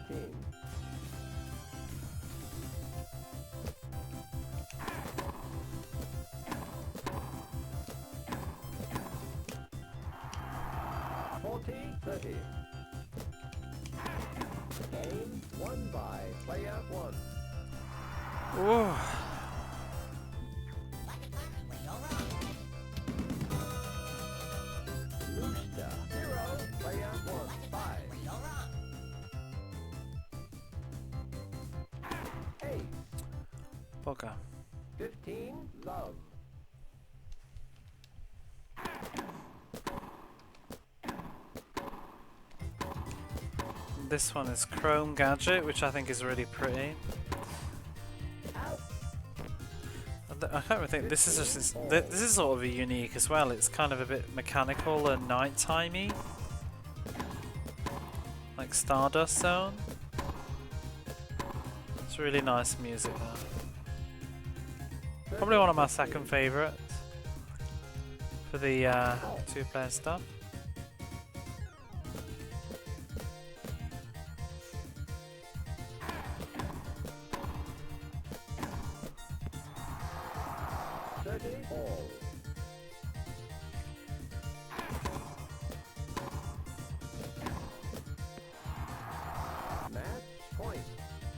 Game won by player 1. Ooh. Bluesky 0, player 1, 5. 8. Bugger. 15, love. This one is Chrome Gadget, which I think is really pretty. I can't really think. This is just this is sort of a unique as well. It's kind of a bit mechanical and night-timey, like Stardust Zone. It's really nice music though. Probably one of my second favourites for the two-player stuff.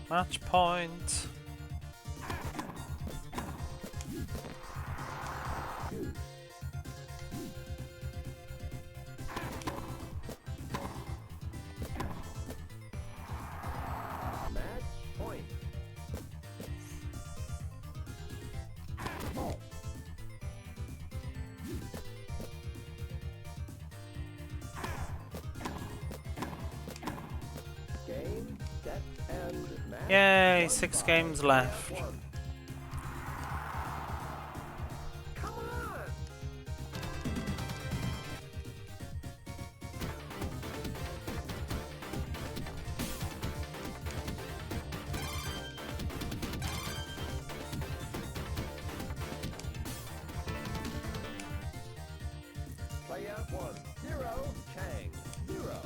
Match point. Match point. Game, set, and match. Yay, 6 games left. Come on! Player 1, 0, Chang, 0.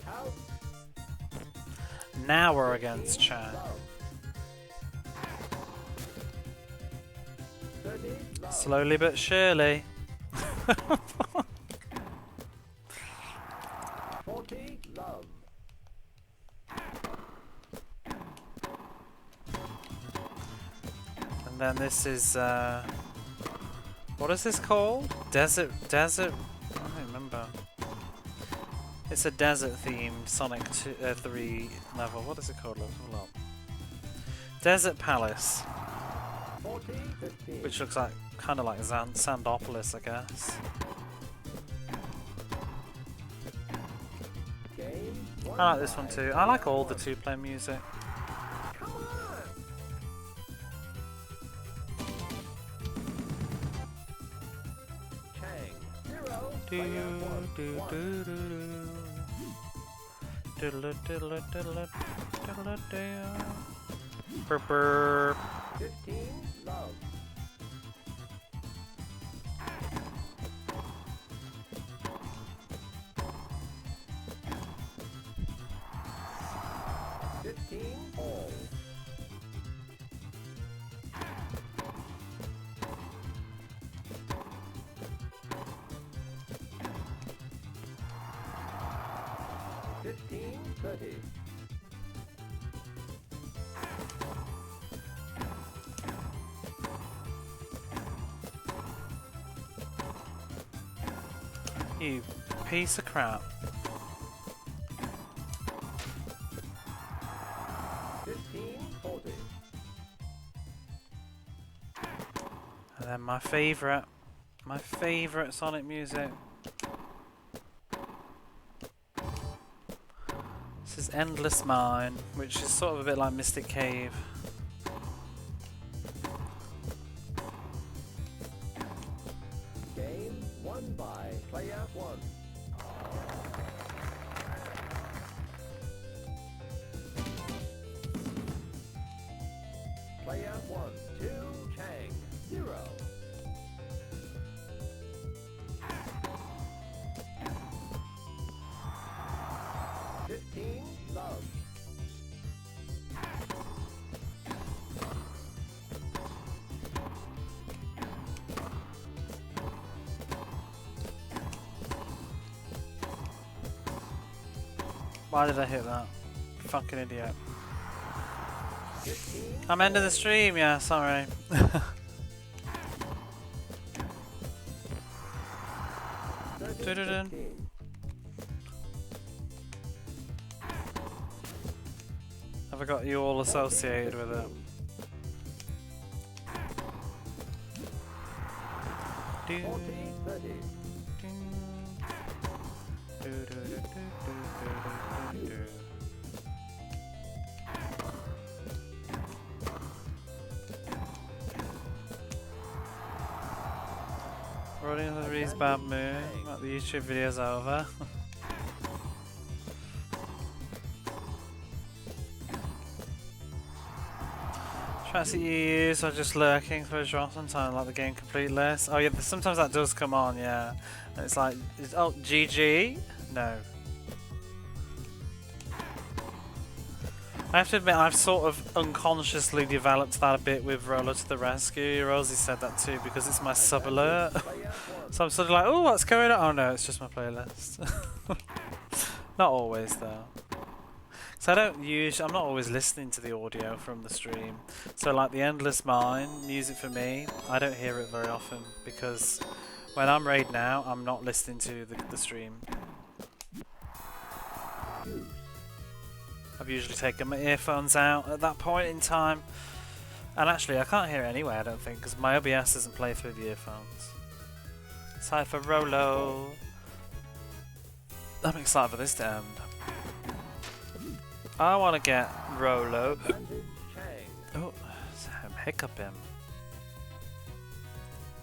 Out. Now we're against Chan. 30, love. Slowly but surely. 40, love. And then this is what is this called? Desert. I don't remember. It's a desert themed Sonic 3 level. What is it called? Hold on. Desert Palace. 40, 15. Which looks like kind of like Sandopolis, I guess. Game I like this one too. I like all the two-player music. Come on! Chang, 0. Do Player 1, do 1. do do do. Diddle diddle diddle diddle diddle. Burp burp. 15, love. 15, all. 15, 30. You piece of crap. 15, 40. And then my favourite Sonic music. This is Endless Mine, which is sort of a bit like Mystic Cave. Game won by player 1. Player 1, 2, Chang, 0. 15, love. 'Why did I hit that? Fucking idiot. 15, I'm ending the stream, yeah, sorry. 30, Dun-dun-dun. 15. Have I got you all associated with it? Do, 40, 30. do, do, do, do, do, do, do, do. Rolling the Reese Bad Moon. Like the YouTube video's over. Trying to see you, so just lurking for a drop sometimes, like the game complete list. Oh yeah, sometimes that does come on, yeah. And it's like, oh, GG? No. I have to admit, I've sort of unconsciously developed that a bit with Roller to the Rescue. Rosie said that too, because it's my sub alert. So I'm sort of like, oh, what's going on? Oh no, it's just my playlist. Not always though. So I'm not always listening to the audio from the stream. So like the Endless Mine music for me, I don't hear it very often because when I'm raiding out, I'm not listening to the stream. I've usually taken my earphones out at that point in time. And actually, I can't hear it anyway, I don't think, because my OBS doesn't play through the earphones. Excited for Rolo. I'm excited for this to end. I want to get Rolo. Oh, I'm hiccuping.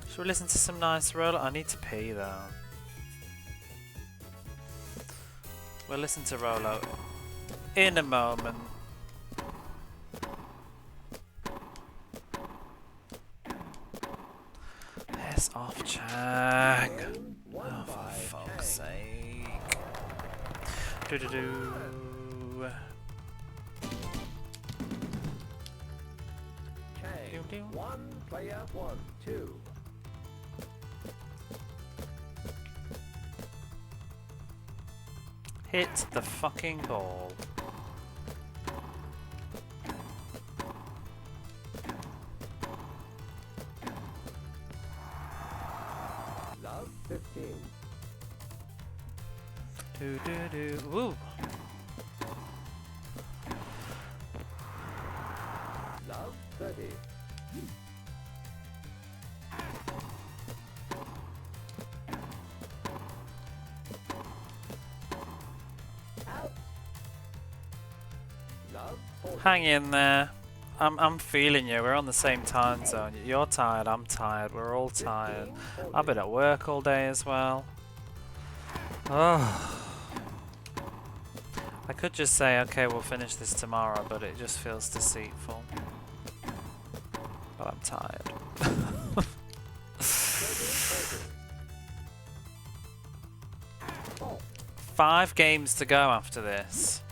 Should we listen to some nice Rolo? I need to pee though. We'll listen to Rolo in a moment. Piss off, Chang. Oh, for fuck's sake. Do-do-do. Chang, 1, player 1, 2. Hit the fucking ball. 15. Do do do. Woo. Love 30. Out. Love 40. Hang in there. I'm feeling you. We're on the same time zone. You're tired. I'm tired. We're all tired. 15, I've been at work all day as well. Oh. I could just say, okay, we'll finish this tomorrow, but it just feels deceitful. But I'm tired. 5 games to go after this.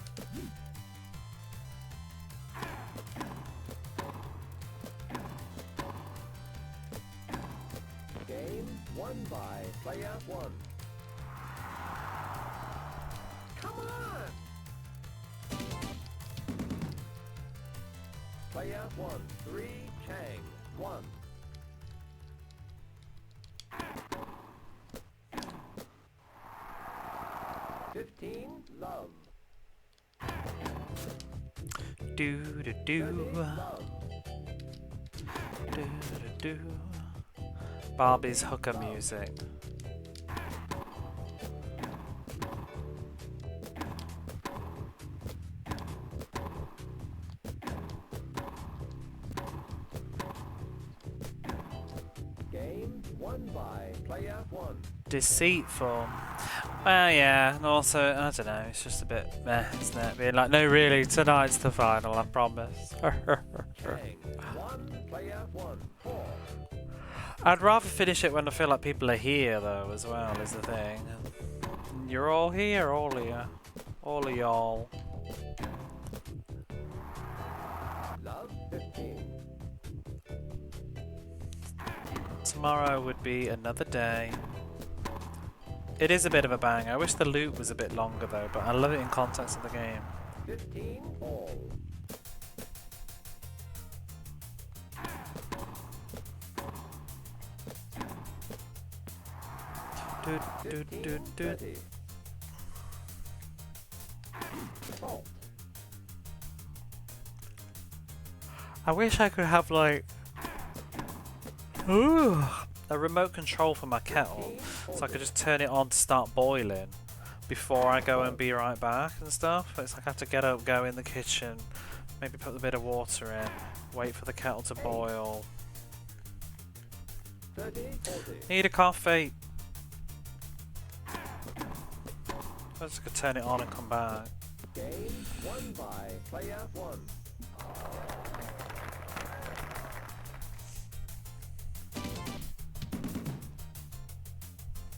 Game won by player 1. Come on! Player 1, 3, Chang, 1. Love. Do do do. 30, love. Do do do. Barbie's hooker music. Game won by player 1. Deceitful. Well, yeah, and also, I don't know, it's just a bit meh, isn't it? Being like, no, really, tonight's the final, I promise. Chang, 1, player 1, 4. I'd rather finish it when I feel like people are here, though, as well, is the thing. You're all here, all of you. All of y'all. Love 15. Tomorrow would be another day. It is a bit of a banger. I wish the loop was a bit longer though, but I love it in context of the game. 15 all. Do, do, 15, do, do. 30. Fault. I wish I could have like ooh, a remote control for my kettle, so I could just turn it on to start boiling before I go and be right back and stuff. It's like I have to get up, go in the kitchen, maybe put a bit of water in, wait for the kettle to boil. 30, 40. Need a coffee. I just could turn it on and come back. Game won by player 1.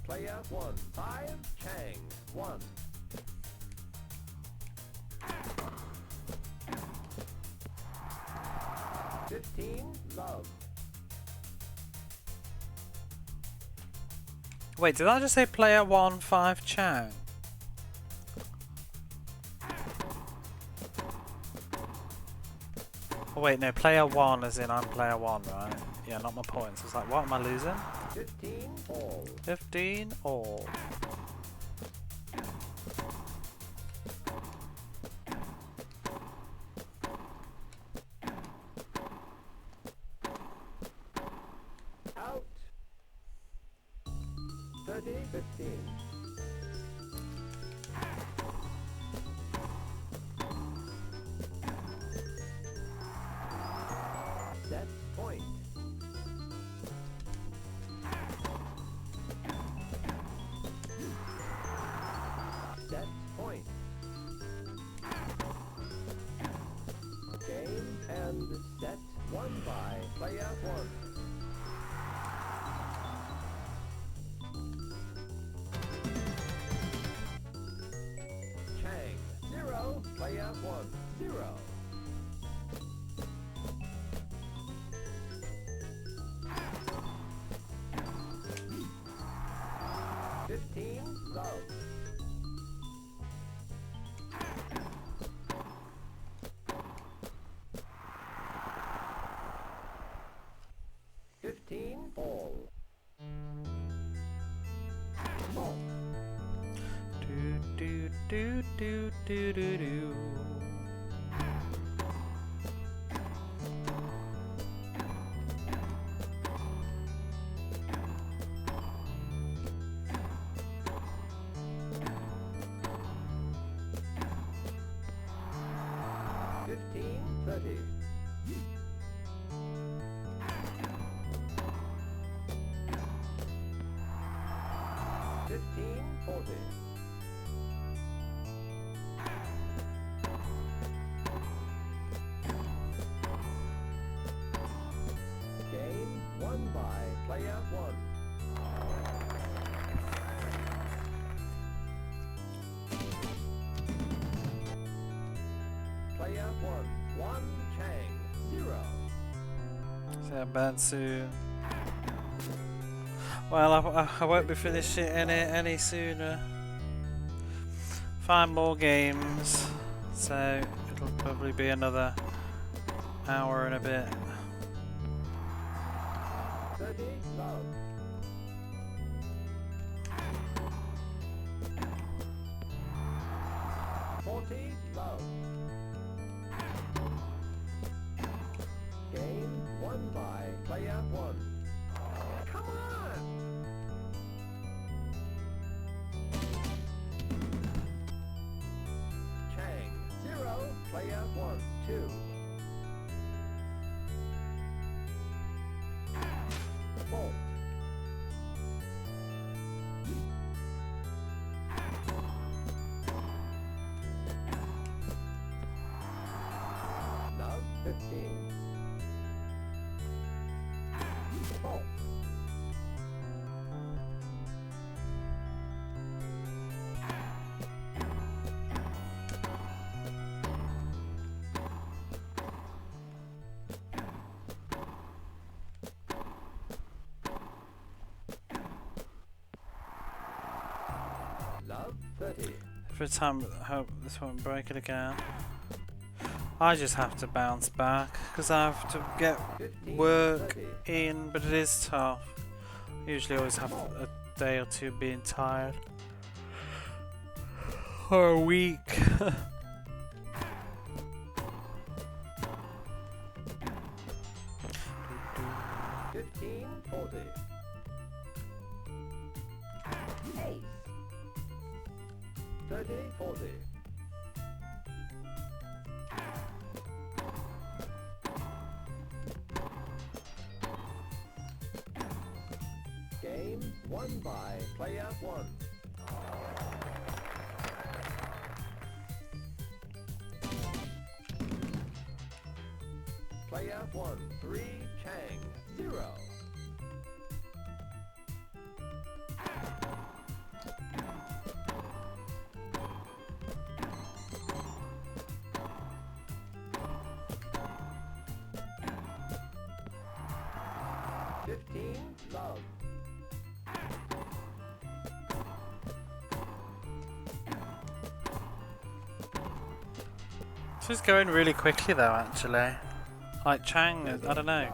Player 1, 5, Chang, 1. Love. Wait, did I just say player 1, 5, Chang? Oh wait, no, player 1 as in I'm player 1, right? Yeah, not my points. It's like, what am I losing? 15 all. 15 all. Out. 30, 15. Set point. Set point. Game and set won by player 1. Do do do. 15:30. 15:40. 1 by player 1. Player 1 Chang 0. So Batsu. Well, I won't be finishing any sooner. 5 more games, so it'll probably be another hour and a bit. 30 love. 40 love. Game 1 by player 1. Come on! Chang 0, player 1, 2. 4. Love 15. 4. Love 30. Every time I hope this won't break it again. I just have to bounce back because I have to get 15, work 30. in, but it is tough. Usually always have a day or two being tired. Or a week. 15:40. 8. 30:40. 1 by player 1. Player 1, 3, Chang, 0. 15, love. 'This is going really quickly though, actually. Like Chang, I don't know.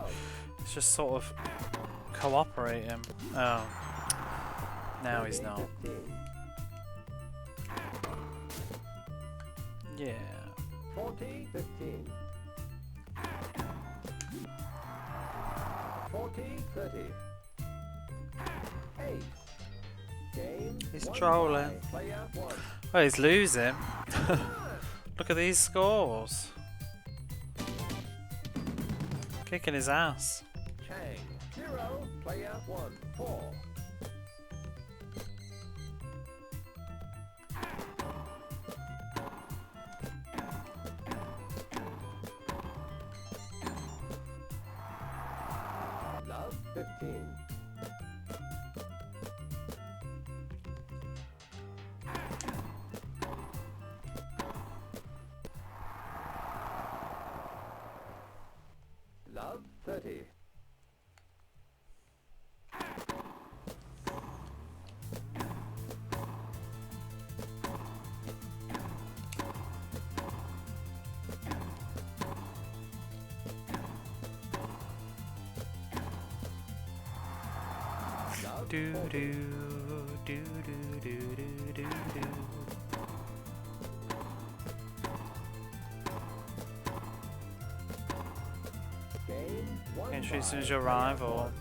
It's just sort of cooperating. Oh. Now he's not. 15. Yeah. 40, 15. 40, 30. 8. Game. He's 1 trolling. by player 1. Oh, he's losing. Look at these scores. Kicking his ass. Chang, 0, player 1, 4. 15. 30. Do do do do do do do do. Game won Introduce by as your player rival. one.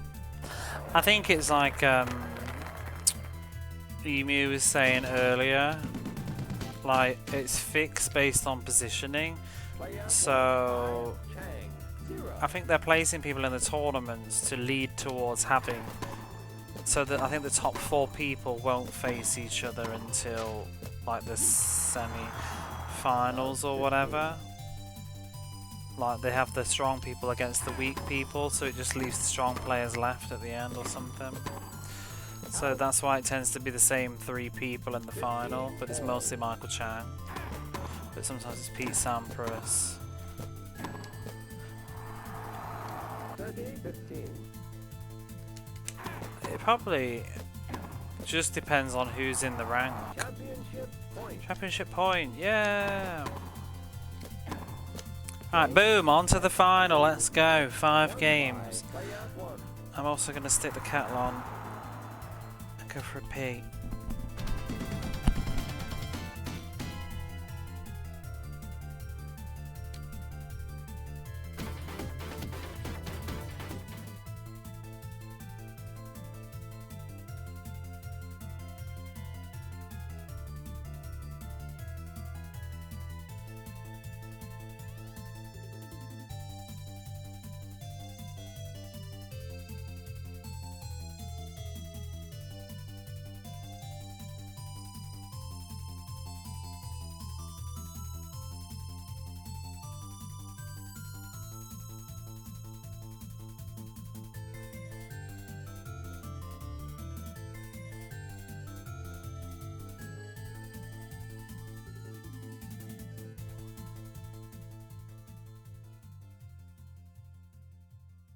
I think it's like Emu was saying earlier, like it's fixed based on positioning. Player So one. Chang. 0. I think they're placing people in the tournaments to lead towards having, so that I think the top 4 people won't face each other until like the semi-finals or whatever. Like they have the strong people against the weak people, so it just leaves the strong players left at the end or something. So that's why it tends to be the same 3 people in the final, but it's mostly Michael Chang. But sometimes it's Pete Sampras. 30-15. It probably just depends on who's in the rank. Championship point. Championship point, yeah! Right, boom, on to the final, let's go. 5 Won games. by player one. I'm also going to stick the kettle on and go for a pee.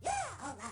Yeah, all right.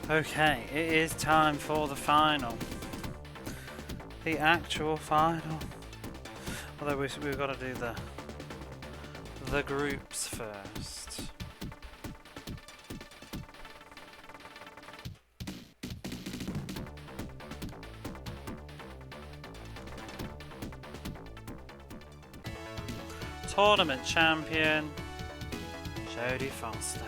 Okay, it is time for the final. The actual final. Although we've got to do the groups first. Tournament champion, Jodie Foster.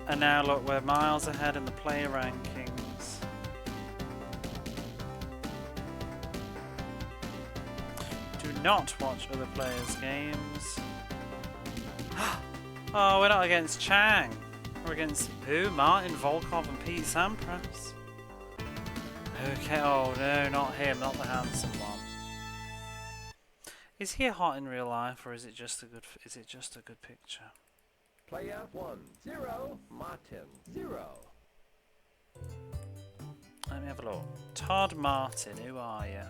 And now look, we're miles ahead in the player rankings. Do not watch other players' games. Oh, we're not against Chang. We're against who? Martin, Volkov and Pete Sampras. Okay, oh no, not him, not the handsome one. Is he hot in real life, or is it just a good picture? Player 1, 0, Martin, 0. Let me have a look. Todd Martin, who are you?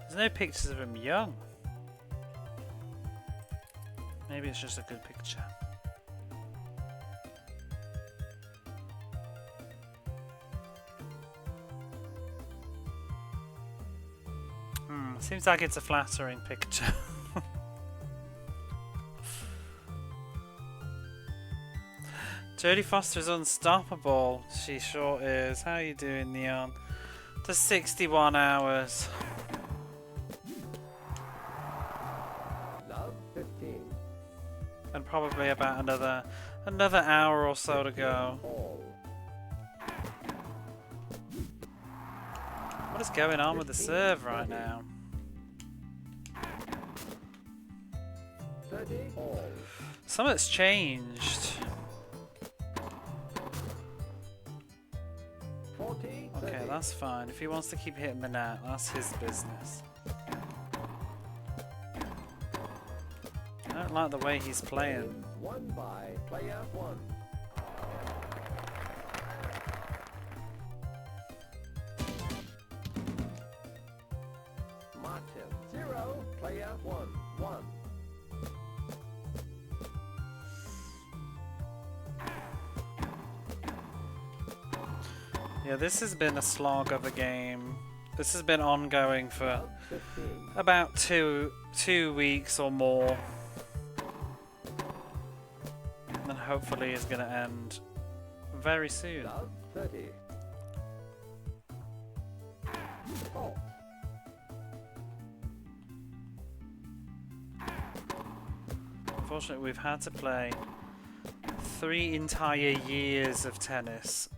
There's no pictures of him young. Maybe it's just a good picture. Seems like it's a flattering picture. Jodie Foster's unstoppable. She sure is. How are you doing, Neon? To 61 hours. Love 15. And probably about another hour or so to go. All. What is going on with the serve right now? 30, all. Something's changed. 40, Okay, 30. that's fine. If he wants to keep hitting the net, that's his business. I don't like the way he's playing. Game won by player 1. Martin, 0, player 1, 1. Yeah, this has been a slog of a game. This has been ongoing for Love 15. about two weeks or more. And hopefully is going to end very soon. Love 30. Fault. Unfortunately, we've had to play 3 entire years of tennis.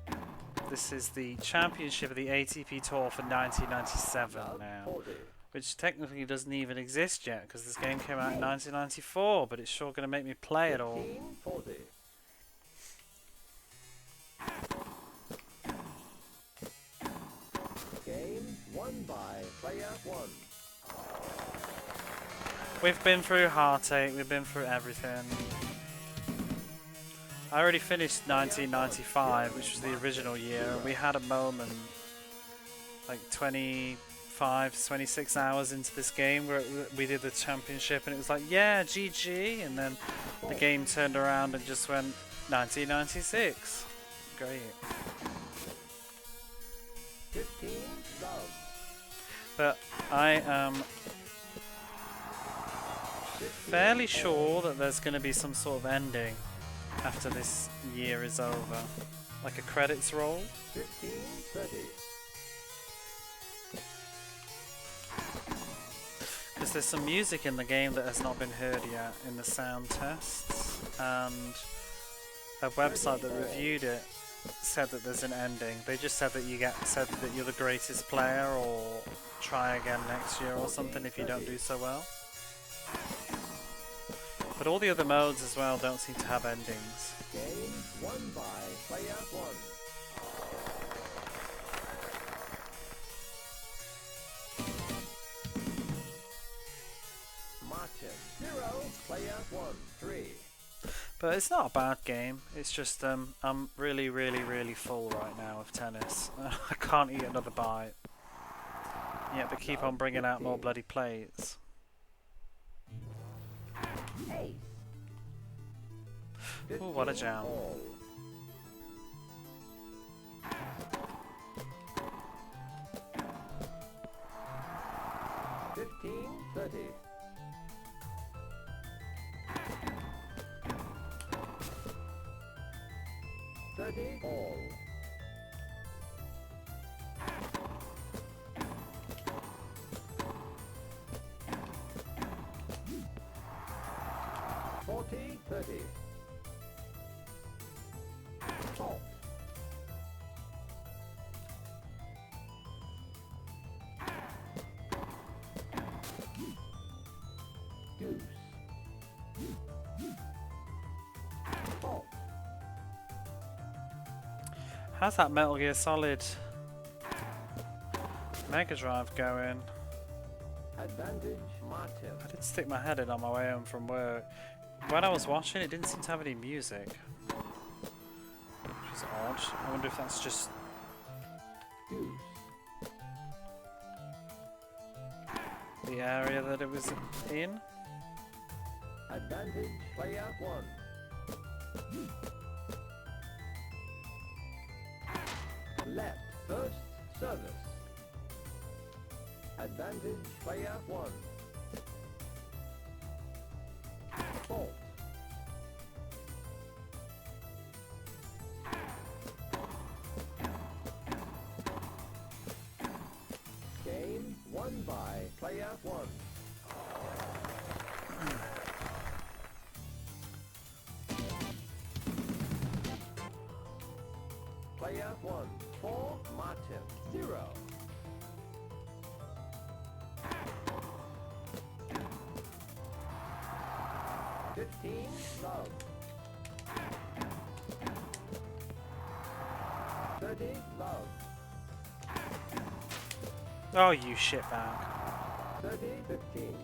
This is the championship of the ATP Tour for 1997 Love now, 40. which technically doesn't even exist yet because this game came out in 1994, but it's sure going to make me play it all. 15, 40. Game won by player 1. We've been through heartache, we've been through everything. I already finished 1995, which was the original year, and we had a moment like 25, 26 hours into this game where we did the championship and it was like, yeah, GG, and then the game turned around and just went 1996. Great. 15, love. But I am fairly sure that there's going to be some sort of ending after this year is over. Like a credits roll. 15, 30. Because there's some music in the game that has not been heard yet in the sound tests, and a website that reviewed it said that there's an ending. They just said that said that you're the greatest player, or try again next year or something if you don't do so well. But all the other modes as well don't seem to have endings. Game won by player 1. Martin, 0, player 1, 3. But it's not a bad game. It's just I'm really, really, really full right now of tennis. I can't eat another bite. Yeah, they keep on bringing out more bloody plates. Ace. Ooh, what a jam. All. 15-30. 30 all. 40-30. Fault. Deuce. Fault. How's that Metal Gear Solid Mega Drive going? Advantage Martin. I did stick my head in on my way home from work. When I was watching, it didn't seem to have any music, which is odd. I wonder if that's just... Deuce. the area that it was in. Advantage player 1. Left first service. Advantage player 1. Fault. Game won by player 1. Player 1 for Martin. 0. Love. 30 love. Oh, you shitbag. 30-15.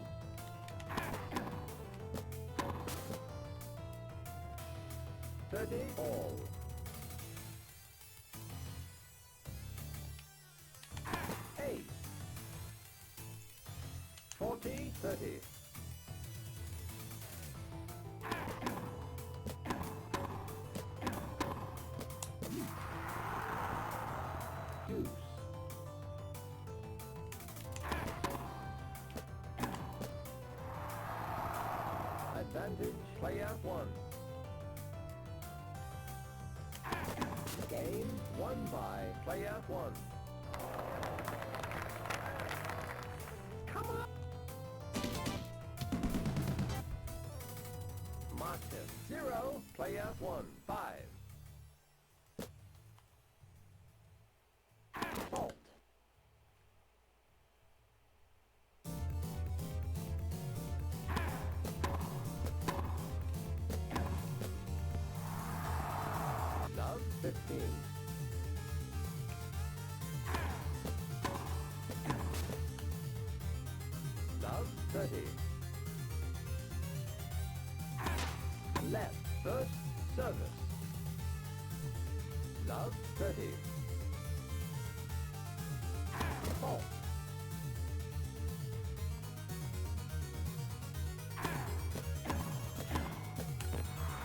30 all. Ace. 40-30. Deuce. Advantage player 1. Game won by player 1. Come on! Martin 0, player 1, 5. Fault. Love 15. Love 30. Left first service. Love 30. Fault.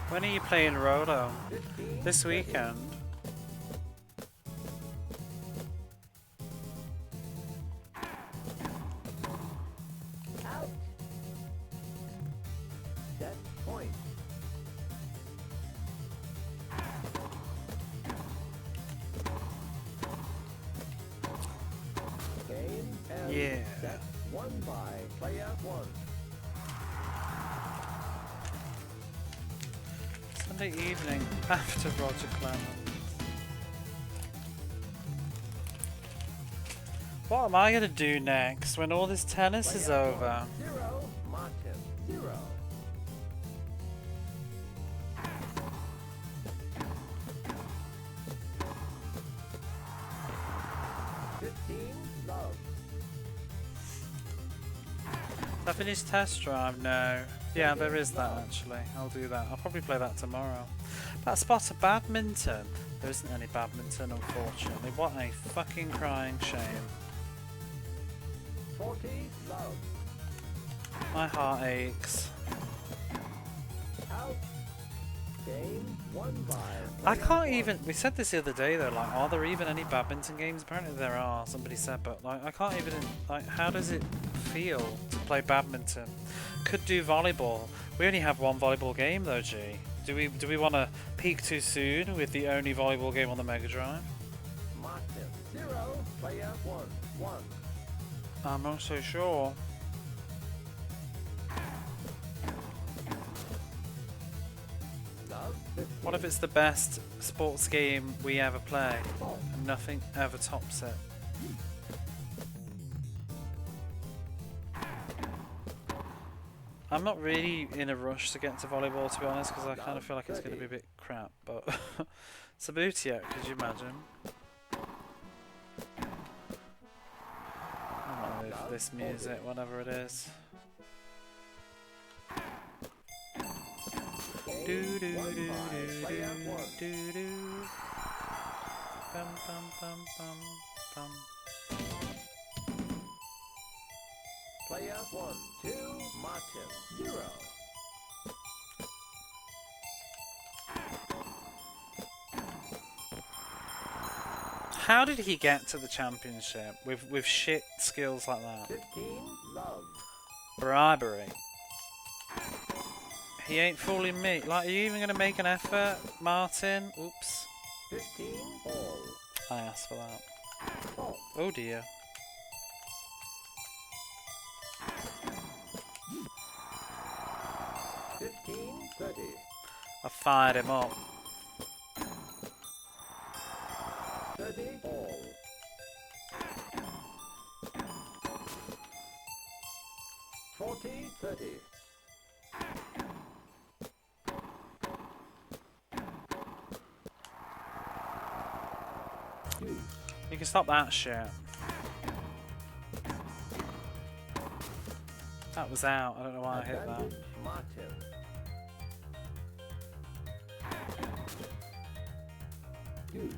When are you playing Roto? 15. This weekend? Out. Set point. Game and Yeah. set won by player 1. Sunday evening after Roger Clemens. What am I going to do next when all this tennis is Player over? 0, Martin 0. Love. I finished test drive? No. Yeah, there is that actually. I'll do that. I'll probably play that tomorrow. That spot of badminton. There isn't any badminton, unfortunately. What a fucking crying shame. 40, love. My heart aches. Out. Game won by. I can't even. We said this the other day though. Like, are there even any badminton games? Apparently there are. Somebody said, but like, I can't even. Like, how does it feel to play badminton? Could do volleyball. We only have one volleyball game though, G. Do we want to peak too soon with the only volleyball game on the Mega Drive? Martin. 0. Player 1. 1. I'm not so sure. Love. 15. What if it's the best sports game we ever play and nothing ever tops it? I'm not really in a rush to get into volleyball, to be honest, because I kind of feel like it's going to be a bit crap, but Sabutia, could you imagine? I don't know if this music, whatever it is. Do do do do do do do. Bum bum bum bum bum. Player 1. 2. Martin. 0. How did he get to the championship with shit skills like that? 15. Love. Bribery. He ain't fooling me. Like, are you even gonna make an effort, Martin? Oops. 15. All. I asked for that. Fault. Oh dear. 15. 30. I fired him up. 30. All. 40. 30. You can stop that shit. That was out. I don't know why I hit that. Advantage. Martin. Deuce.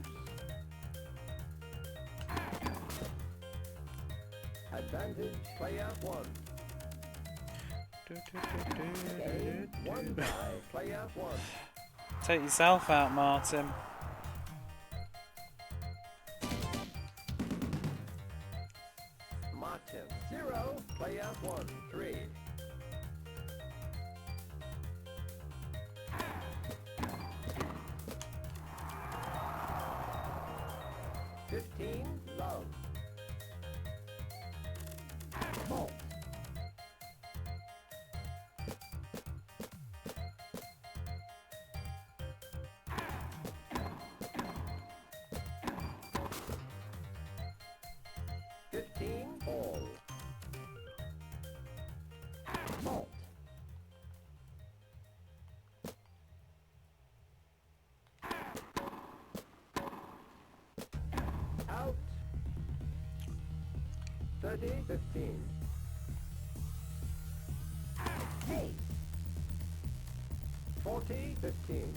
Advantage. Player 1. Game won by player 1. Take yourself out, Martin. Martin. 0. Player 1. 3. Love. Fault. 15. All. Fault. Out. 30, 15. Hey. 40, 15.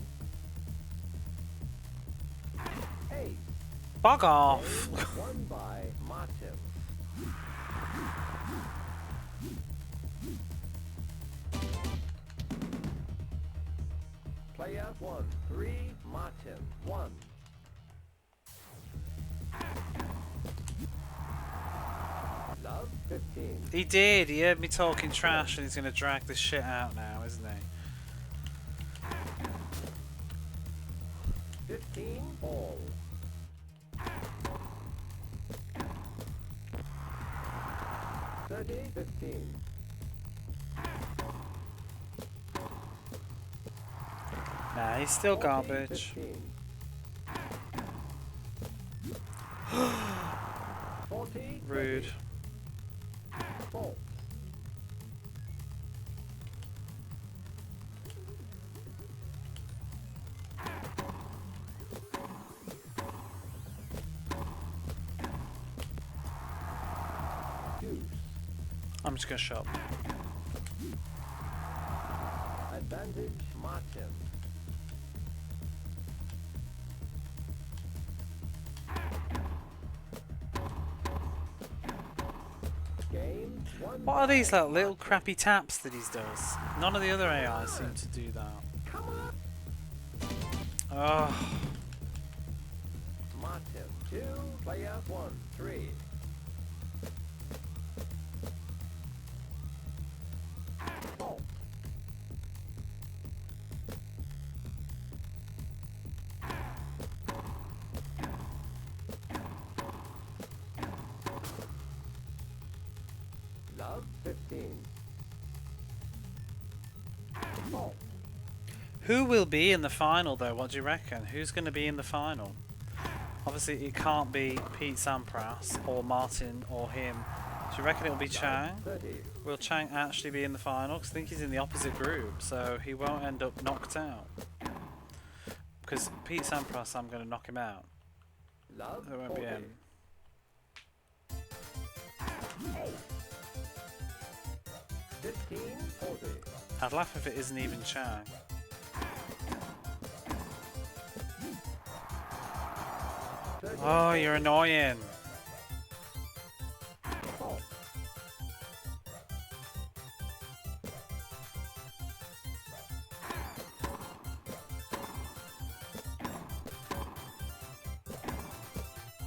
Hey. Bug off. Won by Martin. Player 1. 3. Martin. 1. Love 15. He did. He heard me talking trash and he's going to drag this shit out now, isn't he? 15. All. Thirty 15. Nah, he's still 40, garbage. 15. 40, Rude. 4. I'm just going to shut up. Advantage, Martin. Game one. What are these like, little crappy taps that he does? None of the other AIs seem to do that. Come on. Oh, Martin, 2, player 1, 3. Oh. Love 15. Oh. who will be in the final though? What do you reckon? Who's going to be in the final? Obviously, it can't be Pete Sampras or Martin or him. Do you reckon it'll be Chang? 30. Will Chang actually be in the final? Because I think he's in the opposite group, so he won't end up knocked out. Because Pete Sampras, I'm going to knock him out. Love It won't be 40. him. 15, 40. I'd laugh if it isn't even Chang. Oh, you're annoying. Oh.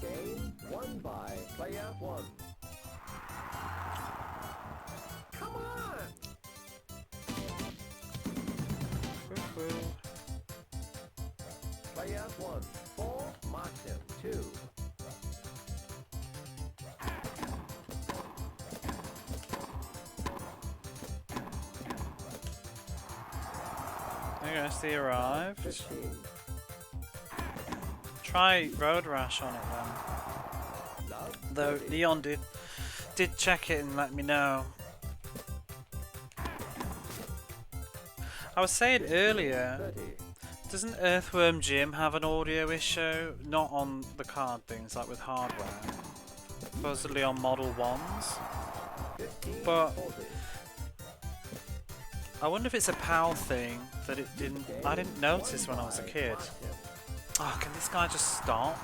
Game won by player 1. Come on! Woo-hoo. Player 1, 4, Martin, 2. There you go, he arrived. 15. Try Road Rash on it then. Love Though 30. Leon did check it and let me know. I was saying earlier, 30. doesn't Earthworm Jim have an audio issue? Not on the card things, like with hardware. Supposedly on Model 1s. 15, But 40. I wonder if it's a PAL thing that it didn't. I didn't notice when I was a kid. Oh, can this guy just stop?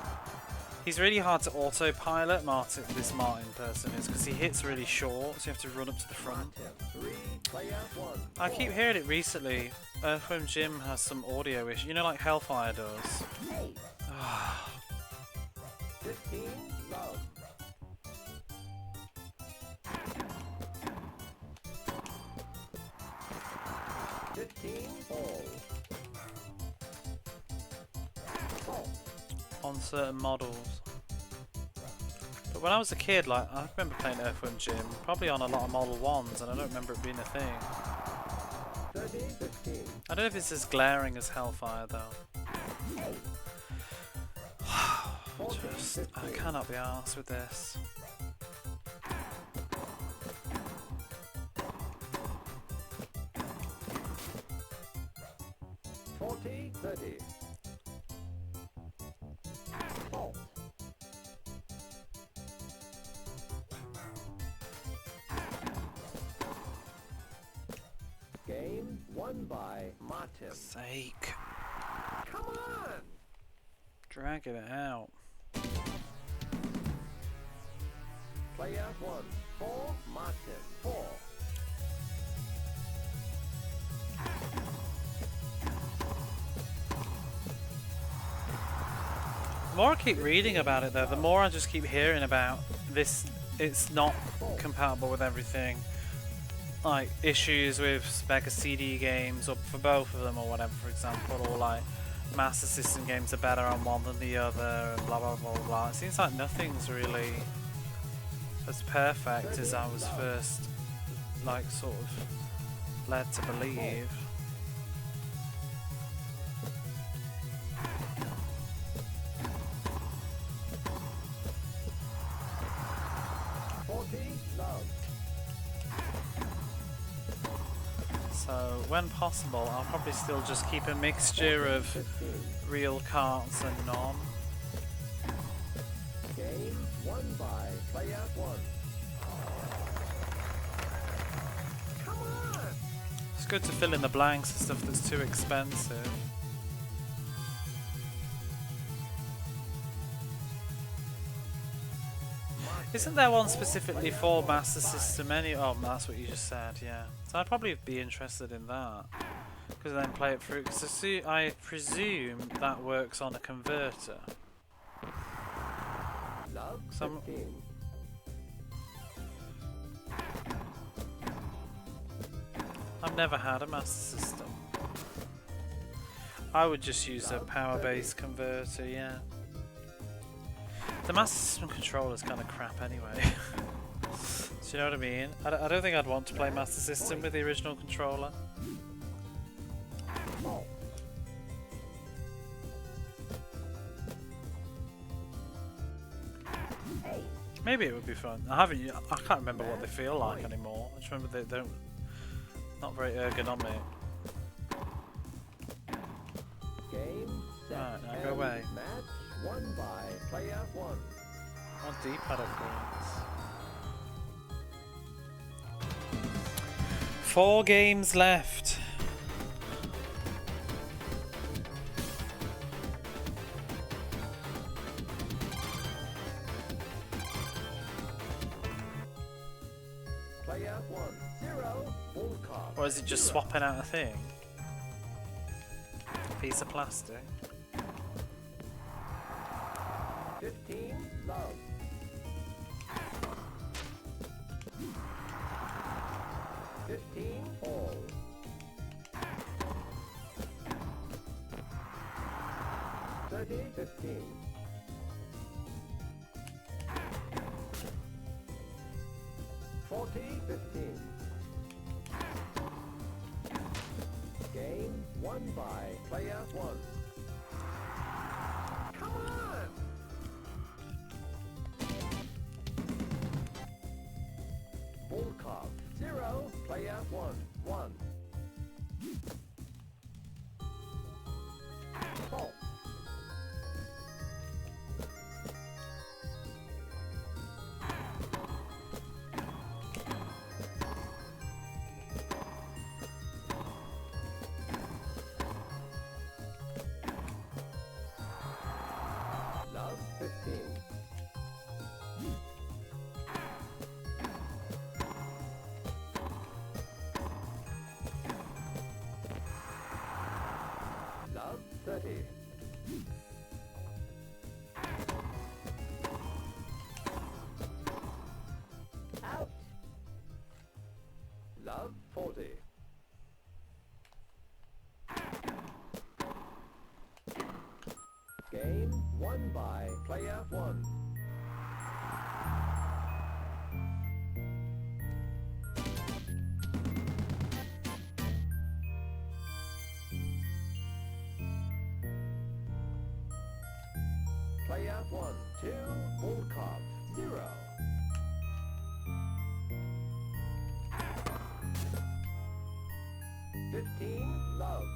He's really hard to autopilot, Martin. This Martin person is, because he hits really short, so you have to run up to the front. 3, player 1. I keep hearing it recently. Earthworm Jim has some audio issue. You know, like Hellfire does. 15, love. 15, ball. On certain models. But when I was a kid, like, I remember playing Earthworm Jim, probably on a lot of Model 1s, and I don't remember it being a thing. 30, 15. I don't know if it's as glaring as Hellfire, though. 40, I cannot be arsed with this. Forty, 30. Game won by Martin. Sake. Come on! Dragging it out. Player 1, 4, Martin, 4. The more I keep reading about it, though, the more I just keep hearing about this. It's not compatible with everything. Like issues with Mega CD games, or for both of them, or whatever, for example, or like Master System games are better on one than the other, and blah blah blah blah. It seems like nothing's really as perfect as I was first, like, sort of led to believe. So when possible, I'll probably still just keep a mixture of real carts and non. Game won by player 1. Come on! It's good to fill in the blanks and stuff that's too expensive. Isn't there one specifically for Master System any? Oh, that's what you just said, yeah. So I'd probably be interested in that. Because then play it through. Because I presume that works on a converter. Some. I've never had a Master System. I would just use a power-based converter, yeah. The Master System controller's kind of crap anyway. Do you know what I mean? I don't think I'd want to play Master System with the original controller. Maybe it would be fun. I can't remember what they feel like anymore. I just remember they don't. Not very ergonomic. Right, now go away. Match won by player 1. What D-pad upgrades? 4 games left. Player 1, 0, full card. Or is it just swapping out a thing? A piece of plastic? 15, love. 15, all. 30, 15. 40, 15. Game won by player 1. Come on! Full card 0, player 1, 1. False. Love 15. Love 30. Out. Love 40. Game won by player 1. Player 1, 2, full card 0. 15, love.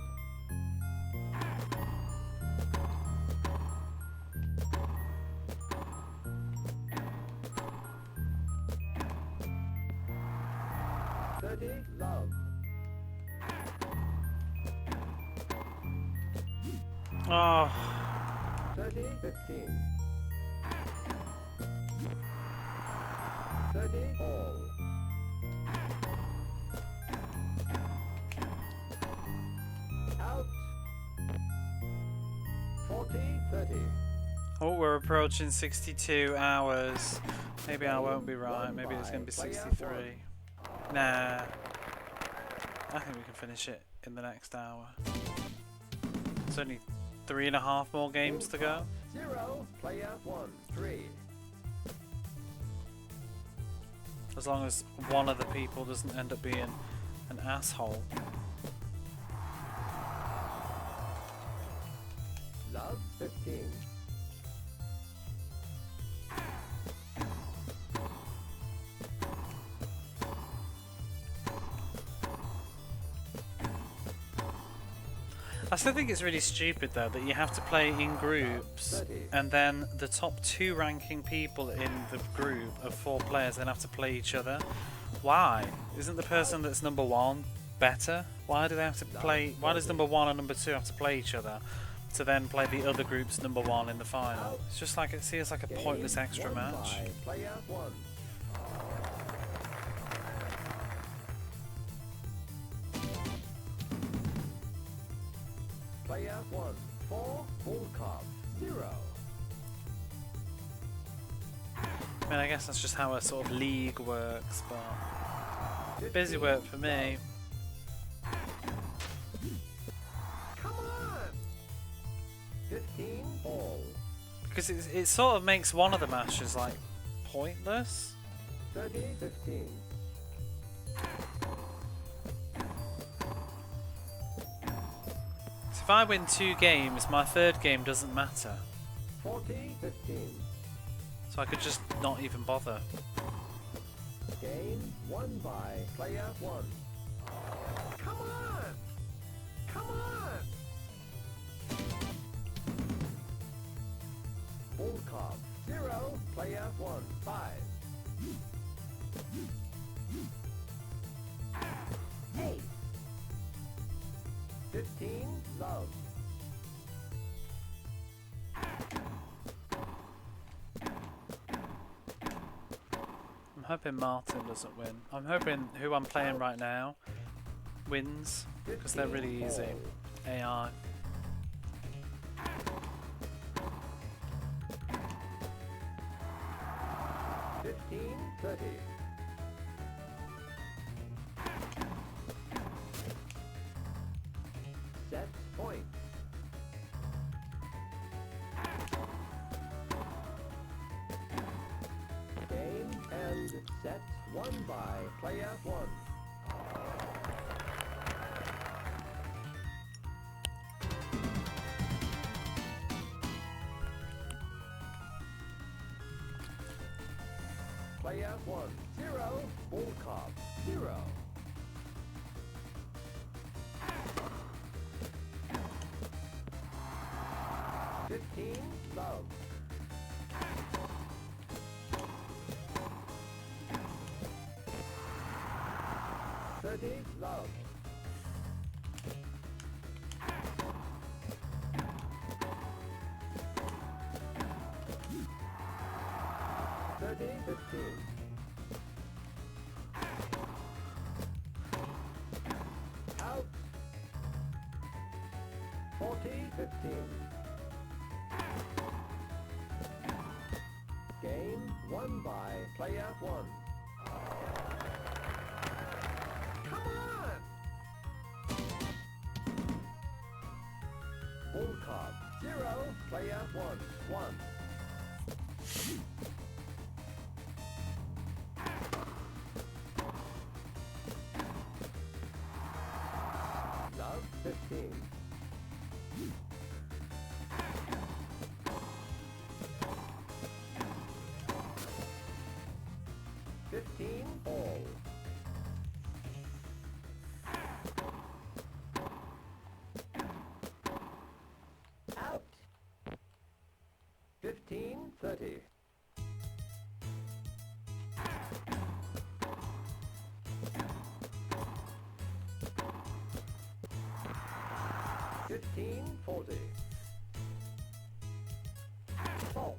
30, love. Oh. 30, 15. 30, all. Out. 40, 30. Oh, we're approaching 62 hours. Maybe I won't be right. Maybe it's going to be 63. Nah. I think we can finish it in the next hour. It's only 3.5 more games to go. 0, player 1, 3. As long as one of the people doesn't end up being an asshole. Love 15. I still think it's really stupid though that you have to play in groups and then the top 2 ranking people in the group of 4 players then have to play each other. Why? Isn't the person that's number 1 better? Why do they have to play? Why does number 1 and number 2 have to play each other to then play the other group's number 1 in the final? It's just like it seems like a pointless extra match. Player 1. Player 1. 4 ball cards. 0. I mean, I guess that's just how a sort of league works, but busy work for me. Come on! 15 ball. Because it sort of makes one of the matches like pointless. 30, 15. So if I win 2 games, my 3rd game doesn't matter. 40, 15. So I could just not even bother. Game won by player 1. Come on! Come on! Ball card 0, player 1. 5. 8. 15, love. I'm hoping Martin doesn't win. I'm hoping who I'm playing right now wins, because they're really easy. AI. Fifteen, 30. Set point. Game and set won by player 1. Player 1. 0. Ball card. 0. 15. Love. 30. Love. 30, 15. Out. 40, 15. Game won by player 1. Come on! Ball card 0, player 1. 1. Love 15. All. Out. 15, 30. Fifteen, 40. Fault.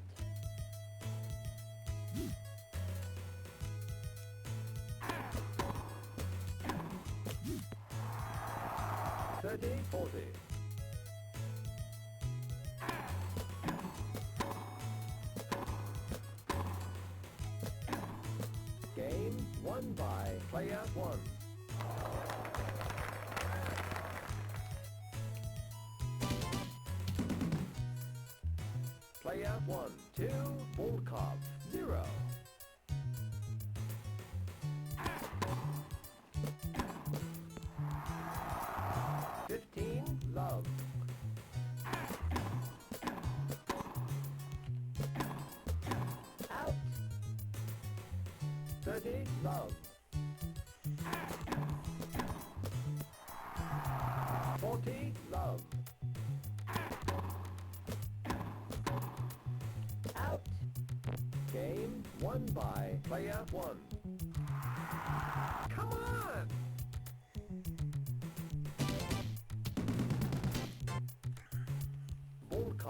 30, 40. Game won by player 1. Player 1, 2, ball card 0. 15, love. 30, love. 40, love. Out. Game won by player 1. Come on!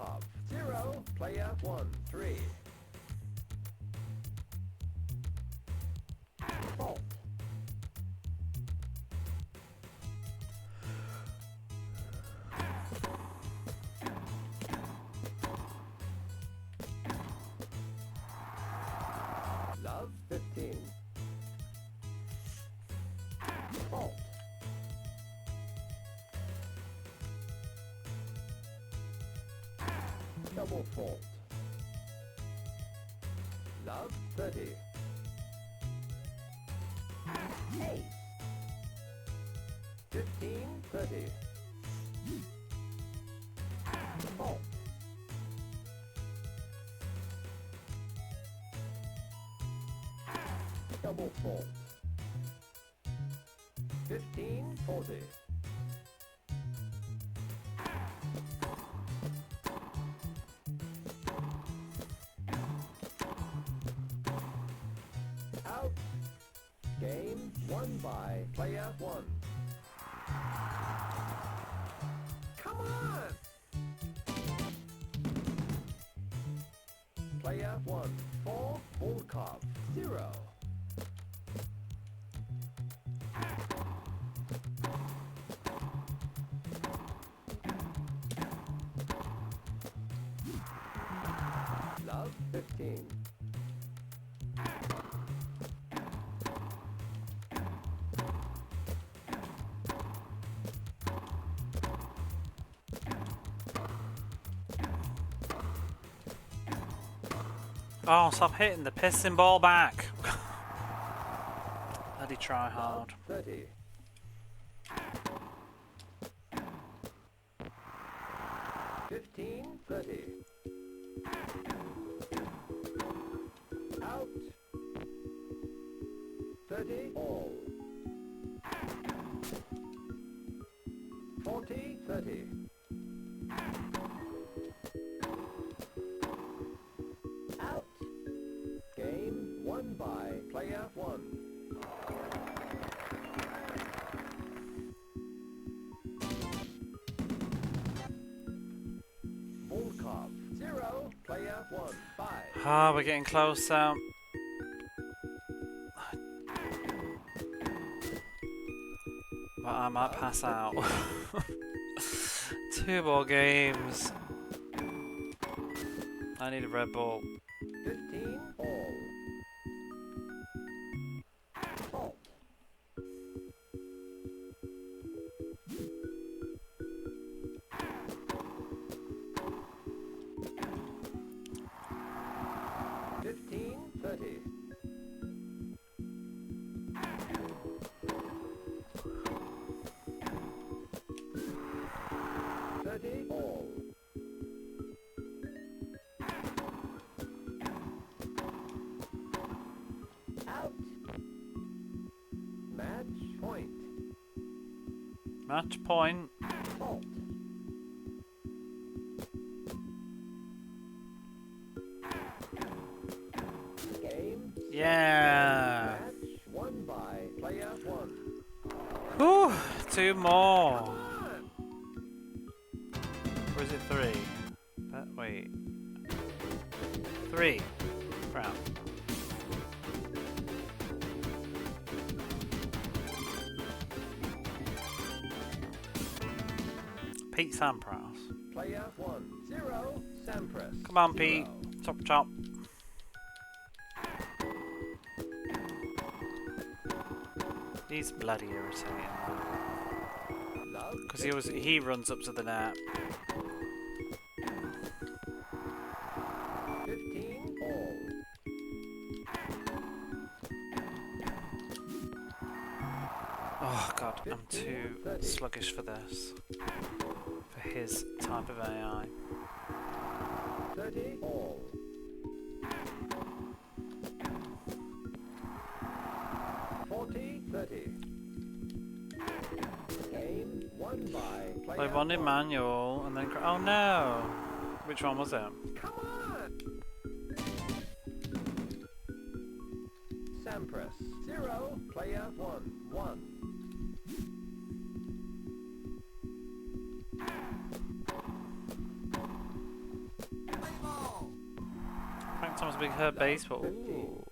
Volkov, 0. Player 1, 3. Fault. Love, 15. Fault. Double fault. Love, 30. Ace. 15, 30. Fault. Double fault. 15, 40. Out. Game won by player 1. Come on! Player 1, 4, Volkov, 0. Love, 15. Oh, stop hitting the pissing ball back. Bloody try hard. 30. $15, 30. Out. 30 all. 40, 30. Out. Game won by player 1. Volkov, 0, player 1, 5. Ah, we're getting closer. But I might pass out. 2 more games. I need a Red Bull. 15 all. Fault. $15, 30. $30 all. Out. Match point. Match point. Fault. Game. Yeah. Match won by player 1. Whew, 2 more. Come on! Or is it 3? Wait. 3. Crap. Pete Sampras. Player 1, 0, Sampras. Come on, 0. Pete. Chop chop. He's bloody irritating. Love, Because he runs up to the net. 15 all. Oh god, I'm too 30. sluggish for this. For his type of AI. 30 all. $40, 30. Game won by player They won in 1. manual and then. Oh no! Which one was it? Come on! Sampras, 0, player 1, 1. Big Hurt Baseball. Ooh.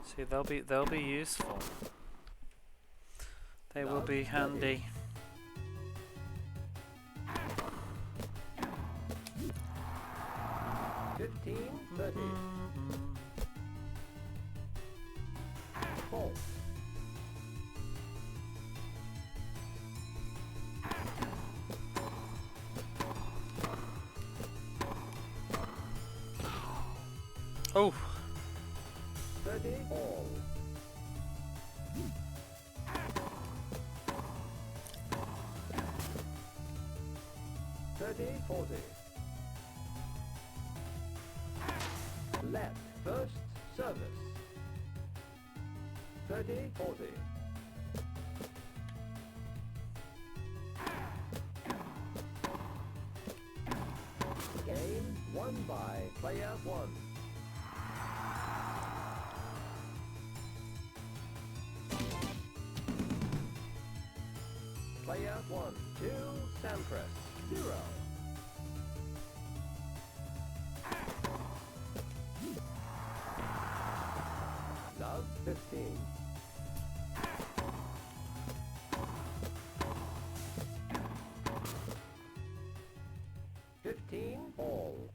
See, they'll be useful. They will be handy. Oh. 30 all. Left, first service. 30, 40. Game won by player 1. Player 1, 2, Sampras, 0. Love 15. All.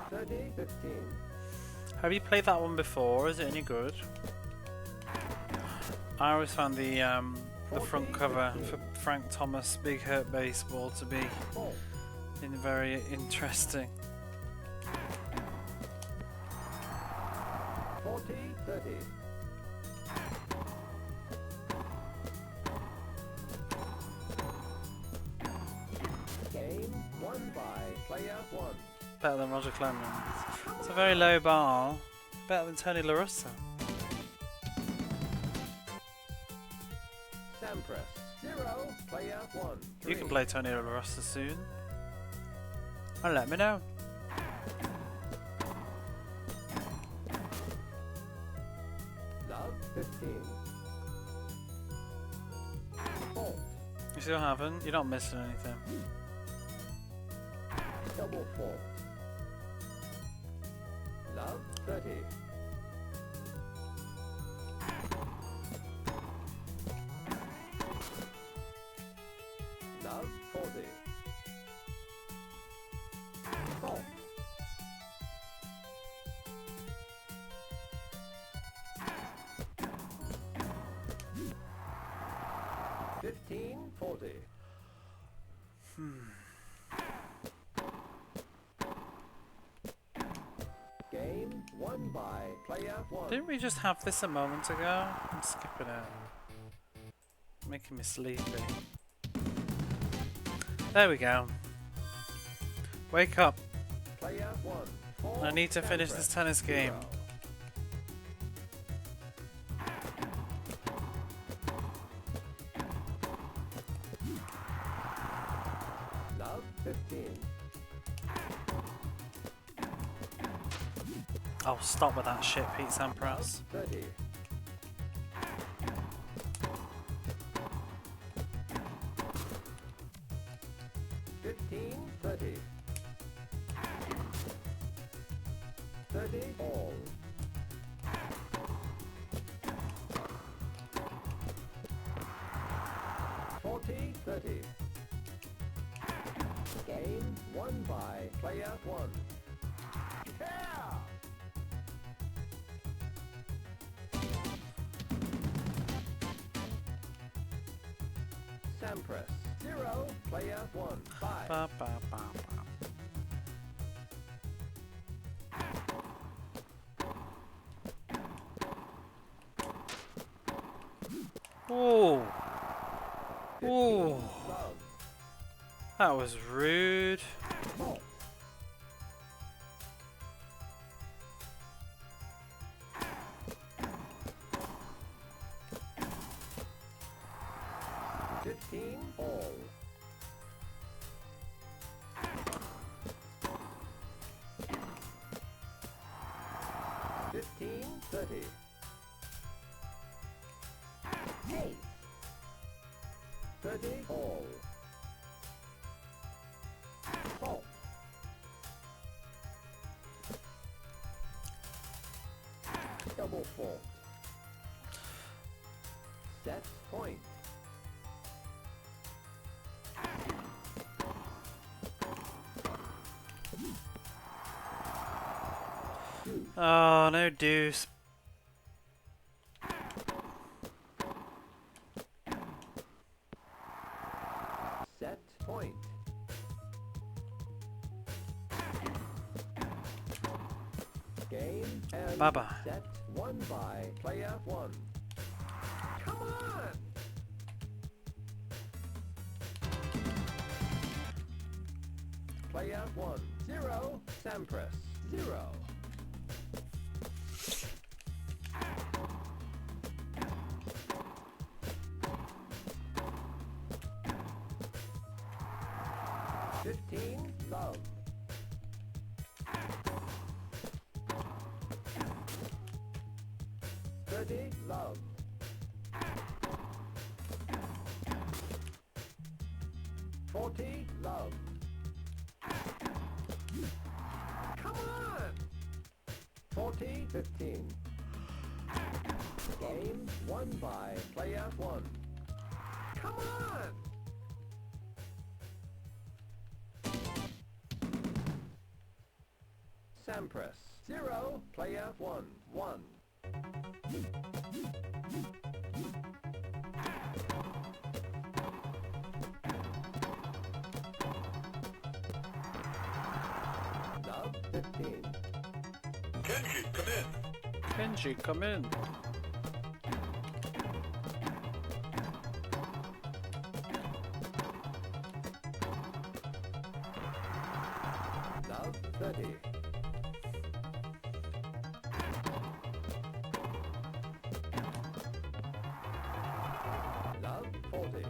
30, 15. Have you played that one before? Is it any good? I always found the front cover for Frank Thomas Big Hurt Baseball to be very interesting. 40, 30. Game won by player 1. Better than Roger Clemens. It's a very low bar. Better than Tony La Russa. Sampras, 0, player 1. 3. You can play Tony La Russa soon. And let me know. Love 15. Fault. You still haven't? You're not missing anything. Double fault. Love 30. Love 40. Fault. $15, 40. Game won by player 1. Didn't we just have this a moment ago? I'm skipping it. Making me sleepy. There we go. Wake up. Player 1. I need to finish this tennis game. Love 15. Oh, stop with that shit, Pete Sampras. 30. $15, 30. 30 all. 40, 30. Game won by player 1. Yeah! Sampras, 0, player 1, 5. Ba, ba, ba, ba. Oh, oh, that was rude. Fault. $15 all. 50, 30 all. Fault. Double fault. Set point. Oh, no deuce. Set point. Game and Bye-bye. set won by player 1. Come on! Player 1, 0, Sampras, 0. Love. 30 love. 40 love. Come on! 40 15. Game won by player 1. Come on! Sampras, 0, player 1, 1. Love, 15. Kenji, come in. Kenji, come in. Love, 30. Love, 40.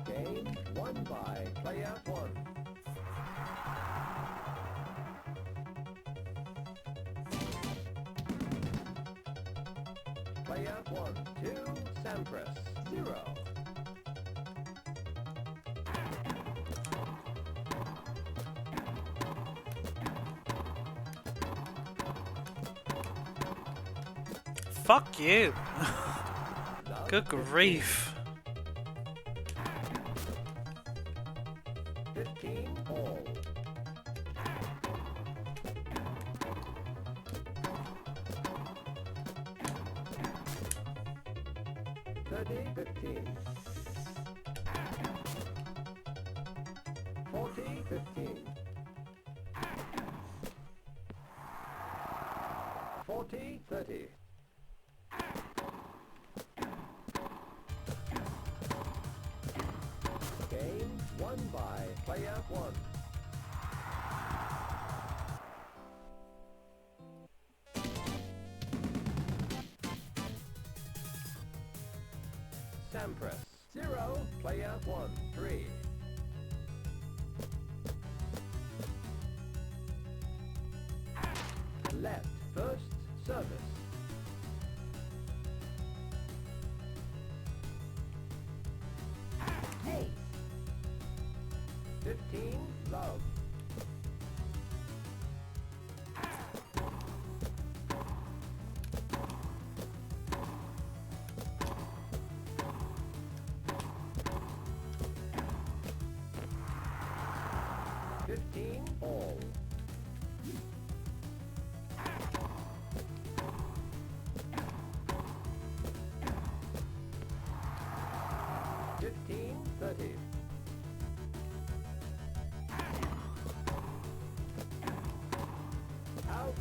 Game won by player 1. Player 1, 2, Sampras, 0. Fuck you. Love, Good grief. 15 all. 30 15. 40 15. 40 30. Game won by player 1. Sampras, 0, player 1, 3. Left, first service. Hey, 15 love. 15 all. 15 30. Out.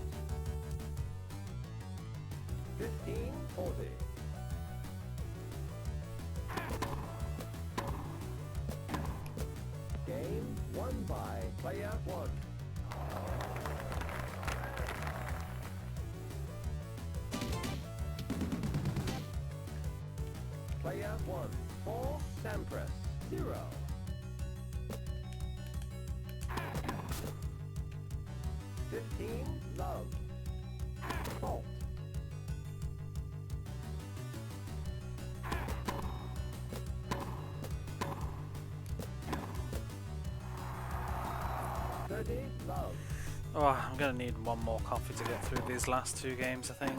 15 40. Game won by player 1. Player 1, 4, Sampras, 0. 15 love. Halt. 30, love. Oh, I'm gonna need one more coffee to get through these last two games, I think.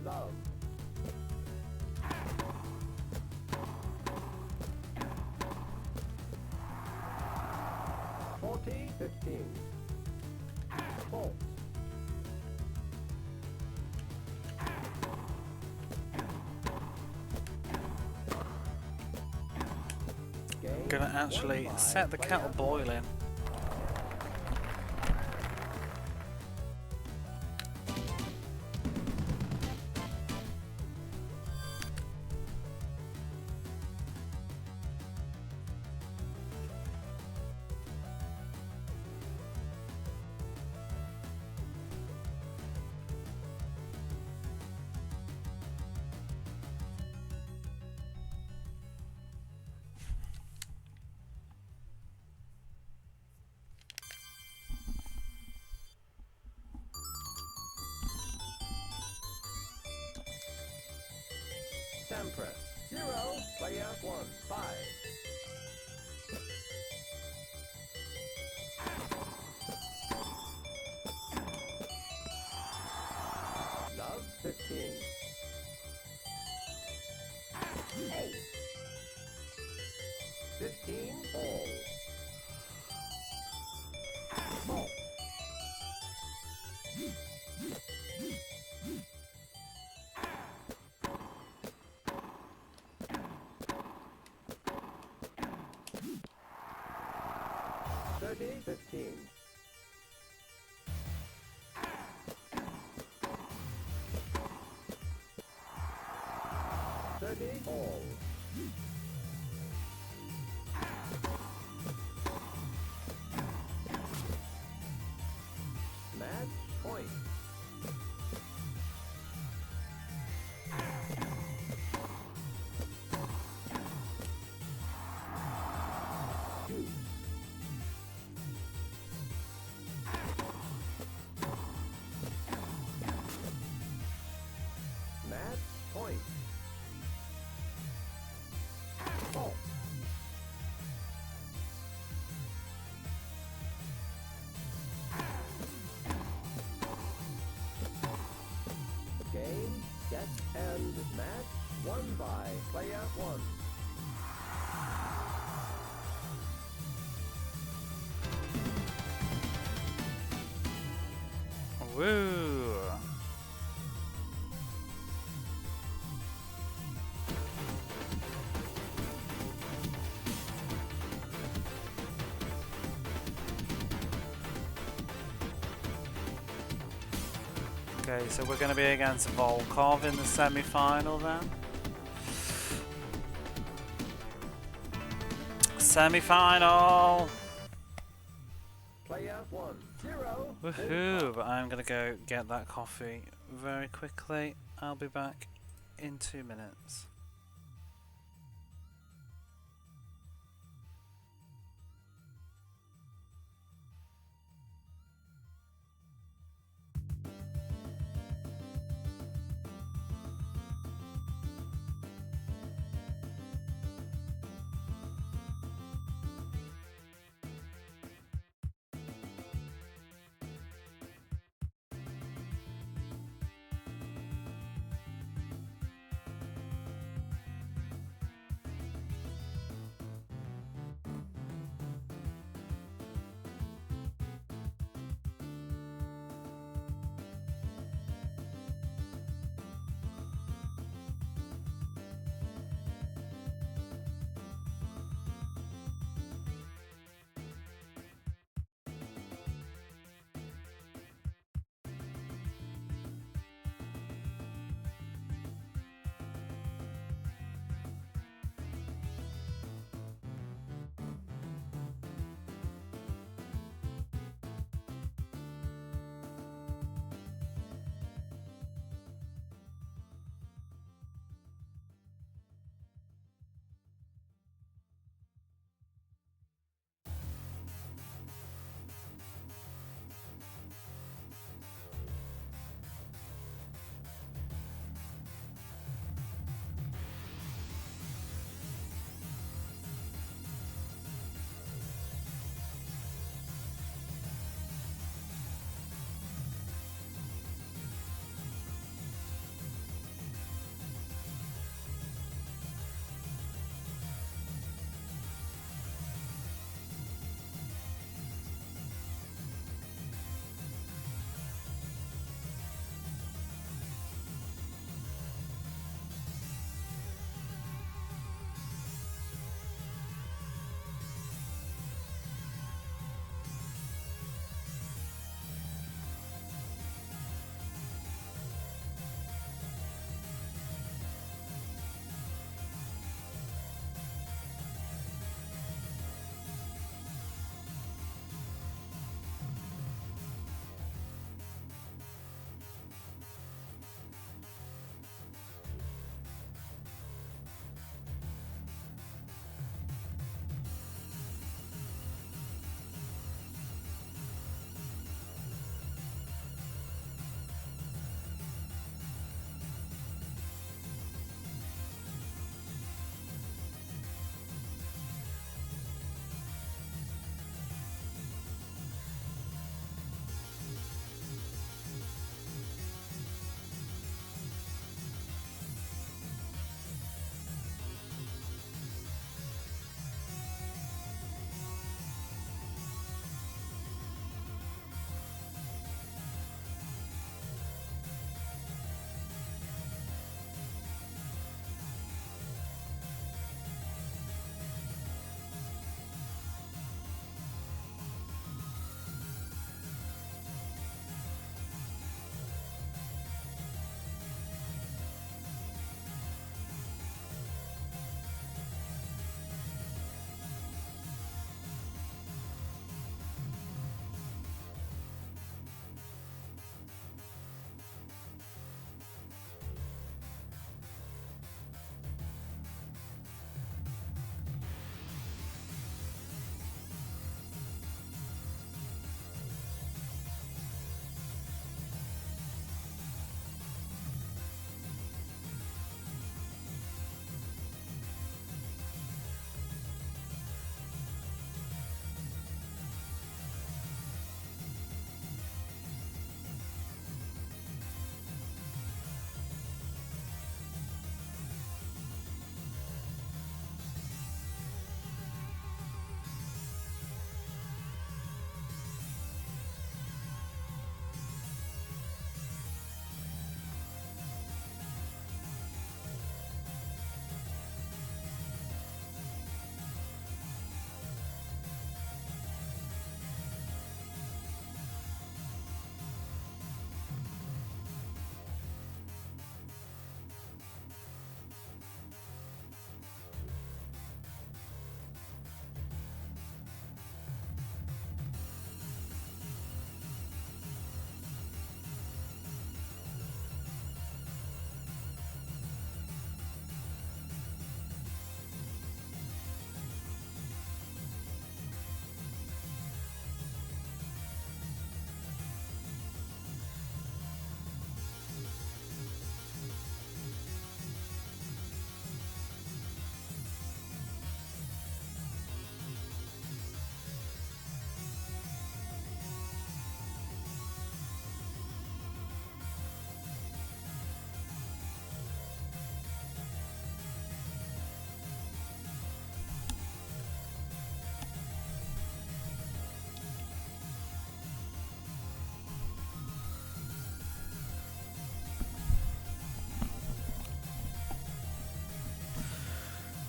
Love. 40, 15. Halt. I'm gonna actually set the kettle boiling. Press 0, play out 1, 5. Love 15. 8. 15, all. Halt. 30, 15. 30, all. Match point. Two. Match point. Halt. Game, set, and match. Won by play out 1. Woo! Okay, so we're going to be against Volkov in the semi-final then. Semi-final! Play out 1, 0. Woohoo! But I'm going to go get that coffee very quickly. I'll be back in 2 minutes.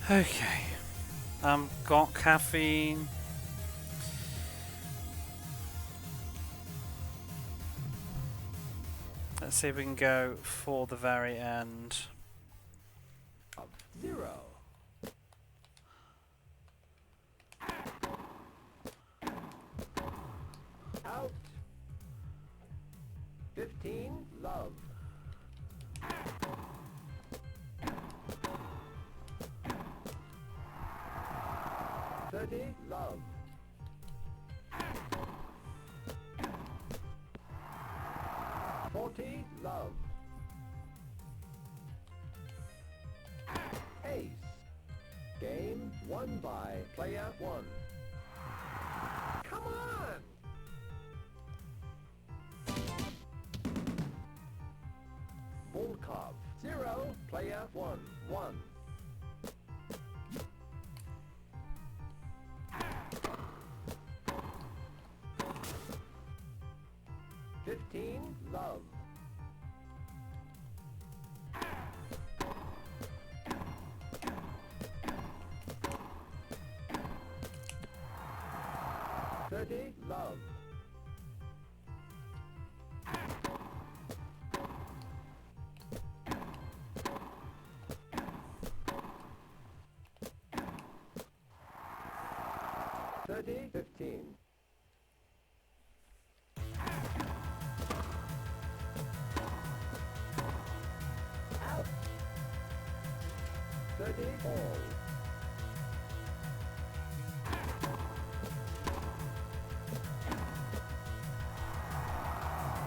Okay. Got caffeine. Let's see if we can go for the very end. 0. Out. 15, love. 30, love. 40, love. Ace. Game won by player 1. Come on! Volkov. 0, player 1. 1. 15, love. 30, love. 30, 15. Out. 30, all.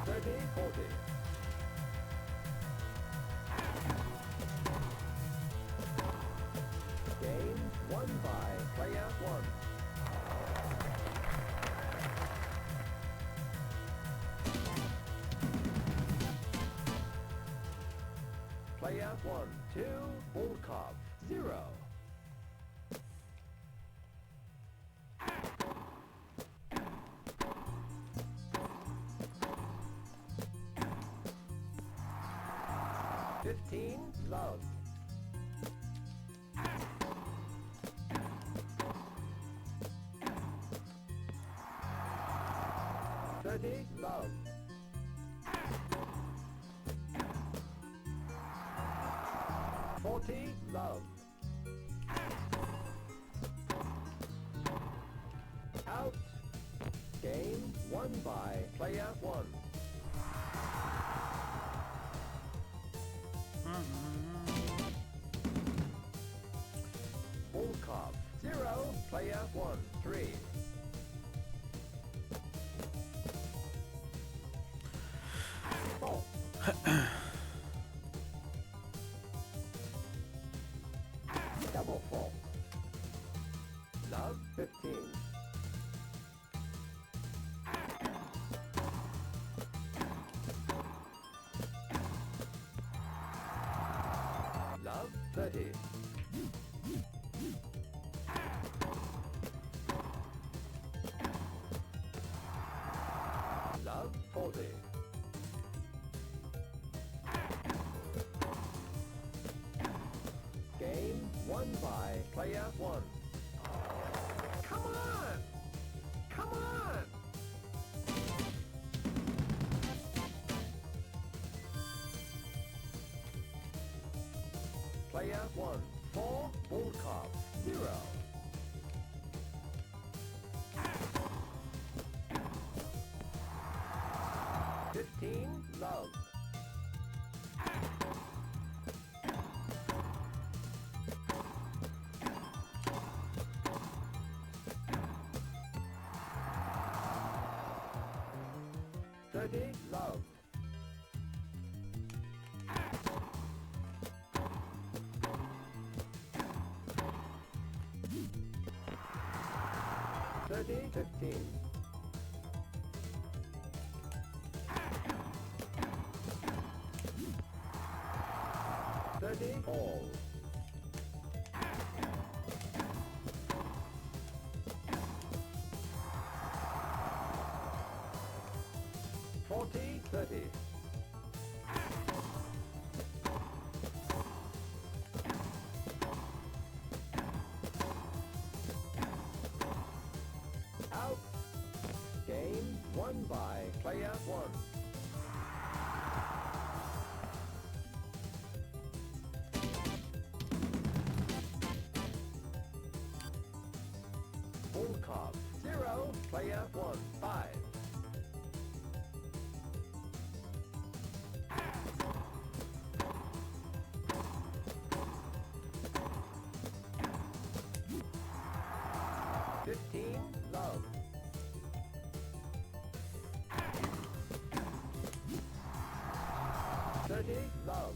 30, 40. Game won by player 1. Player 1, 2, Volkov, 0. Fifteen, love. 30, love. 40, love. Out. Game won by player 1. Volkov, 0, player 1, 3. Fault. Double fault. Love, 15. Love, 30. Love, 40. Game won by player 1. Come on! Come on! Player 1, 4, Volkov, 0. 15, love. 30, love. 30, 15. 30, all. 40, 30. 40, One by player one. Full card. 0, player one. 5. Love. 30, love.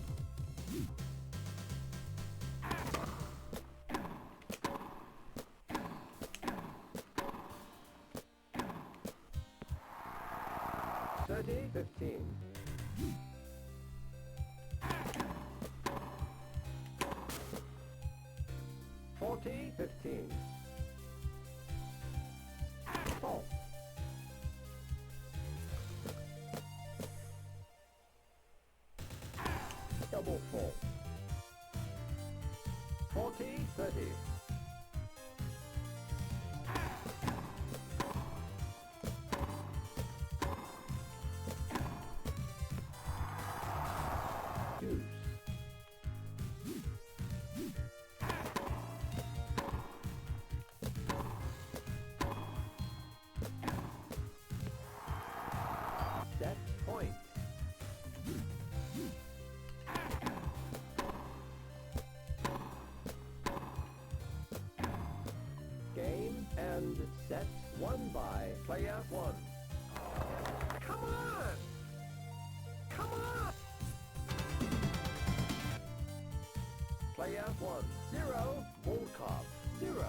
30, 15. 40, 15. False. Double false. 40, 30. Deuce. Set point. Game and set. One by player one. Come on! Come on! Player one. 0, ball card. 0.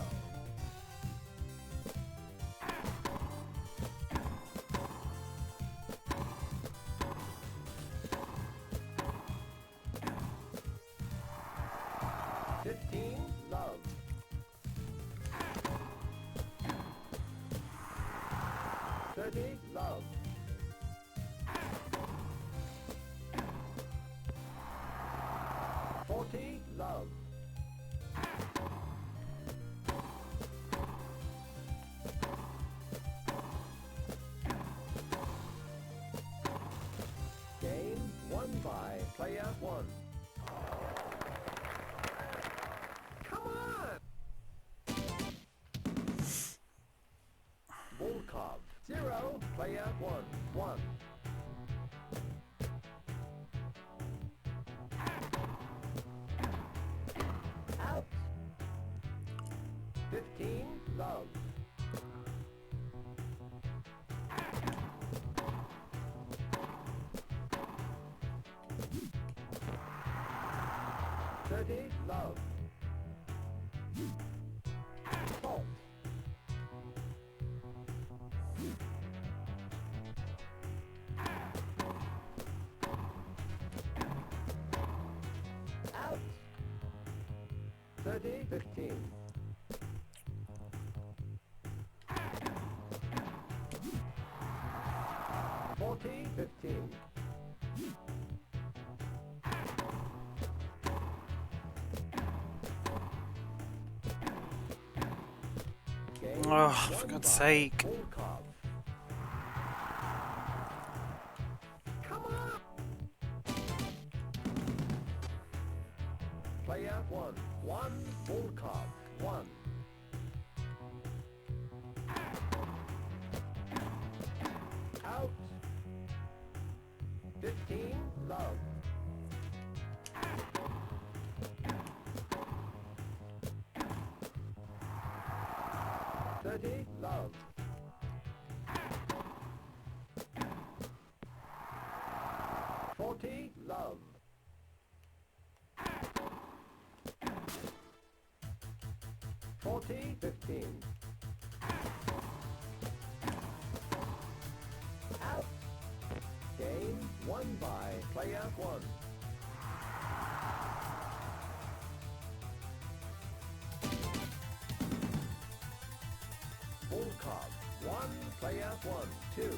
Love. 30, love. 40, love. 1 by player 1. Come on! Ball card 0, player 1. 1. Out. 15, love. 30, love. Fault. 30, 15. 40, 15. Oh, for God's sake. Come on! Player 1. 1 ball card. 1. Out. 15, love. 30, love. 40, love. 40, 15. Out. Game 1 by player 1. Full card. 1, player 1. 2.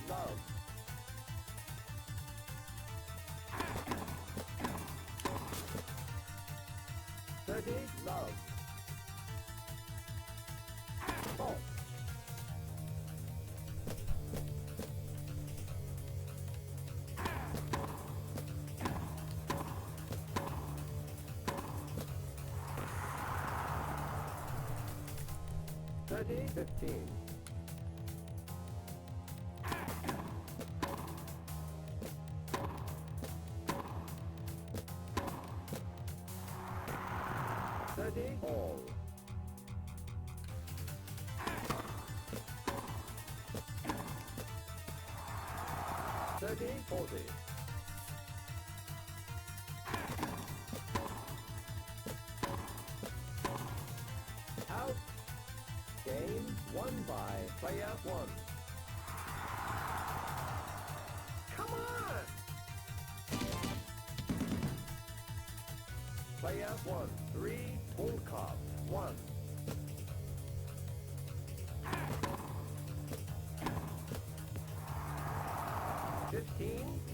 Love. 30, 30, love. Fault. Thirty, 15. All. 30, 40. Out. Game won by player 1. Come on! Player 1, 3, full cop, 1.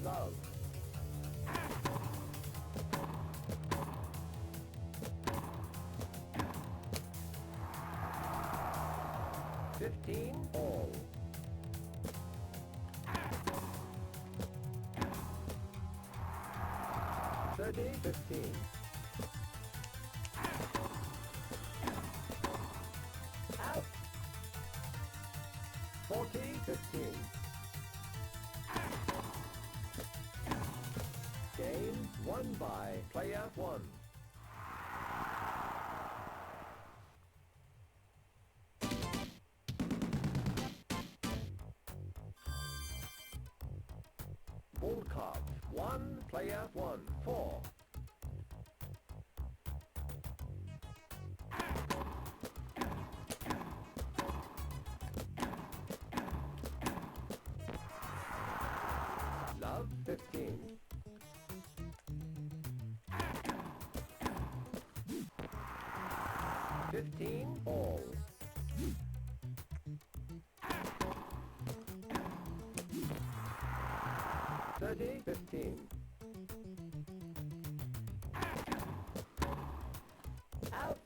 Love. All. 30, 15. Out. 40, 15. Game won by player 1. Full card. 1, player 1, 4. Love 15. All. 30, 15. Out.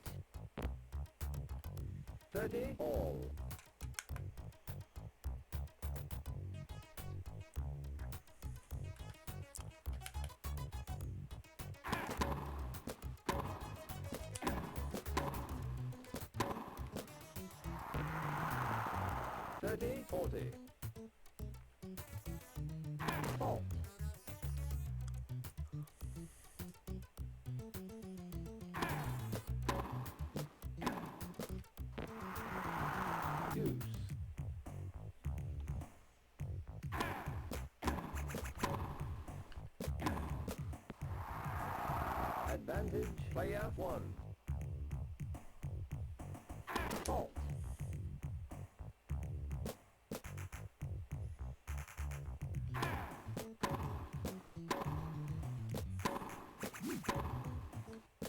30, all. 30, 40. Fault. Deuce. Advantage, player 1. Fault.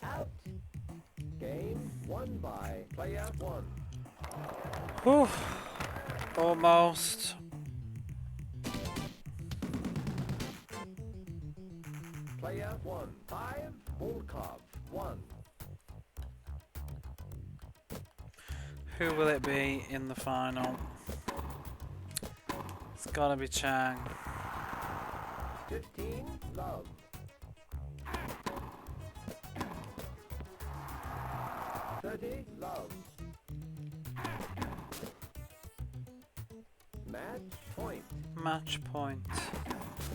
Out. Game won by player 1. Whew. Almost. Player 1, 5, full cards, 1. Who will it be in the final? It's gotta be Chang. 15, love. 30, love. Match point. Match point.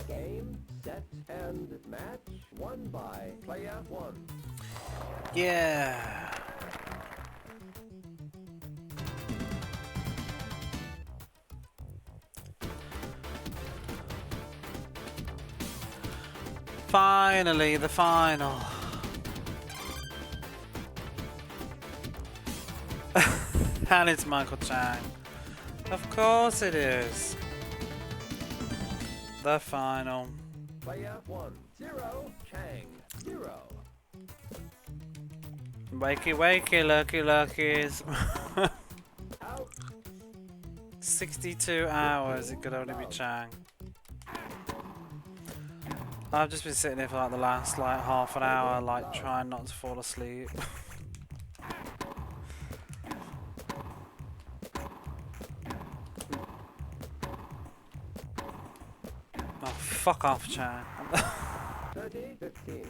Game, set, and match won by player 1. Yeah. Finally, the final. And it's Michael Chang. Of course it is. The final. Player 1, 0, Chang, 0. Wakey wakey, lucky luckies. Out. 62 hours, it could only be Chang. I've just been sitting here for like the last like half an hour, like trying not to fall asleep. Oh, fuck off, Chan. 30, 15.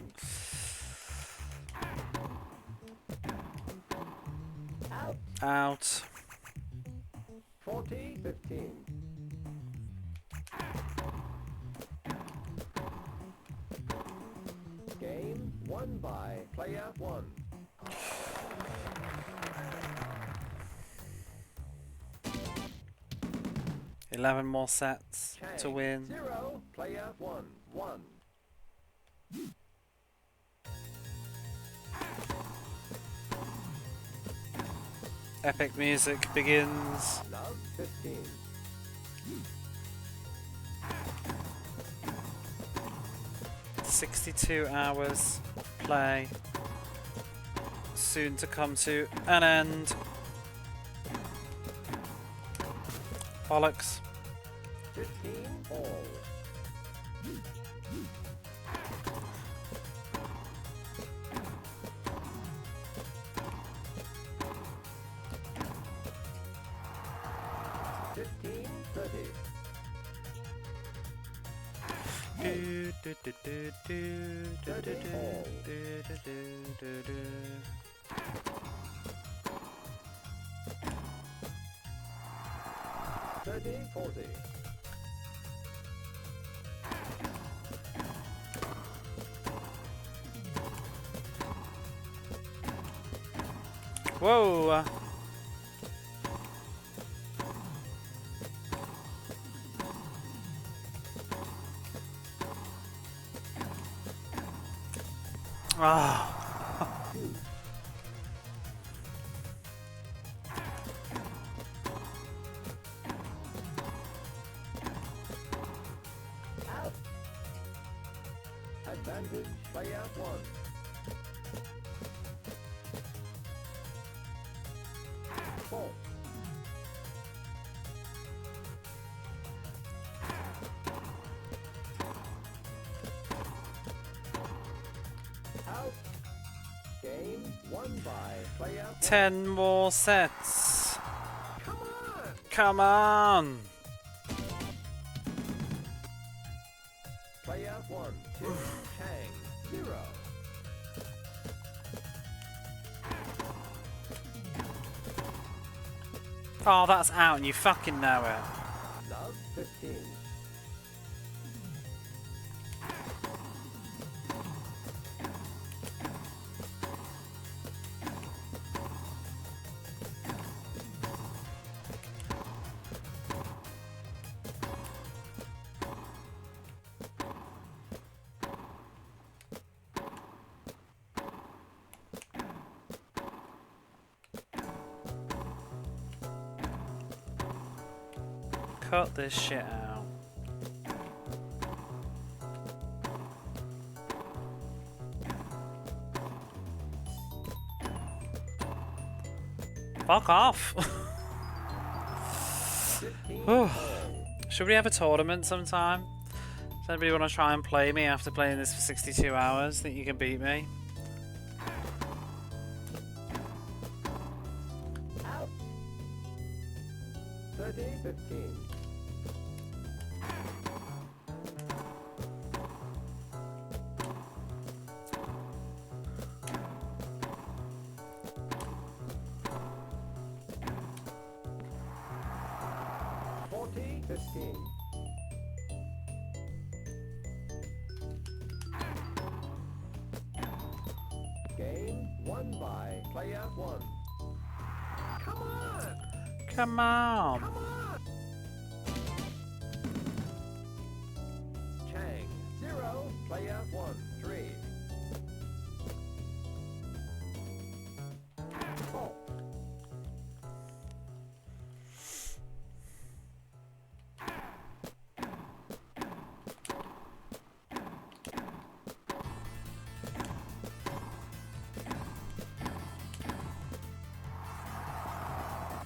Out. Out. 40, 15. Game won by player 1. 11 more sets to Chang, win. 0, player 1. 1. Epic music begins. Love 15. "62 hours play soon to come to an end." Bollocks. 15 all. Do, do, do, do, do, do, do, do, do, do, do. 30, 40. Whoa! Ah. Out. Advantage player 1. Four. Out. Game won by player 1. 10 more sets. Come on! Come on! Player 1. 2. Chang. 0. Oh, that's out and you fucking know it. Love 15. Cut this shit out. Fuck off. 15. Should we have a tournament sometime? Does anybody want to try and play me after playing this for 62 hours? Think you can beat me? Out. 30, 15. Forty, 15. Game won by player 1. Come on! Come on! Come on! Chang, 0, player 1, 3. 4.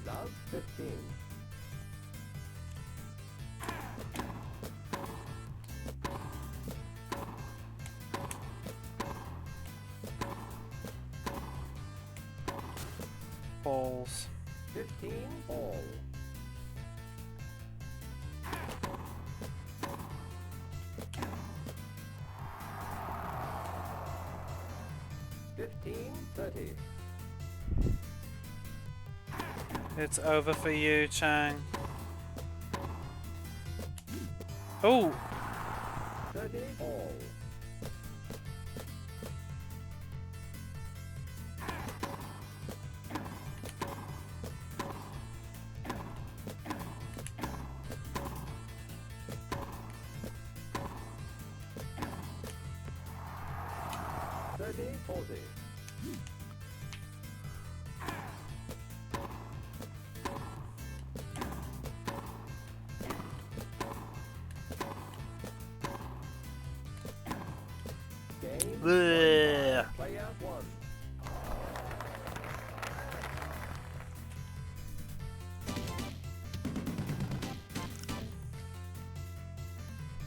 Love 15. balls. 15 all. Fifteen 30. It's over for you, Chang. Oh! 30 all. Bleh. Player 1.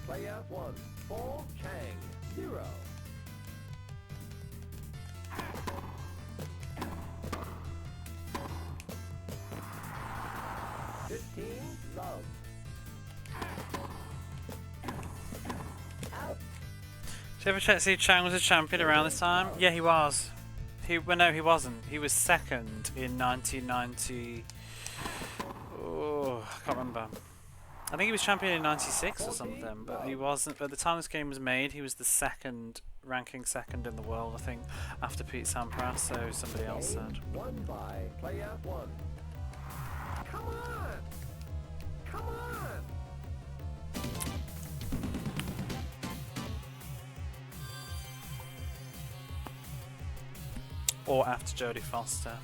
Player 1. 4 Chang. 0. Love. Did you ever check to see if Chang was a champion around this time? Yeah, he was. Well, no, he wasn't. He was second in 1990. Oh, I can't remember. I think he was champion in 96 or something, but he wasn't. By the time this game was made, he was the ranking second in the world, I think, after Pete Sampras, so somebody else said. Won by player 1. Come on! Come on! Or after Jodie Foster.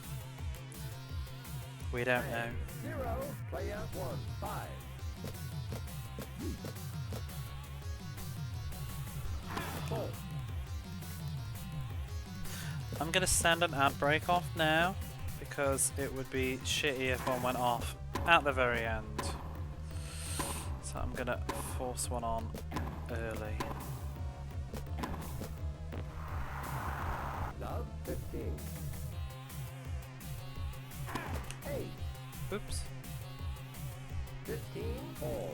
We don't know. 0, player 1, 5. I'm going to send an ad break off now because it would be shitty if one went off at the very end. So I'm going to force one on early. Love 15. 8. Oops. 15 all.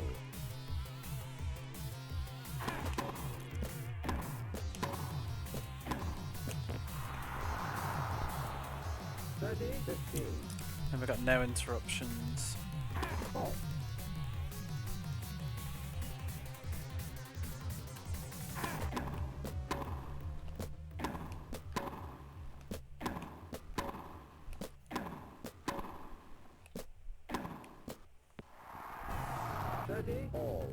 15. And we've got no interruptions. Oh. All.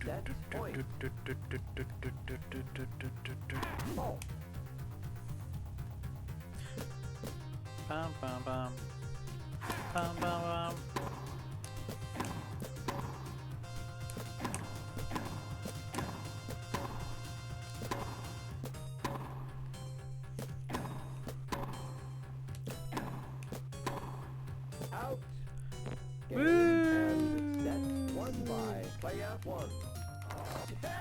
That's point. Oh. Bam bam bam. Bam bam bam. Out. And that's won by player 1.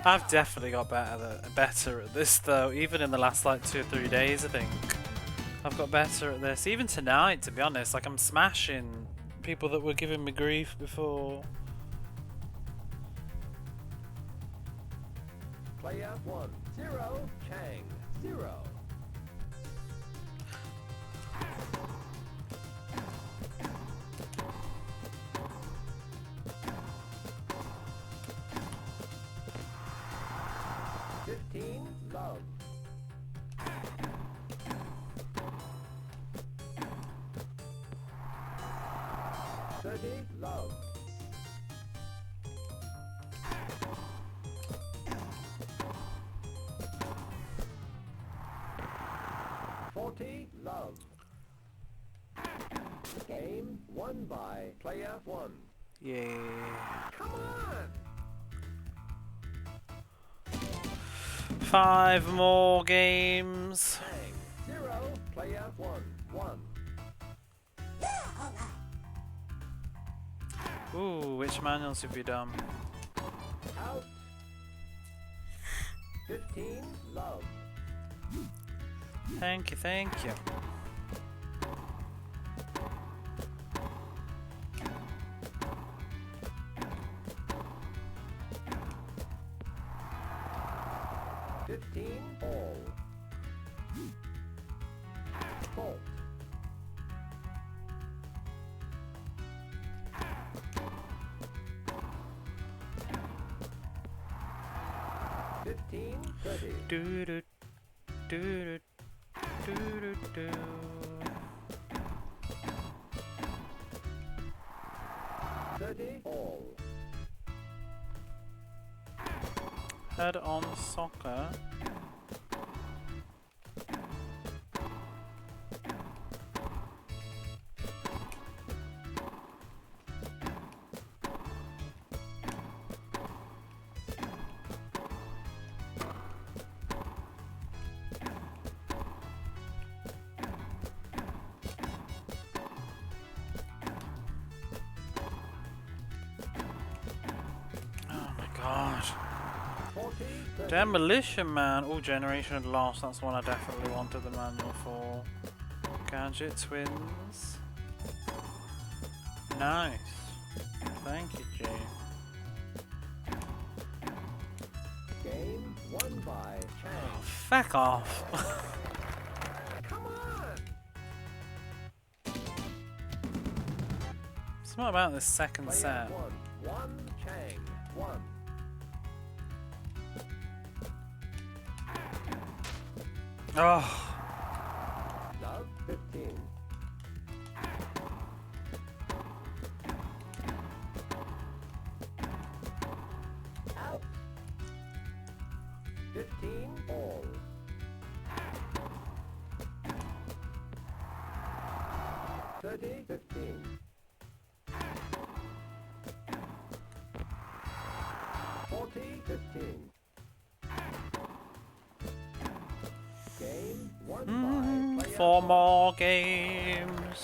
I've definitely got better at this though, even in the last like 2 or 3 days I think. I've got better at this. Even tonight, to be honest, like I'm smashing people that were giving me grief before. Player 1, 0, Chang, 0. Love. 30 love. 40 love. Game won by player 1. Yeah. Come on! 5 more games. 0, player 1, 1. Ooh, which manuals have you done? Out. 15, love. Thank you, thank you. All. Fault. 15, 30. Do do do do do do. 30, all. Head on soccer. God. 40, 30. Demolition Man. Oh, Generation Lost. That's the one I definitely wanted the manual for. Gadget Twins. Nice. Thank you, G. Game won by Chang. Feck off. Come on! Something about this second Player set. one, Chang, 1. Oh. Love, 15. Out. 15, all. 30, 15. 40, 15. Game won by player 4 one. more games.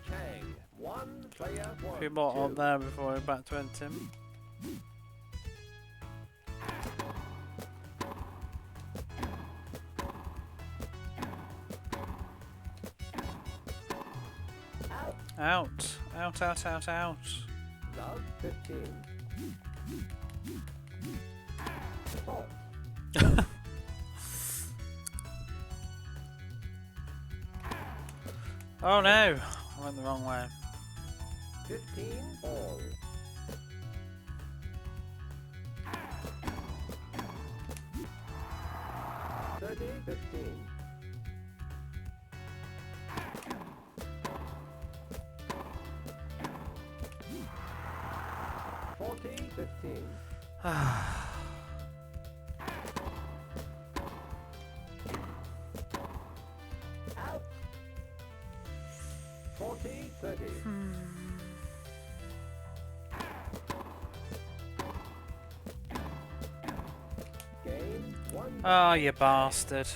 Chang, 1, player 1. A few more on 2. there before we're back to end him. Out. Out, out, out, out, out. Love, 15. Fault. Oh no, I went the wrong way. 15, all. 30, 15. 40, 15. Out. 40, 30. Game won. Oh, you bastard.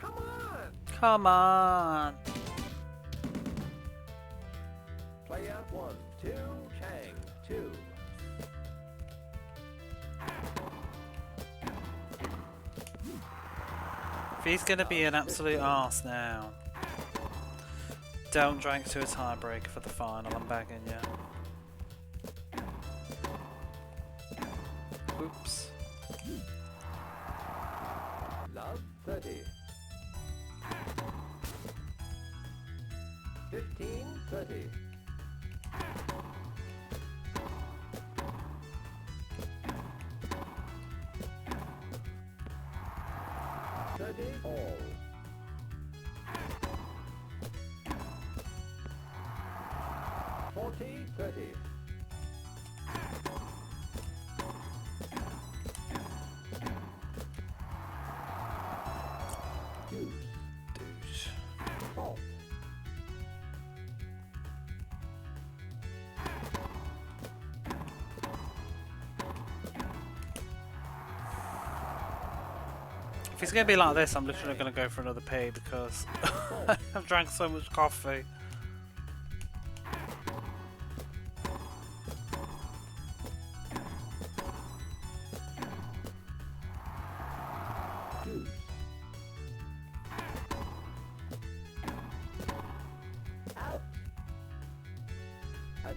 Come on! Come on. Player 1, 2, Chang, 2. If he's gonna be an absolute arse now, don't drag to a tiebreaker for the final. I'm begging you. Oops. Love, 30. 15, 30. 30, all. 40, 30. Deuce. Douche. Fault. If he's gonna be like this, I'm literally gonna go for another pee because I've drank so much coffee.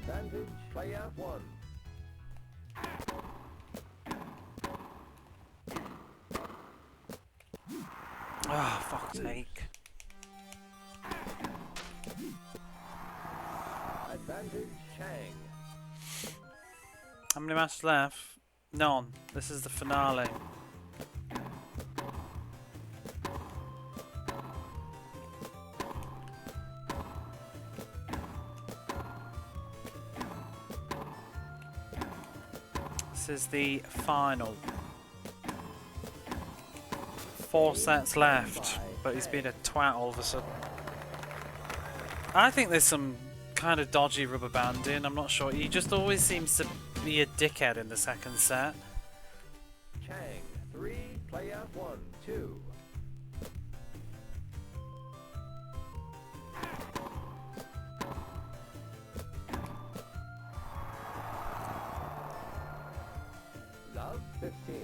Advantage, player 1. Ah, fuck's sake. Advantage, Chang. How many matches left? None. This is the finale. This is the final. 4 sets left, but he's been a twat all of a sudden. I think there's some kind of dodgy rubber banding, I'm not sure. He just always seems to be a dickhead in the second set. Chang, 3, player 1, 2. Love, 15.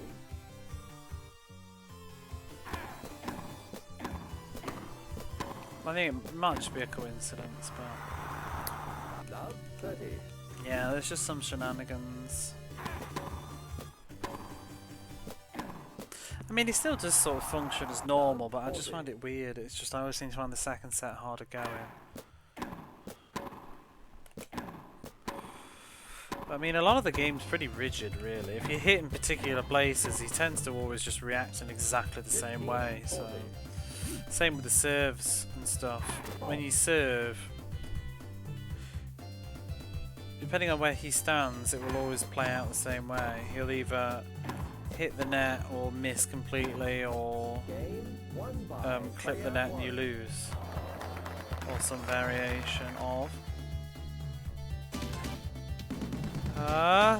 I think it might just be a coincidence, but Love, 30. yeah, there's just some shenanigans. I mean, he still does sort of function as normal, but I just find it weird. It's just I always seem to find the second set harder going. But I mean, a lot of the game's pretty rigid, really. If you hit in particular places, he tends to always just react in exactly the same way. So, same with the serves and stuff. When you serve, depending on where he stands, it will always play out the same way. He'll either hit the net or miss completely, or Game, 1 by clip the player net and 1. you lose, or some variation of.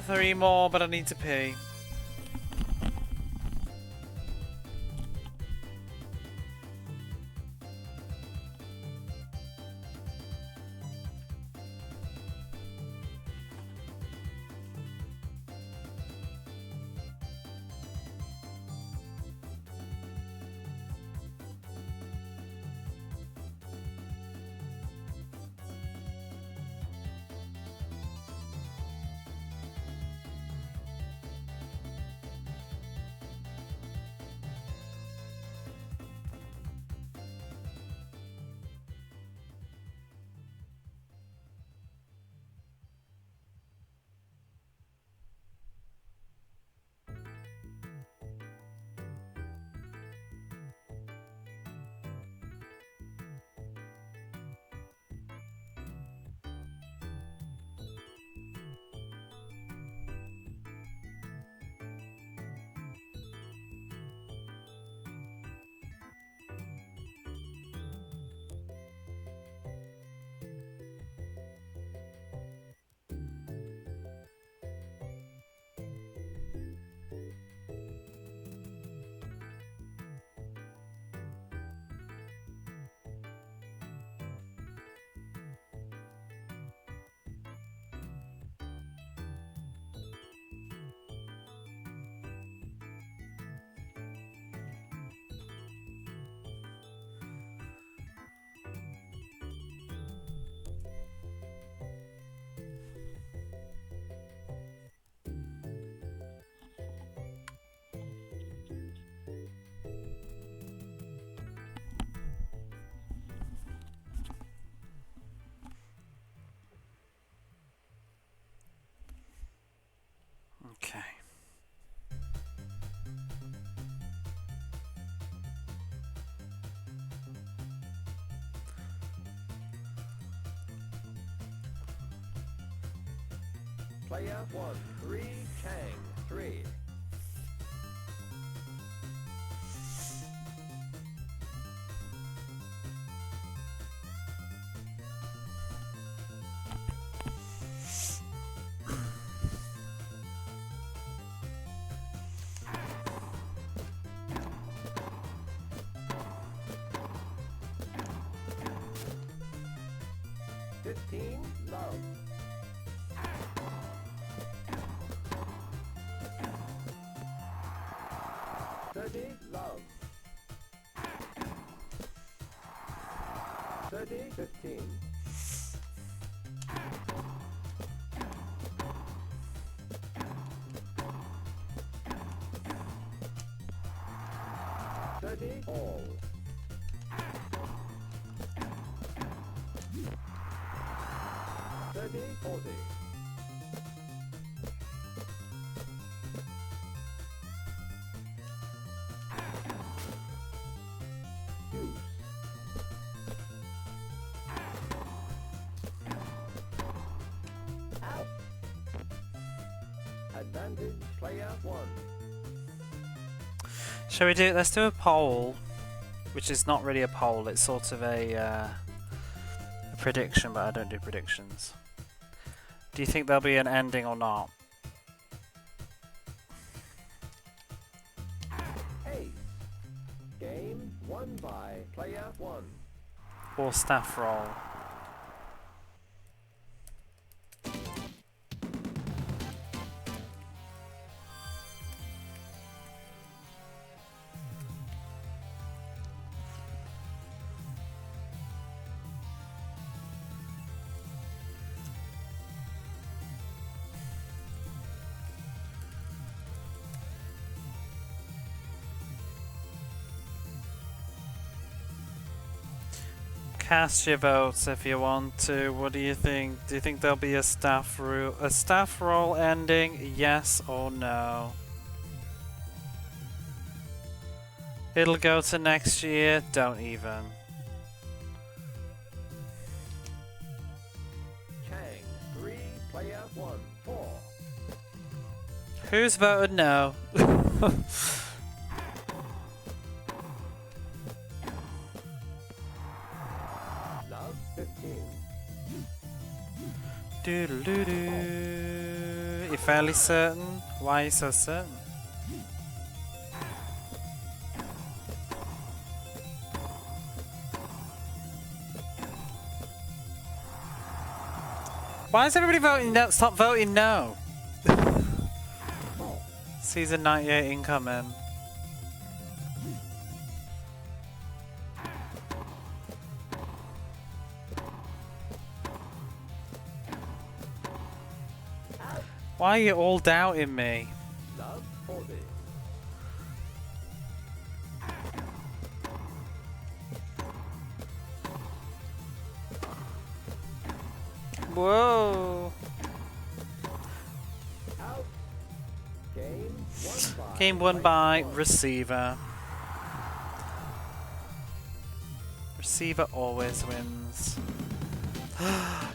3 more, but I need to pee. Okay. Player 1, 3, Chang, 3. Love. 30, love. 30, 15. 30 all. Thirty, 40. Deuce. Out. Advantage, player one. Shall we do? Let's do a poll, which is not really a poll. It's sort of a prediction, but I don't do predictions. Do you think there'll be an ending or not? Ace. Game won by player one. Or staff roll? Cast your votes if you want to. What do you think? Do you think there'll be a staff roll ending? Yes or no? It'll go to next year. Don't even. Chang 3, player 1, 4. Who's voted no? Love 15. Doodle-doo-doo. You're fairly certain? Why are you so certain? Why is everybody voting no? Stop voting no! Season 98 incoming. Why are you all doubting me? Love 40. Whoa! Out. Game won by receiver. Receiver always wins.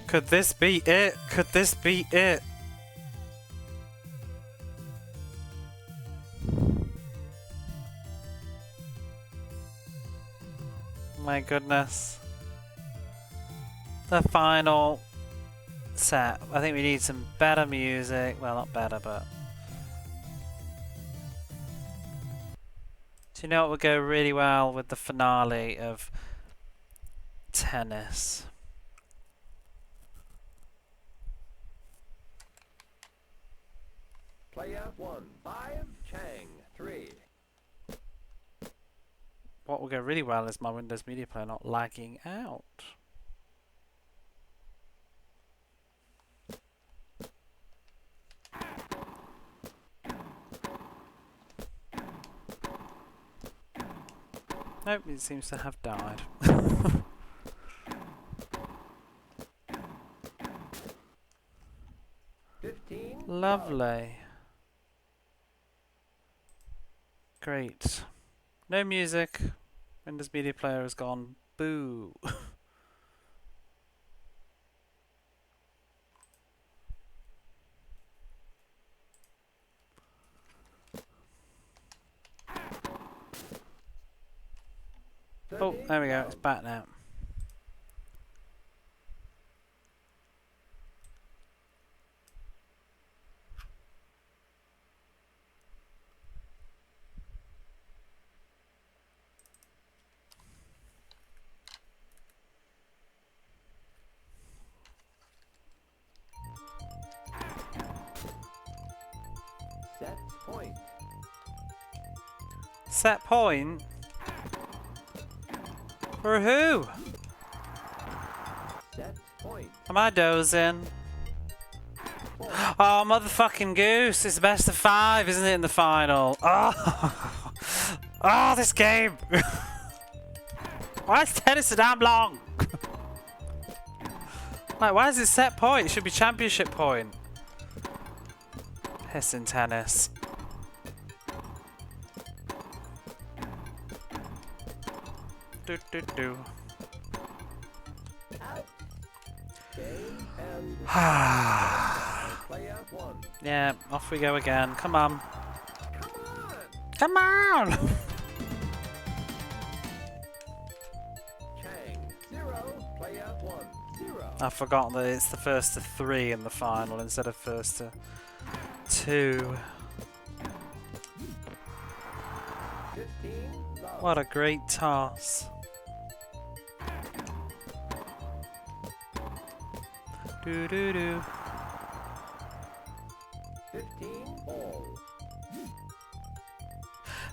Could this be it? Could this be it? My goodness. The final set. I think we need some better music. Well, not better, but... Do you know what would go really well with the finale of tennis? Player 1, 5, Chang 3. What will go really well is my Windows Media Player not lagging out. Nope, it seems to have died. 15. Lovely. Great. No music. Windows Media Player has gone boo. Oh, there we go. It's back now. Set point. Set point? For who? Set point. Am I dozing? Oh, motherfucking goose. It's the best of 5, isn't it, in the final? Oh. Oh, this game! Why is tennis so damn long? Like, why is it set point? It should be championship point. Piss in tennis. Do do do. Player one. Yeah, off we go again. Come on. Come on! Come on! Chang. 0. Player one. 0. I forgot that it's the first to 3 in the final instead of first to 2. 15. Love. What a great toss. Do do do. 15. All.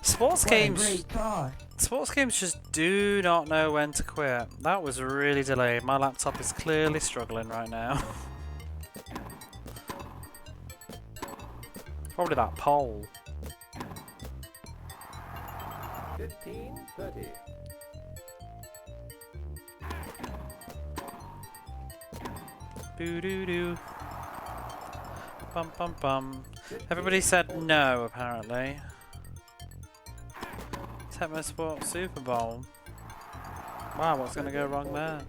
Sports games just do not know when to quit. That was really delayed. My laptop is clearly struggling right now. Probably that poll. 15. 30. Boo doo doo. Bum bum bum. Everybody said no, apparently. Tecmo Sports Super Bowl. Wow, what's going to go wrong there?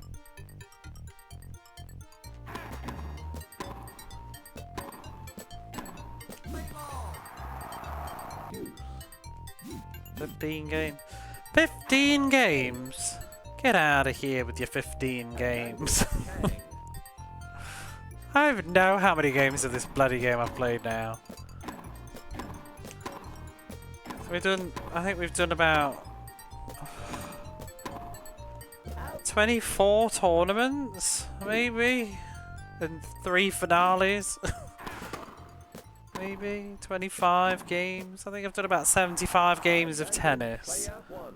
Deuce. 15 games. 15 games? Get out of here with your 15 games. Chang. I don't even know how many games of this bloody game I've played now. I think we've done about 24 tournaments, maybe, and 3 finales. Maybe 25 games. I think I've done about 75 games of tennis. Player one.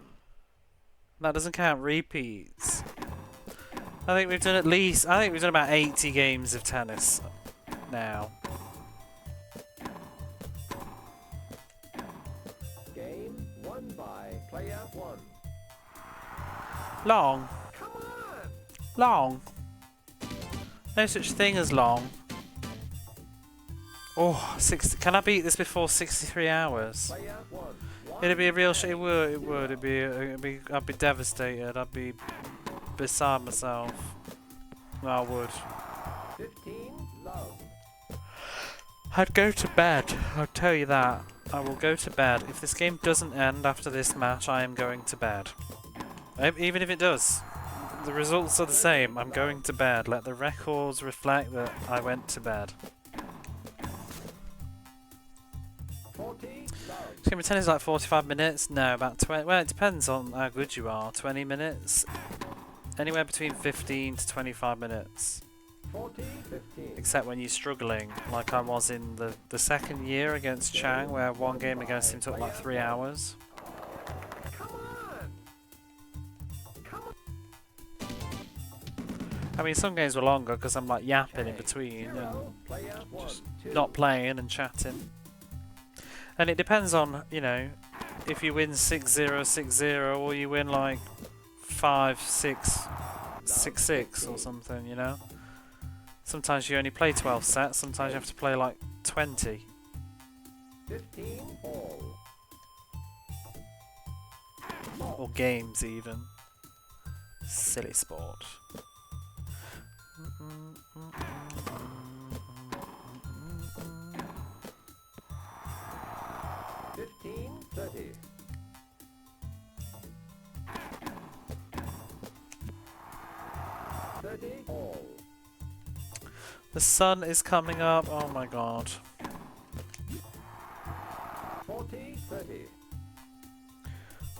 That doesn't count repeats. I think we've done about 80 games of tennis now. Game won by player one. Long. Come on! Long. No such thing as long. Oh, 60. Can I beat this before 63 hours? Player one. It'd be a real shit. It would. I'd be devastated. I'd be beside myself. I would. 15. Love. I'd go to bed. I'll tell you that. I will go to bed. If this game doesn't end after this match, I am going to bed. Even if it does. The results are the same. I'm going to bed. Let the records reflect that I went to bed. 40. Love. This game of tennis is like 45 minutes. No, about 20. Well, it depends on how good you are. 20 minutes. Anywhere between 15 to 25 minutes. 40. 15. Except when you're struggling, like I was in the second year against Chang, where one game against him took like 3 hours. Come on! Come on! I mean, some games were longer because I'm like yapping in between and 0. Player one. 2. not playing and chatting. And it depends on, you know, if you win 6-0, 6-0, or you win like 5-6, 6-6 or something, you know. Sometimes you only play 12 sets, sometimes you have to play like 20. 15. All. Or games even. Silly sport. 15. 30. 30. All. The sun is coming up, oh my god. 40. 30.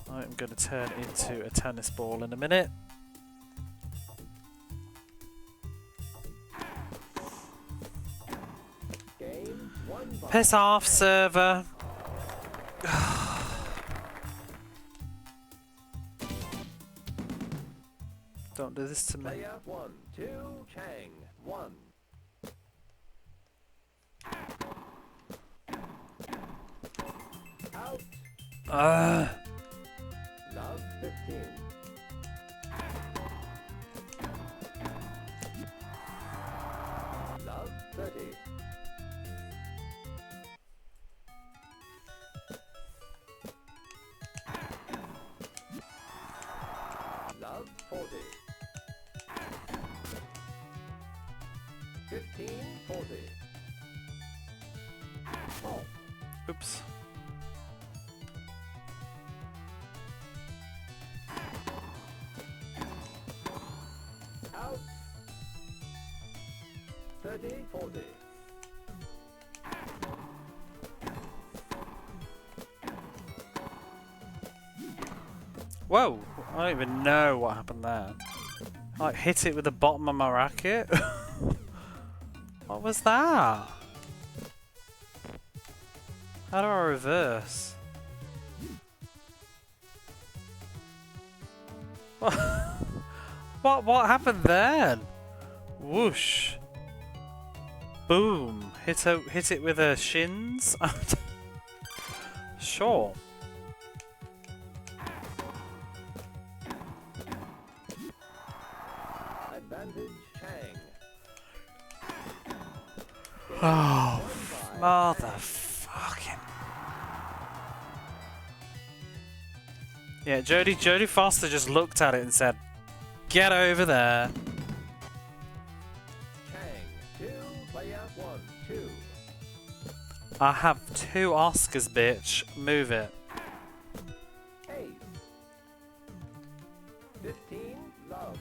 I'm going to turn into a tennis ball in a minute. Game won by Piss off, server. Don't do this to me. player 1. 2. Chang. 1. Out. 40. Oops. Out. 30, 40. Whoa! I don't even know what happened there. I like, hit it with the bottom of my racket. What was that? How do I reverse? What happened then? Whoosh! Boom! Hit it with her shins. Sure. Advantage Chang. Oh, motherfucking. Yeah, Jodie Foster just looked at it and said, "Get over there." Chang. 2, play out 1, 2. I have 2 Oscars, bitch. Move it. 8. 15, love.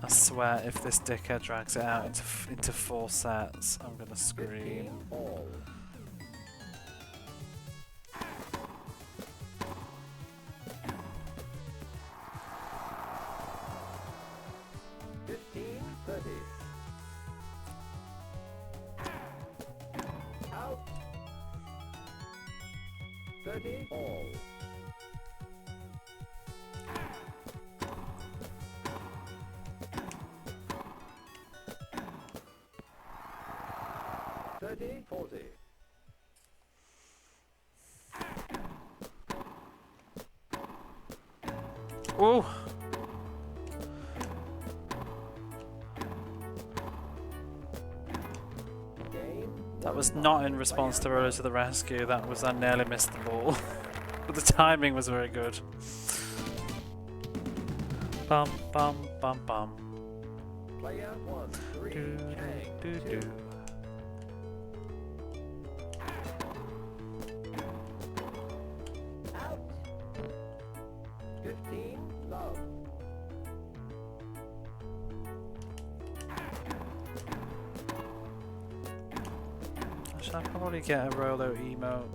I swear, if this dickhead drags it out into 4 sets, I'm gonna 15, scream. all. 15, 30. Out. 30, all. 30, 40. Ooh! Game. That was not in response to Roller to the Rescue, that was I nearly missed the ball. But the timing was very good. Bum bum bum bum. Play out 1, 3, Do, Chang. do, 2. do. Out. 15, love. I should probably get a Rolo emote.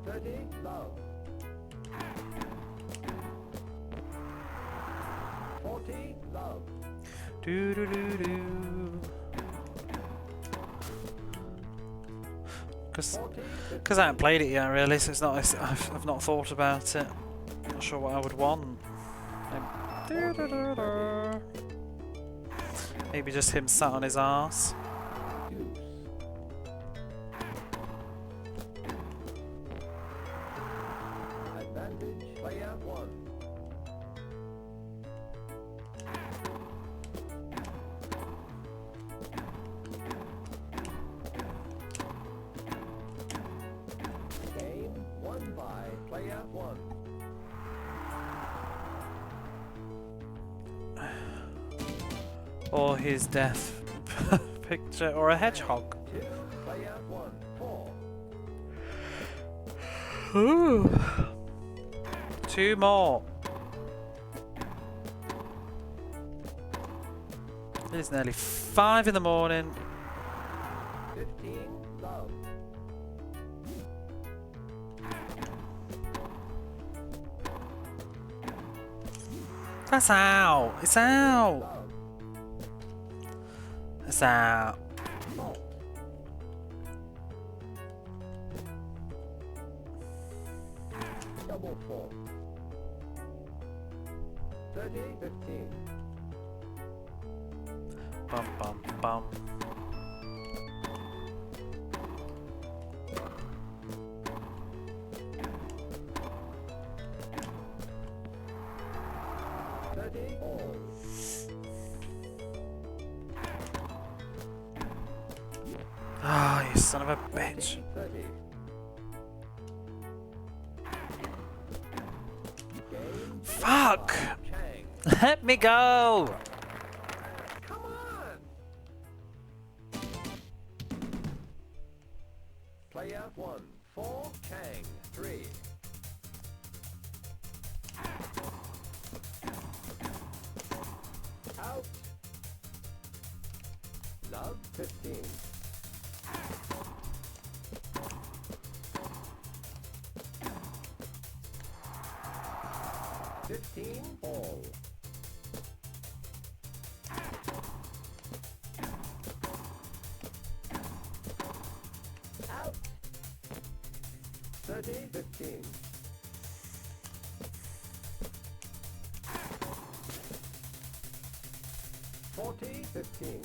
30, love. 40, love. Do do do do. 'Cause I haven't played it yet, really, so it's not. I've not thought about it. Not sure what I would want. Maybe just him sat on his arse. Deuce. Advantage, play out 1. Game, 1 by, play out 1. Or his death picture, or a hedgehog. 2, play out 1, 4. Ooh. 2 more. It is nearly 5 in the morning. 15, love. That's out. It's out. Love. It's out. Fault. Double fault. 30, 15. Bum bum bum. All. Ah, you son of a bitch. 30. Game. Fuck! Chang. Let me go! Come on. Player 1. 4 Chang. 3. Out. Love 15. 15 all. Out. 30, 15. 40, 15.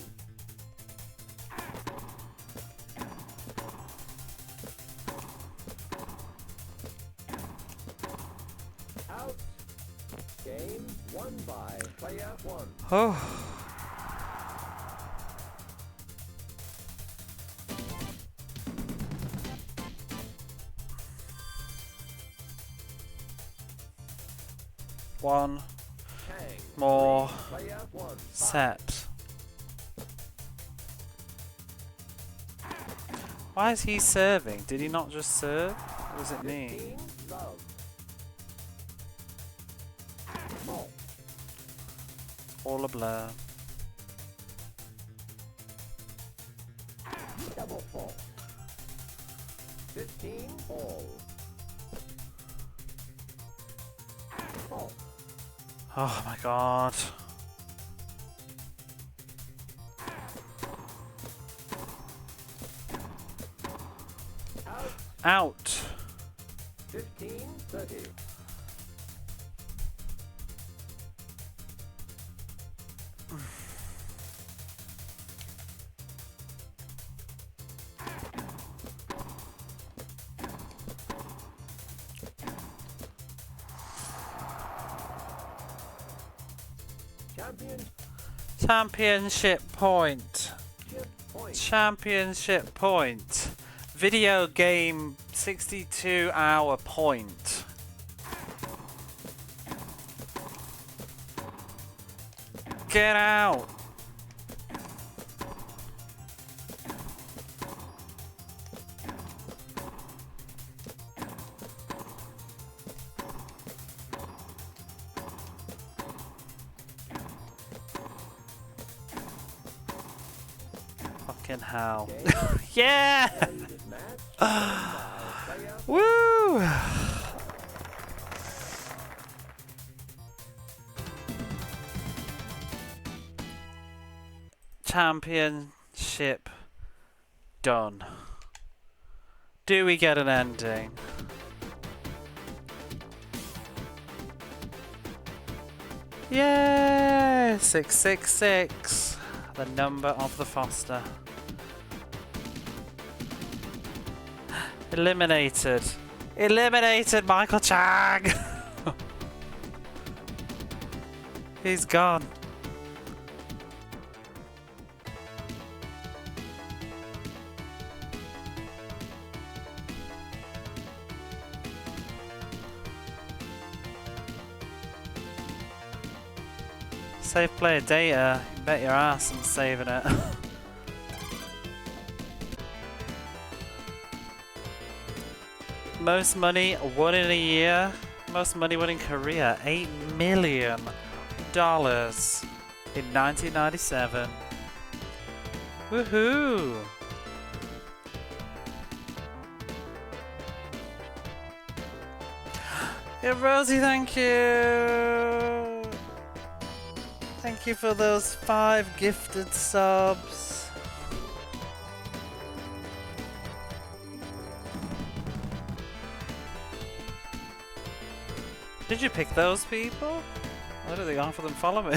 Out. Game won by player 1. Oh. One Chang. more Player 1. set. Why is he serving? Did he not just serve? Or was it me? 15 love. Ball. All a blur. Double fall. 15 all. Fall. Oh my god. Out. Out. 15, 30. Championship point. Point. Championship point. Video game 62-hour point. Get out. Fucking hell. Yeah! Woo! Championship done. Do we get an ending? Yeah, 666, the number of the Foster. Eliminated. Eliminated Michael Chang! He's gone. Save player data. You bet your ass I'm saving it. Most money won in a year. Most money won in Korea. $8 million in 1997. Woohoo! Yeah, Rosie, thank you! Thank you for those 5 gifted subs. Did you pick those people? Why do they offer them follow me?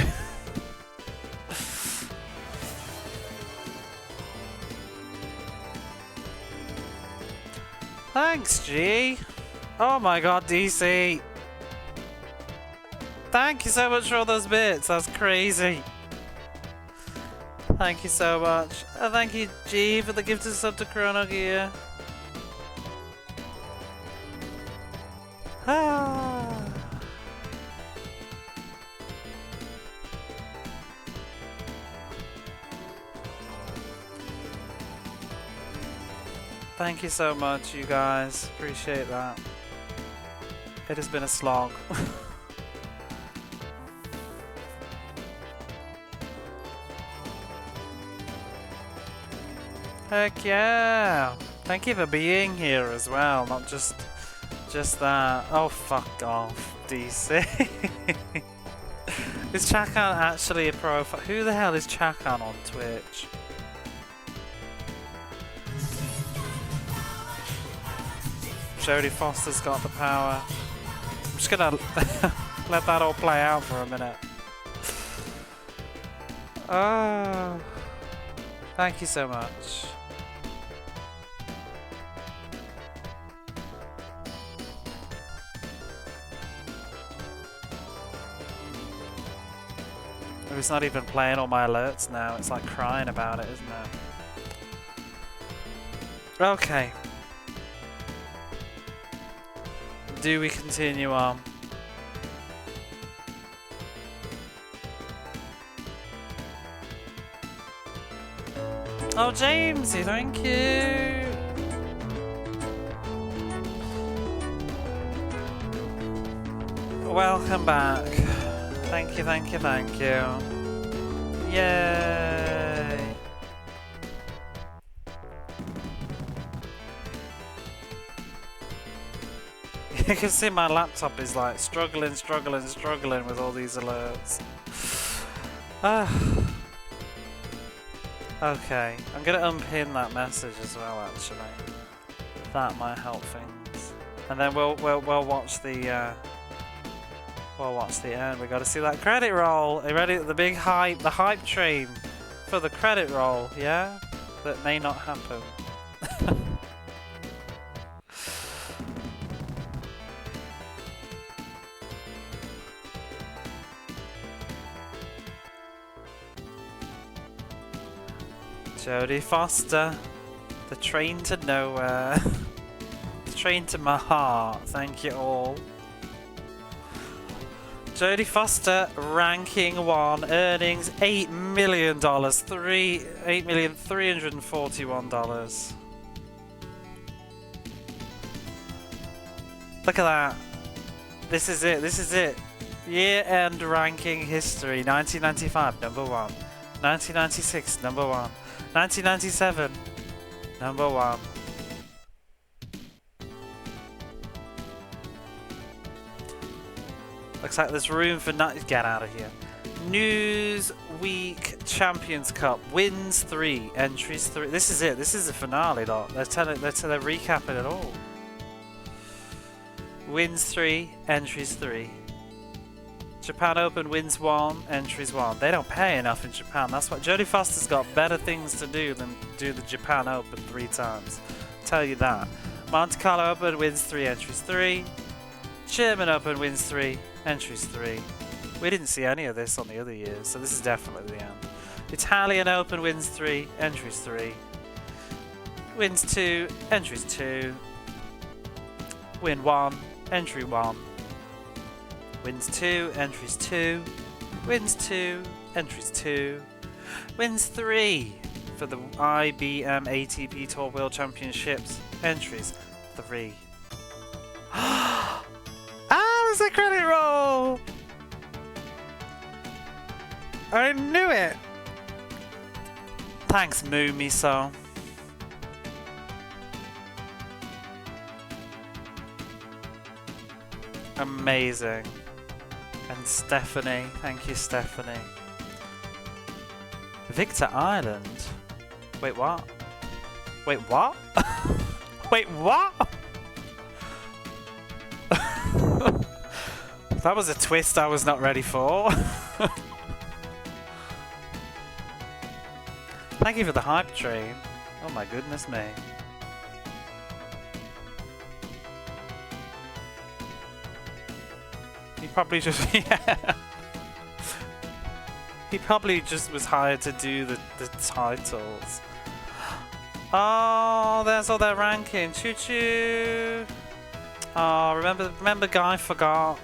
Thanks, G. Oh my god, DC. Thank you so much for all those bits. That's crazy. Thank you so much. Thank you, G, for the gifted sub to Chrono Gear. Ah. Thank you so much, you guys. Appreciate that. It has been a slog. Heck yeah! Thank you for being here as well, not just that. Oh, fuck off, DC. Is Chakan actually a profile? Who the hell is Chakan on Twitch? Jodie Foster's got the power. I'm just gonna let that all play out for a minute. Oh, thank you so much. It's not even playing all my alerts now. It's like crying about it, isn't it? Okay. Do we continue on? Oh, Jamesy, thank you. Welcome back. Thank you, thank you, thank you. Yay! You can see my laptop is like struggling with all these alerts. Okay, I'm gonna unpin that message as well. Actually, that might help things. And then we'll watch the end. We got to see that credit roll. Are you ready? The big hype, the hype train for the credit roll. Yeah, that may not happen. Jodie Foster, the train to nowhere, the train to my heart. Thank you all. Jodie Foster, ranking 1, earnings $8 million, $8,341. Look at that. This is it. Year-end ranking history. 1995, number 1. 1996, number 1. 1997, number 1. Looks like there's room for get out of here. Newsweek Champions Cup wins 3, entries 3. This is it. This is the finale, though. They're recapping it all. Wins 3, entries 3. Japan Open wins 1, entries 1. They don't pay enough in Japan. That's why Jodie Foster's got better things to do than do the Japan Open 3 times. Tell you that. Monte Carlo Open wins 3, entries 3. German Open wins 3, entries 3. We didn't see any of this on the other years, so this is definitely the end. Italian Open wins 3, entries 3. Wins 2, entries 2. Win 1, entry 1. Wins 2, entries 2. Wins 2, entries 2. Wins 3 for the IBM ATP Tour World Championships, entries 3. There's a credit roll! I knew it! Thanks, Moo-miso. Amazing. And Stephanie, thank you, Stephanie. Victor Island? Wait, what? Wait, what? Wait, what? That was a twist I was not ready for. Thank you for the hype train. Oh my goodness me. He probably just yeah. He probably just was hired to do the titles. Oh, there's all their ranking. Choo choo. Oh, remember Guy forgot.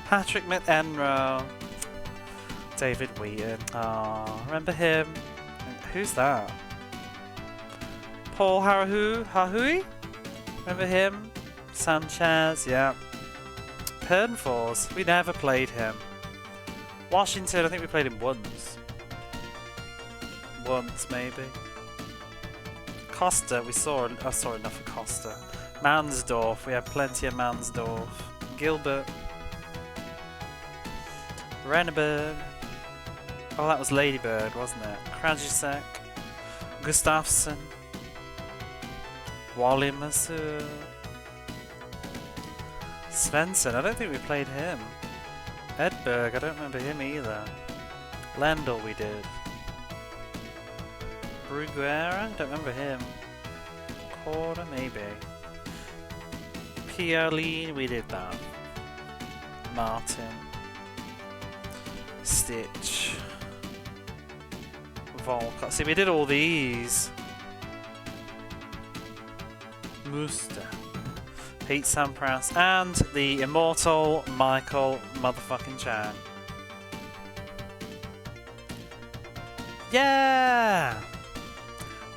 Patrick McEnroe. David Wheaton. Oh, remember him? Who's that? Paul Hahui? Remember him? Sanchez, yeah. Pernfors, we never played him. Washington, I think we played him once. Once, maybe. Costa, I saw enough of Costa. Mansdorf, we had plenty of Mansdorf. Gilbert. Renneberg. Oh, that was Ladybird, wasn't it? Krajicek. Gustafsson. Wally Masur. Svensson, I don't think we played him. Edberg, I don't remember him either. Lendl we did. Bruguera, don't remember him. Corda, maybe. Pierline, we did that. Martin. Stitch. Volcott. See, we did all these. Muster. Pete Sampras and the immortal Michael motherfucking Chang. Yeah!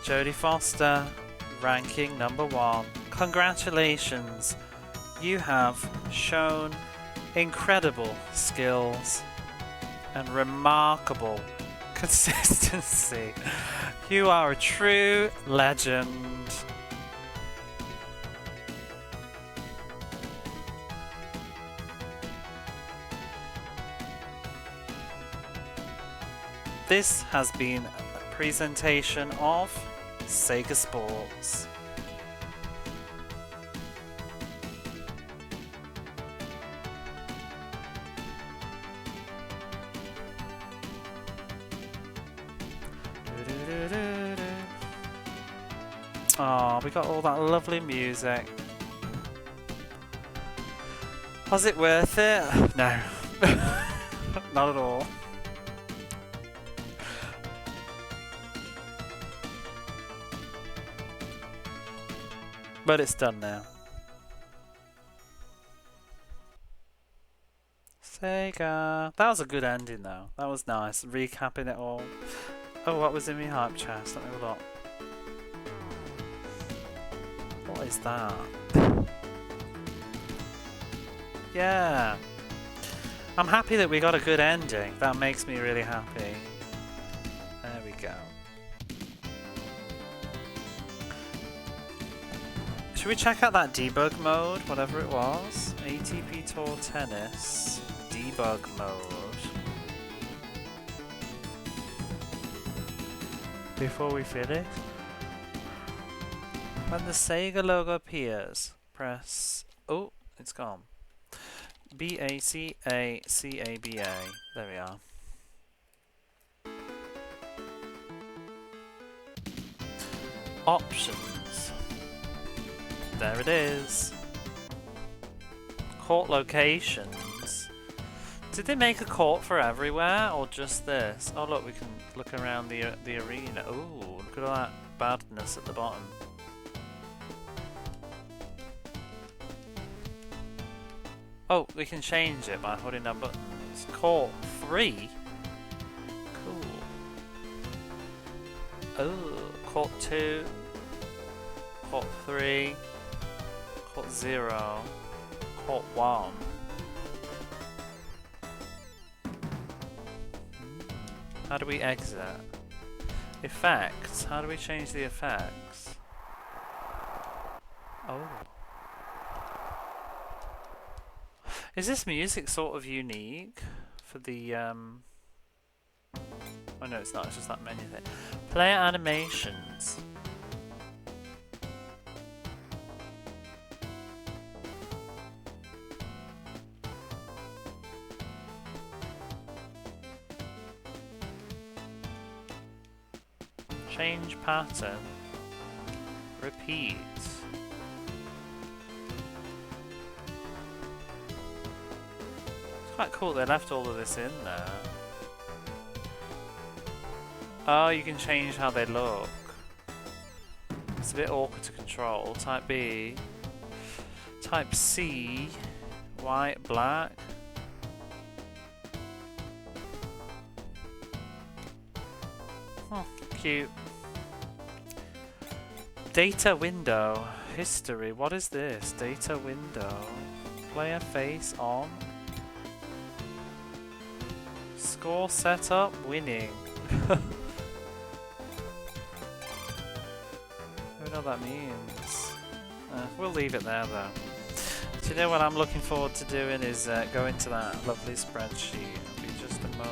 Jodie Foster, ranking number 1. Congratulations! You have shown incredible skills and remarkable consistency. You are a true legend. This has been a presentation of Sega Sports. Oh, we got all that lovely music. Was it worth it? No. Not at all. But it's done now. Sega. That was a good ending though. That was nice. Recapping it all. Oh, what was in my hype chest? Let me have a look. What is that? Yeah. I'm happy that we got a good ending. That makes me really happy. There we go. Should we check out that debug mode, whatever it was? ATP Tour Tennis debug mode. Before we finish. When the Sega logo appears, press... Oh, it's gone. B-A-C-A-C-A-B-A. There we are. Options. There it is. Court locations. Did they make a court for everywhere or just this? Oh look, we can look around the arena. Ooh, look at all that badness at the bottom. Oh, we can change it by holding our buttons. Court 3? Cool. Oh, Court 2. Court 3. Court 0. Court 1. How do we exit? Effects. How do we change the effects? Oh. Is this music sort of unique for the oh no, it's not, it's just that menu thing. Player animations. Change pattern. Repeat. It's quite cool they left all of this in there. Oh, you can change how they look. It's a bit awkward to control. Type B. Type C. White, black. Huh, cute. Data window. History. What is this? Data window. Player face on. Score setup. Winning. I don't know what that means. We'll leave it there though. Do you know what I'm looking forward to doing is go into that lovely spreadsheet. It'll be just a moment.